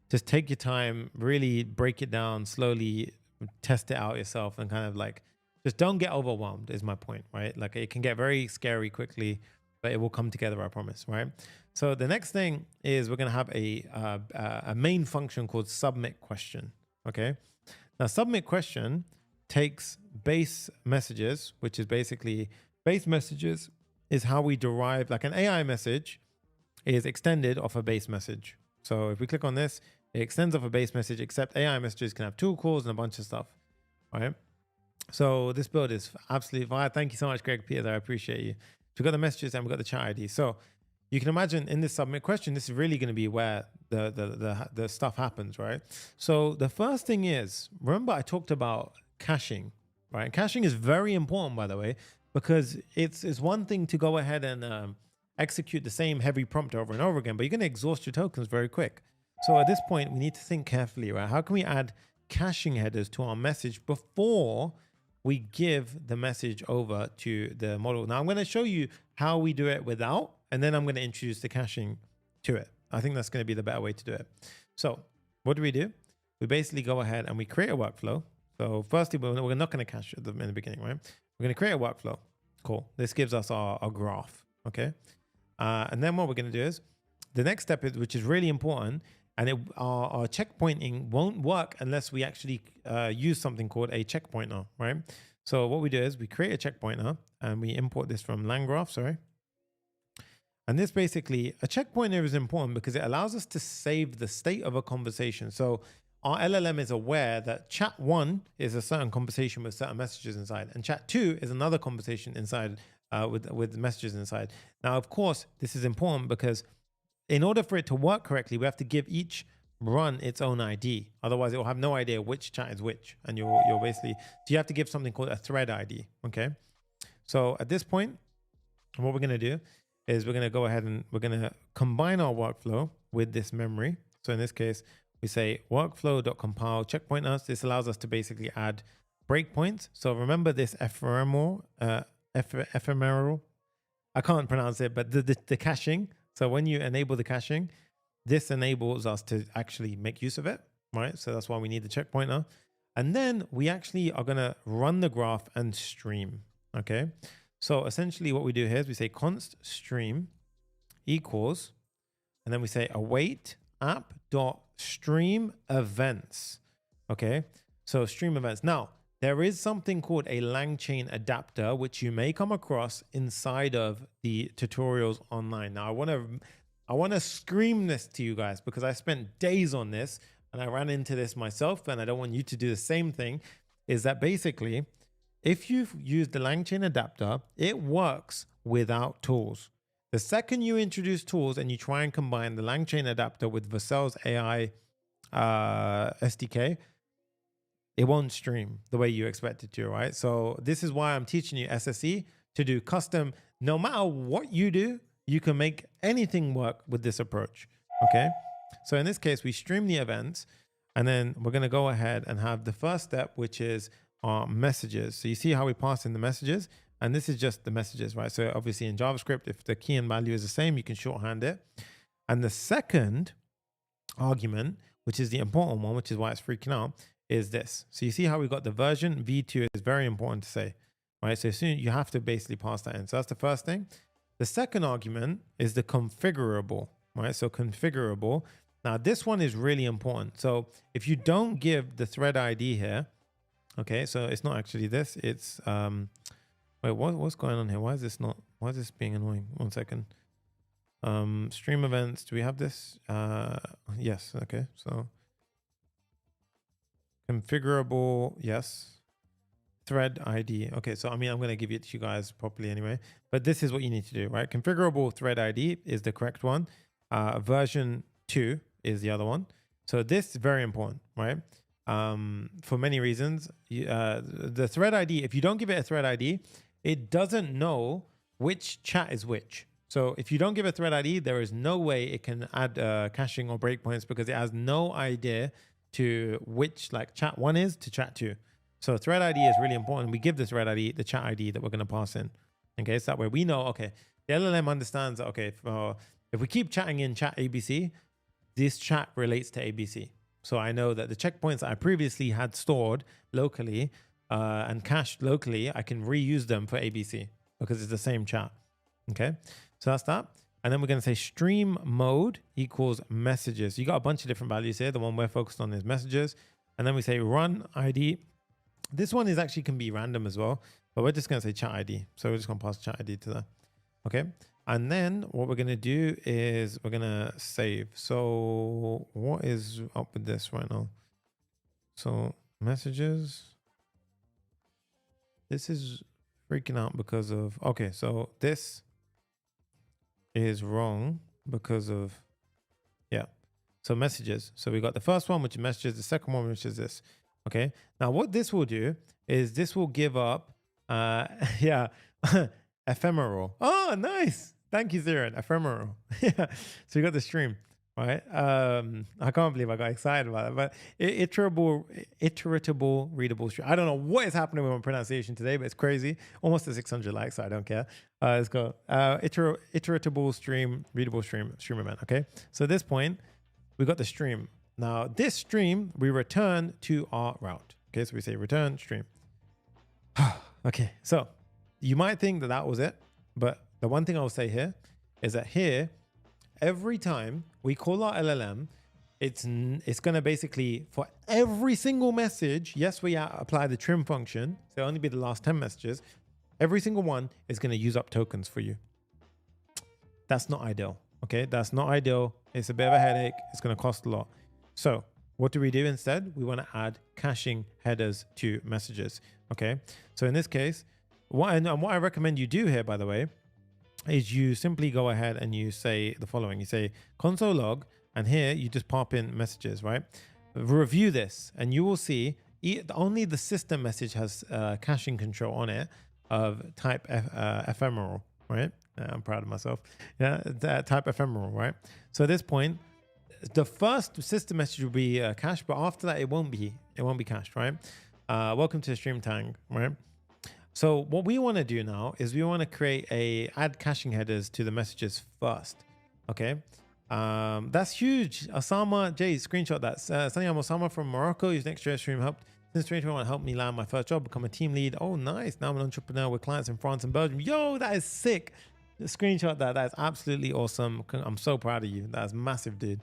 just take your time, really break it down slowly, test it out yourself, and kind of like, just don't get overwhelmed is my point, right? Like it can get very scary quickly, but it will come together, I promise, right? So the next thing is we're going to have a main function called submit question, okay? Now submit question takes base messages, which is basically base messages is how we derive, like an AI message is extended off a base message. So if we click on this, it extends off a base message, except AI messages can have tool calls and a bunch of stuff, right? So this build is absolutely fire. Thank you so much, Greg Peters. I appreciate you. So we've got the messages and we've got the chat ID. So you can imagine in this submit question, this is really going to be where the stuff happens, right? So the first thing is, remember I talked about caching, right? Caching is very important, by the way, because it's one thing to go ahead and execute the same heavy prompt over and over again, but you're going to exhaust your tokens very quick. So at this point, we need to think carefully, right? How can we add caching headers to our message before we give the message over to the model? Now I'm going to show you how we do it without, and then I'm going to introduce the caching to it. I think that's going to be the better way to do it. So what do? We basically go ahead and we create a workflow. So firstly, we're not going to cache it in the beginning, right? We're going to create a workflow. Cool. This gives us our graph. Okay. And then what we're going to do is the next step is, which is really important, and our checkpointing won't work unless we actually use something called a checkpointer, right? So what we do is we create a checkpointer and we import this from LangGraph, sorry. And this basically, a checkpointer is important because it allows us to save the state of a conversation. So our LLM is aware that chat 1 is a certain conversation with certain messages inside, and chat 2 is another conversation inside with messages inside. Now, of course, this is important because in order for it to work correctly, we have to give each run its own ID. Otherwise, it will have no idea which chat is which. And you're basically, so you have to give something called a thread ID, okay? So at this point, what we're gonna do is we're gonna go ahead and we're gonna combine our workflow with this memory. So in this case, we say workflow.compile checkpointers. This allows us to basically add breakpoints. So remember this ephemeral, I can't pronounce it, but the caching. So when you enable the caching, this enables us to actually make use of it, right? So that's why we need the checkpointer. And then we actually are going to run the graph and stream, okay? So essentially what we do here is we say const stream equals, and then we say await app.stream events, okay? So stream events. Now, there is something called a LangChainAdapter, which you may come across inside of the tutorials online. Now, I want to scream this to you guys because I spent days on this and I ran into this myself, and I don't want you to do the same thing, is that basically, if you've used the LangChainAdapter, it works without tools. The second you introduce tools and you try and combine the LangChainAdapter with Vercel's AI SDK, it won't stream the way you expect it to, right? So this is why I'm teaching you SSE to do custom. No matter what you do, you can make anything work with this approach, okay? So in this case, we stream the events, and then we're gonna go ahead and have the first step, which is our messages. So you see how we pass in the messages, and this is just the messages, right? So obviously in JavaScript, if the key and value is the same, you can shorthand it. And the second argument, which is the important one, which is why it's freaking out, is this. So you see how we got the version v2 is very important to say, right? So soon you have to basically pass that in. So that's the first thing. The second argument is the configurable, right? So configurable. Now this one is really important. So if you don't give the thread ID here, okay, so it's not actually this, it's, wait, what's going on here? Why is this being annoying? 1 second. Stream events, do we have this? Yes, okay, so configurable, yes. Thread ID. Okay, so I mean, I'm going to give it to you guys properly anyway, but this is what you need to do, right? Configurable thread ID is the correct one. Version 2 is the other one. So this is very important, right? For many reasons. The thread ID, if you don't give it a thread ID, it doesn't know which chat is which. So if you don't give a thread ID, there is no way it can add caching or breakpoints because it has no idea to which like chat 1 is to chat 2. So thread ID is really important. We give the thread ID the chat ID that we're going to pass in. Okay, so that way we know, okay, The LLM understands that, okay, if we keep chatting in chat ABC, this chat relates to ABC. So I know that the checkpoints that I previously had stored locally and cached locally, I can reuse them for ABC because it's the same chat. Okay, so that's that. And then we're going to say stream mode equals messages. You got a bunch of different values here. The one we're focused on is messages. And then we say run ID. This one is actually can be random as well, but we're just going to say chat ID. So we're just going to pass chat ID to that. Okay. And then what we're going to do is we're going to save. So what is up with this right now? So messages. This is freaking out because of, okay, so this is wrong because of, yeah. So messages. So we got the first one, which is messages, the second one, which is this. Okay. Now what this will do is this will give up, yeah, ephemeral. Oh, nice. Thank you, Ziran. Ephemeral. Yeah. So we got the stream, right? I can't believe I got excited about it, but iteratable, readable stream. I don't know what is happening with my pronunciation today, but it's crazy. Almost to 600 likes, so I don't care. Let's go. Iteratable stream, readable stream event. Okay. So at this point, we got the stream. Now this stream, we return to our route. Okay. So we say return stream. Okay. So you might think that that was it, but the one thing I'll say here is that here, every time we call our LLM, it's going to basically, for every single message, yes, we apply the trim function. So it'll only be the last 10 messages. Every single one is going to use up tokens for you. That's not ideal. Okay, that's not ideal. It's a bit of a headache. It's going to cost a lot. So what do we do instead? We want to add caching headers to messages. Okay, so in this case, what I recommend you do here, by the way, is you simply go ahead and you say the following. You say console log, and here you just pop in messages, right? Review this, and you will see only the system message has caching control on it of type ephemeral, right? I'm proud of myself. Yeah, type ephemeral, right? So at this point, the first system message will be cached, but after that, it won't be cached, right? Welcome to the stream tang, right? So what we want to do now is we want to create add caching headers to the messages first. Okay. That's huge. Osama J, screenshot that. Sonny, I'm Osama from Morocco. His Next.js stream helped since 2021 helped me land my first job, become a team lead. Oh, nice. Now I'm an entrepreneur with clients in France and Belgium. Yo, that is sick. Screenshot that. That is absolutely awesome. I'm so proud of you. That's massive, dude.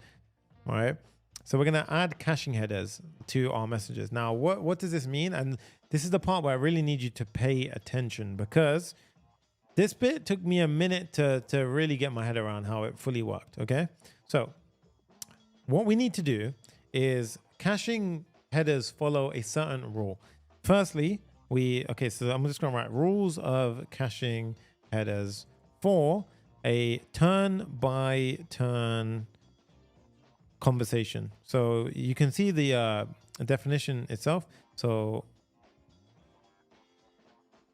All right. So we're going to add caching headers to our messages. Now, what does this mean? And this is the part where I really need you to pay attention, because this bit took me a minute to really get my head around how it fully worked. Okay. So what we need to do is caching headers follow a certain rule. Firstly, so I'm just going to write rules of caching headers for a turn by turn conversation. So you can see the definition itself. So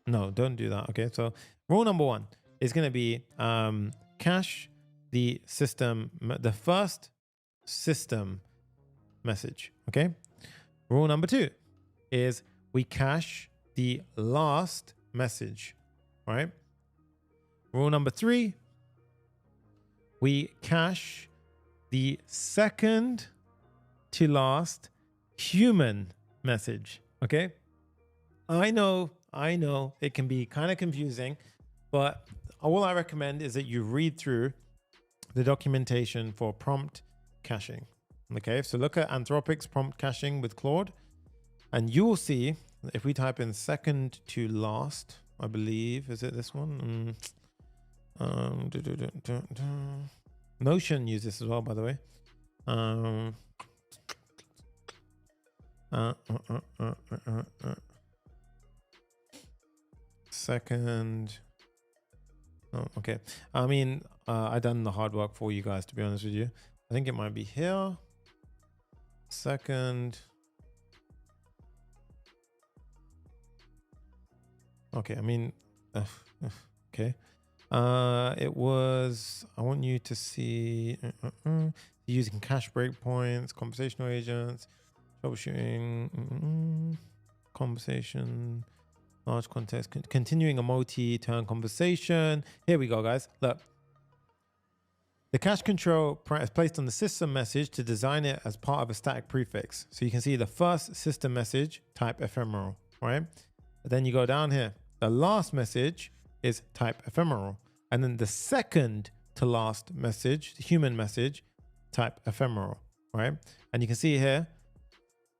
no, don't do that. Okay. So rule number one is going to be cache the first system message. Okay. Rule number two is we cache the last message, right? Rule number three, we cache the second to last human message. Okay. I know it can be kind of confusing, but all I recommend is that you read through the documentation for prompt caching. Okay. So look at Anthropic's prompt caching with Claude, and you will see if we type in second to last, I believe, is it this one? Notion uses this as well, by the way. Second. Oh, okay. I mean, I done the hard work for you guys, to be honest with you. I think it might be here. Second. Okay. I mean, okay. It was, I want you to see using cache breakpoints, conversational agents, troubleshooting, conversation. large context, continuing a multi-turn conversation. Here we go, guys. Look. The cache control is placed on the system message to design it as part of a static prefix. So you can see the first system message, type ephemeral, right? But then you go down here. The last message is type ephemeral. And then the second to last message, the human message, type ephemeral, right? And you can see here,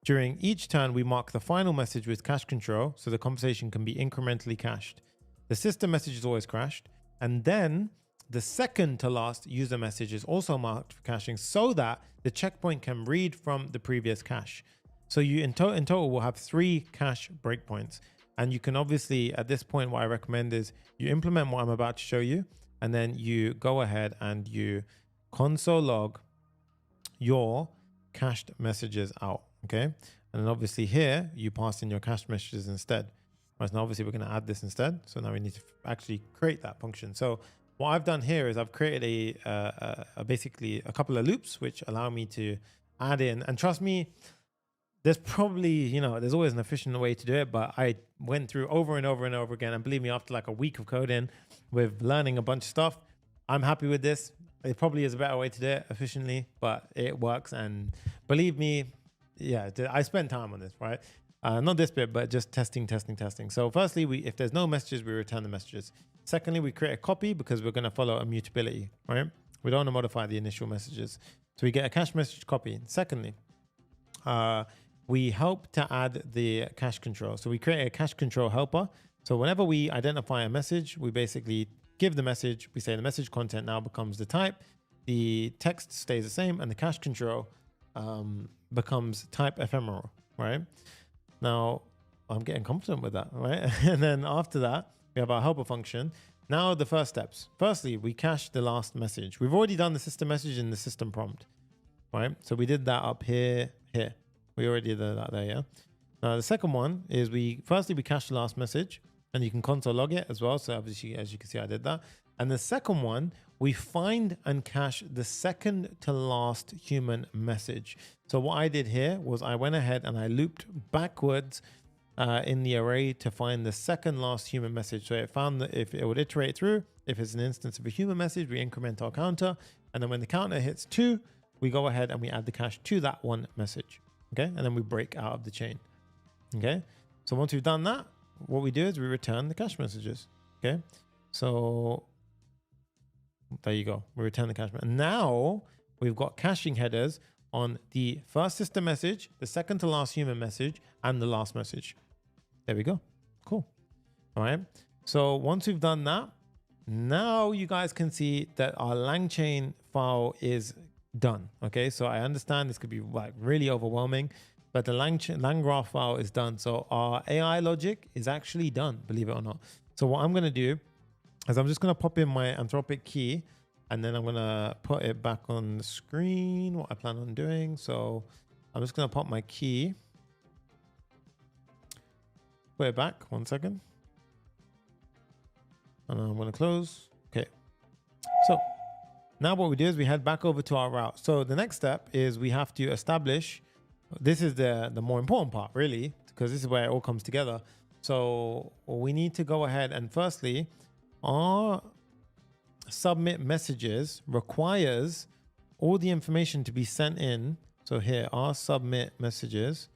during each turn, we mark the final message with cache control so the conversation can be incrementally cached. The system message is always cached. And then the second to last user message is also marked for caching so that the checkpoint can read from the previous cache. So you in total will have 3 cache breakpoints. And you can obviously, at this point, what I recommend is you implement what I'm about to show you, and then you go ahead and you console log your cached messages out, okay? And then obviously here, you pass in your cached messages instead. Right, now obviously we're gonna add this instead. So now we need to actually create that function. So what I've done here is I've created basically a couple of loops which allow me to add in, and trust me, there's probably, there's always an efficient way to do it, but I went through over and over and over again. And believe me, after like a week of coding with learning a bunch of stuff, I'm happy with this. It probably is a better way to do it efficiently, but it works. And believe me, yeah, I spent time on this, right? Not this bit, but just testing. So firstly, if there's no messages, we return the messages. Secondly, we create a copy because we're going to follow immutability, right? We don't want to modify the initial messages. So we get a cache message copy. Secondly, we help to add the cache control. So we create a cache control helper. So whenever we identify a message, we basically give the message. We say the message content now becomes the type. The text stays the same, and the cache control becomes type ephemeral, right? Now, I'm getting confident with that, right? And then after that, we have our helper function. Now the first steps. Firstly, we cache the last message. We've already done the system message in the system prompt, right? So we did that up here. We already did that there, yeah? Now the second one is firstly we cache the last message, and you can console log it as well. So obviously, as you can see, I did that. And the second one, we find and cache the second to last human message. So what I did here was I went ahead and I looped backwards in the array to find the second last human message. So it found that if it would iterate through, if it's an instance of a human message, we increment our counter. And then when the counter hits 2, we go ahead and we add the cache to that one message. Okay. And then we break out of the chain. Okay. So once we've done that, what we do is we return the cache messages. Okay. So there you go. We return the cache. And now we've got caching headers on the first system message, the second to last human message, and the last message. There we go. Cool. All right. So once we've done that, now you guys can see that our LangChain file is done. Okay. So I understand this could be like really overwhelming, but the LangGraph file is done. So our AI logic is actually done, believe it or not. So what I'm going to do is I'm just going to pop in my Anthropic key, and then I'm going to put it back on the screen, what I plan on doing. So I'm just going to pop my key, put it back 1 second. And I'm going to close. Okay. So now what we do is we head back over to our route. So the next step is we have to establish, this is the more important part really, because this is where it all comes together. So we need to go ahead and firstly, our submit messages requires all the information to be sent in. So here, our submit messages,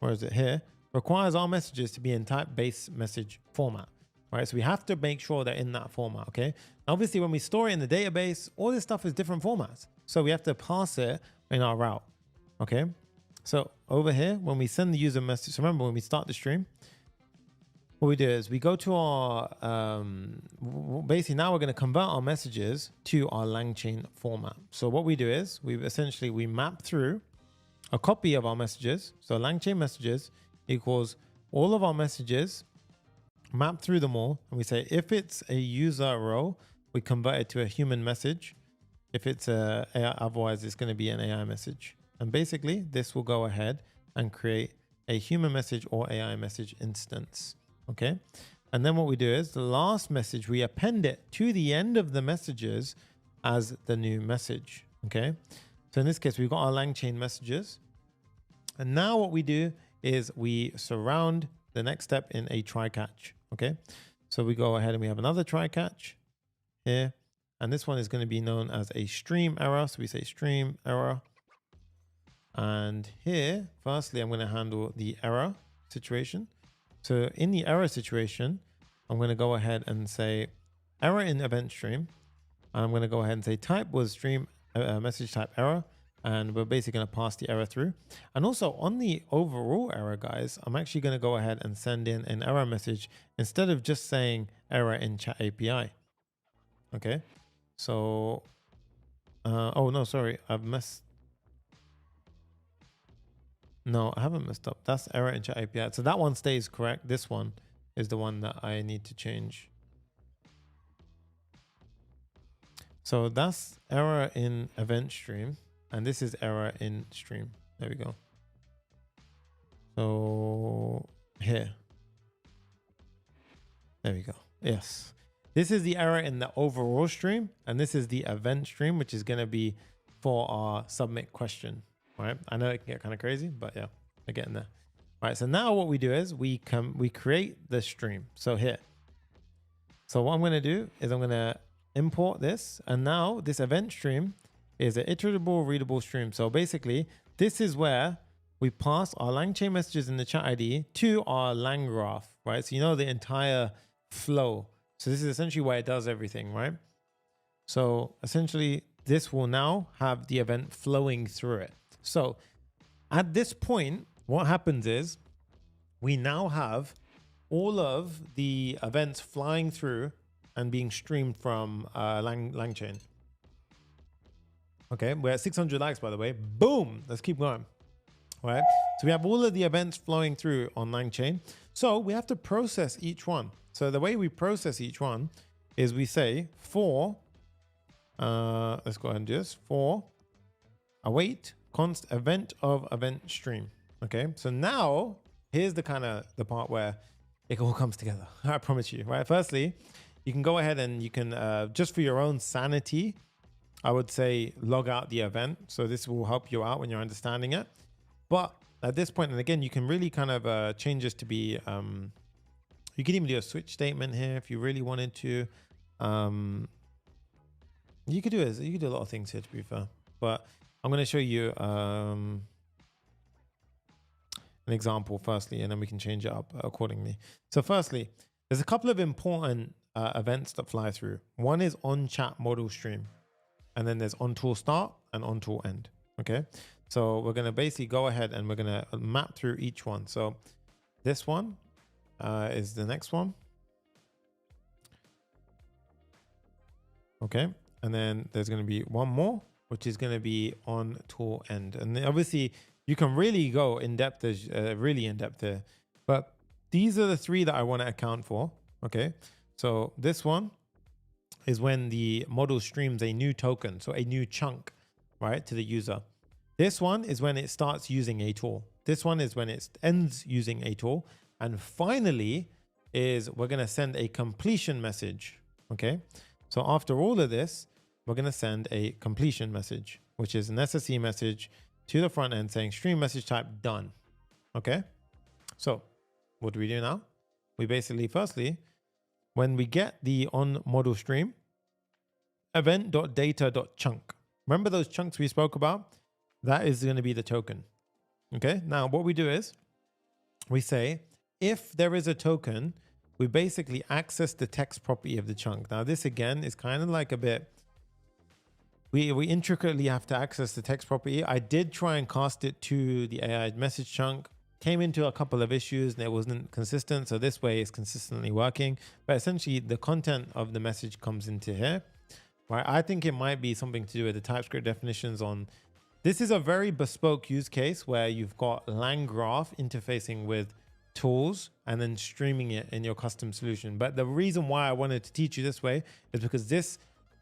where is it here? Requires our messages to be in type base message format, right? So we have to make sure they're in that format, okay? Obviously, when we store it in the database, all this stuff is different formats. So we have to pass it in our route, okay? So over here, when we send the user message, so remember when we start the stream, what we do is we go to our, basically now we're going to convert our messages to our LangChain format. So what we do is we map through a copy of our messages. So LangChain messages equals all of our messages, map through them all. And we say, if it's a user row, we convert it to a human message. If it's otherwise it's going to be an AI message. And basically this will go ahead and create a human message or AI message instance. Okay. And then what we do is the last message, we append it to the end of the messages as the new message. Okay. So in this case, we've got our LangChain messages. And now what we do is we surround the next step in a try catch. Okay, so we go ahead and we have another try catch here, and this one is going to be known as a stream error. So we say stream error, and here firstly I'm going to handle the error situation. So in the error situation, I'm going to go ahead and say error in event stream. I'm going to go ahead and say type was stream message type error, and we're basically going to pass the error through. And also on the overall error, guys, I'm actually going to go ahead and send in an error message instead of just saying error in chat API. Okay, so oh no, sorry, no, I haven't messed up. That's error in chat API. So that one stays correct. This one is the one that I need to change. So that's error in event stream, and this is error in stream. There we go. So here. There we go. Yes. This is the error in the overall stream, and this is the event stream, which is going to be for our submit question. Right? I know it can get kind of crazy, but yeah, we're getting there. All right. So now what we do is we create the stream. So here. So what I'm going to do is I'm going to import this, and now this event stream is an iterable readable stream. So basically this is where we pass our LangChain messages in the chat ID to our LangGraph, right? So you know the entire flow. So this is essentially where it does everything, right? So essentially this will now have the event flowing through it. So at this point, what happens is we now have all of the events flying through and being streamed from LangChain. Okay, we're at 600 likes, by the way. Boom, let's keep going. All right, so we have all of the events flowing through on LangChain. So we have to process each one. So the way we process each one is we say for, let's go ahead and do this, for await const event of event stream. Okay, so now here's the part where it all comes together. I promise you, right? Firstly, you can go ahead and you can, just for your own sanity, I would say log out the event. So this will help you out when you're understanding it. But at this point, and again, you can really kind of change this to be, you can even do a switch statement here if you really wanted to. You could do it. You could do a lot of things here, to be fair. But I'm going to show you an example firstly, and then we can change it up accordingly. So firstly, there's a couple of important events that fly through. One is on chat model stream, and then there's on tool start and on tool end. Okay, so we're going to basically go ahead and we're going to map through each one. So this one is the next one. Okay, and then there's going to be one more, which is going to be on tool end. And then obviously you can really go in depth, really in depth here, but these are the three that I want to account for. Okay, so this one is when the model streams a new token, so a new chunk, right, to the user. This one is when it starts using a tool. This one is when it ends using a tool. And finally is we're going to send a completion message. Okay, so after all of this, we're going to send a completion message, which is an SSE message to the front end saying stream message type done. Okay, so what do we do now? We basically, firstly, when we get the on model stream, event.data.chunk. Remember those chunks we spoke about? That is going to be the token. Okay, now what we do is we say, if there is a token, we basically access the text property of the chunk. Now this again is kind of like a bit, we intricately have to access the text property. I did try and cast it to the AI message chunk, came into a couple of issues and it wasn't consistent. So this way it's consistently working, but essentially the content of the message comes into here, right? I think it might be something to do with the TypeScript definitions on, this is a very bespoke use case where you've got LangGraph interfacing with tools and then streaming it in your custom solution. But the reason why I wanted to teach you this way is because this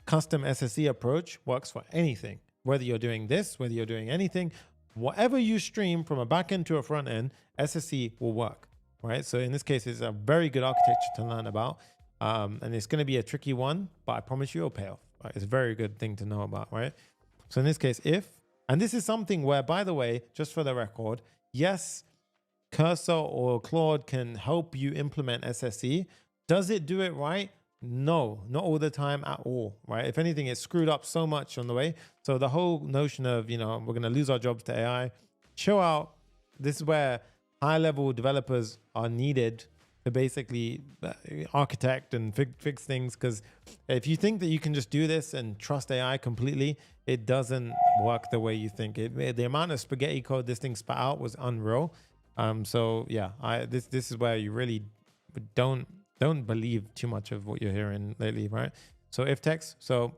custom SSE approach works for anything, whether you're doing this, whether you're doing anything, whatever you stream from a backend to a front end, SSE will work, right? So in this case, it's a very good architecture to learn about. And it's going to be a tricky one, but I promise you it'll pay off. Right? It's a very good thing to know about, right? So in this case, if, and this is something where, by the way, just for the record, yes, Cursor or Claude can help you implement SSE. Does it do it right? No, not all the time at all, right? If anything, it's screwed up so much on the way. So the whole notion of, you know, we're going to lose our jobs to AI, chill out. This is where high-level developers are needed to basically architect and fix things. Because if you think that you can just do this and trust AI completely, it doesn't work the way you think. The amount of spaghetti code this thing spat out was unreal. So yeah, this is where you really don't believe too much of what you're hearing lately, right? So if text. So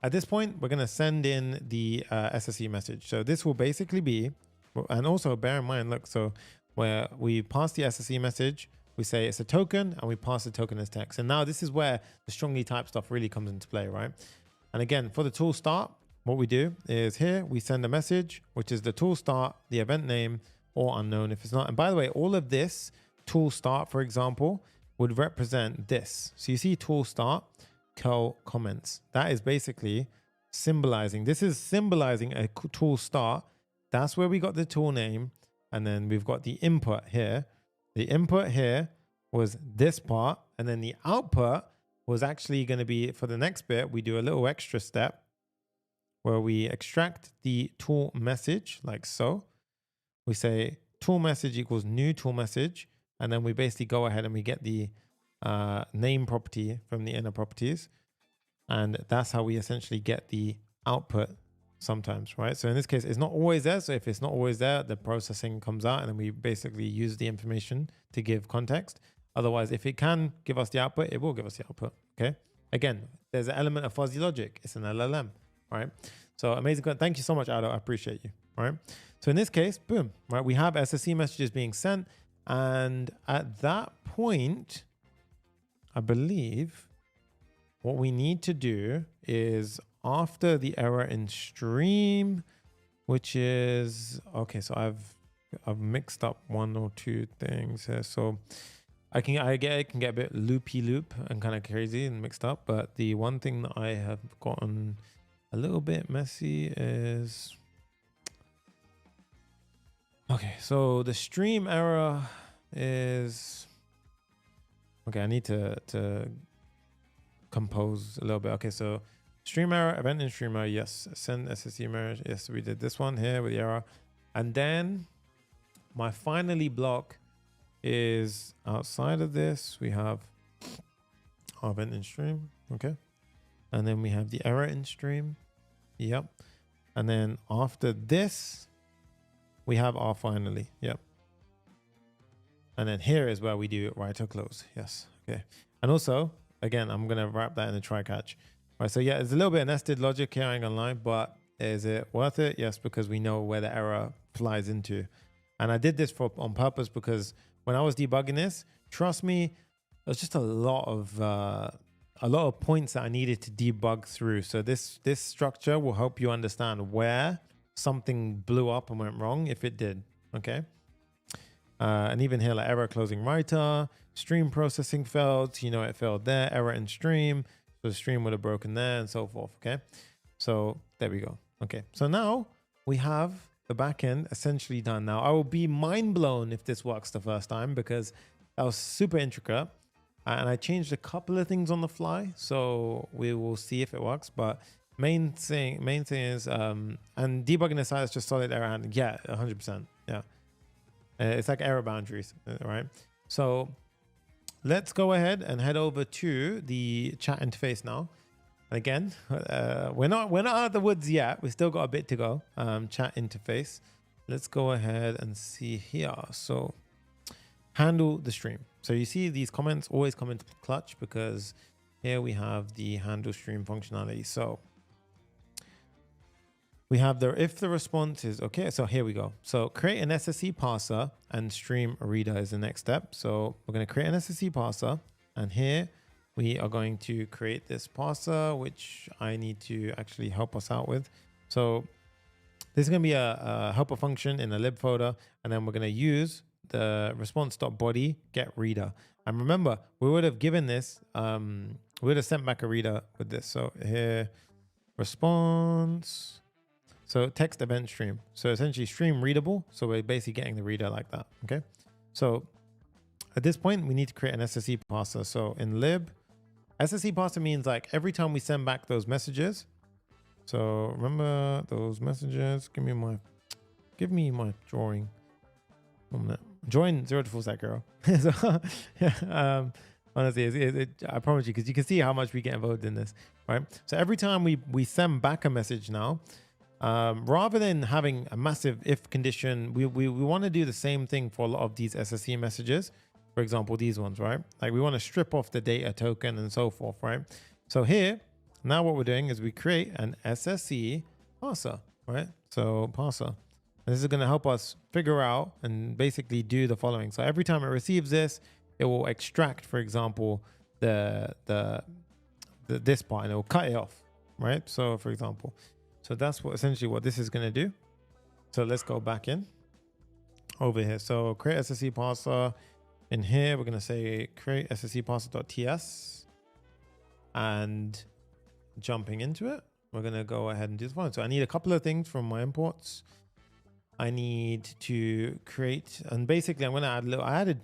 at this point, we're gonna send in the SSE message. So this will basically be, and also bear in mind, look, so where we pass the SSE message, we say it's a token, and we pass the token as text. And now this is where the strongly typed stuff really comes into play, right? And again, for the tool start, what we do is here we send a message, which is the tool start, the event name, or unknown if it's not. And by the way, all of this tool start, for example, would represent this. So you see tool start, curl comments. That is basically symbolizing. This is symbolizing a tool start. That's where we got the tool name. And then we've got the input here. The input here was this part. And then the output was actually going to be, for the next bit, we do a little extra step where we extract the tool message like so. We say tool message equals new tool message. And then we basically go ahead and we get the name property from the inner properties. And that's how we essentially get the output sometimes, right? So in this case, it's not always there. So if it's not always there, the processing comes out and then we basically use the information to give context. Otherwise, if it can give us the output, it will give us the output, okay? Again, there's an element of fuzzy logic. It's an LLM, right? So amazing. Thank you so much, Aldo. I appreciate you, all right? So in this case, boom, right? We have SSE messages being sent. And at that point, I believe what we need to do is after the error in stream, which is, okay, so I've mixed up one or two things here. So it can get a bit loop and kind of crazy and mixed up. But the one thing that I have gotten a little bit messy is, okay, so the stream error is, okay, I need to compose a little bit. Okay, so stream error, event in stream error, yes. Send SSE error, yes, we did this one here with the error. And then my finally block is outside of this. We have our event in stream, okay. And then we have the error in stream, yep. And then after this, we have our finally, yep. And then here is where we do write or close, yes, okay. And also, again, I'm gonna wrap that in a try catch. All right, so yeah, it's a little bit of nested logic here, I ain't gonna lie, but is it worth it? Yes, because we know where the error flies into. And I did this on purpose because when I was debugging this, trust me, there's just a lot of points that I needed to debug through. So this structure will help you understand where something blew up and went wrong if it did, okay? And even here, like error closing writer, stream processing failed, you know, it failed there, error in stream, so the stream would have broken there and so forth, okay? So there we go, okay. So now we have the backend essentially done. Now I will be mind blown if this works the first time because that was super intricate. And I changed a couple of things on the fly, so we will see if it works. But main thing is, and debugging aside, it's just solid error handling. Yeah, 100%. Yeah, it's like error boundaries, right? So let's go ahead and head over to the chat interface now. Again, we're not out of the woods yet. We still got a bit to go. Chat interface. Let's go ahead and see here. So handle the stream. So you see these comments always come into clutch because here we have the handle stream functionality. So we have if the response is okay. So here we go. So create an SSE parser and stream reader is the next step. So we're going to create an SSE parser, and here we are going to create this parser, which I need to actually help us out with. So this is going to be a helper function in a lib folder, and then we're going to use the response.body get reader. And remember, we would have given this, we would have sent back a reader with this. So here, response So text event stream. So essentially stream readable. So we're basically getting the reader like that. Okay. So at this point, we need to create an SSE parser. So in lib, SSE parser means like every time we send back those messages. So remember those messages. Give me my drawing. 1 minute. Join 0 to full stack girl. So, yeah, honestly, I promise you, because you can see how much we get involved in this, right? So every time we send back a message now, rather than having a massive if condition, we want to do the same thing for a lot of these SSE messages. For example, these ones, right? Like we want to strip off the data token and so forth, right? So here, now what we're doing is we create an SSE parser, right? So parser. And this is going to help us figure out and basically do the following. So every time it receives this, it will extract, for example, this part, and it will cut it off, right? So for example, so that's essentially what this is going to do. So let's go back in over here. So create SSE parser. In here, we're going to say create SSE parser.ts, and jumping into it, we're going to go ahead and do the following. So I need a couple of things from my imports. I need to create, and basically I'm going to add I added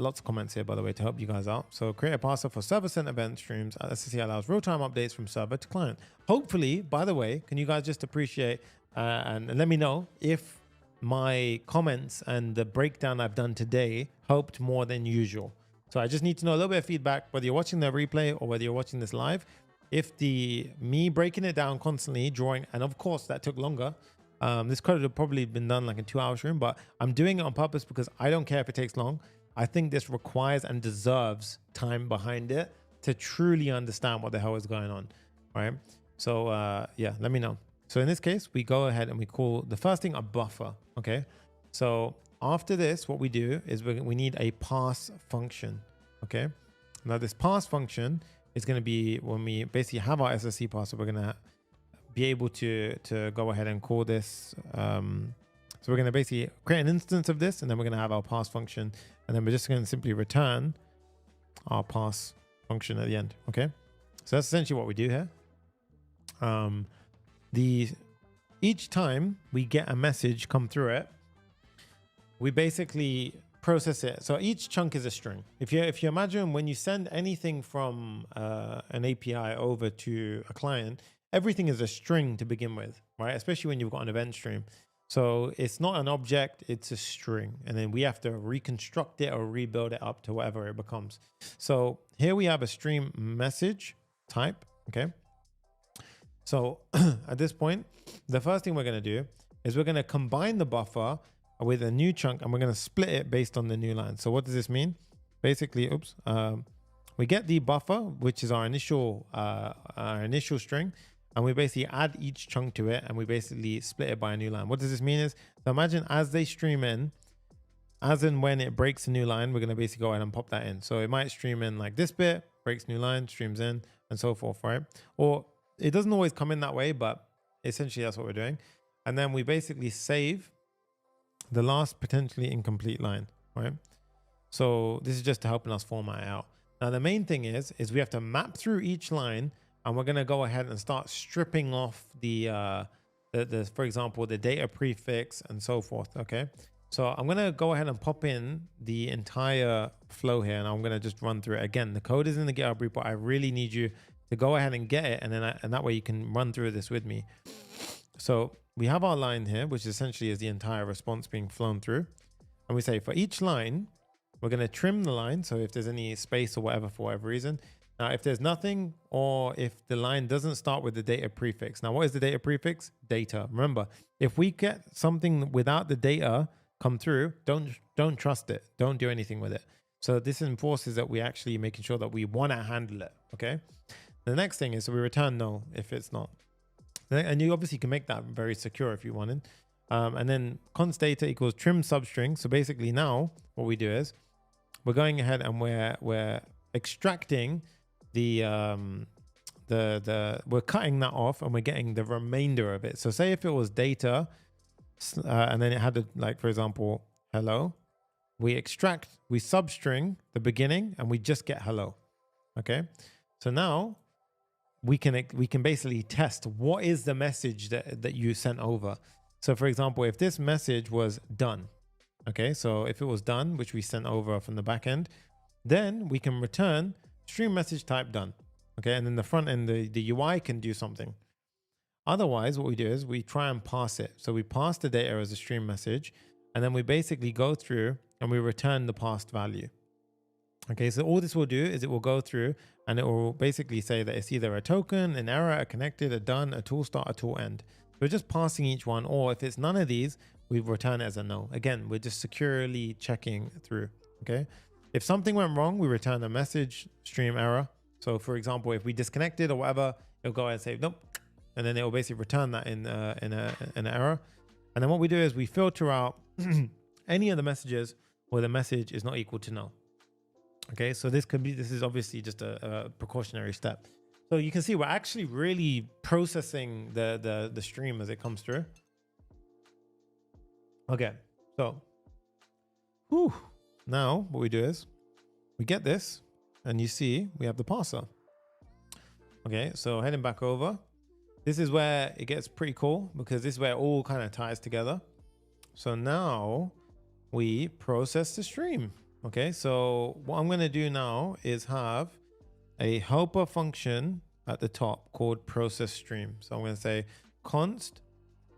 lots of comments here, by the way, to help you guys out. So create a parser for server-sent event streams. SSE allows real-time updates from server to client. Hopefully, by the way, can you guys just appreciate and let me know if my comments and the breakdown I've done today helped more than usual. So I just need to know a little bit of feedback, whether you're watching the replay or whether you're watching this live. If me breaking it down constantly, drawing, and of course that took longer. This could have probably been done like in 2 hours stream, but I'm doing it on purpose because I don't care if it takes long. I think this requires and deserves time behind it to truly understand what the hell is going on, right? So yeah, let me know. So in this case, we go ahead and we call the first thing a buffer, okay? So after this, what we do is we need a pass function, okay? Now this pass function is going to be when we basically have our SSE parser, we're going to be able to go ahead and call this. So we're going to basically create an instance of this, and then we're going to have our pass function, and then we're just going to simply return our pass function at the end. Okay, so that's essentially what we do here. Each time we get a message come through it, we basically process it. So each chunk is a string. If you imagine when you send anything from an API over to a client, everything is a string to begin with, right? Especially when you've got an event stream. So it's not an object, it's a string. And then we have to reconstruct it or rebuild it up to whatever it becomes. So here we have a stream message type, okay? So at this point, the first thing we're going to do is we're going to combine the buffer with a new chunk, and we're going to split it based on the new line. So what does this mean? Basically, we get the buffer, which is our initial string, and we basically add each chunk to it, and we basically split it by a new line. What does this mean is, so imagine as they stream in, as and when it breaks a new line, we're going to basically go ahead and pop that in. So it might stream in like this bit, breaks new line, streams in, and so forth, right? Or it doesn't always come in that way, but essentially that's what we're doing. And then we basically save the last potentially incomplete line, right? So this is just to helping us format it out. Now the main thing is we have to map through each line, and we're going to go ahead and start stripping off the for example, the data prefix and so forth. Okay. So I'm going to go ahead and pop in the entire flow here, and I'm going to just run through it again. The code is in the GitHub repo. I really need you to go ahead and get it. And then and that way you can run through this with me. So we have our line here, which essentially is the entire response being flown through. And we say for each line, we're going to trim the line. So if there's any space or whatever, for whatever reason. Now, if there's nothing, or if the line doesn't start with the data prefix. Now, what is the data prefix? Data. Remember, if we get something without the data come through, don't trust it. Don't do anything with it. So this enforces that we actually making sure that we want to handle it. Okay. The next thing is, so we return null if it's not. And you obviously can make that very secure if you wanted. And then const data equals trim substring. So basically now what we do is we're going ahead and we're extracting we're cutting that off, and we're getting the remainder of it. So say if it was data and then it had to, like, for example, hello, we substring the beginning and we just get hello. Okay. So now we can basically test what is the message that you sent over. So for example, if this message was done, okay, so if it was done, which we sent over from the back end, then we can return stream message type done. Okay, and then the front end, the UI can do something. Otherwise, what we do is we try and pass it. So we pass the data as a stream message, and then we basically go through and we return the passed value. Okay, so all this will do is it will go through and it will basically say that it's either a token, an error, a connected, a done, a tool start, a tool end. We're just passing each one, or if it's none of these, we return it as a no. Again, we're just securely checking through. Okay, if something went wrong, we return a message stream error. So for example, if we disconnected or whatever, it'll go ahead and say nope, and then it will basically return that in an error. And then what we do is we filter out any of the messages where the message is not equal to null. Okay, so this is obviously just a precautionary step. So you can see we're actually really processing the stream as it comes through. Okay, so now what we do is we get this, and you see we have the parser. Okay, so heading back over, this is where it gets pretty cool, because this is where it all kind of ties together. So now we process the stream. Okay, so what I'm going to do now is have a helper function at the top called process stream. So I'm going to say const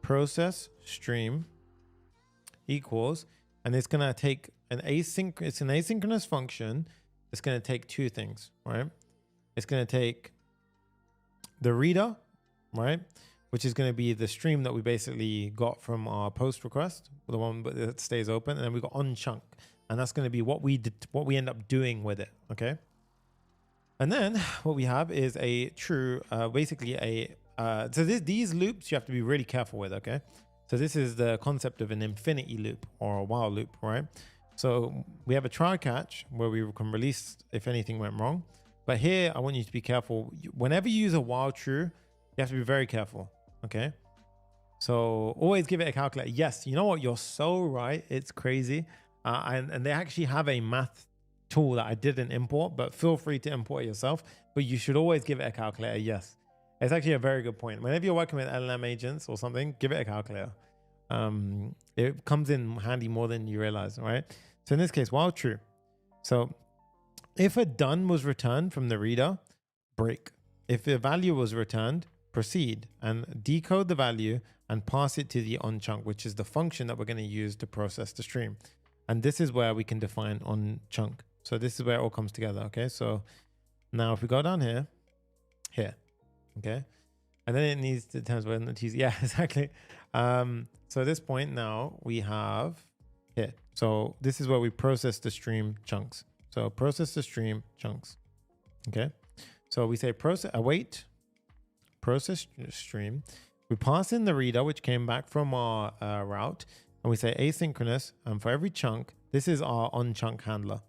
process stream equals, and it's going to take it's an asynchronous function. It's going to take two things, right? It's going to take the reader, right, which is going to be the stream that we basically got from our post request, the one that stays open, and then we got on chunk, and that's going to be what we end up doing with it. Okay, and then what we have is a true, basically a so these loops you have to be really careful with. Okay, so this is the concept of an infinity loop or a while loop, right? So we have a try catch where we can release if anything went wrong, but here I want you to be careful. Whenever you use a while true, you have to be very careful. Okay, so always give it a calculator. Yes, you know what, you're so right, it's crazy. And they actually have a math tool that I didn't import, but feel free to import it yourself, but you should always give it a calculator. Yes, it's actually a very good point. Whenever you're working with LLM agents or something, give it a calculator. It comes in handy more than you realize, right? So in this case, while true. So if a done was returned from the reader, break. If the value was returned, proceed and decode the value and pass it to the on chunk, which is the function that we're going to use to process the stream. And this is where we can define on chunk. So this is where it all comes together. Okay, so now if we go down here, okay, and then it needs to times when it's easy. Yeah, exactly. So at this point now we have here. So this is where we process the stream chunks. So process the stream chunks. Okay, so we say await process stream. We pass in the reader, which came back from our route, and we say asynchronous. And for every chunk, this is our on chunk handler.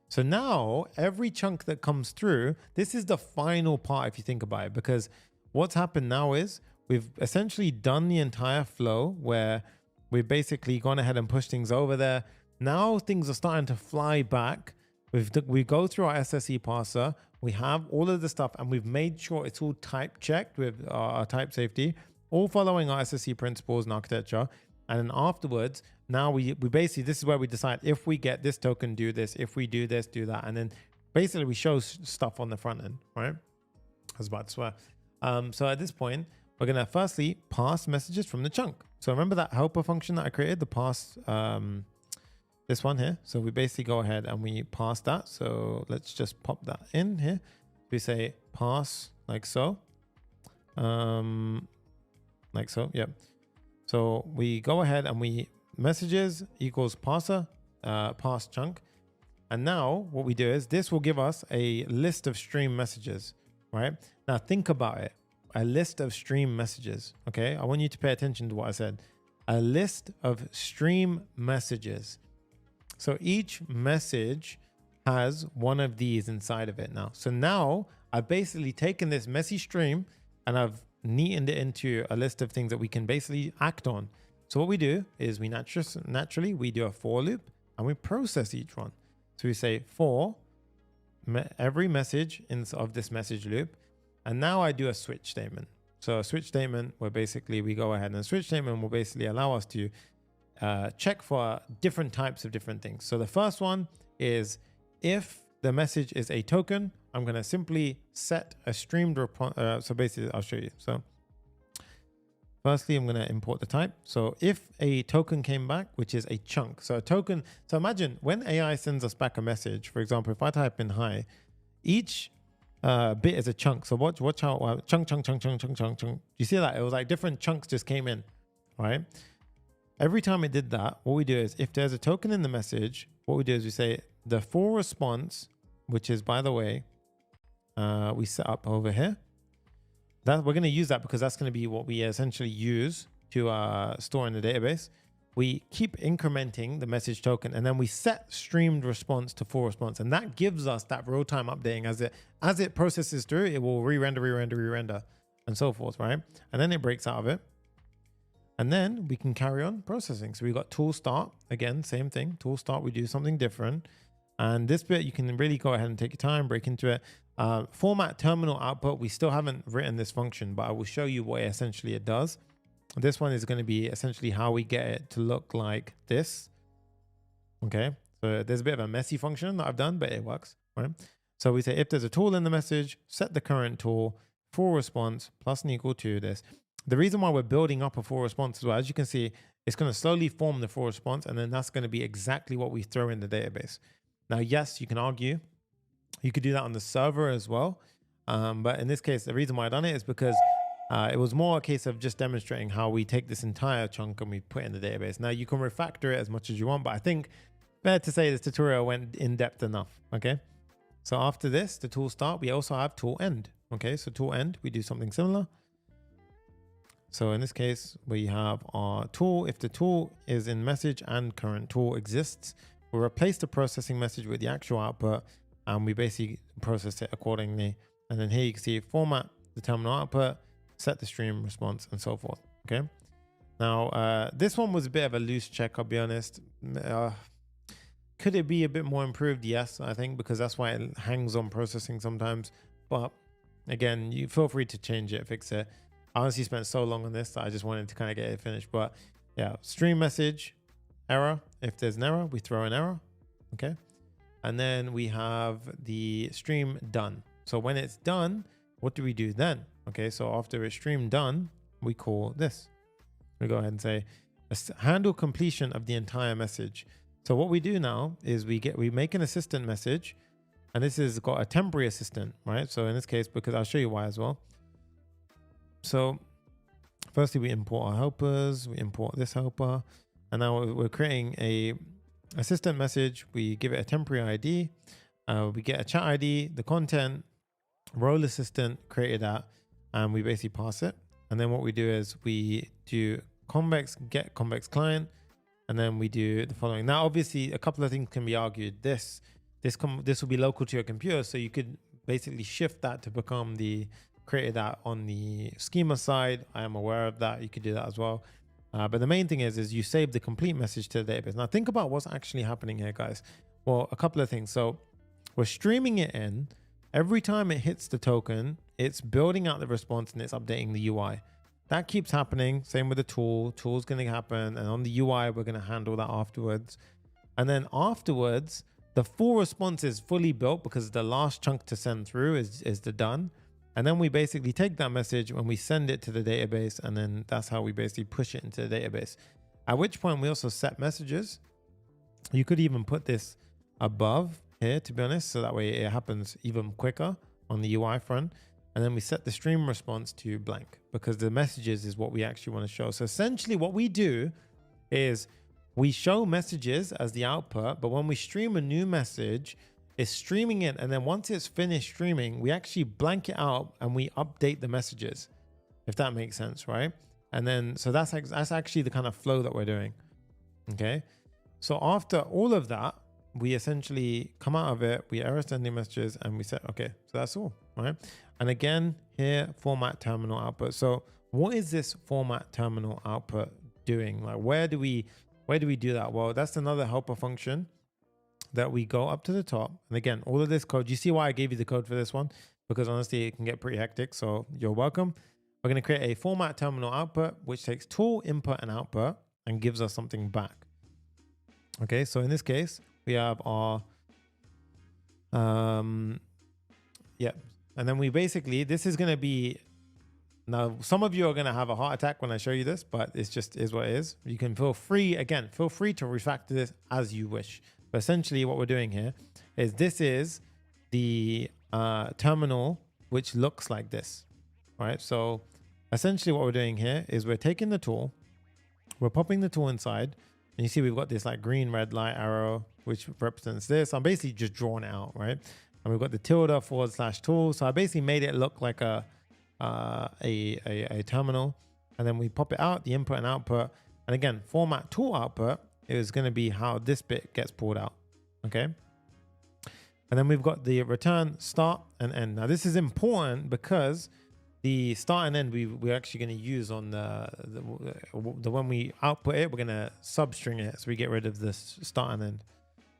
So now every chunk that comes through, this is the final part if you think about it, because what's happened now is we've essentially done the entire flow where we've basically gone ahead and pushed things over there. Now things are starting to fly back. We go through our SSE parser. We have all of the stuff, and we've made sure it's all type checked with our type safety, all following our SSE principles and architecture. And then afterwards, now we basically, this is where we decide if we get this token, do this, if we do this, do that. And then basically we show stuff on the front end, right? I was about to swear. So at this point, we're going to firstly pass messages from the chunk. So remember that helper function that I created, the pass, this one here. So we basically go ahead and we pass that. So let's just pop that in here. We say pass like so. Like so, yep. So we go ahead and we messages equals parser, pass chunk. And now what we do is this will give us a list of stream messages, right? Now think about it, a list of stream messages, okay? I want you to pay attention to what I said. A list of stream messages. So each message has one of these inside of it now. So now I've basically taken this messy stream and I've neatened it into a list of things that we can basically act on. So what we do is we naturally we do a for loop and we process each one. So we say for every message of this message loop, And now I do a switch statement. So a switch statement where basically we go ahead, and a switch statement will basically allow us to check for different types of different things. So the first one is if the message is a token, I'm going to simply set a streamed so basically I'll show you. So firstly, I'm going to import the type. So if a token came back, which is a chunk, so a token, so imagine when AI sends us back a message, for example, if I type in hi, each bit is a chunk. So watch out, chunk. You see that? It was like different chunks just came in, right? Every time it did that, what we do is if there's a token in the message, what we do is we say the full response, which is, by the way, we set up over here. That we're going to use that because that's going to be what we essentially use to store in the database. We keep incrementing the message token, and then we set streamed response to full response, and that gives us that real-time updating as it processes through. It will re-render, and so forth, right? And then it breaks out of it, and then we can carry on processing. So we got tool start again, same thing. Tool start, we do something different, and this bit you can really go ahead and take your time, break into it. Format terminal output. We still haven't written this function, but I will show you what essentially it does. This one is going to be essentially how we get it to look like this. Okay, so there's a bit of a messy function that I've done, but it works, right? So we say if there's a tool in the message, set the current tool, full response plus and equal to this. The reason why we're building up a full response as well, as you can see, it's going to slowly form the full response, and then that's going to be exactly what we throw in the database. Now, yes, you can argue you could do that on the server as well, but in this case, the reason why I done it is because it was more a case of just demonstrating how we take this entire chunk and we put it in the database. Now you can refactor it as much as you want, but I think fair to say this tutorial went in depth enough. Okay. So after this, the tool start, we also have tool end. Okay. So tool end, we do something similar. So in this case, we have our tool. If the tool is in message and current tool exists, we'll replace the processing message with the actual output, and we basically process it accordingly. And then here you can see format the terminal output, set the stream response, and so forth. Okay. Now, this one was a bit of a loose check, I'll be honest. Could it be a bit more improved? Yes, I think, because that's why it hangs on processing sometimes. But again, you feel free to change it, fix it. I honestly spent so long on this that I just wanted to kind of get it finished. But yeah, stream message, error. If there's an error, we throw an error. Okay. And then we have the stream done. So when it's done, what do we do then? Okay, so after it's stream done, we call this. We go ahead and say handle completion of the entire message. So what we do now is we make an assistant message, and this has got a temporary assistant, right? So in this case, because I'll show you why as well. So firstly, we import our helpers, we import this helper, and now we're creating a assistant message. We give it a temporary ID, we get a chat ID, the content, role assistant created that, and we basically pass it. And then what we do is we do convex get convex client, and then we do the following. Now, obviously, a couple of things can be argued. This will be local to your computer, so you could basically shift that to become the created that on the schema side. I am aware of that. You could do that as well. But the main thing is you save the complete message to the database. Now, think about what's actually happening here, guys. Well, a couple of things. So we're streaming it in. Every time it hits the token, it's building out the response and it's updating the UI. That keeps happening. Same with the tool. Tool's going to happen. And on the UI, we're going to handle that afterwards. And then afterwards, the full response is fully built because the last chunk to send through is the done. And then we basically take that message when we send it to the database, and then that's how we basically push it into the database. At which point we also set messages. You could even put this above here, to be honest, so that way it happens even quicker on the UI front. And then we set the stream response to blank because the messages is what we actually want to show. So essentially what we do is we show messages as the output, but when we stream a new message, it's streaming it, and then once it's finished streaming, we actually blank it out and we update the messages, if that makes sense, right? And then, so that's actually the kind of flow that we're doing. Okay. So after all of that, we essentially come out of it, we error sending messages, and we say, okay, so that's all, right? And again, here, format terminal output. So what is this format terminal output doing? Like, where do we do that? Well, that's another helper function that we go up to the top. And again, all of this code, you see why I gave you the code for this one? because honestly, it can get pretty hectic. So you're welcome. We're going to create a format terminal output, which takes tool input and output and gives us something back. Okay, so in this case, we have our, and then we basically, this is going to be, now some of you are going to have a heart attack when I show you this, but it's just is what it is. You can feel free to refactor this as you wish. But essentially what we're doing here is this is the terminal, which looks like this, right? So essentially what we're doing here is we're taking the tool, we're popping the tool inside, and you see we've got this like green, red light arrow, which represents this. I'm basically just drawing it out, right? And we've got the tilde /tool. So I basically made it look like a terminal, and then we pop it out, the input and output. And again, format tool output is going to be how this bit gets pulled out. Okay. And then we've got the return start and end. Now this is important because the start and end we're actually going to use on the when we output it, we're going to substring it, so we get rid of this start and end.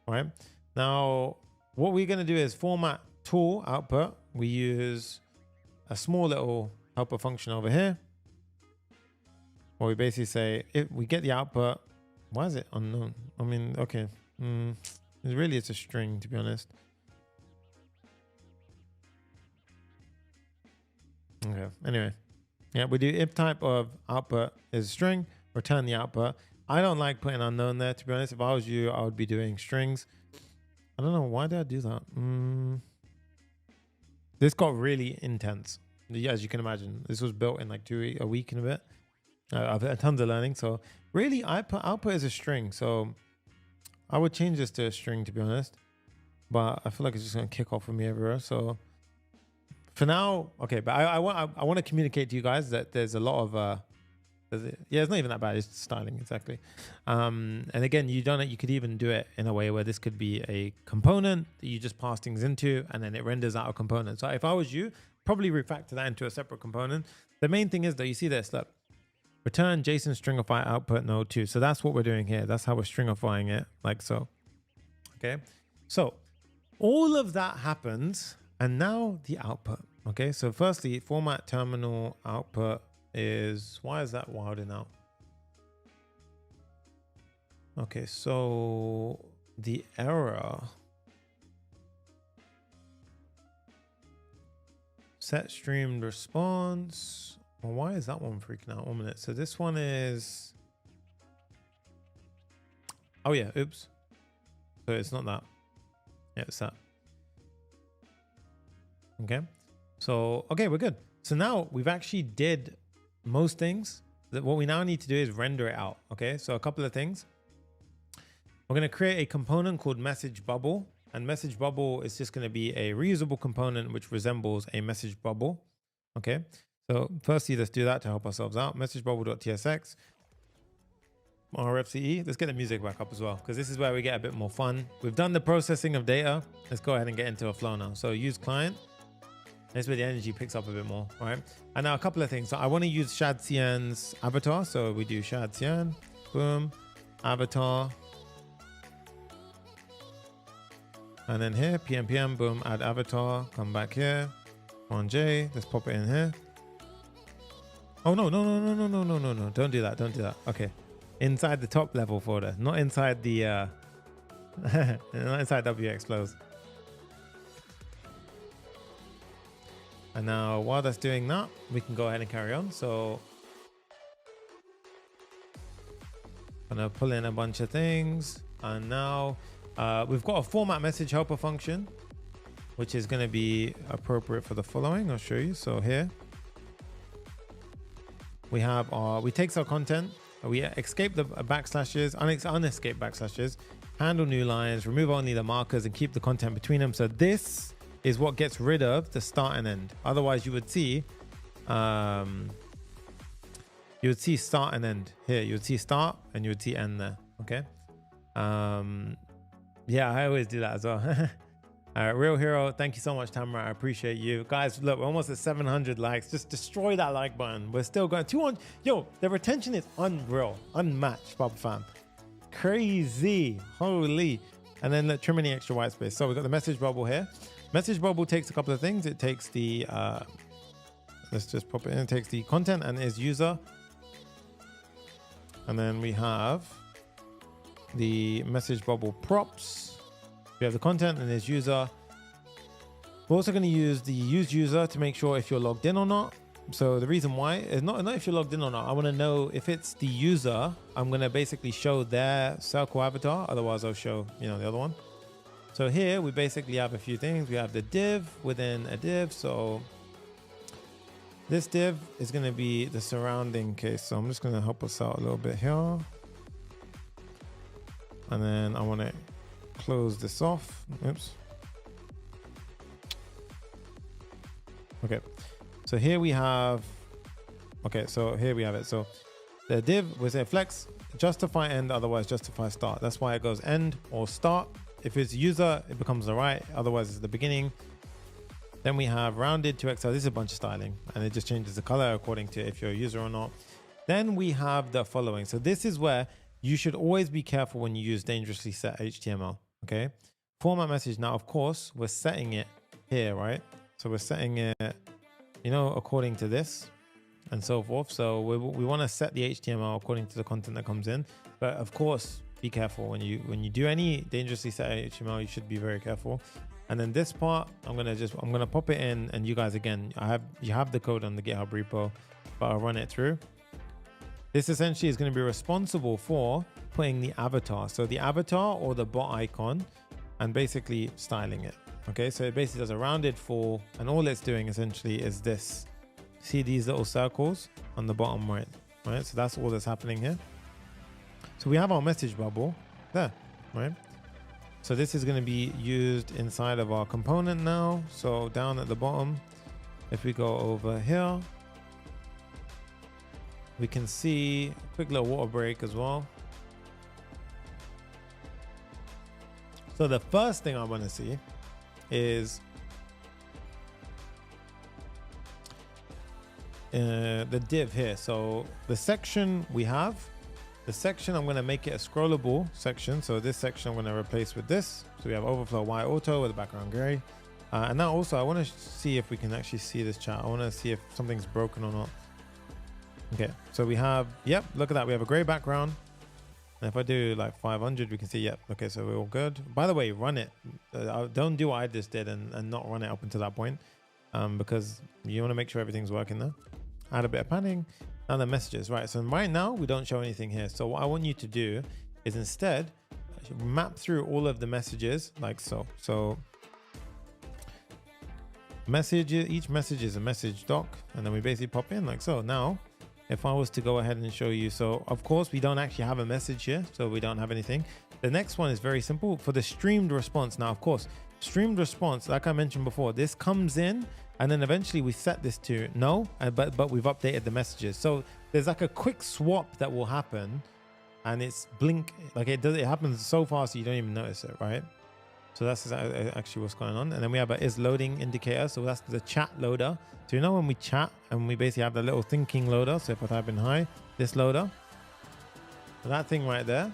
All right. Now what we're going to do is format tool output. We use a small little helper function over here, where we basically say if we get the output. Why is it unknown? I mean, okay, it's a string, to be honest. Okay, anyway, yeah, we do if type of output is string, return the output. I don't like putting unknown there, to be honest. If I was you, I would be doing strings. I don't know, why did I do that? This got really intense. Yeah, as you can imagine, this was built in like a week and a bit. I've had tons of learning. So really, output is a string. So I would change this to a string, to be honest. But I feel like it's just going to kick off with me everywhere. So for now, okay. But I want to communicate to you guys that there's a lot of it's not even that bad. It's styling, exactly. And again, you could even do it in a way where this could be a component that you just pass things into, and then it renders out a component. So if I was you, probably refactor that into a separate component. The main thing is that you see this, look, return JSON stringify output node 2. So that's what we're doing here. That's how we're stringifying it, like so. Okay. So all of that happens, and now the output. Okay. So firstly, format terminal output is, why is that wilding out? Okay, so the error set streamed response. Well, why is that one freaking out? 1 minute. So this one is, oh yeah, oops. So it's not that. Yeah, it's that. Okay. So, okay, we're good. So now we've actually did most things. That what we now need to do is render it out. Okay, so a couple of things. We're going to create a component called message bubble, and message bubble is just going to be a reusable component which resembles a message bubble. Okay, so firstly, let's do that to help ourselves out. Message bubble.tsx rfce. Let's get the music back up as well, because this is where we get a bit more fun. We've done the processing of data. Let's go ahead and get into a flow now. So use client. That's where the energy picks up a bit more, right? And now a couple of things. So I want to use Shadcn's avatar. So we do Shadcn, boom, avatar. And then here, PM, boom, add avatar, come back here. On J, let's pop it in here. Oh, no. Don't do that. Okay. Inside the top level folder, not inside the, not inside Wxflows. And now while that's doing that, we can go ahead and carry on. So I'm gonna pull in a bunch of things. And now we've got a format message helper function, which is gonna be appropriate for the following. I'll show you. So here we have we takes our content, we escape the backslashes, unescape backslashes, handle new lines, remove only the markers, and keep the content between them. So this is what gets rid of the start and end. Otherwise, you would see start and end here. You would see start and you would see end there. Okay. Yeah, I always do that as well. All right, Real Hero, thank you so much, Tamara. I appreciate you guys. Look, we're almost at 700 likes. Just destroy that like button. We're still going 200. Yo, the retention is unreal, unmatched, Papa Fam. Crazy, holy. And then trim any extra white space. So we've got the message bubble here. Message bubble takes a couple of things. It takes the, let's just pop it in. It takes the content and is user. And then we have the message bubble props. We have the content and is user. We're also going to use the use user to make sure if you're logged in or not. So the reason why is not if you're logged in or not. I want to know if it's the user. I'm going to basically show their circle avatar. Otherwise, I'll show, the other one. So here we basically have a few things. We have the div within a div. So this div is going to be the surrounding case. So I'm just going to help us out a little bit here. And then I want to close this off. Oops. Okay. So here we have, so here we have it. So the div was a flex, justify end, otherwise justify start. That's why it goes end or start. If it's user, it becomes the right, otherwise it's the beginning. Then we have rounded to XL. This is a bunch of styling and it just changes the color according to if you're a user or not. Then we have the following. So this is where you should always be careful when you use dangerously set HTML, okay? Format message. Now, of course, we're setting it here, right? So we're setting it, according to this and so forth. So we want to set the HTML according to the content that comes in. But of course, be careful when you do any dangerously set HTML, you should be very careful. And then this part, I'm gonna pop it in, and you guys, again, you have the code on the GitHub repo, but I'll run it through. This essentially is going to be responsible for putting the avatar. So the avatar or the bot icon and basically styling it. Okay, so it basically does a rounded full, and all it's doing essentially is this. See these little circles on the bottom right? So that's all that's happening here. So we have our message bubble there, right? So this is going to be used inside of our component now. So down at the bottom, if we go over here, we can see a quick little water break as well. So the first thing I want to see is the div here. So the section we have, I'm going to make it a scrollable section. So this section I'm going to replace with this. So we have overflow Y auto with the background gray. And now also I want to see if we can actually see this chat. I want to see if something's broken or not. Okay, so we have, look at that. We have a gray background. And if I do like 500, we can see, okay, so we're all good. By the way, run it. Don't do what I just did and not run it up until that point, because you want to make sure everything's working there. Add a bit of padding. Now the messages, right? So right now we don't show anything here. So what I want you to do is instead map through all of the messages like so. So each message is a message doc, and then we basically pop in like so. Now, if I was to go ahead and show you, so of course we don't actually have a message here, so we don't have anything. The next one is very simple for the streamed response. Now, of course, streamed response, like I mentioned before, this comes in and then eventually we set this to no, but we've updated the messages. So there's like a quick swap that will happen, and it's blink, like it happens so fast you don't even notice it, right? So that's actually what's going on. And then we have a is loading indicator. So that's the chat loader. So when we chat and we basically have the little thinking loader. So if I type in hi, this loader, so that thing right there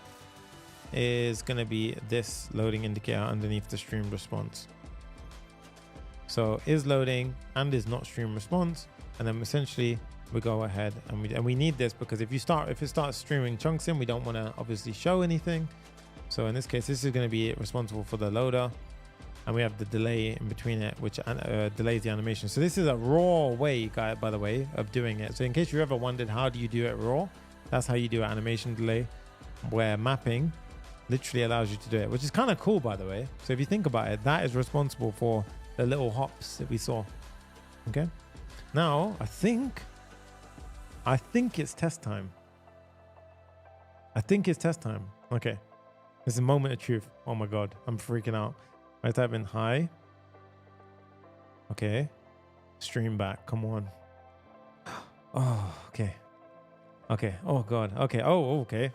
is going to be this loading indicator underneath the streamed response. So is loading and is not stream response. And then essentially we go ahead and we need this because if it starts streaming chunks in, we don't want to obviously show anything. So in this case, this is going to be responsible for the loader, and we have the delay in between it, which delays the animation. So this is a raw way, by the way, of doing it. So in case you ever wondered how do you do it raw, that's how you do animation delay, where mapping literally allows you to do it, which is kind of cool, by the way. So if you think about it, that is responsible for the little hops that we saw. Okay. Now I think it's test time. Okay. This is a moment of truth. Oh my God, I'm freaking out. I type in hi. Okay. Stream back. Come on. Oh, okay. Okay. Oh God. Okay. Oh, okay.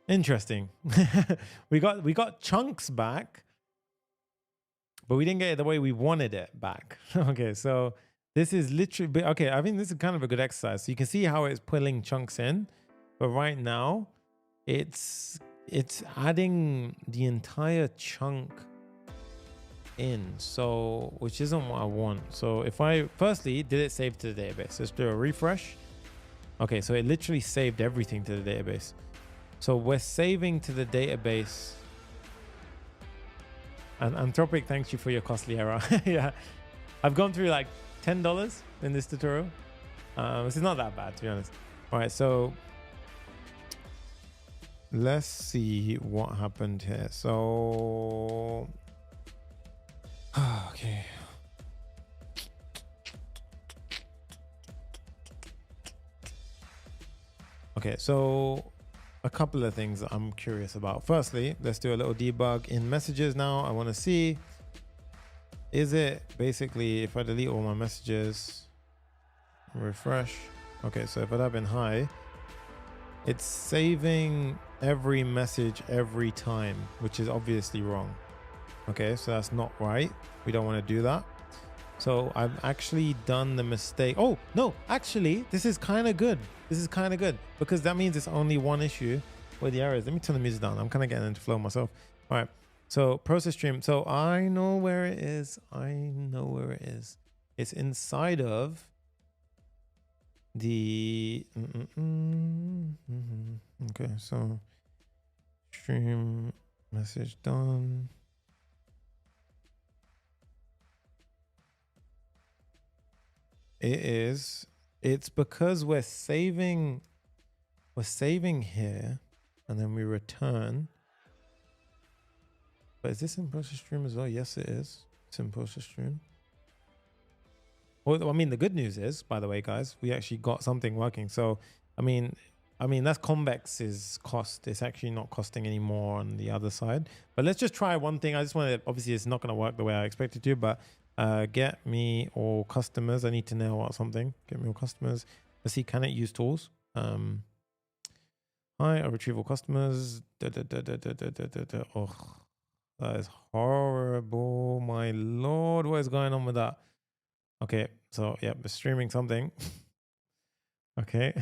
Interesting. we got chunks back, but we didn't get it the way we wanted it back. Okay, so this is literally okay. I think this is kind of a good exercise. So you can see how it's pulling chunks in. But right now, it's it's adding the entire chunk in, so which isn't what I want. So if I firstly did it save to the database, let's do a refresh. Okay, so it literally saved everything to the database. So we're saving to the database. And Anthropic, thanks you for your costly error. Yeah, I've gone through like $10 in this tutorial. This is not that bad, to be honest. All right, so let's see what happened here. So, okay. Okay, so a couple of things I'm curious about. Firstly, let's do a little debug in messages now. I want to see, is it basically, if I delete all my messages, refresh. Okay, so if I type in hi, it's saving every message every time, which is obviously wrong. Okay, so that's not right. We don't want to do that. So I've actually done the mistake. Oh, no, actually, this is kind of good. This is kind of good because that means it's only one issue where the error is. Let me turn the music down. I'm kind of getting into flow myself. All right. So process stream. So I know where it is. I know where it is. It's inside of the... Okay, so stream message done. It's because we're saving here and then we return. But is this in process stream as well? Yes, it is. It's in process stream. Well, I mean, the good news is, by the way, guys, we actually got something working. So, I mean, that's Convex's cost. It's actually not costing any more on the other side. But let's just try one thing. I just wanted, obviously, it's not going to work the way I expect it to, but get me all customers. I need to know what something. Get me all customers. Let's see, can it use tools? Hi, I retrieve all customers. Oh, that is horrible. My Lord, what is going on with that? Okay, so yeah, we're streaming something. Okay.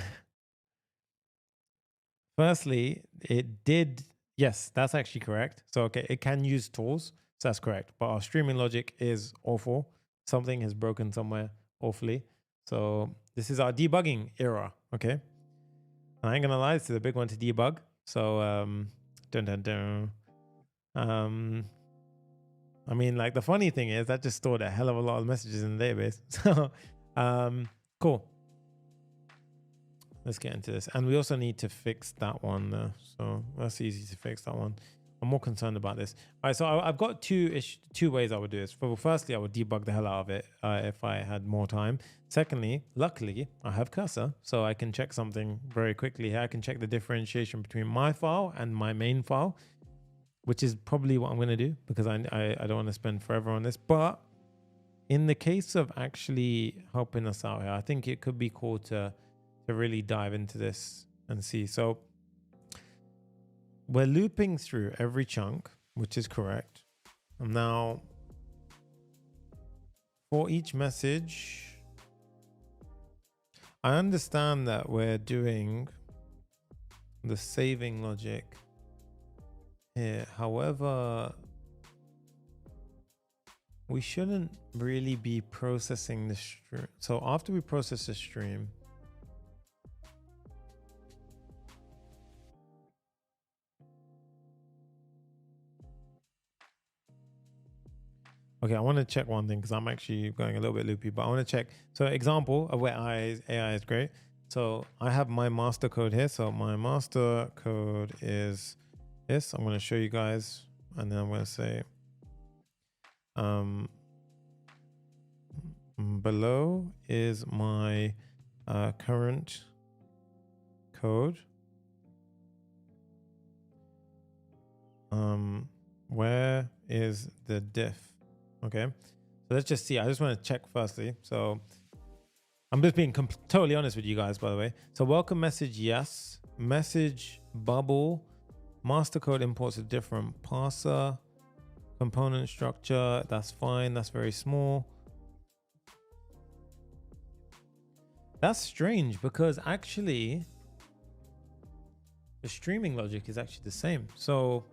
Firstly, it did. Yes, that's actually correct. So, okay, it can use tools. So that's correct. But our streaming logic is awful. Something has broken somewhere awfully. So this is our debugging era. Okay. And I ain't gonna lie, it's a big one to debug. So, I mean, like the funny thing is that just stored a hell of a lot of messages in the database. So, cool. Let's get into this. And we also need to fix that one. So that's easy to fix that one. I'm more concerned about this. All right, so I've got two ways I would do this. Firstly, I would debug the hell out of it if I had more time. Secondly, luckily, I have cursor, so I can check something very quickly here. I can check the differentiation between my file and my main file, which is probably what I'm going to do because I don't want to spend forever on this. But in the case of actually helping us out here, I think it could be cool to really dive into this and see. So we're looping through every chunk, which is correct. And now for each message, I understand that we're doing the saving logic here. However, we shouldn't really be processing the stream. So after we process the stream, okay, I want to check one thing because I'm actually going a little bit loopy, but I want to check. So example of where AI is great. So I have my master code here. So my master code is this. I'm going to show you guys, and then I'm going to say below is my current code. Where is the diff? Okay, so let's just see. I just want to check firstly. So I'm just being totally honest with you guys, by the way. So welcome message, yes. Message bubble. Master code imports a different parser. Component structure, that's fine. That's very small. That's strange because actually the streaming logic is actually the same. So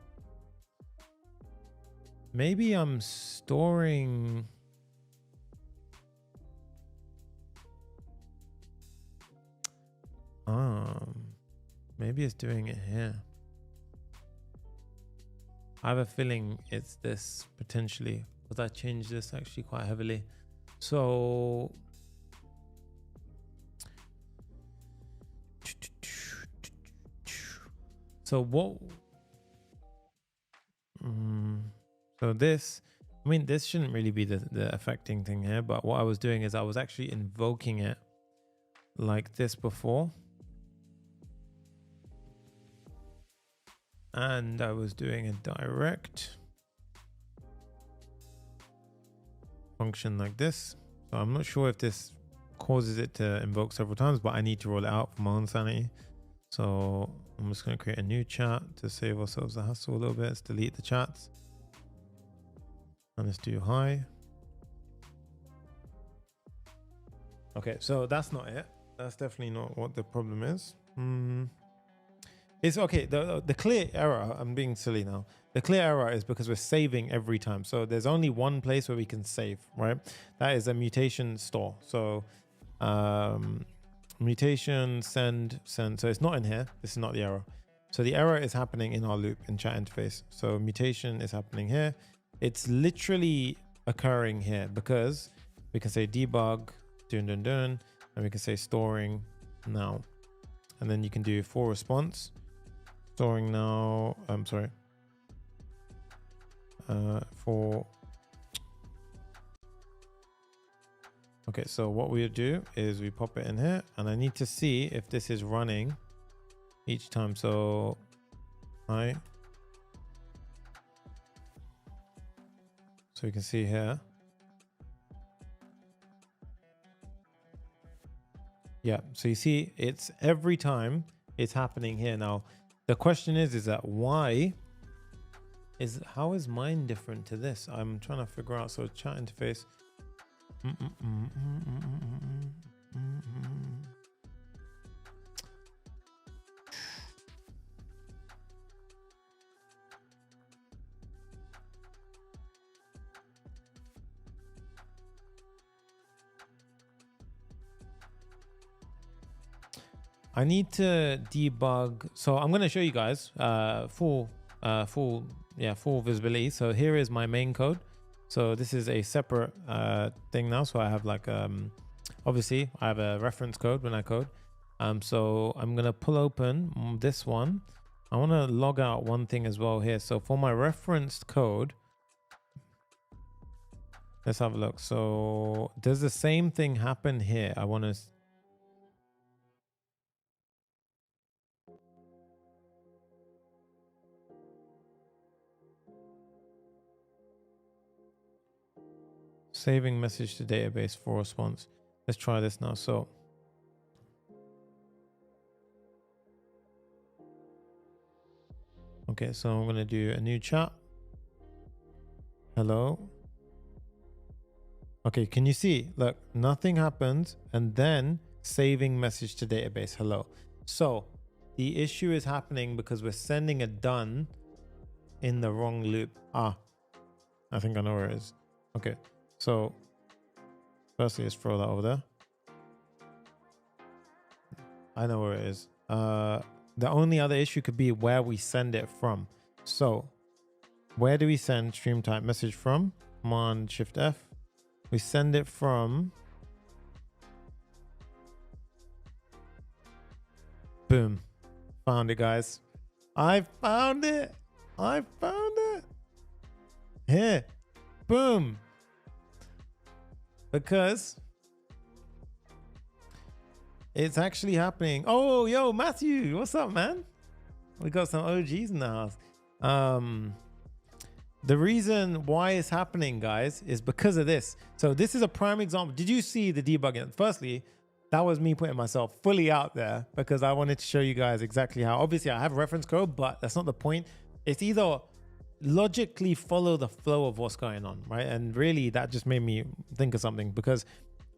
maybe I'm storing. Maybe it's doing it here. I have a feeling it's this potentially, because I changed this actually quite heavily. So what? So this, I mean, this shouldn't really be the affecting thing here, but what I was doing is I was actually invoking it like this before. And I was doing a direct function like this. So I'm not sure if this causes it to invoke several times, but I need to roll it out for my own sanity. So I'm just going to create a new chat to save ourselves the hassle a little bit. Let's delete the chats. And let's do hi. Okay, so that's not it. That's definitely not what the problem is. It's okay. The clear error, I'm being silly now. The clear error is because we're saving every time. So there's only one place where we can save, right? That is a mutation store. So mutation, send. So it's not in here. This is not the error. So the error is happening in our loop in chat interface. So mutation is happening here. It's literally occurring here because we can say debug, and we can say storing now. And then you can do for response. Storing now, I'm sorry, okay, so what we do is we pop it in here and I need to see if this is running each time. So hi. So you can see here. Yeah, so you see it's every time it's happening here. Now, the question is that why how is mine different to this? I'm trying to figure out. So chat interface. I need to debug. So I'm going to show you guys full visibility. So here is my main code. So this is a separate thing now. So I have like obviously I have a reference code when I code. So I'm going to pull open this one. I want to log out one thing as well here. So for my referenced code, let's have a look. So does the same thing happen here? I want to saving message to database for response. Let's try this now. So okay, so I'm going to do a new chat. Hello. Okay, can you see? Look, nothing happens and then saving message to database. Hello. So the issue is happening because we're sending a done in the wrong loop. I think I know where it is. Okay. So firstly, let's throw that over there. I know where it is. The only other issue could be where we send it from. So where do we send stream type message from? Command Shift F. We send it from. Boom. Found it, guys. I found it. I found it. Here. Boom. Because it's actually happening. Oh, yo, Matthew, what's up, man? We got some OGs in the house. The reason why it's happening, guys, is because of this. So this is a prime example. Did you see the debugging? Firstly, that was me putting myself fully out there because I wanted to show you guys exactly how. Obviously, I have reference code, but that's not the point. It's either logically follow the flow of what's going on, right? And really that just made me think of something, because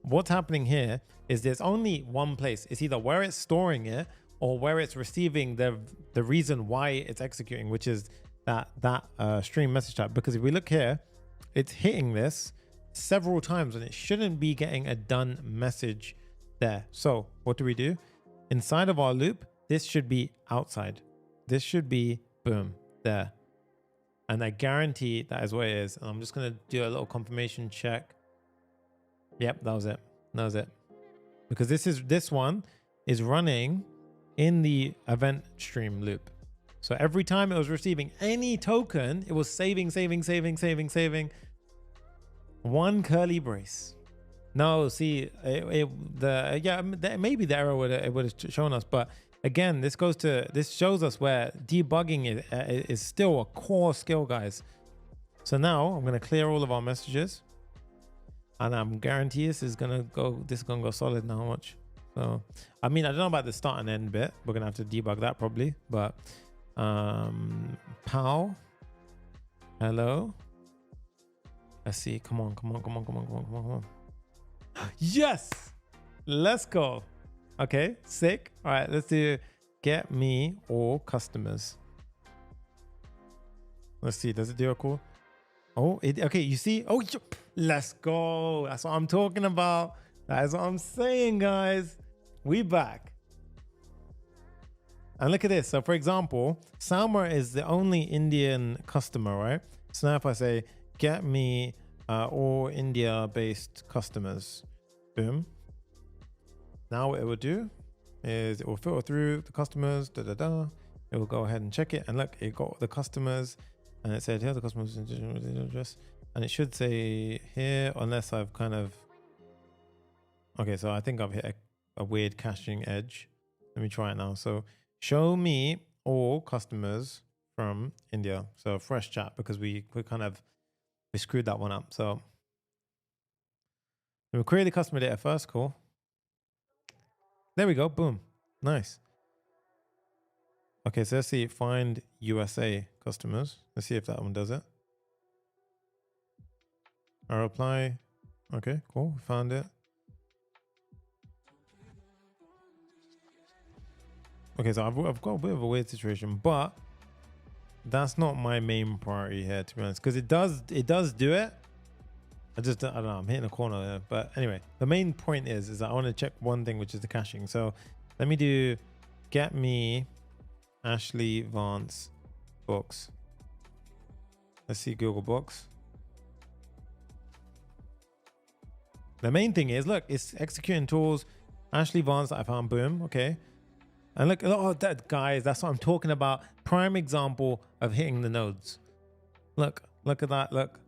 what's happening here is there's only one place. It's either where it's storing it or where it's receiving the reason why it's executing, which is that stream message type. Because if we look here, it's hitting this several times and it shouldn't be getting a done message there. So what do? Inside of our loop, this should be outside. This should be boom there. And I guarantee that is what it is. And I'm just going to do a little confirmation check. Yep, that was it. That was it. Because this one is running in the event stream loop. So every time it was receiving any token, it was saving. One curly brace. No, see, maybe the error would have shown us, but again, this shows us where debugging is still a core skill, guys. So now I'm going to clear all of our messages, and I'm guarantee this is gonna go solid now. Watch. So I mean, I don't know about the start and end bit. We're gonna have to debug that probably, but pow, hello. Let's see. Come on. Yes, let's go. Okay, sick. All right, let's do get me all customers. Let's see, does it do a call? Oh, okay, you see? Oh, let's go. That's what I'm talking about. That is what I'm saying, guys. We back. And look at this. So for example, Salma is the only Indian customer, right? So now if I say, get me all India-based customers, boom. Now what it will do is it will filter through the customers, It will go ahead and check it. And look, it got the customers and it said, here's the customer's address. And it should say here, unless I've kind of, okay, so I think I've hit a weird caching edge. Let me try it now. So show me all customers from India. So fresh chat, because we screwed that one up. So we'll query the customer data first. Cool. There we go. Boom. Nice. Okay, so let's see. Find USA customers. Let's see if that one does it. I reply. Okay, cool. Found it. Okay, so I've got a bit of a weird situation, but that's not my main priority here, to be honest, because it does do it. I don't know, I'm hitting a corner there. But anyway, the main point is that I want to check one thing, which is the caching. So let me do get me Ashley Vance books. Let's see Google Books. The main thing is, look, it's executing tools. Ashley Vance that I found, boom, okay. And look, oh, that, guys, that's what I'm talking about. Prime example of hitting the nodes. Look at that, look.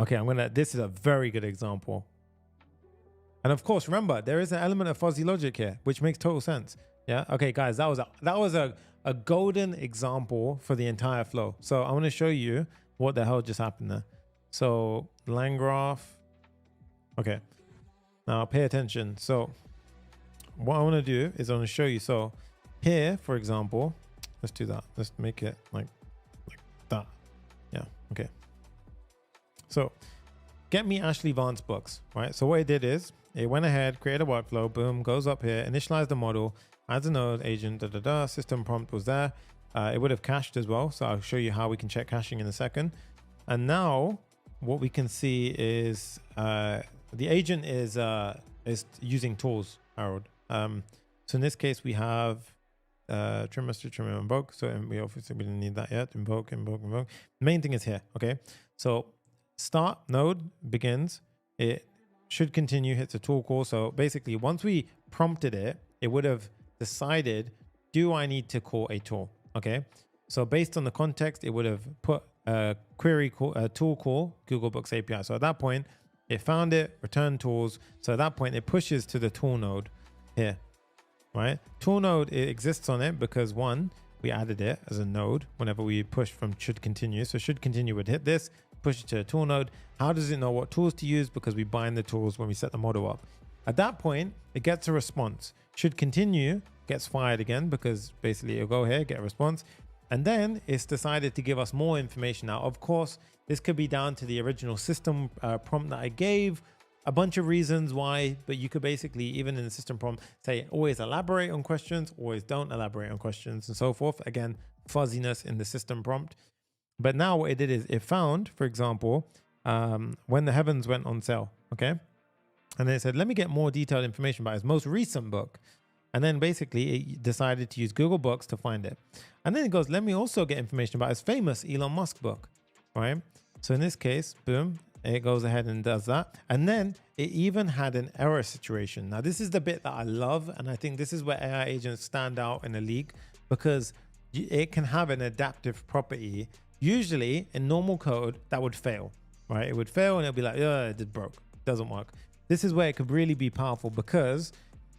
Okay, this is a very good example. And of course, remember, there is an element of fuzzy logic here, which makes total sense. Yeah, okay, guys, that was a golden example for the entire flow. So I want to show you what the hell just happened there. So LangGraph. Okay, now pay attention. So what I want to do is I want to show you. So here, for example, let's do that. Let's make it like that. Yeah, okay. So get me Ashley Vance books, right? So what it did is it went ahead, created a workflow, boom, goes up here, initialize the model, adds a node, agent, system prompt was there. It would have cached as well. So I'll show you how we can check caching in a second. And now what we can see is the agent is using tools, Harold. So in this case, we have trimester, trim, invoke. So we obviously we didn't need that yet. Invoke. The main thing is here, okay? So start node begins. It should continue, hits a tool call. So basically, once we prompted it, it would have decided, do I need to call a tool? Okay. So based on the context, it would have put a query call, a tool call, Google Books API. So at that point, it found it, returned tools. So at that point, it pushes to the tool node here, right? Tool node, it exists on it because one, we added it as a node whenever we push from should continue. So should continue would hit this, push it to a tool node. How does it know what tools to use? Because we bind the tools when we set the model up. At that point, it gets a response. Should continue gets fired again because basically it'll go here, get a response. And then it's decided to give us more information. Now, of course, this could be down to the original system prompt that I gave, a bunch of reasons why, but you could basically, even in the system prompt, say always elaborate on questions, always don't elaborate on questions, and so forth. Again, fuzziness in the system prompt. But now what it did is it found, for example, when the heavens went on sale, okay? And then it said, let me get more detailed information about his most recent book. And then basically it decided to use Google Books to find it. And then it goes, let me also get information about his famous Elon Musk book, right? So in this case, boom, it goes ahead and does that. And then it even had an error situation. Now, this is the bit that I love. And I think this is where AI agents stand out in the league, because it can have an adaptive property. Usually in normal code that would fail, right? It would fail and it'll be like, yeah, it did broke, doesn't work. This is where it could really be powerful, because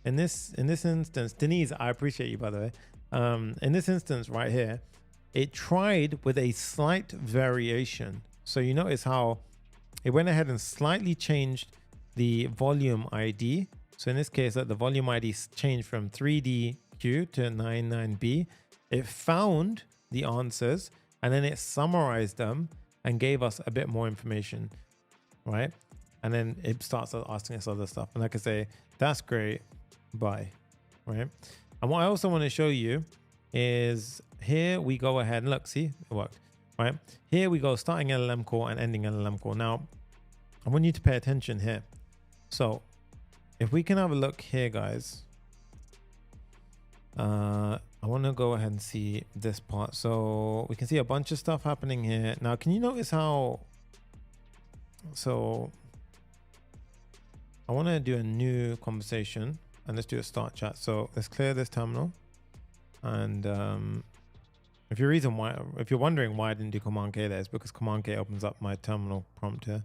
in this instance, Denise, I appreciate you, by the way. In this instance right here, it tried with a slight variation. So you notice how it went ahead and slightly changed the volume ID. So in this case, the volume ID changed from 3DQ to 99B. It found the answers and then it summarized them and gave us a bit more information, right? And then it starts asking us other stuff. And like I say, that's great. Bye. Right. And what I also want to show you is here we go ahead and look, see, it worked. Right. Here we go, starting LLM call and ending LLM call. Now, I want you to pay attention here. So if we can have a look here, guys, I want to go ahead and see this part. So we can see a bunch of stuff happening here. Now, can you notice how, so I want to do a new conversation and let's do a start chat. So let's clear this terminal. And if you're wondering why I didn't do Command K there, it's because Command K opens up my terminal prompt here,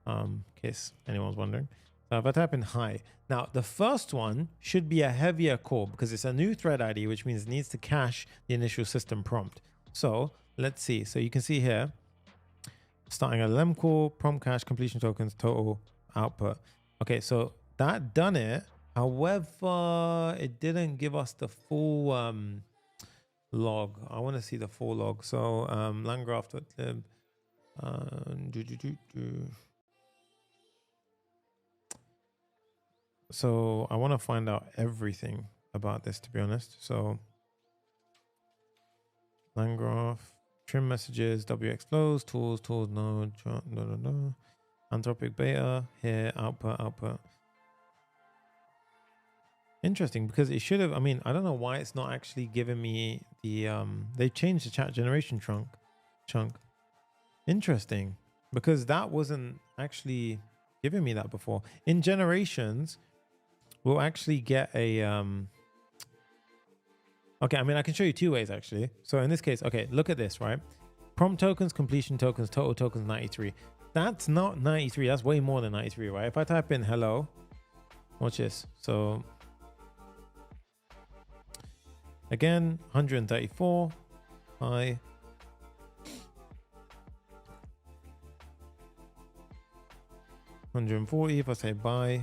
in case anyone's wondering. So if I type in hi, now the first one should be a heavier call because it's a new thread ID, which means it needs to cache the initial system prompt. So let's see. So you can see here, starting a LM call, prompt cache, completion tokens, total output. Okay, so that done it. However, it didn't give us the full log. I want to see the full log. So langgraph.lib. So I want to find out everything about this, to be honest. So LangGraph, trim messages, Wxflows, tools, ToolNode, Anthropic beta, here, output. Interesting, because it should have, I mean, I don't know why it's not actually giving me the, they changed the chat generation chunk. Interesting, because that wasn't actually giving me that before. In generations, we'll actually get a, okay, I mean, I can show you two ways actually. So in this case, okay, look at this, right? Prompt tokens, completion tokens, total tokens, 93. That's not 93, that's way more than 93, right? If I type in hello, watch this. So again, 134, hi. 140, if I say bye.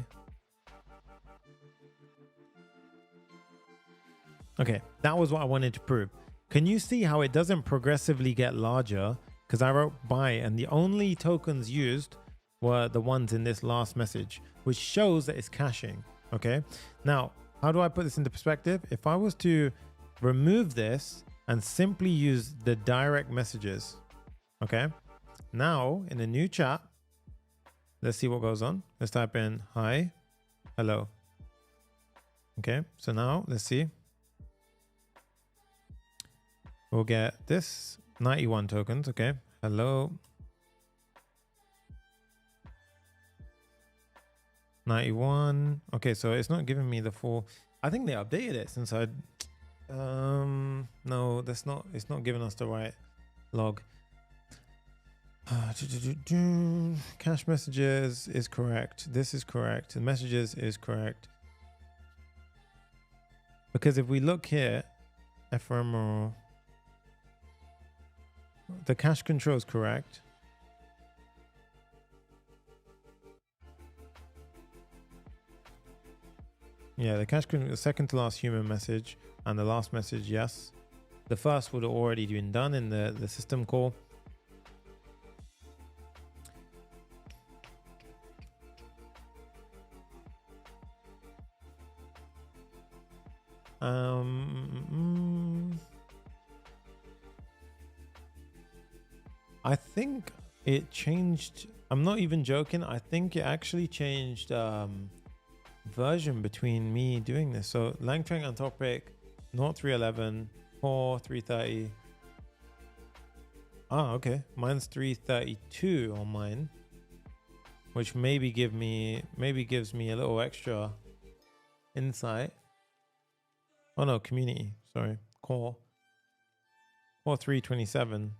Okay, that was what I wanted to prove. Can you see how it doesn't progressively get larger? Because I wrote bye and the only tokens used were the ones in this last message, which shows that it's caching. Okay, now how do I put this into perspective? If I was to remove this and simply use the direct messages, okay, now in a new chat, let's see what goes on. Let's type in hi, hello. Okay, so now let's see. We'll get this 91 tokens. Okay, hello. 91. Okay, so it's not giving me the full. I think they updated it since I. No, that's not. It's not giving us the right log. Cache messages is correct. This is correct. The messages is correct. Because if we look here, ephemeral, the cache control is correct. Yeah, the cache control, the second to last human message and the last message, yes. The first would have already been done in the system call. I think it changed. I'm not even joking. I think it actually changed version between me doing this. So LangChain Anthropic, not 311, core 330. Ah, okay. Mine's 332 on mine, which maybe gives me a little extra insight. Oh no, community. Sorry, core 327,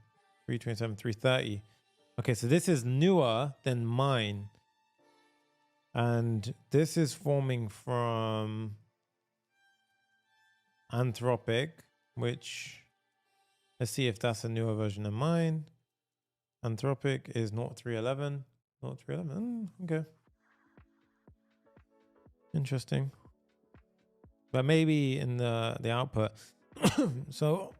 330. Okay, so this is newer than mine, and this is forming from Anthropic, which let's see if that's a newer version of mine. Anthropic is not 311. Not 311. Okay. Interesting. But maybe in the output. So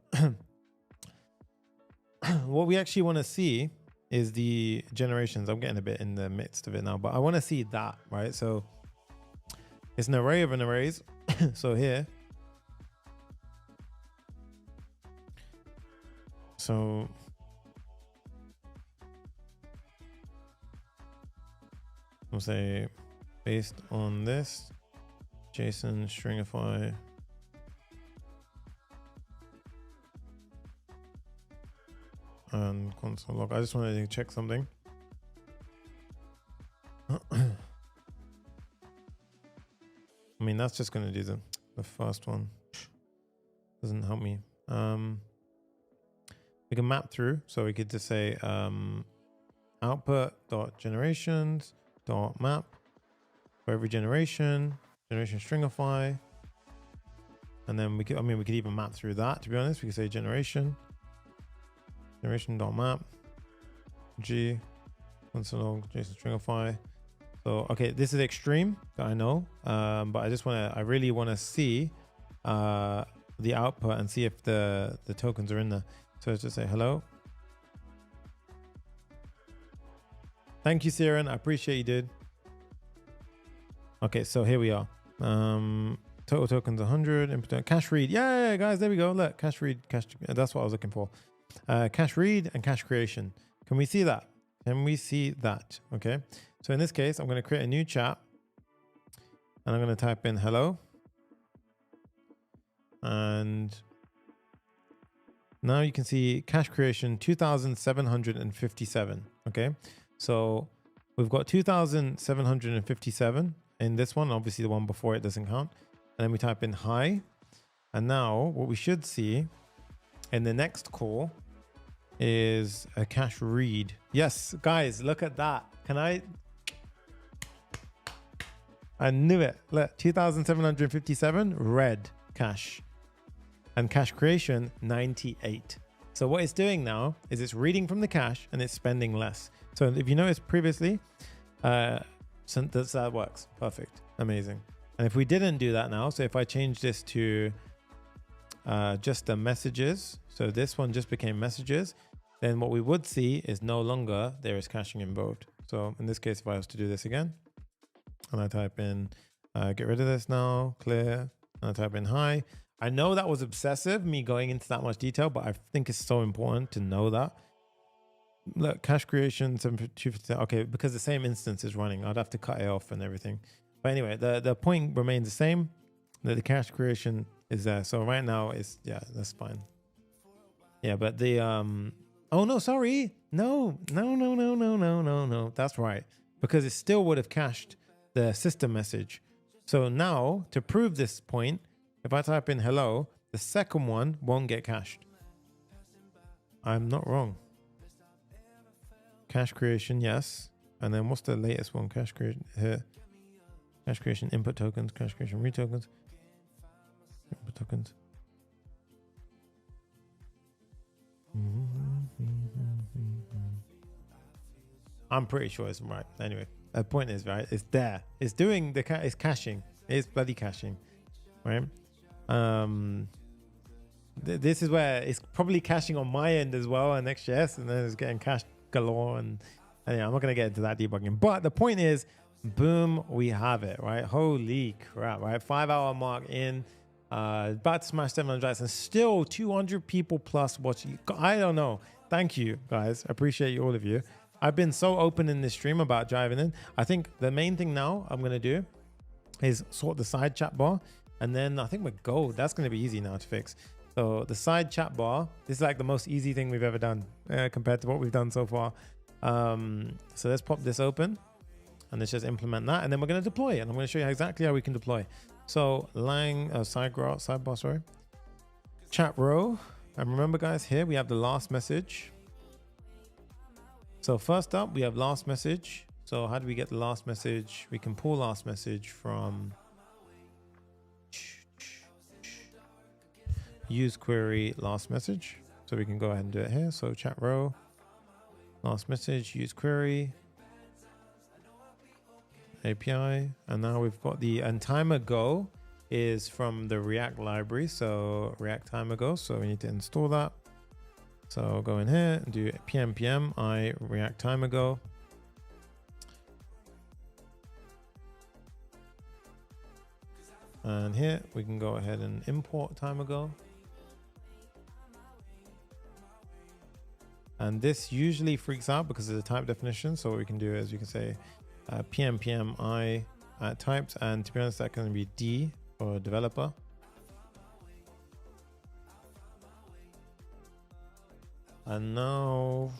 what we actually want to see is the generations. I'm getting a bit in the midst of it now, but I want to see that, right? So it's an array of arrays. So here. So we'll say based on this JSON stringify and console log. I just wanted to check something. I mean, that's just going to do the first one. Doesn't help me. We can map through, so we could just say output.generations.map for every generation stringify, and then we could even map through that. To be honest, we could say generation.map g console log JSON stringify. So okay, this is extreme that I know, but I really want to see the output and see if the tokens are in there. So let's just say hello. Thank you, Siren. I appreciate you, dude. Okay, so here we are. Total tokens 100. Input cache read. Yeah, guys, there we go. Look, cache read, cache. That's what I was looking for. Cache read and cache creation. Can we see that? Can we see that? Okay. So in this case, I'm going to create a new chat, and I'm going to type in hello. And now you can see cache creation 2,757. Okay. So we've got 2,757 in this one. Obviously the one before it doesn't count. And then we type in hi. And now what we should see in the next call is a cache read. Yes, guys, look at that. I knew it. Look, 2,757 read cache. And cache creation 98. So what it's doing now is it's reading from the cache and it's spending less. So if you noticed previously, that works. Perfect. Amazing. And if we didn't do that now, so if I change this to just the messages, so this one just became messages, then what we would see is no longer there is caching involved. So in this case, if I was to do this again, and I type in, get rid of this now, clear, and I type in hi. I know that was obsessive, me going into that much detail, but I think it's so important to know that. Look, cache creation, 750, okay, because the same instance is running. I'd have to cut it off and everything. But anyway, the point remains the same, that the cache creation is there. So right now, yeah, that's fine. Yeah, but the, oh no, sorry. No. That's right. Because it still would have cached the system message. So now, to prove this point, if I type in hello, the second one won't get cached. I'm not wrong. Cache creation, yes. And then what's the latest one? Cache creation here. Cache creation, input tokens, cache creation, read tokens. Input tokens. I'm pretty sure it's right. Anyway, the point is, right, it's there. It's doing it's caching. It's bloody caching. Right? This is where it's probably caching on my end as well on Next.js, and then it's getting cached galore. And yeah, I'm not going to get into that debugging. But the point is, boom, we have it, right? Holy crap, right? 5 hour mark in. About to smash 700 likes, and still 200 people plus watching. I don't know. Thank you, guys. I appreciate you, all of you. I've been so open in this stream about driving in. I think the main thing now I'm going to do is sort the side chat bar. And then I think we're gold. That's going to be easy now to fix. So the side chat bar, this is like the most easy thing we've ever done compared to what we've done so far. So let's pop this open and let's just implement that. And then we're going to deploy it. And I'm going to show you exactly how we can deploy. So sidebar, sorry. Chat row. And remember, guys, here we have the last message. So first up, we have last message. So how do we get the last message? We can pull last message from use query last message. So we can go ahead and do it here. So chat row, last message, use query, API. And now we've got the and time ago is from the React library. So React time ago. So we need to install that. So go in here and do pm I React time ago. And here we can go ahead and import time ago. And this usually freaks out because of the type definition. So what we can do is you can say pm I types, and to be honest, that can be D for developer. And now,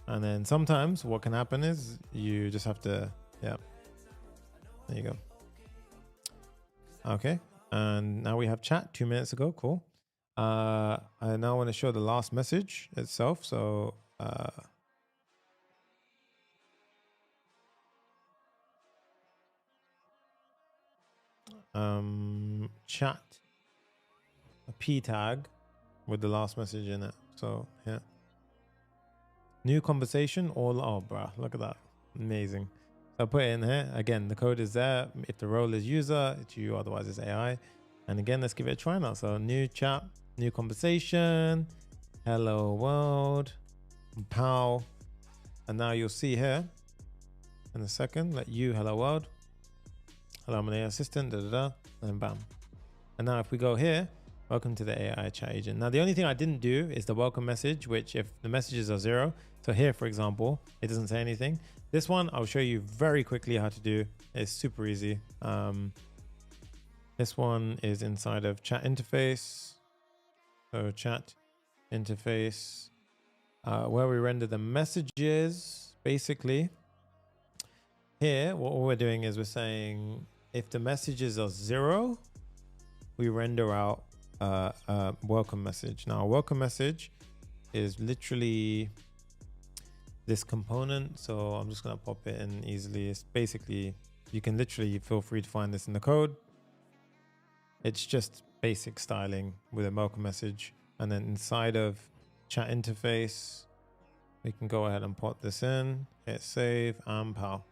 and then sometimes what can happen is you just have to, yeah, there you go. Okay, and now we have chat 2 minutes ago. Cool. I now want to show the last message itself. So chat a p tag with the last message in it. So yeah, new conversation, all, oh bruh, look at that, amazing. So I put it in here again, the code is there. If the role is user, it's you, otherwise it's AI. And again, let's give it a try now. So new chat, new conversation, hello world, pow. And now you'll see here in a second, let you, hello world, hello, I'm an AI assistant, and bam. And now if we go here, welcome to the AI chat agent. Now, the only thing I didn't do is the welcome message, which if the messages are 0, so here, for example, it doesn't say anything. This one, I'll show you very quickly how to do. It's super easy. This one is inside of chat interface. So chat interface, where we render the messages, basically. Here, what we're doing is we're saying if the messages are 0, we render out welcome message. Now, a welcome message is literally this component. So I'm just going to pop it in easily. It's basically, you can literally feel free to find this in the code. It's just basic styling with a welcome message. And then inside of chat interface, we can go ahead and put this in, hit save, and pow.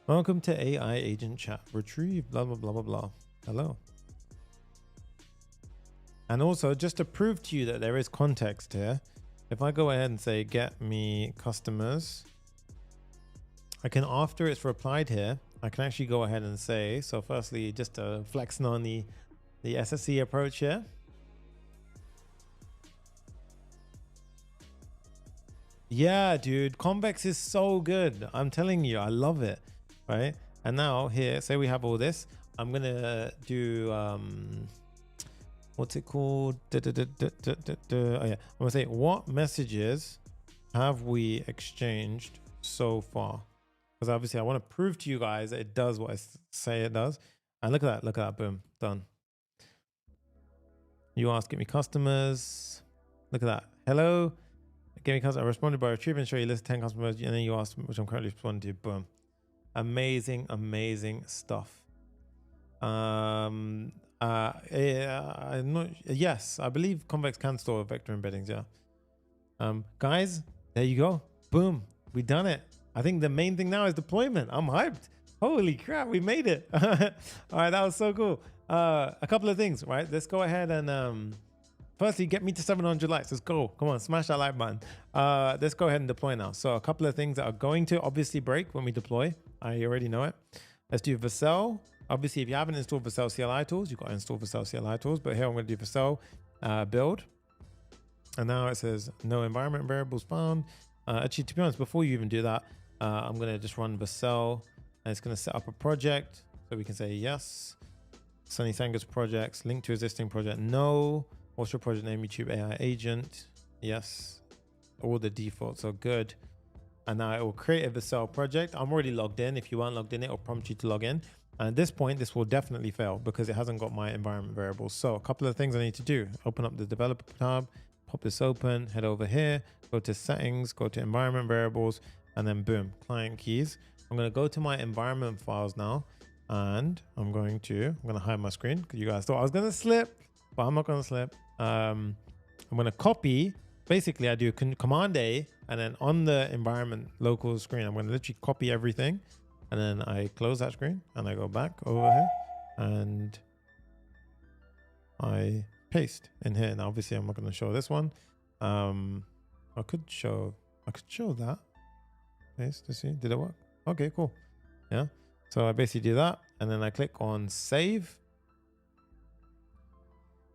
Welcome to AI agent chat, retrieve, blah, blah, blah, blah, blah. Hello. And also, just to prove to you that there is context here, if I go ahead and say, get me customers, I can, after it's replied here, I can actually go ahead and say, so firstly, just to flexing on the SSE approach here. Yeah, dude, Convex is so good. I'm telling you, I love it, right? And now here, say we have all this, I'm going to do, what's it called? Oh yeah, I'm gonna say, what messages have we exchanged so far? Because obviously I want to prove to you guys that it does what I say it does. And look at that, boom, done. You ask, get me customers. Look at that. Hello, get me customers. I responded by retrieving, show you list 10 customers, and then you ask which I'm currently responding to. Boom. Amazing, amazing stuff. I'm not, yes, I believe Convex can store vector embeddings. Yeah. Guys, there you go. Boom. We done it. I think the main thing now is deployment. I'm hyped. Holy crap, we made it. All right, that was so cool. A couple of things, right? Let's go ahead and firstly, get me to 700 likes. Let's go. Come on, smash that like button. Let's go ahead and deploy now. So a couple of things that are going to obviously break when we deploy. I already know it. Let's do Vercel. Obviously, if you haven't installed Vercel CLI tools, you've got to install Vercel CLI tools. But here I'm going to do Vercel build. And now it says no environment variables found. Actually, to be honest, before you even do that, I'm going to just run Vercel. And it's going to set up a project. So we can say yes. Sonny Sangha's projects, link to existing project. No. What's your project name? YouTube AI agent. Yes. All the defaults are good. And now it will create a Vercel project. I'm already logged in. If you weren't logged in, it will prompt you to log in. And at this point, this will definitely fail because it hasn't got my environment variables. So a couple of things I need to do. Open up the developer tab, pop this open, head over here, go to settings, go to environment variables, and then boom, client keys. I'm going to go to my environment files now. And I'm going to hide my screen because you guys thought I was going to slip, but I'm not going to slip. I'm going to copy. Basically, I do Command A, and then on the environment local screen, I'm going to literally copy everything. And then I close that screen and I go back over here and I paste in here. Now, obviously, I'm not going to show this one. I could show that. Paste to see. Did it work? Okay, cool. Yeah. So I basically do that and then I click on save.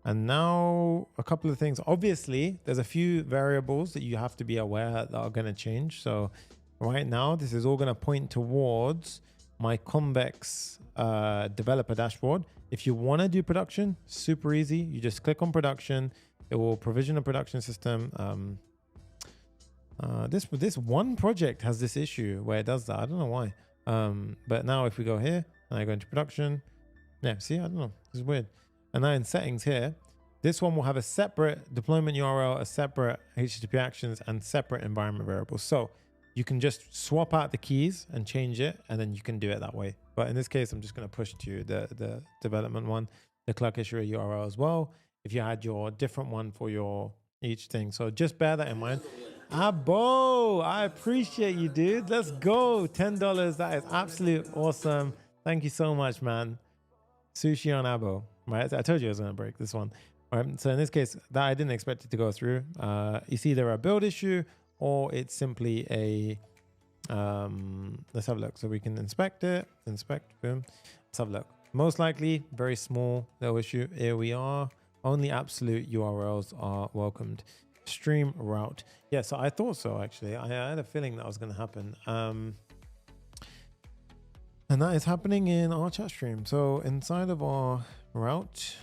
And now a couple of things. Obviously, there's a few variables that you have to be aware that are going to change. So right now, this is all going to point towards my Convex developer dashboard. If you want to do production, super easy. You just click on production. It will provision a production system. This one project has this issue where it does that. I don't know why. But now if we go here and I go into production, yeah, see, I don't know, this is weird. And now in settings here, this one will have a separate deployment URL, a separate HTTP actions, and separate environment variables. So you can just swap out the keys and change it, and then you can do it that way. But in this case, I'm just going to push to the development one, the Clerk issuer URL as well, if you had your different one for your each thing. So just bear that in mind. Abo, I appreciate you, dude. Let's go. $10. That is absolute awesome. Thank you so much, man. Sushi on Abo. Right? I told you I was going to break this one. All right. So in this case, that I didn't expect it to go through. It's either a build issue or it's simply a, let's have a look. So we can inspect it, boom. Let's have a look. Most likely, very small little issue. Here we are. Only absolute URLs are welcomed. Stream route. Yeah, so I thought so, actually. I had a feeling that was going to happen. And that is happening in our chat stream. So inside of our route,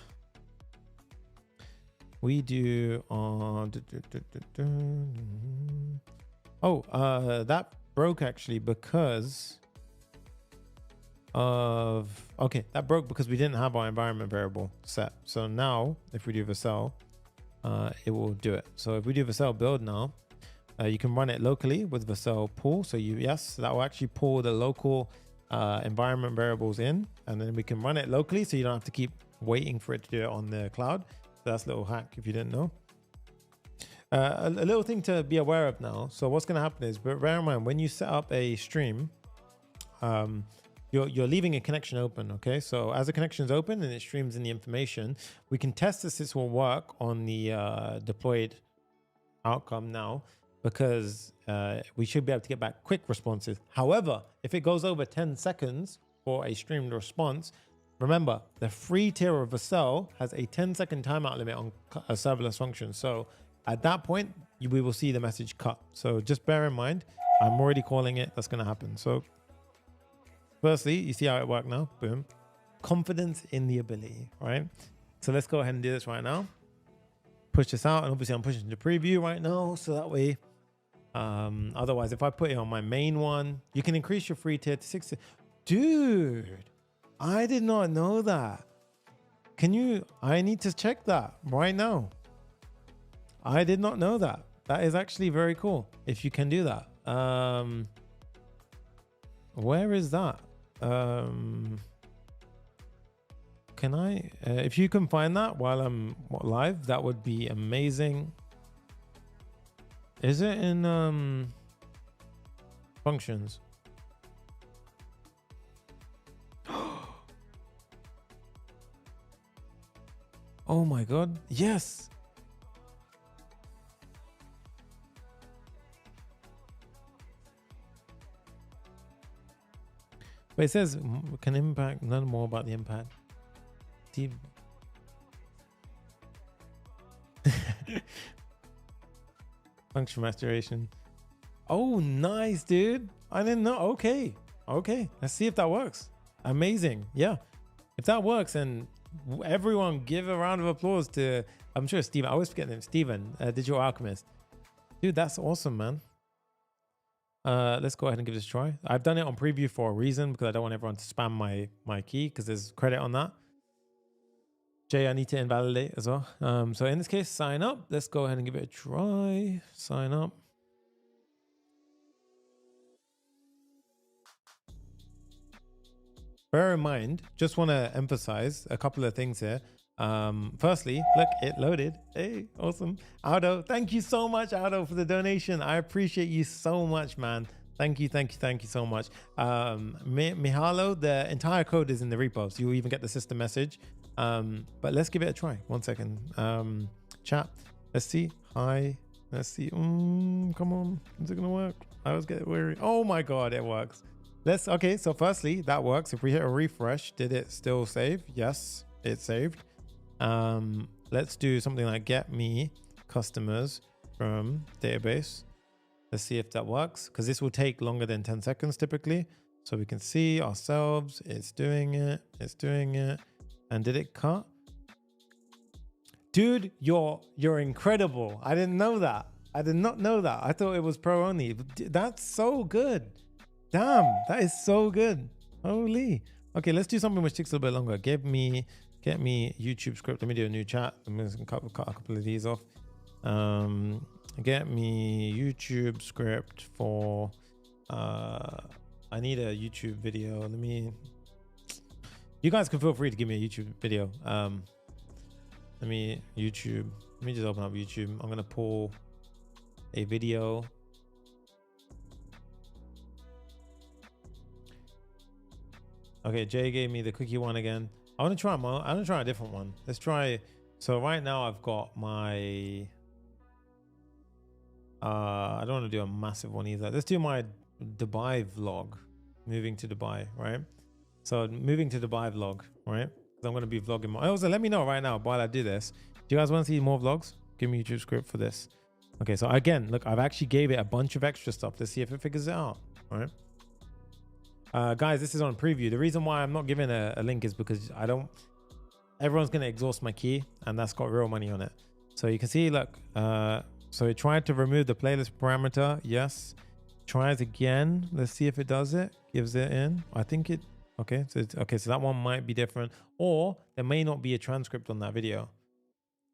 we do that broke actually because of, okay, that broke because we didn't have our environment variable set. So now if we do Vercel, it will do it. So if we do Vercel build now, you can run it locally with Vercel pull. So that will actually pull the local environment variables in, and then we can run it locally. So you don't have to keep waiting for it to do it on the cloud. So that's a little hack if you didn't know. A little thing to be aware of now. So what's going to happen is, but bear in mind, when you set up a stream, you're leaving a connection open, okay? So as a connection is open and it streams in the information, we can test this will work on the deployed outcome now, because we should be able to get back quick responses. However, if it goes over 10 seconds for a streamed response, remember, the free tier of Vercel has a 10-second timeout limit on a serverless function. So at that point, we will see the message cut. So just bear in mind, I'm already calling it. That's going to happen. So firstly, you see how it worked now? Boom. Confidence in the ability, right? So let's go ahead and do this right now. Push this out. And obviously I'm pushing the preview right now. So that way, otherwise, if I put it on my main one, you can increase your free tier to 60. Dude, I did not know that. I need to check that right now. I did not know that. That is actually very cool if you can do that. Where is that? Can I, if you can find that while I'm live, that would be amazing. Is it in functions? Oh my God, yes. But it says can impact, learn more about the impact. Deep. Function restoration. Oh, nice, dude. I didn't know. Okay. Okay. Let's see if that works. Amazing. Yeah. If that works, and everyone give a round of applause to, I'm sure Steven, I always forget the name, Steven, Digital Alchemist. Dude, that's awesome, man. Let's go ahead and give this a try. I've done it on preview for a reason, because I don't want everyone to spam my key, because there's credit on that. Jay, I need to invalidate as well. So in this case, sign up. Let's go ahead and give it a try. Sign up. Bear in mind, just want to emphasize a couple of things here. Firstly, look, it loaded. Hey, awesome. Aldo, thank you so much, Aldo, for the donation. I appreciate you so much, man. Thank you so much. Mihalo, the entire code is in the repo, so you'll even get the system message. But let's give it a try. 1 second. Chat. Let's see. Hi. Let's see. Come on. Is it gonna work? I was getting weary. Oh my god, it works. Okay, so firstly, that works. If we hit a refresh, did it still save? Yes, it saved. Let's do something like get me customers from database. Let's see if that works, because this will take longer than 10 seconds typically. So we can see ourselves. It's doing it. It's doing it. And did it cut? Dude, you're incredible. I didn't know that. I did not know that. I thought it was pro only. That's so good. Damn, that is so good. Holy. Okay, let's do something which takes a little bit longer. Get me YouTube script. Let me do a new chat. I'm just gonna cut a couple of these off. Get me YouTube script for I need a YouTube video. You guys can feel free to give me a YouTube video. Let me just open up YouTube. I'm gonna pull a video. Okay, Jay gave me the cookie one again. I want to try a different one. Let's try. So right now I've got my I don't want to do a massive one either. Let's do my Dubai vlog, moving to Dubai, right? So moving to Dubai vlog, right? I'm going to be vlogging more. Also, let me know right now while I do this. Do you guys want to see more vlogs? Give me YouTube script for this. Okay, so again, look, I've actually gave it a bunch of extra stuff to see if it figures it out, all right? Guys, this is on preview. The reason why I'm not giving a link is because everyone's going to exhaust my key, and that's got real money on it. So you can see, look, so it tried to remove the playlist parameter. Yes. Tries again. Let's see if it does it. Gives it in. I think it, okay. So that one might be different, or there may not be a transcript on that video,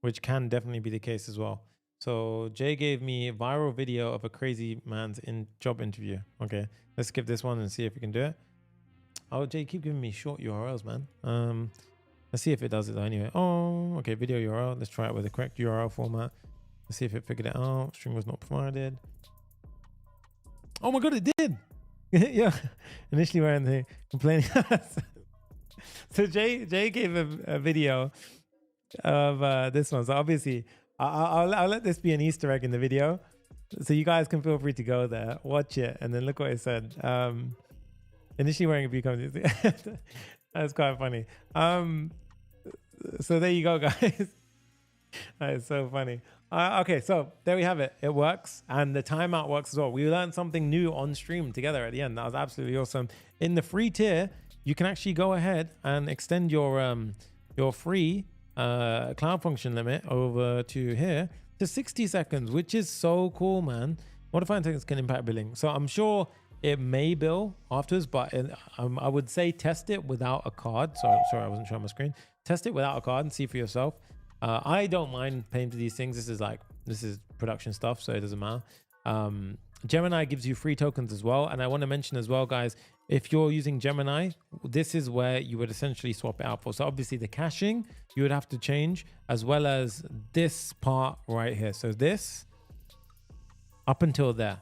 which can definitely be the case as well. So Jay gave me a viral video of a crazy man's job interview. Okay, let's skip this one and see if we can do it. Oh, Jay, keep giving me short URLs, man. Let's see if it does it though anyway. Oh, okay, video URL. Let's try it with the correct URL format. Let's see if it figured it out. String was not provided. Oh my god, it did. Yeah, initially wearing the complaining. So Jay gave a video of this one. So obviously, I'll let this be an Easter egg in the video, so you guys can feel free to go there, watch it, and then look what it said. Initially wearing a view comes. That's quite funny. So there you go, guys. That is so funny. Okay, so there we have it. It works, and the timeout works as well. We learned something new on stream together at the end. That was absolutely awesome. In the free tier, you can actually go ahead and extend your free cloud function limit over to here to 60 seconds, which is so cool, man. Modifying settings can impact billing. So I'm sure it may bill afterwards, but I would say test it without a card. Sorry, I wasn't showing my screen. Test it without a card and see for yourself. I don't mind paying for these things. This is production stuff, so it doesn't matter. Gemini gives you free tokens as well. And I want to mention as well, guys, if you're using Gemini, this is where you would essentially swap it out for. So obviously the caching, you would have to change, as well as this part right here. So this up until there,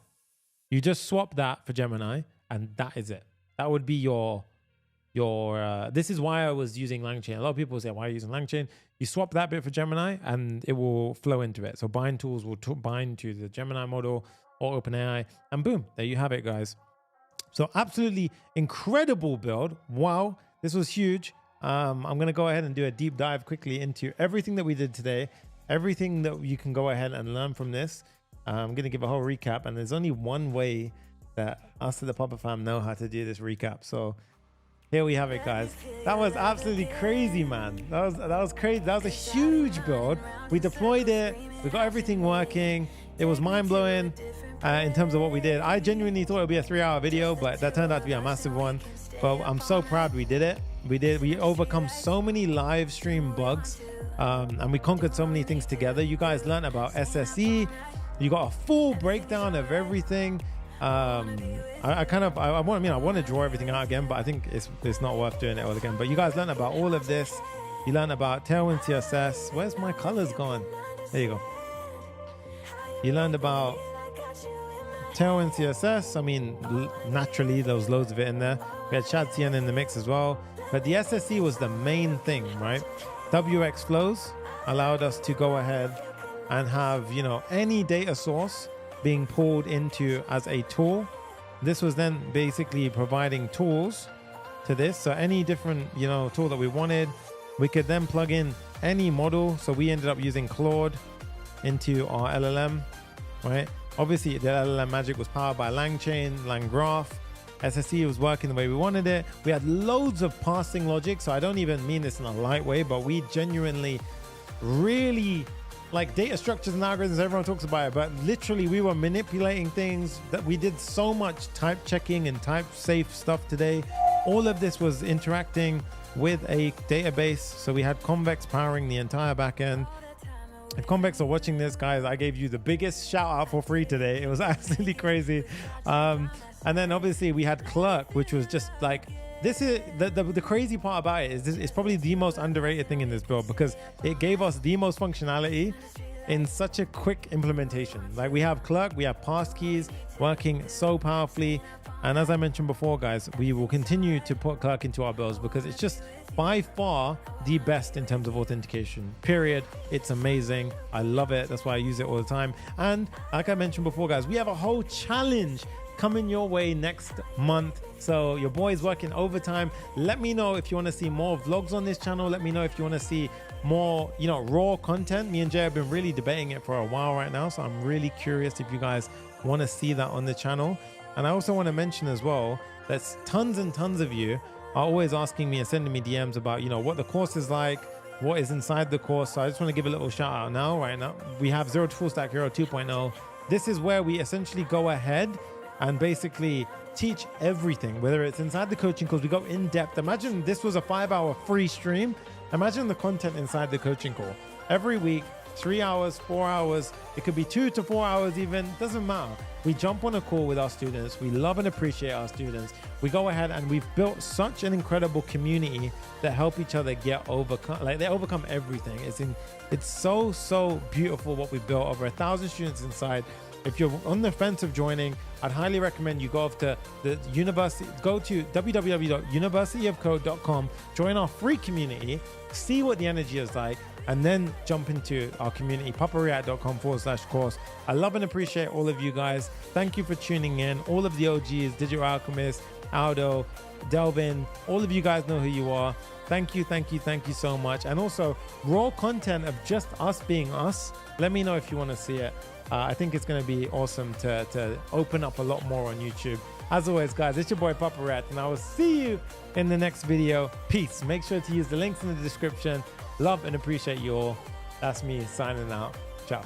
you just swap that for Gemini, and that is it. That would be your this is why I was using LangChain. A lot of people say, why are you using LangChain? You swap that bit for Gemini and it will flow into it. So bind tools will bind to the Gemini model or OpenAI, and boom, there you have it, guys. So absolutely incredible build. Wow, this was huge. I'm going to go ahead and do a deep dive quickly into everything that we did today, everything that you can go ahead and learn from this. I'm going to give a whole recap, and there's only one way that us at the Papa Fam know how to do this recap. So here we have it, guys. That was absolutely crazy, man. That was crazy. That was a huge build. We deployed it. We got everything working. It was mind-blowing in terms of what we did. I genuinely thought it would be a 3-hour video, but that turned out to be a massive one. But I'm so proud we did it. We overcome so many live stream bugs, and we conquered so many things together. You guys learned about SSE. You got a full breakdown of everything. I want to draw everything out again, but I think it's not worth doing it all again. But you guys learned about all of this. You learned about Tailwind CSS. Where's my colors gone? There you go. You learned about Tailwind CSS. I mean, naturally, there was loads of it in there. We had Shadcn in the mix as well. But the SSE was the main thing, right? Wxflows allowed us to go ahead and have, any data source being pulled into as a tool. This was then basically providing tools to this. So any different, tool that we wanted, we could then plug in any model. So we ended up using Claude into our LLM, right? Obviously, the LLM magic was powered by LangChain, LangGraph. SSE was working the way we wanted it. We had loads of parsing logic. So I don't even mean this in a light way, but we genuinely really like data structures and algorithms. Everyone talks about it, but literally we were manipulating things. That we did so much type checking and type safe stuff today. All of this was interacting with a database. So we had Convex powering the entire backend. If Convex are watching this, guys, I gave you the biggest shout out for free today. It was absolutely crazy. And then obviously we had Clerk, which was just like, this is the crazy part about it is it's probably the most underrated thing in this build, because it gave us the most functionality in such a quick implementation. Like we have Clerk, we have passkeys working so powerfully. And as I mentioned before, guys, we will continue to put Clerk into our builds because it's just by far the best in terms of authentication, period. It's amazing. I love it. That's why I use it all the time. And like I mentioned before, guys, we have a whole challenge coming your way next month. So your boy's working overtime. Let me know if you want to see more vlogs on this channel. Let me know if you want to see more, raw content. Me and Jay have been really debating it for a while right now. So I'm really curious if you guys want to see that on the channel. And I also want to mention as well that tons and tons of you are always asking me and sending me DMs about, what the course is like, what is inside the course. So I just want to give a little shout out right now. We have Zero to Full Stack Hero 2.0. This is where we essentially go ahead and basically teach everything, whether it's inside the coaching calls. We go in depth. Imagine this was a 5-hour free stream. Imagine the content inside the coaching call. Every week, 3 hours, 4 hours, it could be 2 to 4 hours even, doesn't matter. We jump on a call with our students. We love and appreciate our students. We go ahead and we've built such an incredible community that help each other they overcome everything. It's so beautiful what we've built. Over 1,000 students inside. If you're on the fence of joining, I'd highly recommend you go to the university, go to www.universityofcode.com, join our free community, see what the energy is like, and then jump into our community, papareact.com/course. I love and appreciate all of you guys. Thank you for tuning in. All of the OGs, Digital Alchemist, Aldo, Delvin, all of you guys know who you are. Thank you so much. And also raw content of just us being us. Let me know if you want to see it. I think it's going to be awesome to open up a lot more on YouTube. As always, guys, it's your boy Papa Rat, and I will see you in the next video. Peace. Make sure to use the links in the description. Love and appreciate you all. That's me signing out. Ciao.